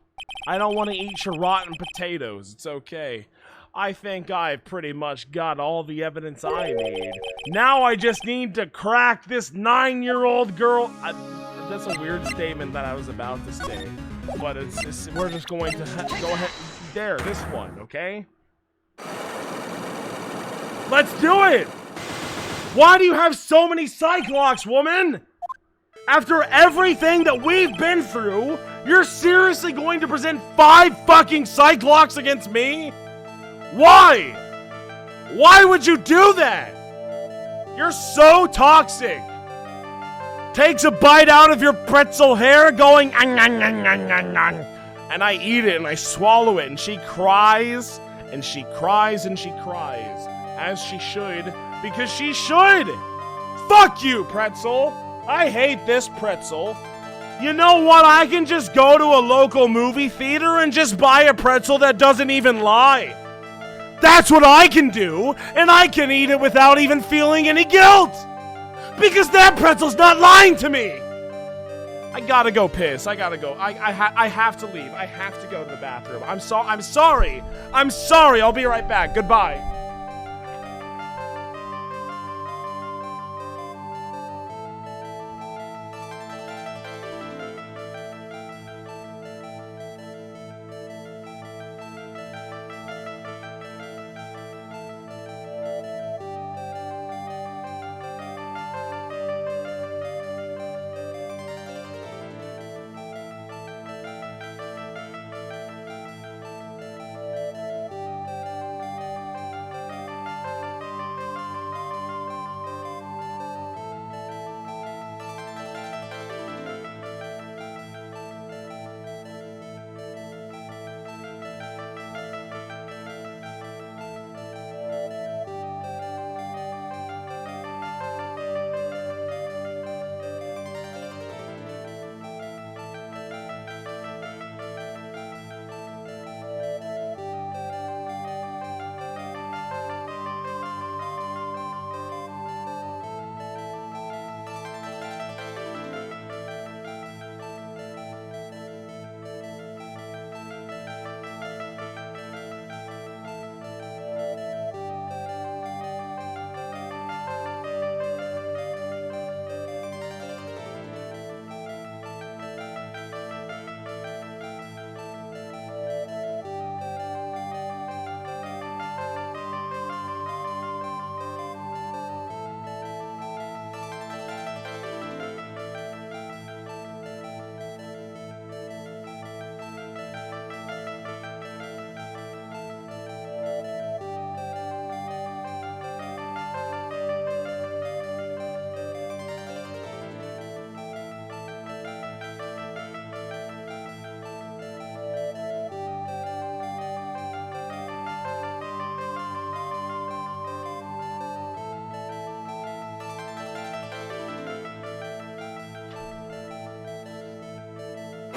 S2: I don't want to eat your rotten potatoes. It's okay. I think I've pretty much got all the evidence I need. Now I just need to crack this 9-year-old girl. That's a weird statement that I was about to say. But we're just going to go ahead. There, this one, okay? Let's do it! Why do you have so many Cyclops, woman? After everything that we've been through, you're seriously going to present 5 fucking Cyclops against me? Why? Why would you do that? You're so toxic. Takes a bite out of your pretzel hair going ang, ang, ang, ang, ang, ang. And I eat it and I swallow it and she cries and she cries and she cries. As she should, because she should. Fuck you, pretzel. I hate this pretzel. You know what? I can just go to a local movie theater and just buy a pretzel that doesn't even lie. That's what I can do, and I can eat it without even feeling any guilt. Because that pretzel's not lying to me. I gotta go piss. I gotta go. I have to leave. I have to go to the bathroom. I'm sorry. I'm sorry. I'll be right back. Goodbye.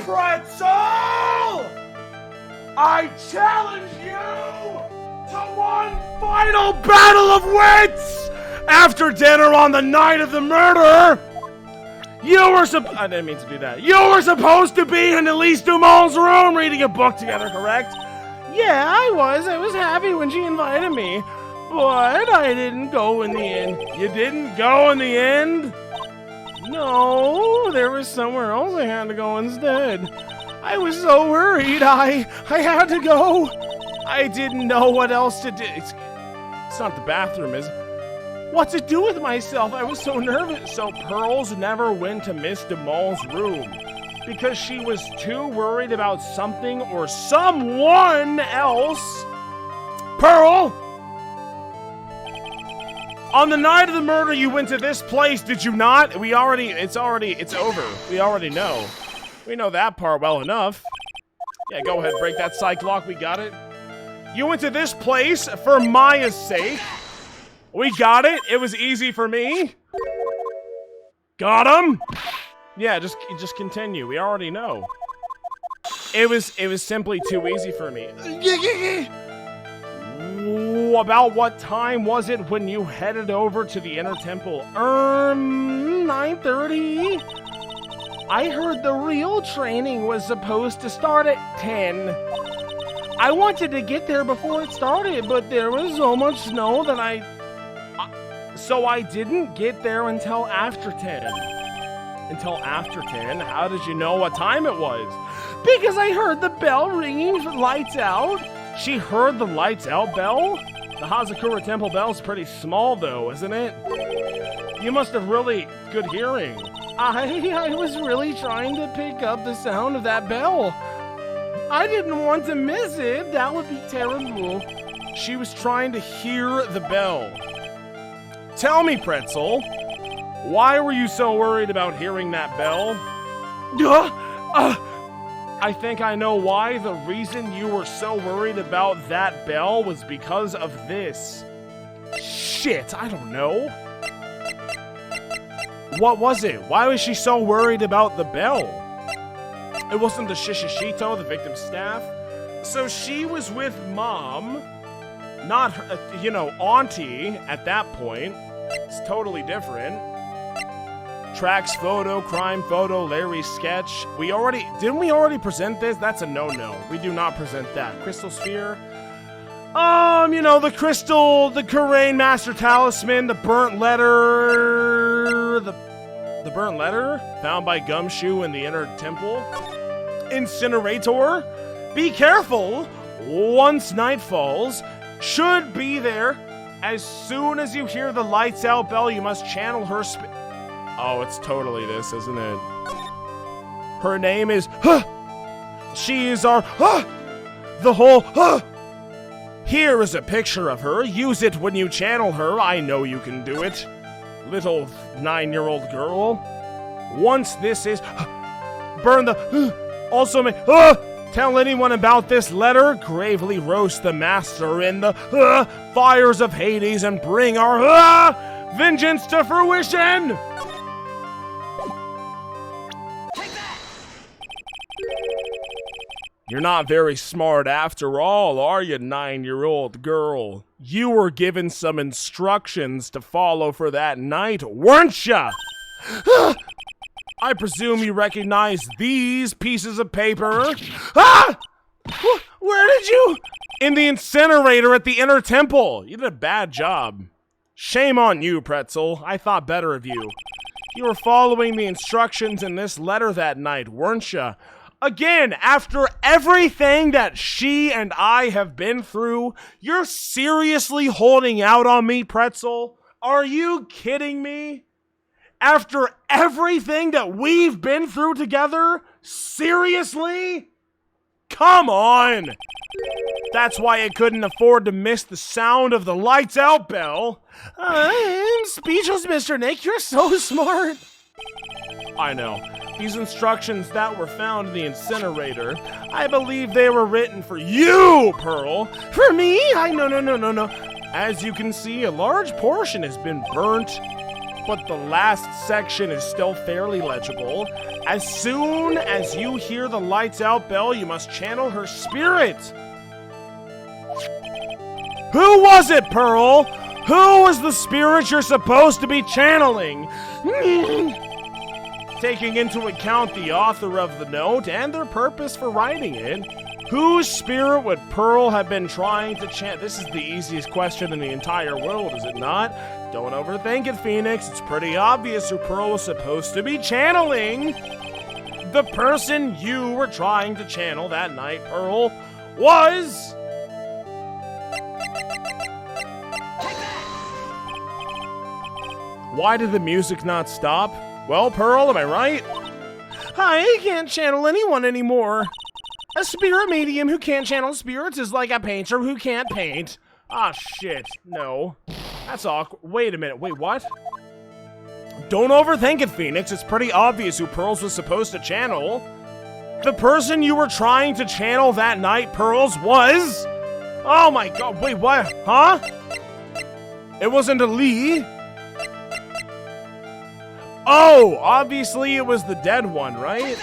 S2: Pretzel! I challenge you to one final battle of wits! After dinner on the night of the murder, I didn't mean to do that. You were supposed to be in Elise Dumont's room reading a book together, correct? Yeah, I was. I was happy when she invited me. But I didn't go in the end. You didn't go in the end? No, there was somewhere else I had to go instead. I was so worried. I had to go. I didn't know what else to do. It's not the bathroom, is it? What to do with myself? I was so nervous. So Pearls never went to Miss DeMol's room because she was too worried about something or someone else. Pearl! On the night of the murder, you went to this place, did you not? It's over. We already know. We know that part well enough. Yeah, go ahead, break that psych lock, we got it. You went to this place for Maya's sake. We got it. It was easy for me. Got him? Yeah, just continue. We already know. It was simply too easy for me. About what time was it when you headed over to the Inner Temple? 9:30. I heard the real training was supposed to start at 10. I wanted to get there before it started, but there was so much snow that so I didn't get there until after 10. Until after 10? How did you know what time it was? Because I heard the bell ringing for lights out. She heard the lights out bell? The Hazakura Temple bell's pretty small though, isn't it? You must have really good hearing. I was really trying to pick up the sound of that bell. I didn't want to miss it. That would be terrible. She was trying to hear the bell. Tell me, Pretzel, why were you so worried about hearing that bell? I think I know why. The reason you were so worried about that bell was because of this. Shit, I don't know. What was it? Why was she so worried about the bell? It wasn't the Shishishito, the victim's staff. So she was with Mom, not her, Auntie at that point. It's totally different. Tracks photo, crime photo, Larry's sketch. Didn't we already present this? That's a no-no. We do not present that. Crystal sphere. The crystal, the Kurain Master Talisman, the burnt letter, the burnt letter found by Gumshoe in the Inner Temple. Incinerator. Be careful. Once night falls, should be there. As soon as you hear the lights out bell, you must channel her Oh, it's totally this, isn't it? Her name is She is our the whole Here is a picture of her. Use it when you channel her. I know you can do it. Little 9-year-old girl. Once this is burn the also may tell anyone about this letter. Gravely roast the master in the fires of Hades and bring our vengeance to fruition. You're not very smart after all, are you, 9-year-old girl? You were given some instructions to follow for that night, weren't ya? I presume you recognize these pieces of paper. Where did you? In the incinerator at the Inner Temple. You did a bad job. Shame on you, Pretzel. I thought better of you. You were following the instructions in this letter that night, weren't ya? Again, after everything that she and I have been through, you're seriously holding out on me, Pretzel? Are you kidding me? After everything that we've been through together? Seriously? Come on! That's why I couldn't afford to miss the sound of the lights out bell. I'm speechless, Mr. Nick. You're so smart. I know. These instructions that were found in the incinerator, I believe they were written for you, Pearl. For me? No. As you can see, a large portion has been burnt. but the last section is still fairly legible. As soon as you hear the lights out bell, you must channel her spirit. Who was it, Pearl? Who was the spirit you're supposed to be channeling? Taking into account the author of the note and their purpose for writing it, whose spirit would Pearl have been trying to channel? This is the easiest question in the entire world, is it not? Don't overthink it, Phoenix. It's pretty obvious who Pearl was supposed to be channeling. The person you were trying to channel that night, Pearl, was... Why did the music not stop? Well, Pearl, am I right? I can't channel anyone anymore. A spirit medium who can't channel spirits is like a painter who can't paint. Ah, shit. No. That's awkward. Wait a minute. Wait, what? Don't overthink it, Phoenix. It's pretty obvious who Pearls was supposed to channel. The person you were trying to channel that night, Pearls, was... Oh my god. Wait, what? Huh? It wasn't a Lee. Oh, obviously it was the dead one, right?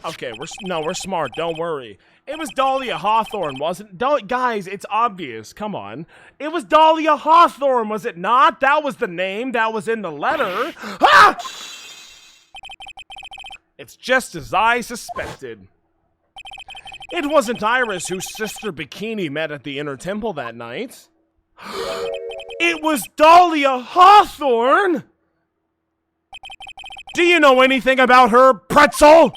S2: Okay, we're smart, don't worry. It was Dahlia Hawthorne, wasn't it? Guys, it's obvious, come on. It was Dahlia Hawthorne, was it not? That was the name that was in the letter. Ah! It's just as I suspected. It wasn't Iris whose sister Bikini met at the Inner Temple that night. It was Dahlia Hawthorne! Do you know anything about her, Pretzel?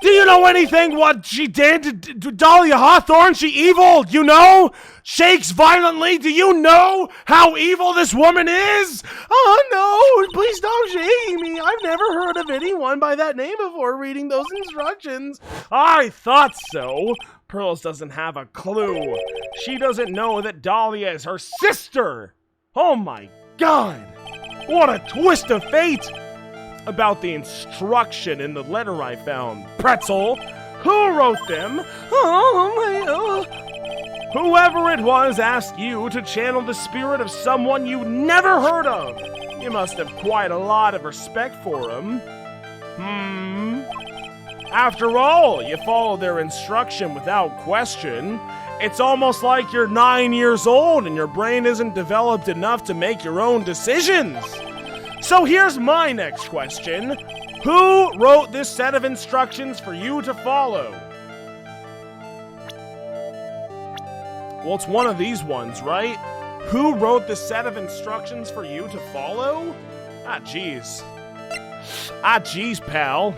S2: Do you know anything what she did? Dahlia Hawthorne, she evil, you know? Shakes violently, do you know how evil this woman is? Oh no, please stop shaking me. I've never heard of anyone by that name before reading those instructions. I thought so. Pearls doesn't have a clue. She doesn't know that Dahlia is her sister. Oh my god. What a twist of fate. About the instruction in the letter I found. Pretzel, who wrote them? Whoever it was asked you to channel the spirit of someone you never heard of. You must have quite a lot of respect for him. After all, you followed their instruction without question. It's almost like you're 9 years old and your brain isn't developed enough to make your own decisions. So here's my next question. Who wrote this set of instructions for you to follow? Well, it's one of these ones, right? Who wrote this set of instructions for you to follow? Ah, jeez. Ah, jeez, pal.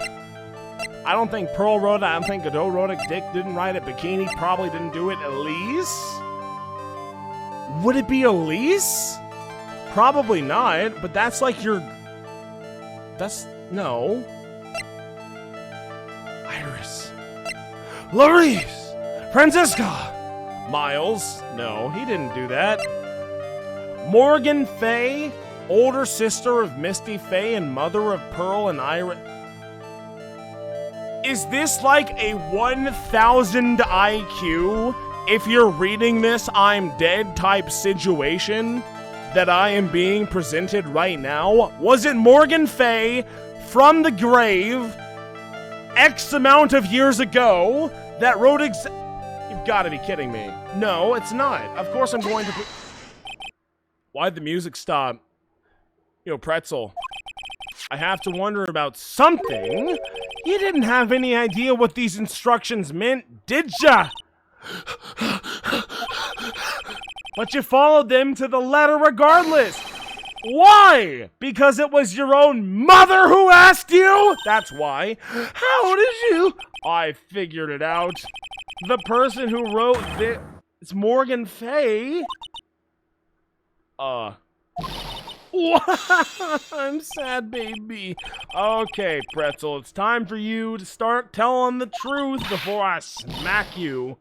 S2: I don't think Pearl wrote it. I don't think Godot wrote it. Dick didn't write it. Bikini probably didn't do it. Elise? Would it be Elise? Probably not, but that's like your... That's... No. Iris. Larice. Francisca. Miles. No, he didn't do that. Morgan Fay, older sister of Misty Fay and mother of Pearl and Iris. Is this like a 1000 IQ, if you're reading this, I'm dead type situation that I am being presented right now? Was it Morgan Fay from the grave X amount of years ago that wrote You've got to be kidding me. No, it's not. Of course I'm going to... Why'd the music stop? Yo, Pretzel. I have to wonder about something. You didn't have any idea what these instructions meant, did ya? But you followed them to the letter regardless. Why? Because it was your own mother who asked you? That's why. How did you? I figured it out. The person who wrote this... It's Morgan Fay. I'm sad, baby. Okay, Pretzel, it's time for you to start telling the truth before I smack you.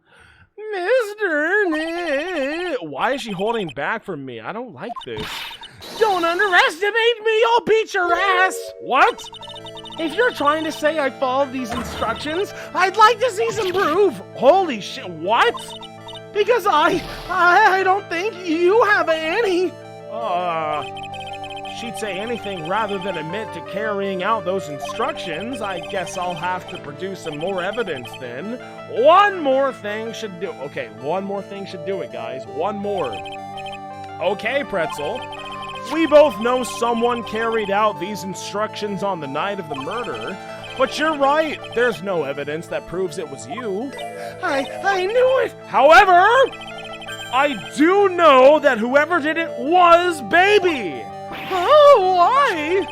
S2: Mr. Nick. Why is she holding back from me? I don't like this. Don't underestimate me, I'll beat your ass. What? If you're trying to say I followed these instructions, I'd like to see some proof. Holy shit, what? Because I don't think you have any. she'd say anything rather than admit to carrying out those instructions, I guess I'll have to produce some more evidence then. One more thing should do. Okay, one more thing should do it, guys. One more. Okay, Pretzel. We both know someone carried out these instructions on the night of the murder, but you're right. There's no evidence that proves it was you. I knew it. However, I do know that whoever did it was Baby. Oh, why?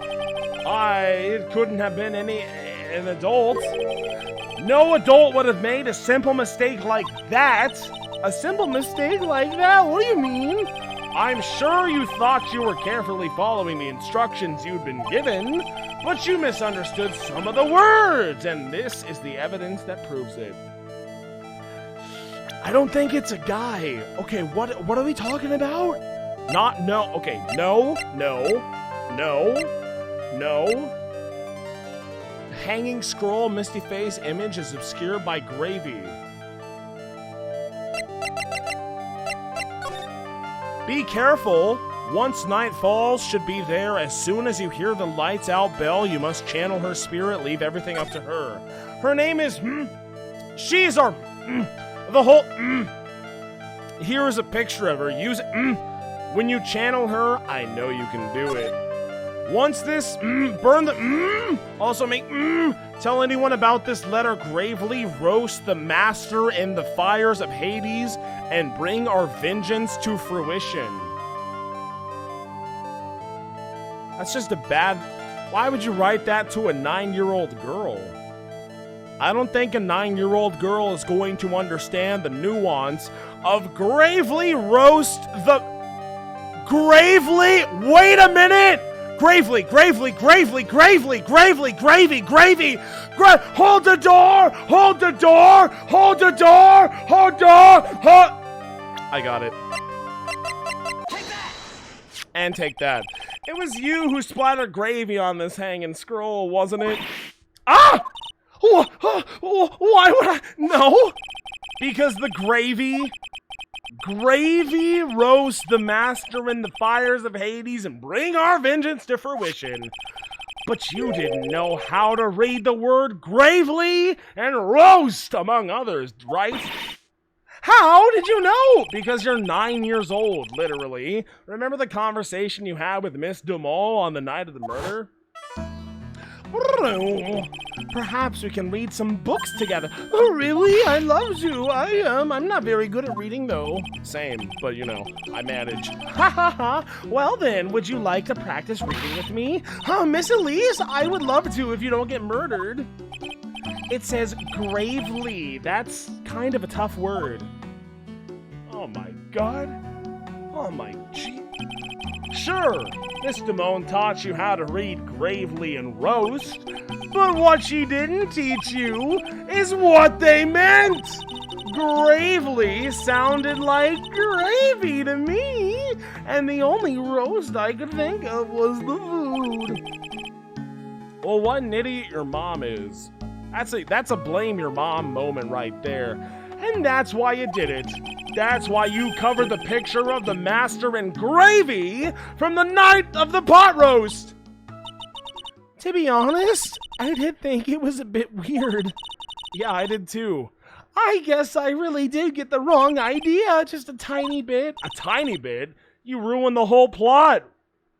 S2: It couldn't have been an adult. No adult would have made a simple mistake like that. A simple mistake like that? What do you mean? I'm sure you thought you were carefully following the instructions you'd been given, but you misunderstood some of the words, and this is the evidence that proves it. I don't think it's a guy. Okay, what are we talking about? Okay, no. Hanging scroll, misty face, image is obscured by gravy. Be careful. Once night falls, should be there. As soon as you hear the lights out bell, you must channel her spirit, leave everything up to her. Her name is, she's our, the whole, Here is a picture of her. Use when you channel her, I know you can do it. Once this, burn the, also make, tell anyone about this letter gravely, roast the master in the fires of Hades, and bring our vengeance to fruition. That's just a bad, why would you write that to a 9-year-old girl? I don't think a 9-year-old girl is going to understand the nuance of gravely roast the... Gravely? Wait a minute! Gravely! Hold the door! I got it. Take that! And take that. It was you who splattered gravy on this hanging scroll, wasn't it? Ah! Why would I? No! Because the gravy roast the master in the fires of Hades and bring our vengeance to fruition. But you didn't know how to read the word gravely and roast, among others, right? How did you know? Because you're 9 years old, literally. Remember the conversation you had with Miss Dumont on the night of the murder? Perhaps we can read some books together. Oh, really? I love to. I'm not very good at reading, though. Same, but you know, I manage. Ha ha ha. Well then, would you like to practice reading with me? Miss Elise, I would love to if you don't get murdered. It says gravely. That's kind of a tough word. Oh my god. Oh my gee. Sure, Miss Dumont taught you how to read gravely and roast, but what she didn't teach you is what they meant. Gravely sounded like gravy to me, and the only roast I could think of was the food. Well, what an idiot your mom is. That's a blame your mom moment right there. And that's why you did it. That's why you covered the picture of the master in gravy from the night of the pot roast. To be honest, I did think it was a bit weird. Yeah, I did too. I guess I really did get the wrong idea, just a tiny bit. A tiny bit? You ruined the whole plot.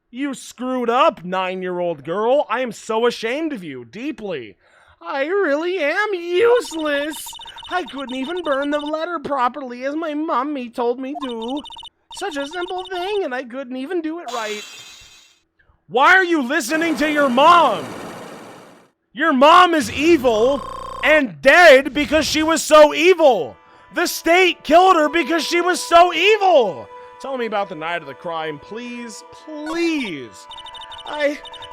S2: You screwed up, 9-year-old girl. I am so ashamed of you, deeply. I really am useless. I couldn't even burn the letter properly as my mommy told me to. Such a simple thing, and I couldn't even do it right. Why are you listening to your mom? Your mom is evil and dead because she was so evil. The state killed her because she was so evil. Tell me about the night of the crime, please, please.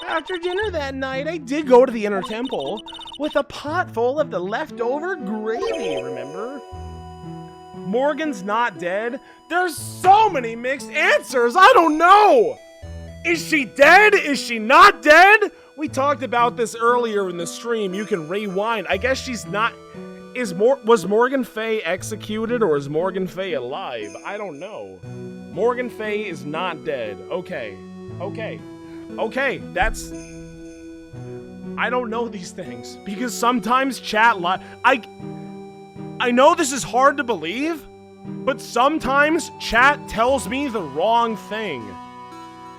S2: After dinner that night, I did go to the inner temple with a pot full of the leftover gravy, remember? Morgan's not dead? There's so many mixed answers, I don't know! Is she dead? Is she not dead? We talked about this earlier in the stream, you can rewind. I guess she's not... Was Morgan Fay executed or is Morgan Fay alive? I don't know. Morgan Fay is not dead. Okay. Okay, that's... I don't know these things, because sometimes chat I know this is hard to believe, but sometimes chat tells me the wrong thing.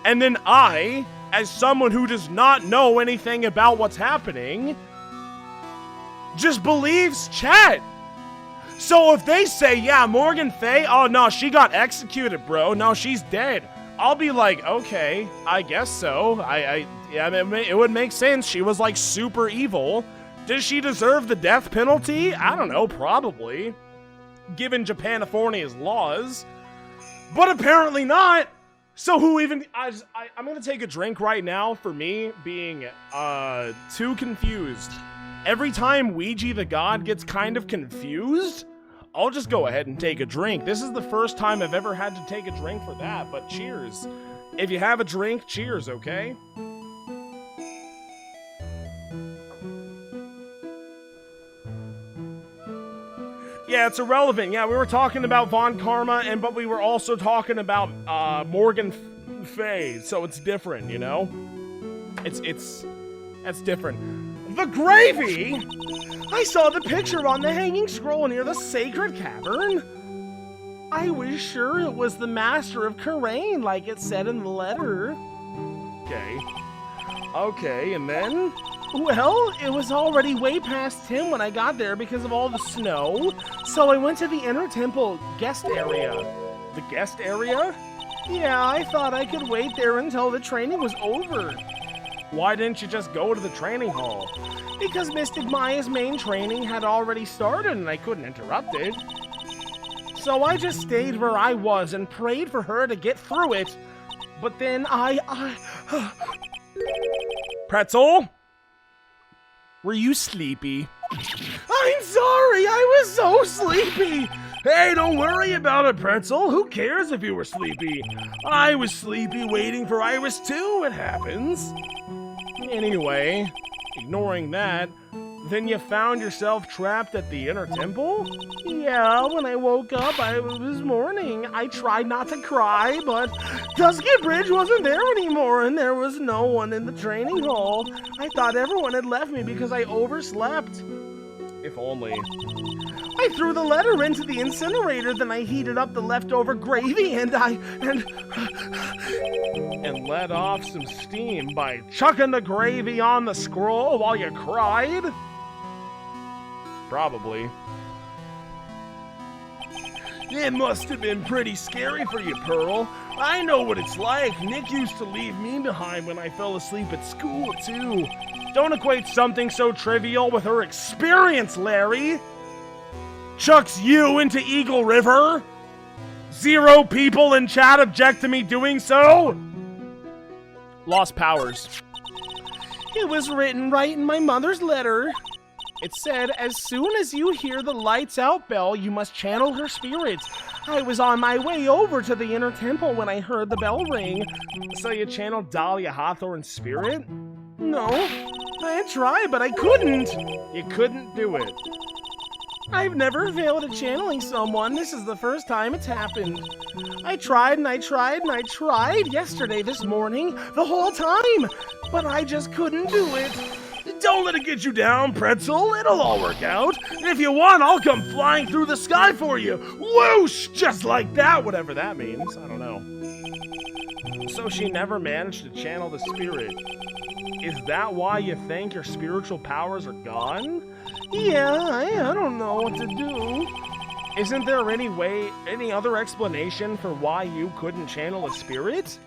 S2: And then I, as someone who does not know anything about what's happening, just believes chat. So if they say, yeah, Morgan Fay, oh no, she got executed, bro. No, she's dead. I'll be like, okay, I guess so. Yeah, it would make sense. She was like super evil. Does she deserve the death penalty? I don't know, probably. Given Japanifornia's laws. But apparently not. So who even... I'm gonna take a drink right now for me being too confused. Every time Weegeethegod gets kind of confused, I'll just go ahead and take a drink. This is the first time I've ever had to take a drink for that, but cheers. If you have a drink, cheers, okay? Yeah, it's irrelevant. Yeah, we were talking about Von Karma, but we were also talking about Morgan Fay, so it's different, you know? That's different. The gravy? I saw the picture on the hanging scroll near the sacred cavern. I was sure it was the master of Karain, like it said in the letter. Okay, and then? Well, it was already way past 10 when I got there because of all the snow, so I went to the inner temple guest area. The guest area? Yeah, I thought I could wait there until the training was over. Why didn't you just go to the training hall? Because Mystic Maya's main training had already started and I couldn't interrupt it. So I just stayed where I was and prayed for her to get through it. But then Pretzel? Were you sleepy? I'm sorry, I was so sleepy. Hey, don't worry about it, Pretzel. Who cares if you were sleepy? I was sleepy waiting for Iris too, it happens. Anyway, ignoring that, then you found yourself trapped at the inner temple? Yeah, when I woke up, it was morning. I tried not to cry, but Dusky Bridge wasn't there anymore, and there was no one in the training hall. I thought everyone had left me because I overslept. If only. I threw the letter into the incinerator, then I heated up the leftover gravy, and let off some steam by chucking the gravy on the scroll while you cried? Probably. It must have been pretty scary for you, Pearl. I know what it's like. Nick used to leave me behind when I fell asleep at school, too. Don't equate something so trivial with her experience, Larry. Chucks you into Eagle River? 0 people in chat object to me doing so? Lost powers. It was written right in my mother's letter. It said, as soon as you hear the lights out bell, you must channel her spirit. I was on my way over to the inner temple when I heard the bell ring. So you channeled Dahlia Hawthorne's spirit? No, I tried, but I couldn't. You couldn't do it. I've never failed at channeling someone. This is the first time it's happened. I tried and I tried and I tried yesterday, this morning, the whole time, but I just couldn't do it. Don't let it get you down, Pretzel. It'll all work out. If you want, I'll come flying through the sky for you. Whoosh! Just like that, whatever that means. I don't know. So she never managed to channel the spirit. Is that why you think your spiritual powers are gone? Yeah, I don't know what to do. Isn't there any other explanation for why you couldn't channel a spirit?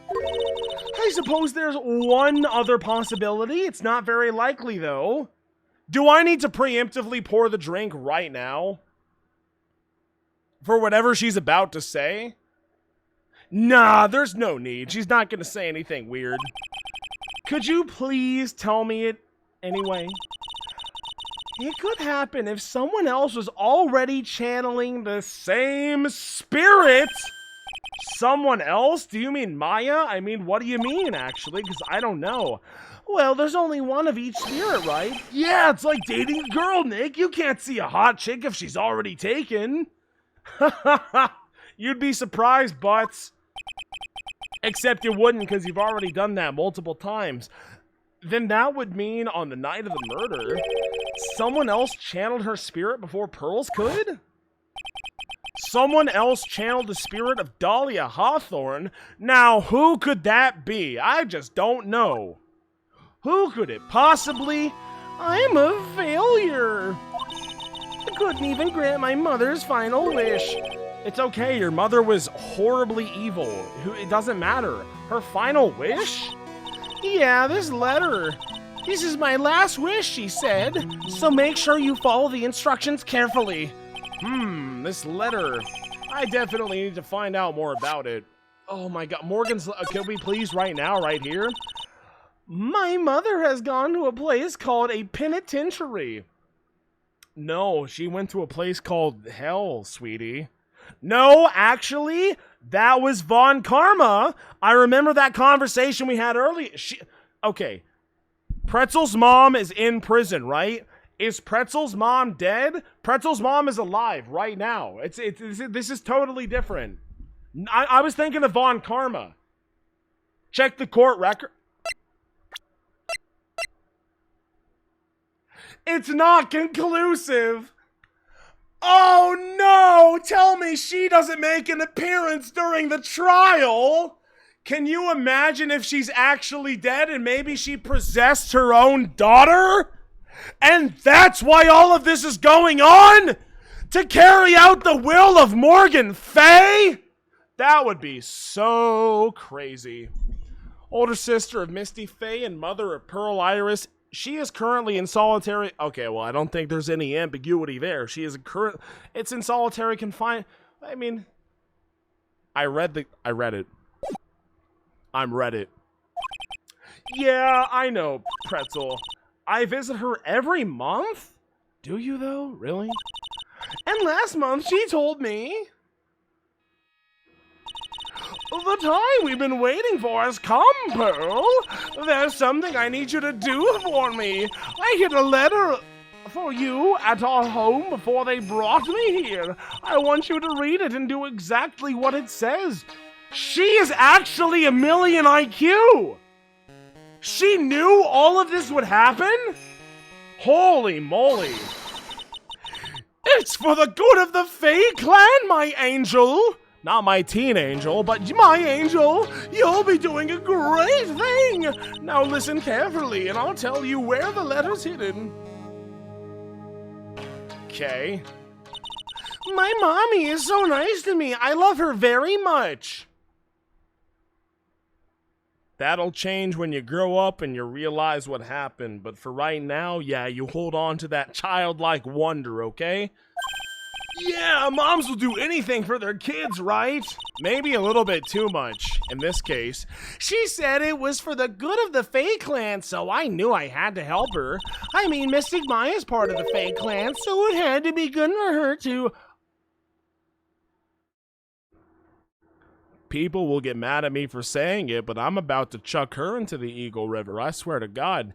S2: I suppose there's one other possibility. It's not very likely, though. Do I need to preemptively pour the drink right now? For whatever she's about to say? Nah, there's no need. She's not gonna say anything weird. Could you please tell me it anyway? It could happen if someone else was already channeling the same spirit. Someone else? Do you mean Maya? I mean, what do you mean, actually? Because I don't know. Well, there's only one of each spirit, right? Yeah, it's like dating a girl, Nick. You can't see a hot chick if she's already taken. You'd be surprised, Butts. Except you wouldn't, because you've already done that multiple times. Then that would mean on the night of the murder, someone else channeled her spirit before Pearls could? Someone else channeled the spirit of Dahlia Hawthorne? Now, who could that be? I just don't know. Who could it possibly? I'm a failure. I couldn't even grant my mother's final wish. It's okay, your mother was horribly evil. It doesn't matter. Her final wish? Yeah, this letter. This is my last wish, she said. So make sure you follow the instructions carefully. This letter. I definitely need to find out more about it. Oh my god, Morgan's... Can we please right now, right here? My mother has gone to a place called a penitentiary. No, she went to a place called hell, sweetie. No, actually, that was Von Karma. I remember that conversation we had earlier. Okay, Pretzel's mom is in prison, right? Is Pretzel's mom dead? Pretzel's mom is alive right now. This is totally different. I was thinking of Von Karma. Check the court record. It's not conclusive. Oh no! Tell me she doesn't make an appearance during the trial! Can you imagine if she's actually dead and maybe she possessed her own daughter? And that's why all of this is going on? To carry out the will of Morgan Fay? That would be so crazy. Older sister of Misty Fay and mother of Pearl Iris. She is currently in solitary... Okay, well, I don't think there's any ambiguity there. She is it's in solitary confinement. I mean... I read it. I'm Reddit. Yeah, I know, Pretzel. I visit her every month? Do you, though? Really? And last month, she told me... The time we've been waiting for has come, Pearl. There's something I need you to do for me. I hid a letter for you at our home before they brought me here. I want you to read it and do exactly what it says. She is actually a million IQ. She knew all of this would happen? Holy moly. It's for the good of the Fae clan, my angel. Not my teen angel, but my angel. You'll be doing a great thing. Now listen carefully, and I'll tell you where the letter's hidden. Okay. My mommy is so nice to me. I love her very much. That'll change when you grow up and you realize what happened. But for right now, yeah, you hold on to that childlike wonder, okay? Yeah, moms will do anything for their kids, right? Maybe a little bit too much, in this case. She said it was for the good of the Fae clan, so I knew I had to help her. I mean, Mystic Maya's part of the Fae clan, so it had to be good for her to... People will get mad at me for saying it, but I'm about to chuck her into the Eagle River, I swear to God.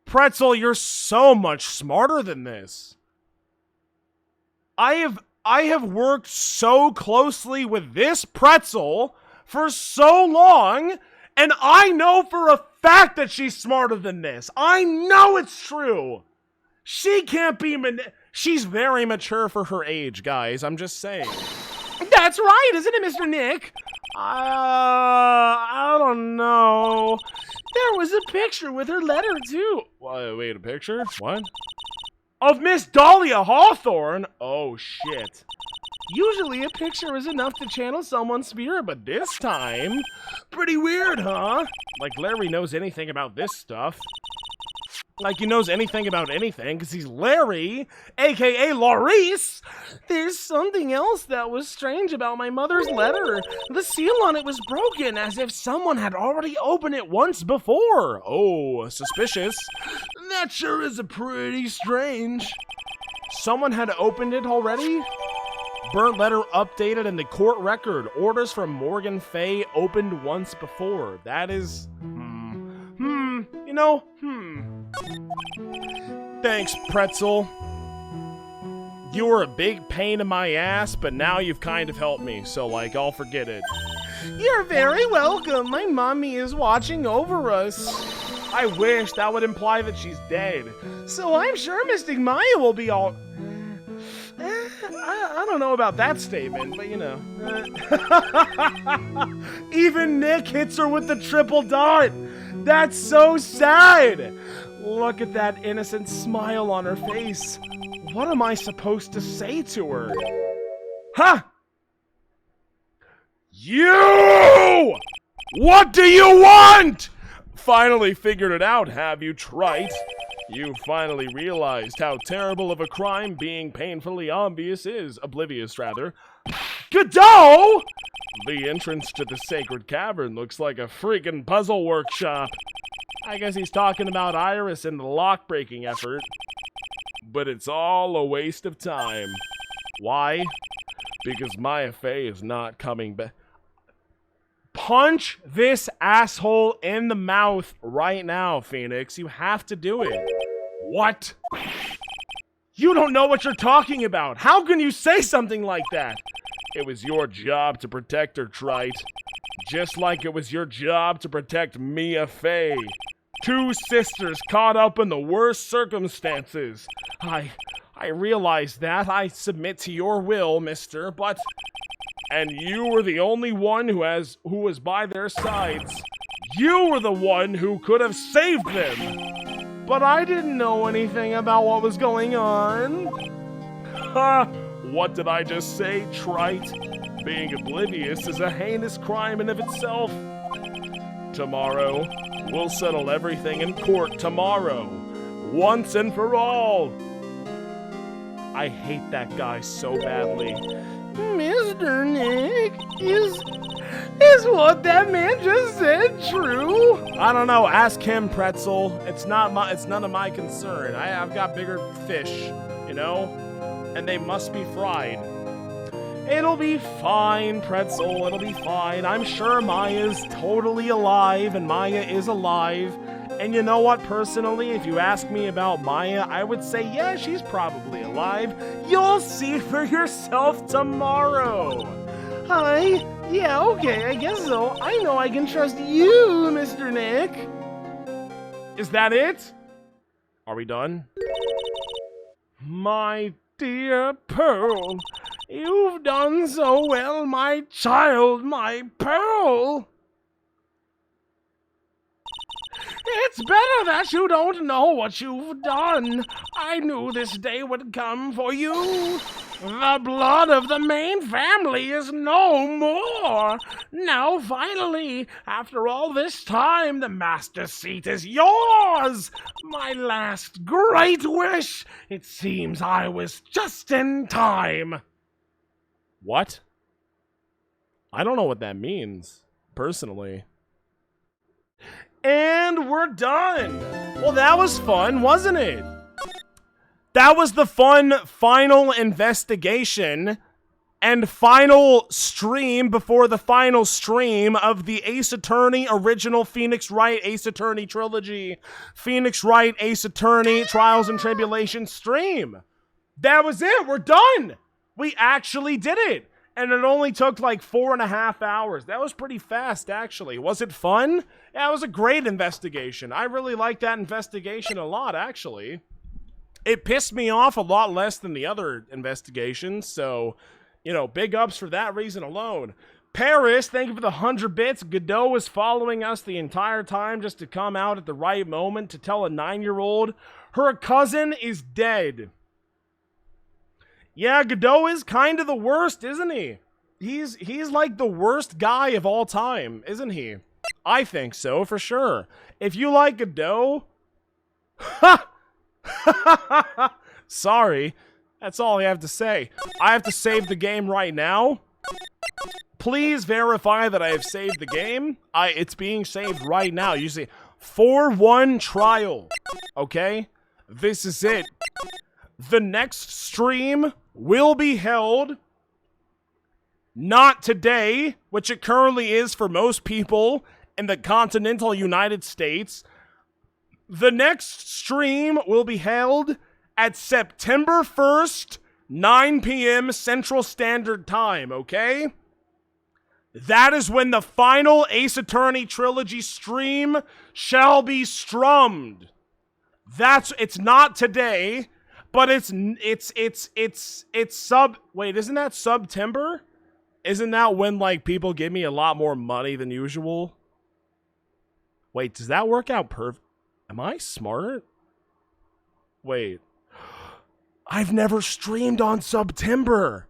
S2: Pretzel, you're so much smarter than this. I have worked so closely with this Pretzel for so long, and I know for a fact that she's smarter than this. I know it's true. She can't be she's very mature for her age, guys. I'm just saying. That's right, isn't it, Mr. Nick? I don't know. There was a picture with her letter, too. Wait, a picture? What? Of Miss Dahlia Hawthorne? Oh, shit. Usually a picture is enough to channel someone's spirit, but this time... Pretty weird, huh? Like Larry knows anything about this stuff. Like he knows anything about anything, because he's Larry, a.k.a. Laurice. There's something else that was strange about my mother's letter. The seal on it was broken, as if someone had already opened it once before. Oh, suspicious. That sure is pretty strange. Someone had opened it already? Burnt letter updated in the court record. Orders from Morgan Fay opened once before. That is... You know, Thanks, Pretzel. You were a big pain in my ass, but now you've kind of helped me, so, like, I'll forget it. You're very welcome. My mommy is watching over us.
S1: I wish. That would imply that she's dead.
S2: So I'm sure Mystic Maya will be all... I don't know about that statement, but you know. Even Nick hits her with the triple dart. That's so sad. Look at that innocent smile on her face. What am I supposed to say to her?
S1: Ha! You! What do you want? Finally figured it out, have you, trite? You finally realized how terrible of a crime being painfully oblivious, rather. Godot! The entrance to the sacred cavern looks like a freaking puzzle workshop. I guess he's talking about Iris and the lock-breaking effort. But it's all a waste of time. Why? Because Maya Fey is not coming back. Punch this asshole in the mouth right now, Phoenix. You have to do it. What? You don't know what you're talking about. How can you say something like that? It was your job to protect her, trite. Just like it was your job to protect Mia Fey. Two sisters caught up in the worst circumstances. I realize that. I submit to your will, mister, but... And you were the only one who was by their sides. You were the one who could have saved them.
S2: But I didn't know anything about what was going on.
S1: Ha! What did I just say, trite? Being oblivious is a heinous crime in of itself. Tomorrow, we'll settle everything in court tomorrow. Once and for all. I hate that guy so badly.
S2: Mr. Nick, is what that man just said true?
S1: I don't know. Ask him, Pretzel. It's none of my concern. I've got bigger fish, you know, and they must be fried. It'll be fine, Pretzel. It'll be fine. I'm sure Maya's totally alive, and Maya is alive. And you know what, personally, if you ask me about Maya, I would say, yeah, she's probably alive. You'll see for yourself tomorrow.
S2: Hi. Yeah, okay, I guess so. I know I can trust you, Mr. Nick.
S1: Is that it? Are we done?
S2: My dear Pearl, you've done so well, my child, my Pearl. It's better that you don't know what you've done. I knew this day would come for you. The blood of the main family is no more. Now, finally, after all this time, the master seat is yours. My last great wish. It seems I was just in time.
S1: What? I don't know what that means, personally. And we're done. Well, that was fun, wasn't it? That was the fun final investigation and final stream before the final stream of the Ace Attorney original Phoenix Wright Ace Attorney trilogy, Phoenix Wright Ace Attorney Trials and Tribulations stream. That was it. We're done. We actually did it. And it only took like 4.5 hours. That was pretty fast, actually. Was it fun? Yeah, it was a great investigation. I really liked that investigation a lot, actually. It pissed me off a lot less than the other investigations, so, you know, big ups for that reason alone. Paris, thank you for the 100 bits. Godot was following us the entire time just to come out at the right moment to tell a 9-year-old her cousin is dead. Yeah, Godot is kind of the worst, isn't he? He's like the worst guy of all time, isn't he? I think so, for sure. If you like Godot... Ha! Sorry. That's all I have to say. I have to save the game right now. Please verify that I have saved the game. It's being saved right now. You see, 4-1 trial. Okay? This is it. The next stream will be held not today, which it currently is for most people in the continental United States. The next stream will be held at September 1st, 9 p.m. Central Standard Time, okay? That is when the final Ace Attorney Trilogy stream shall be strummed. It's not today, but it's wait, isn't that September? Isn't that when, like, people give me a lot more money than usual? Wait, does that work out perfect? Am I smart? Wait. I've never streamed on September.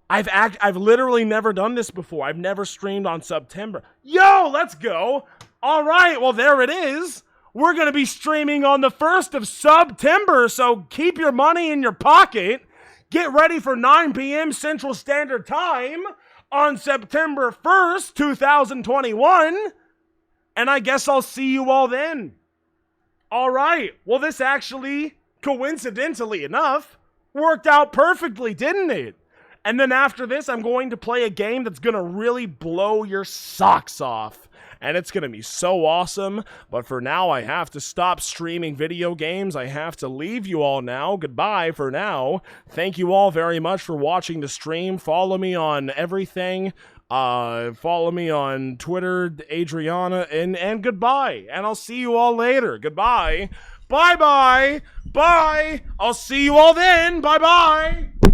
S1: I've literally never done this before. I've never streamed on September. Yo, let's go. All right, well, there it is. We're going to be streaming on the 1st of September, so keep your money in your pocket. Get ready for 9 p.m. Central Standard Time on September 1st, 2021. And I guess I'll see you all then. All right, well, this actually, coincidentally enough, worked out perfectly, didn't it? And then after this, I'm going to play a game that's going to really blow your socks off. And it's going to be so awesome. But for now, I have to stop streaming video games. I have to leave you all now. Goodbye for now. Thank you all very much for watching the stream. Follow me on everything. Follow me on Twitter, Adriana, and goodbye. And I'll see you all later. Goodbye. Bye-bye. Bye. I'll see you all then. Bye-bye.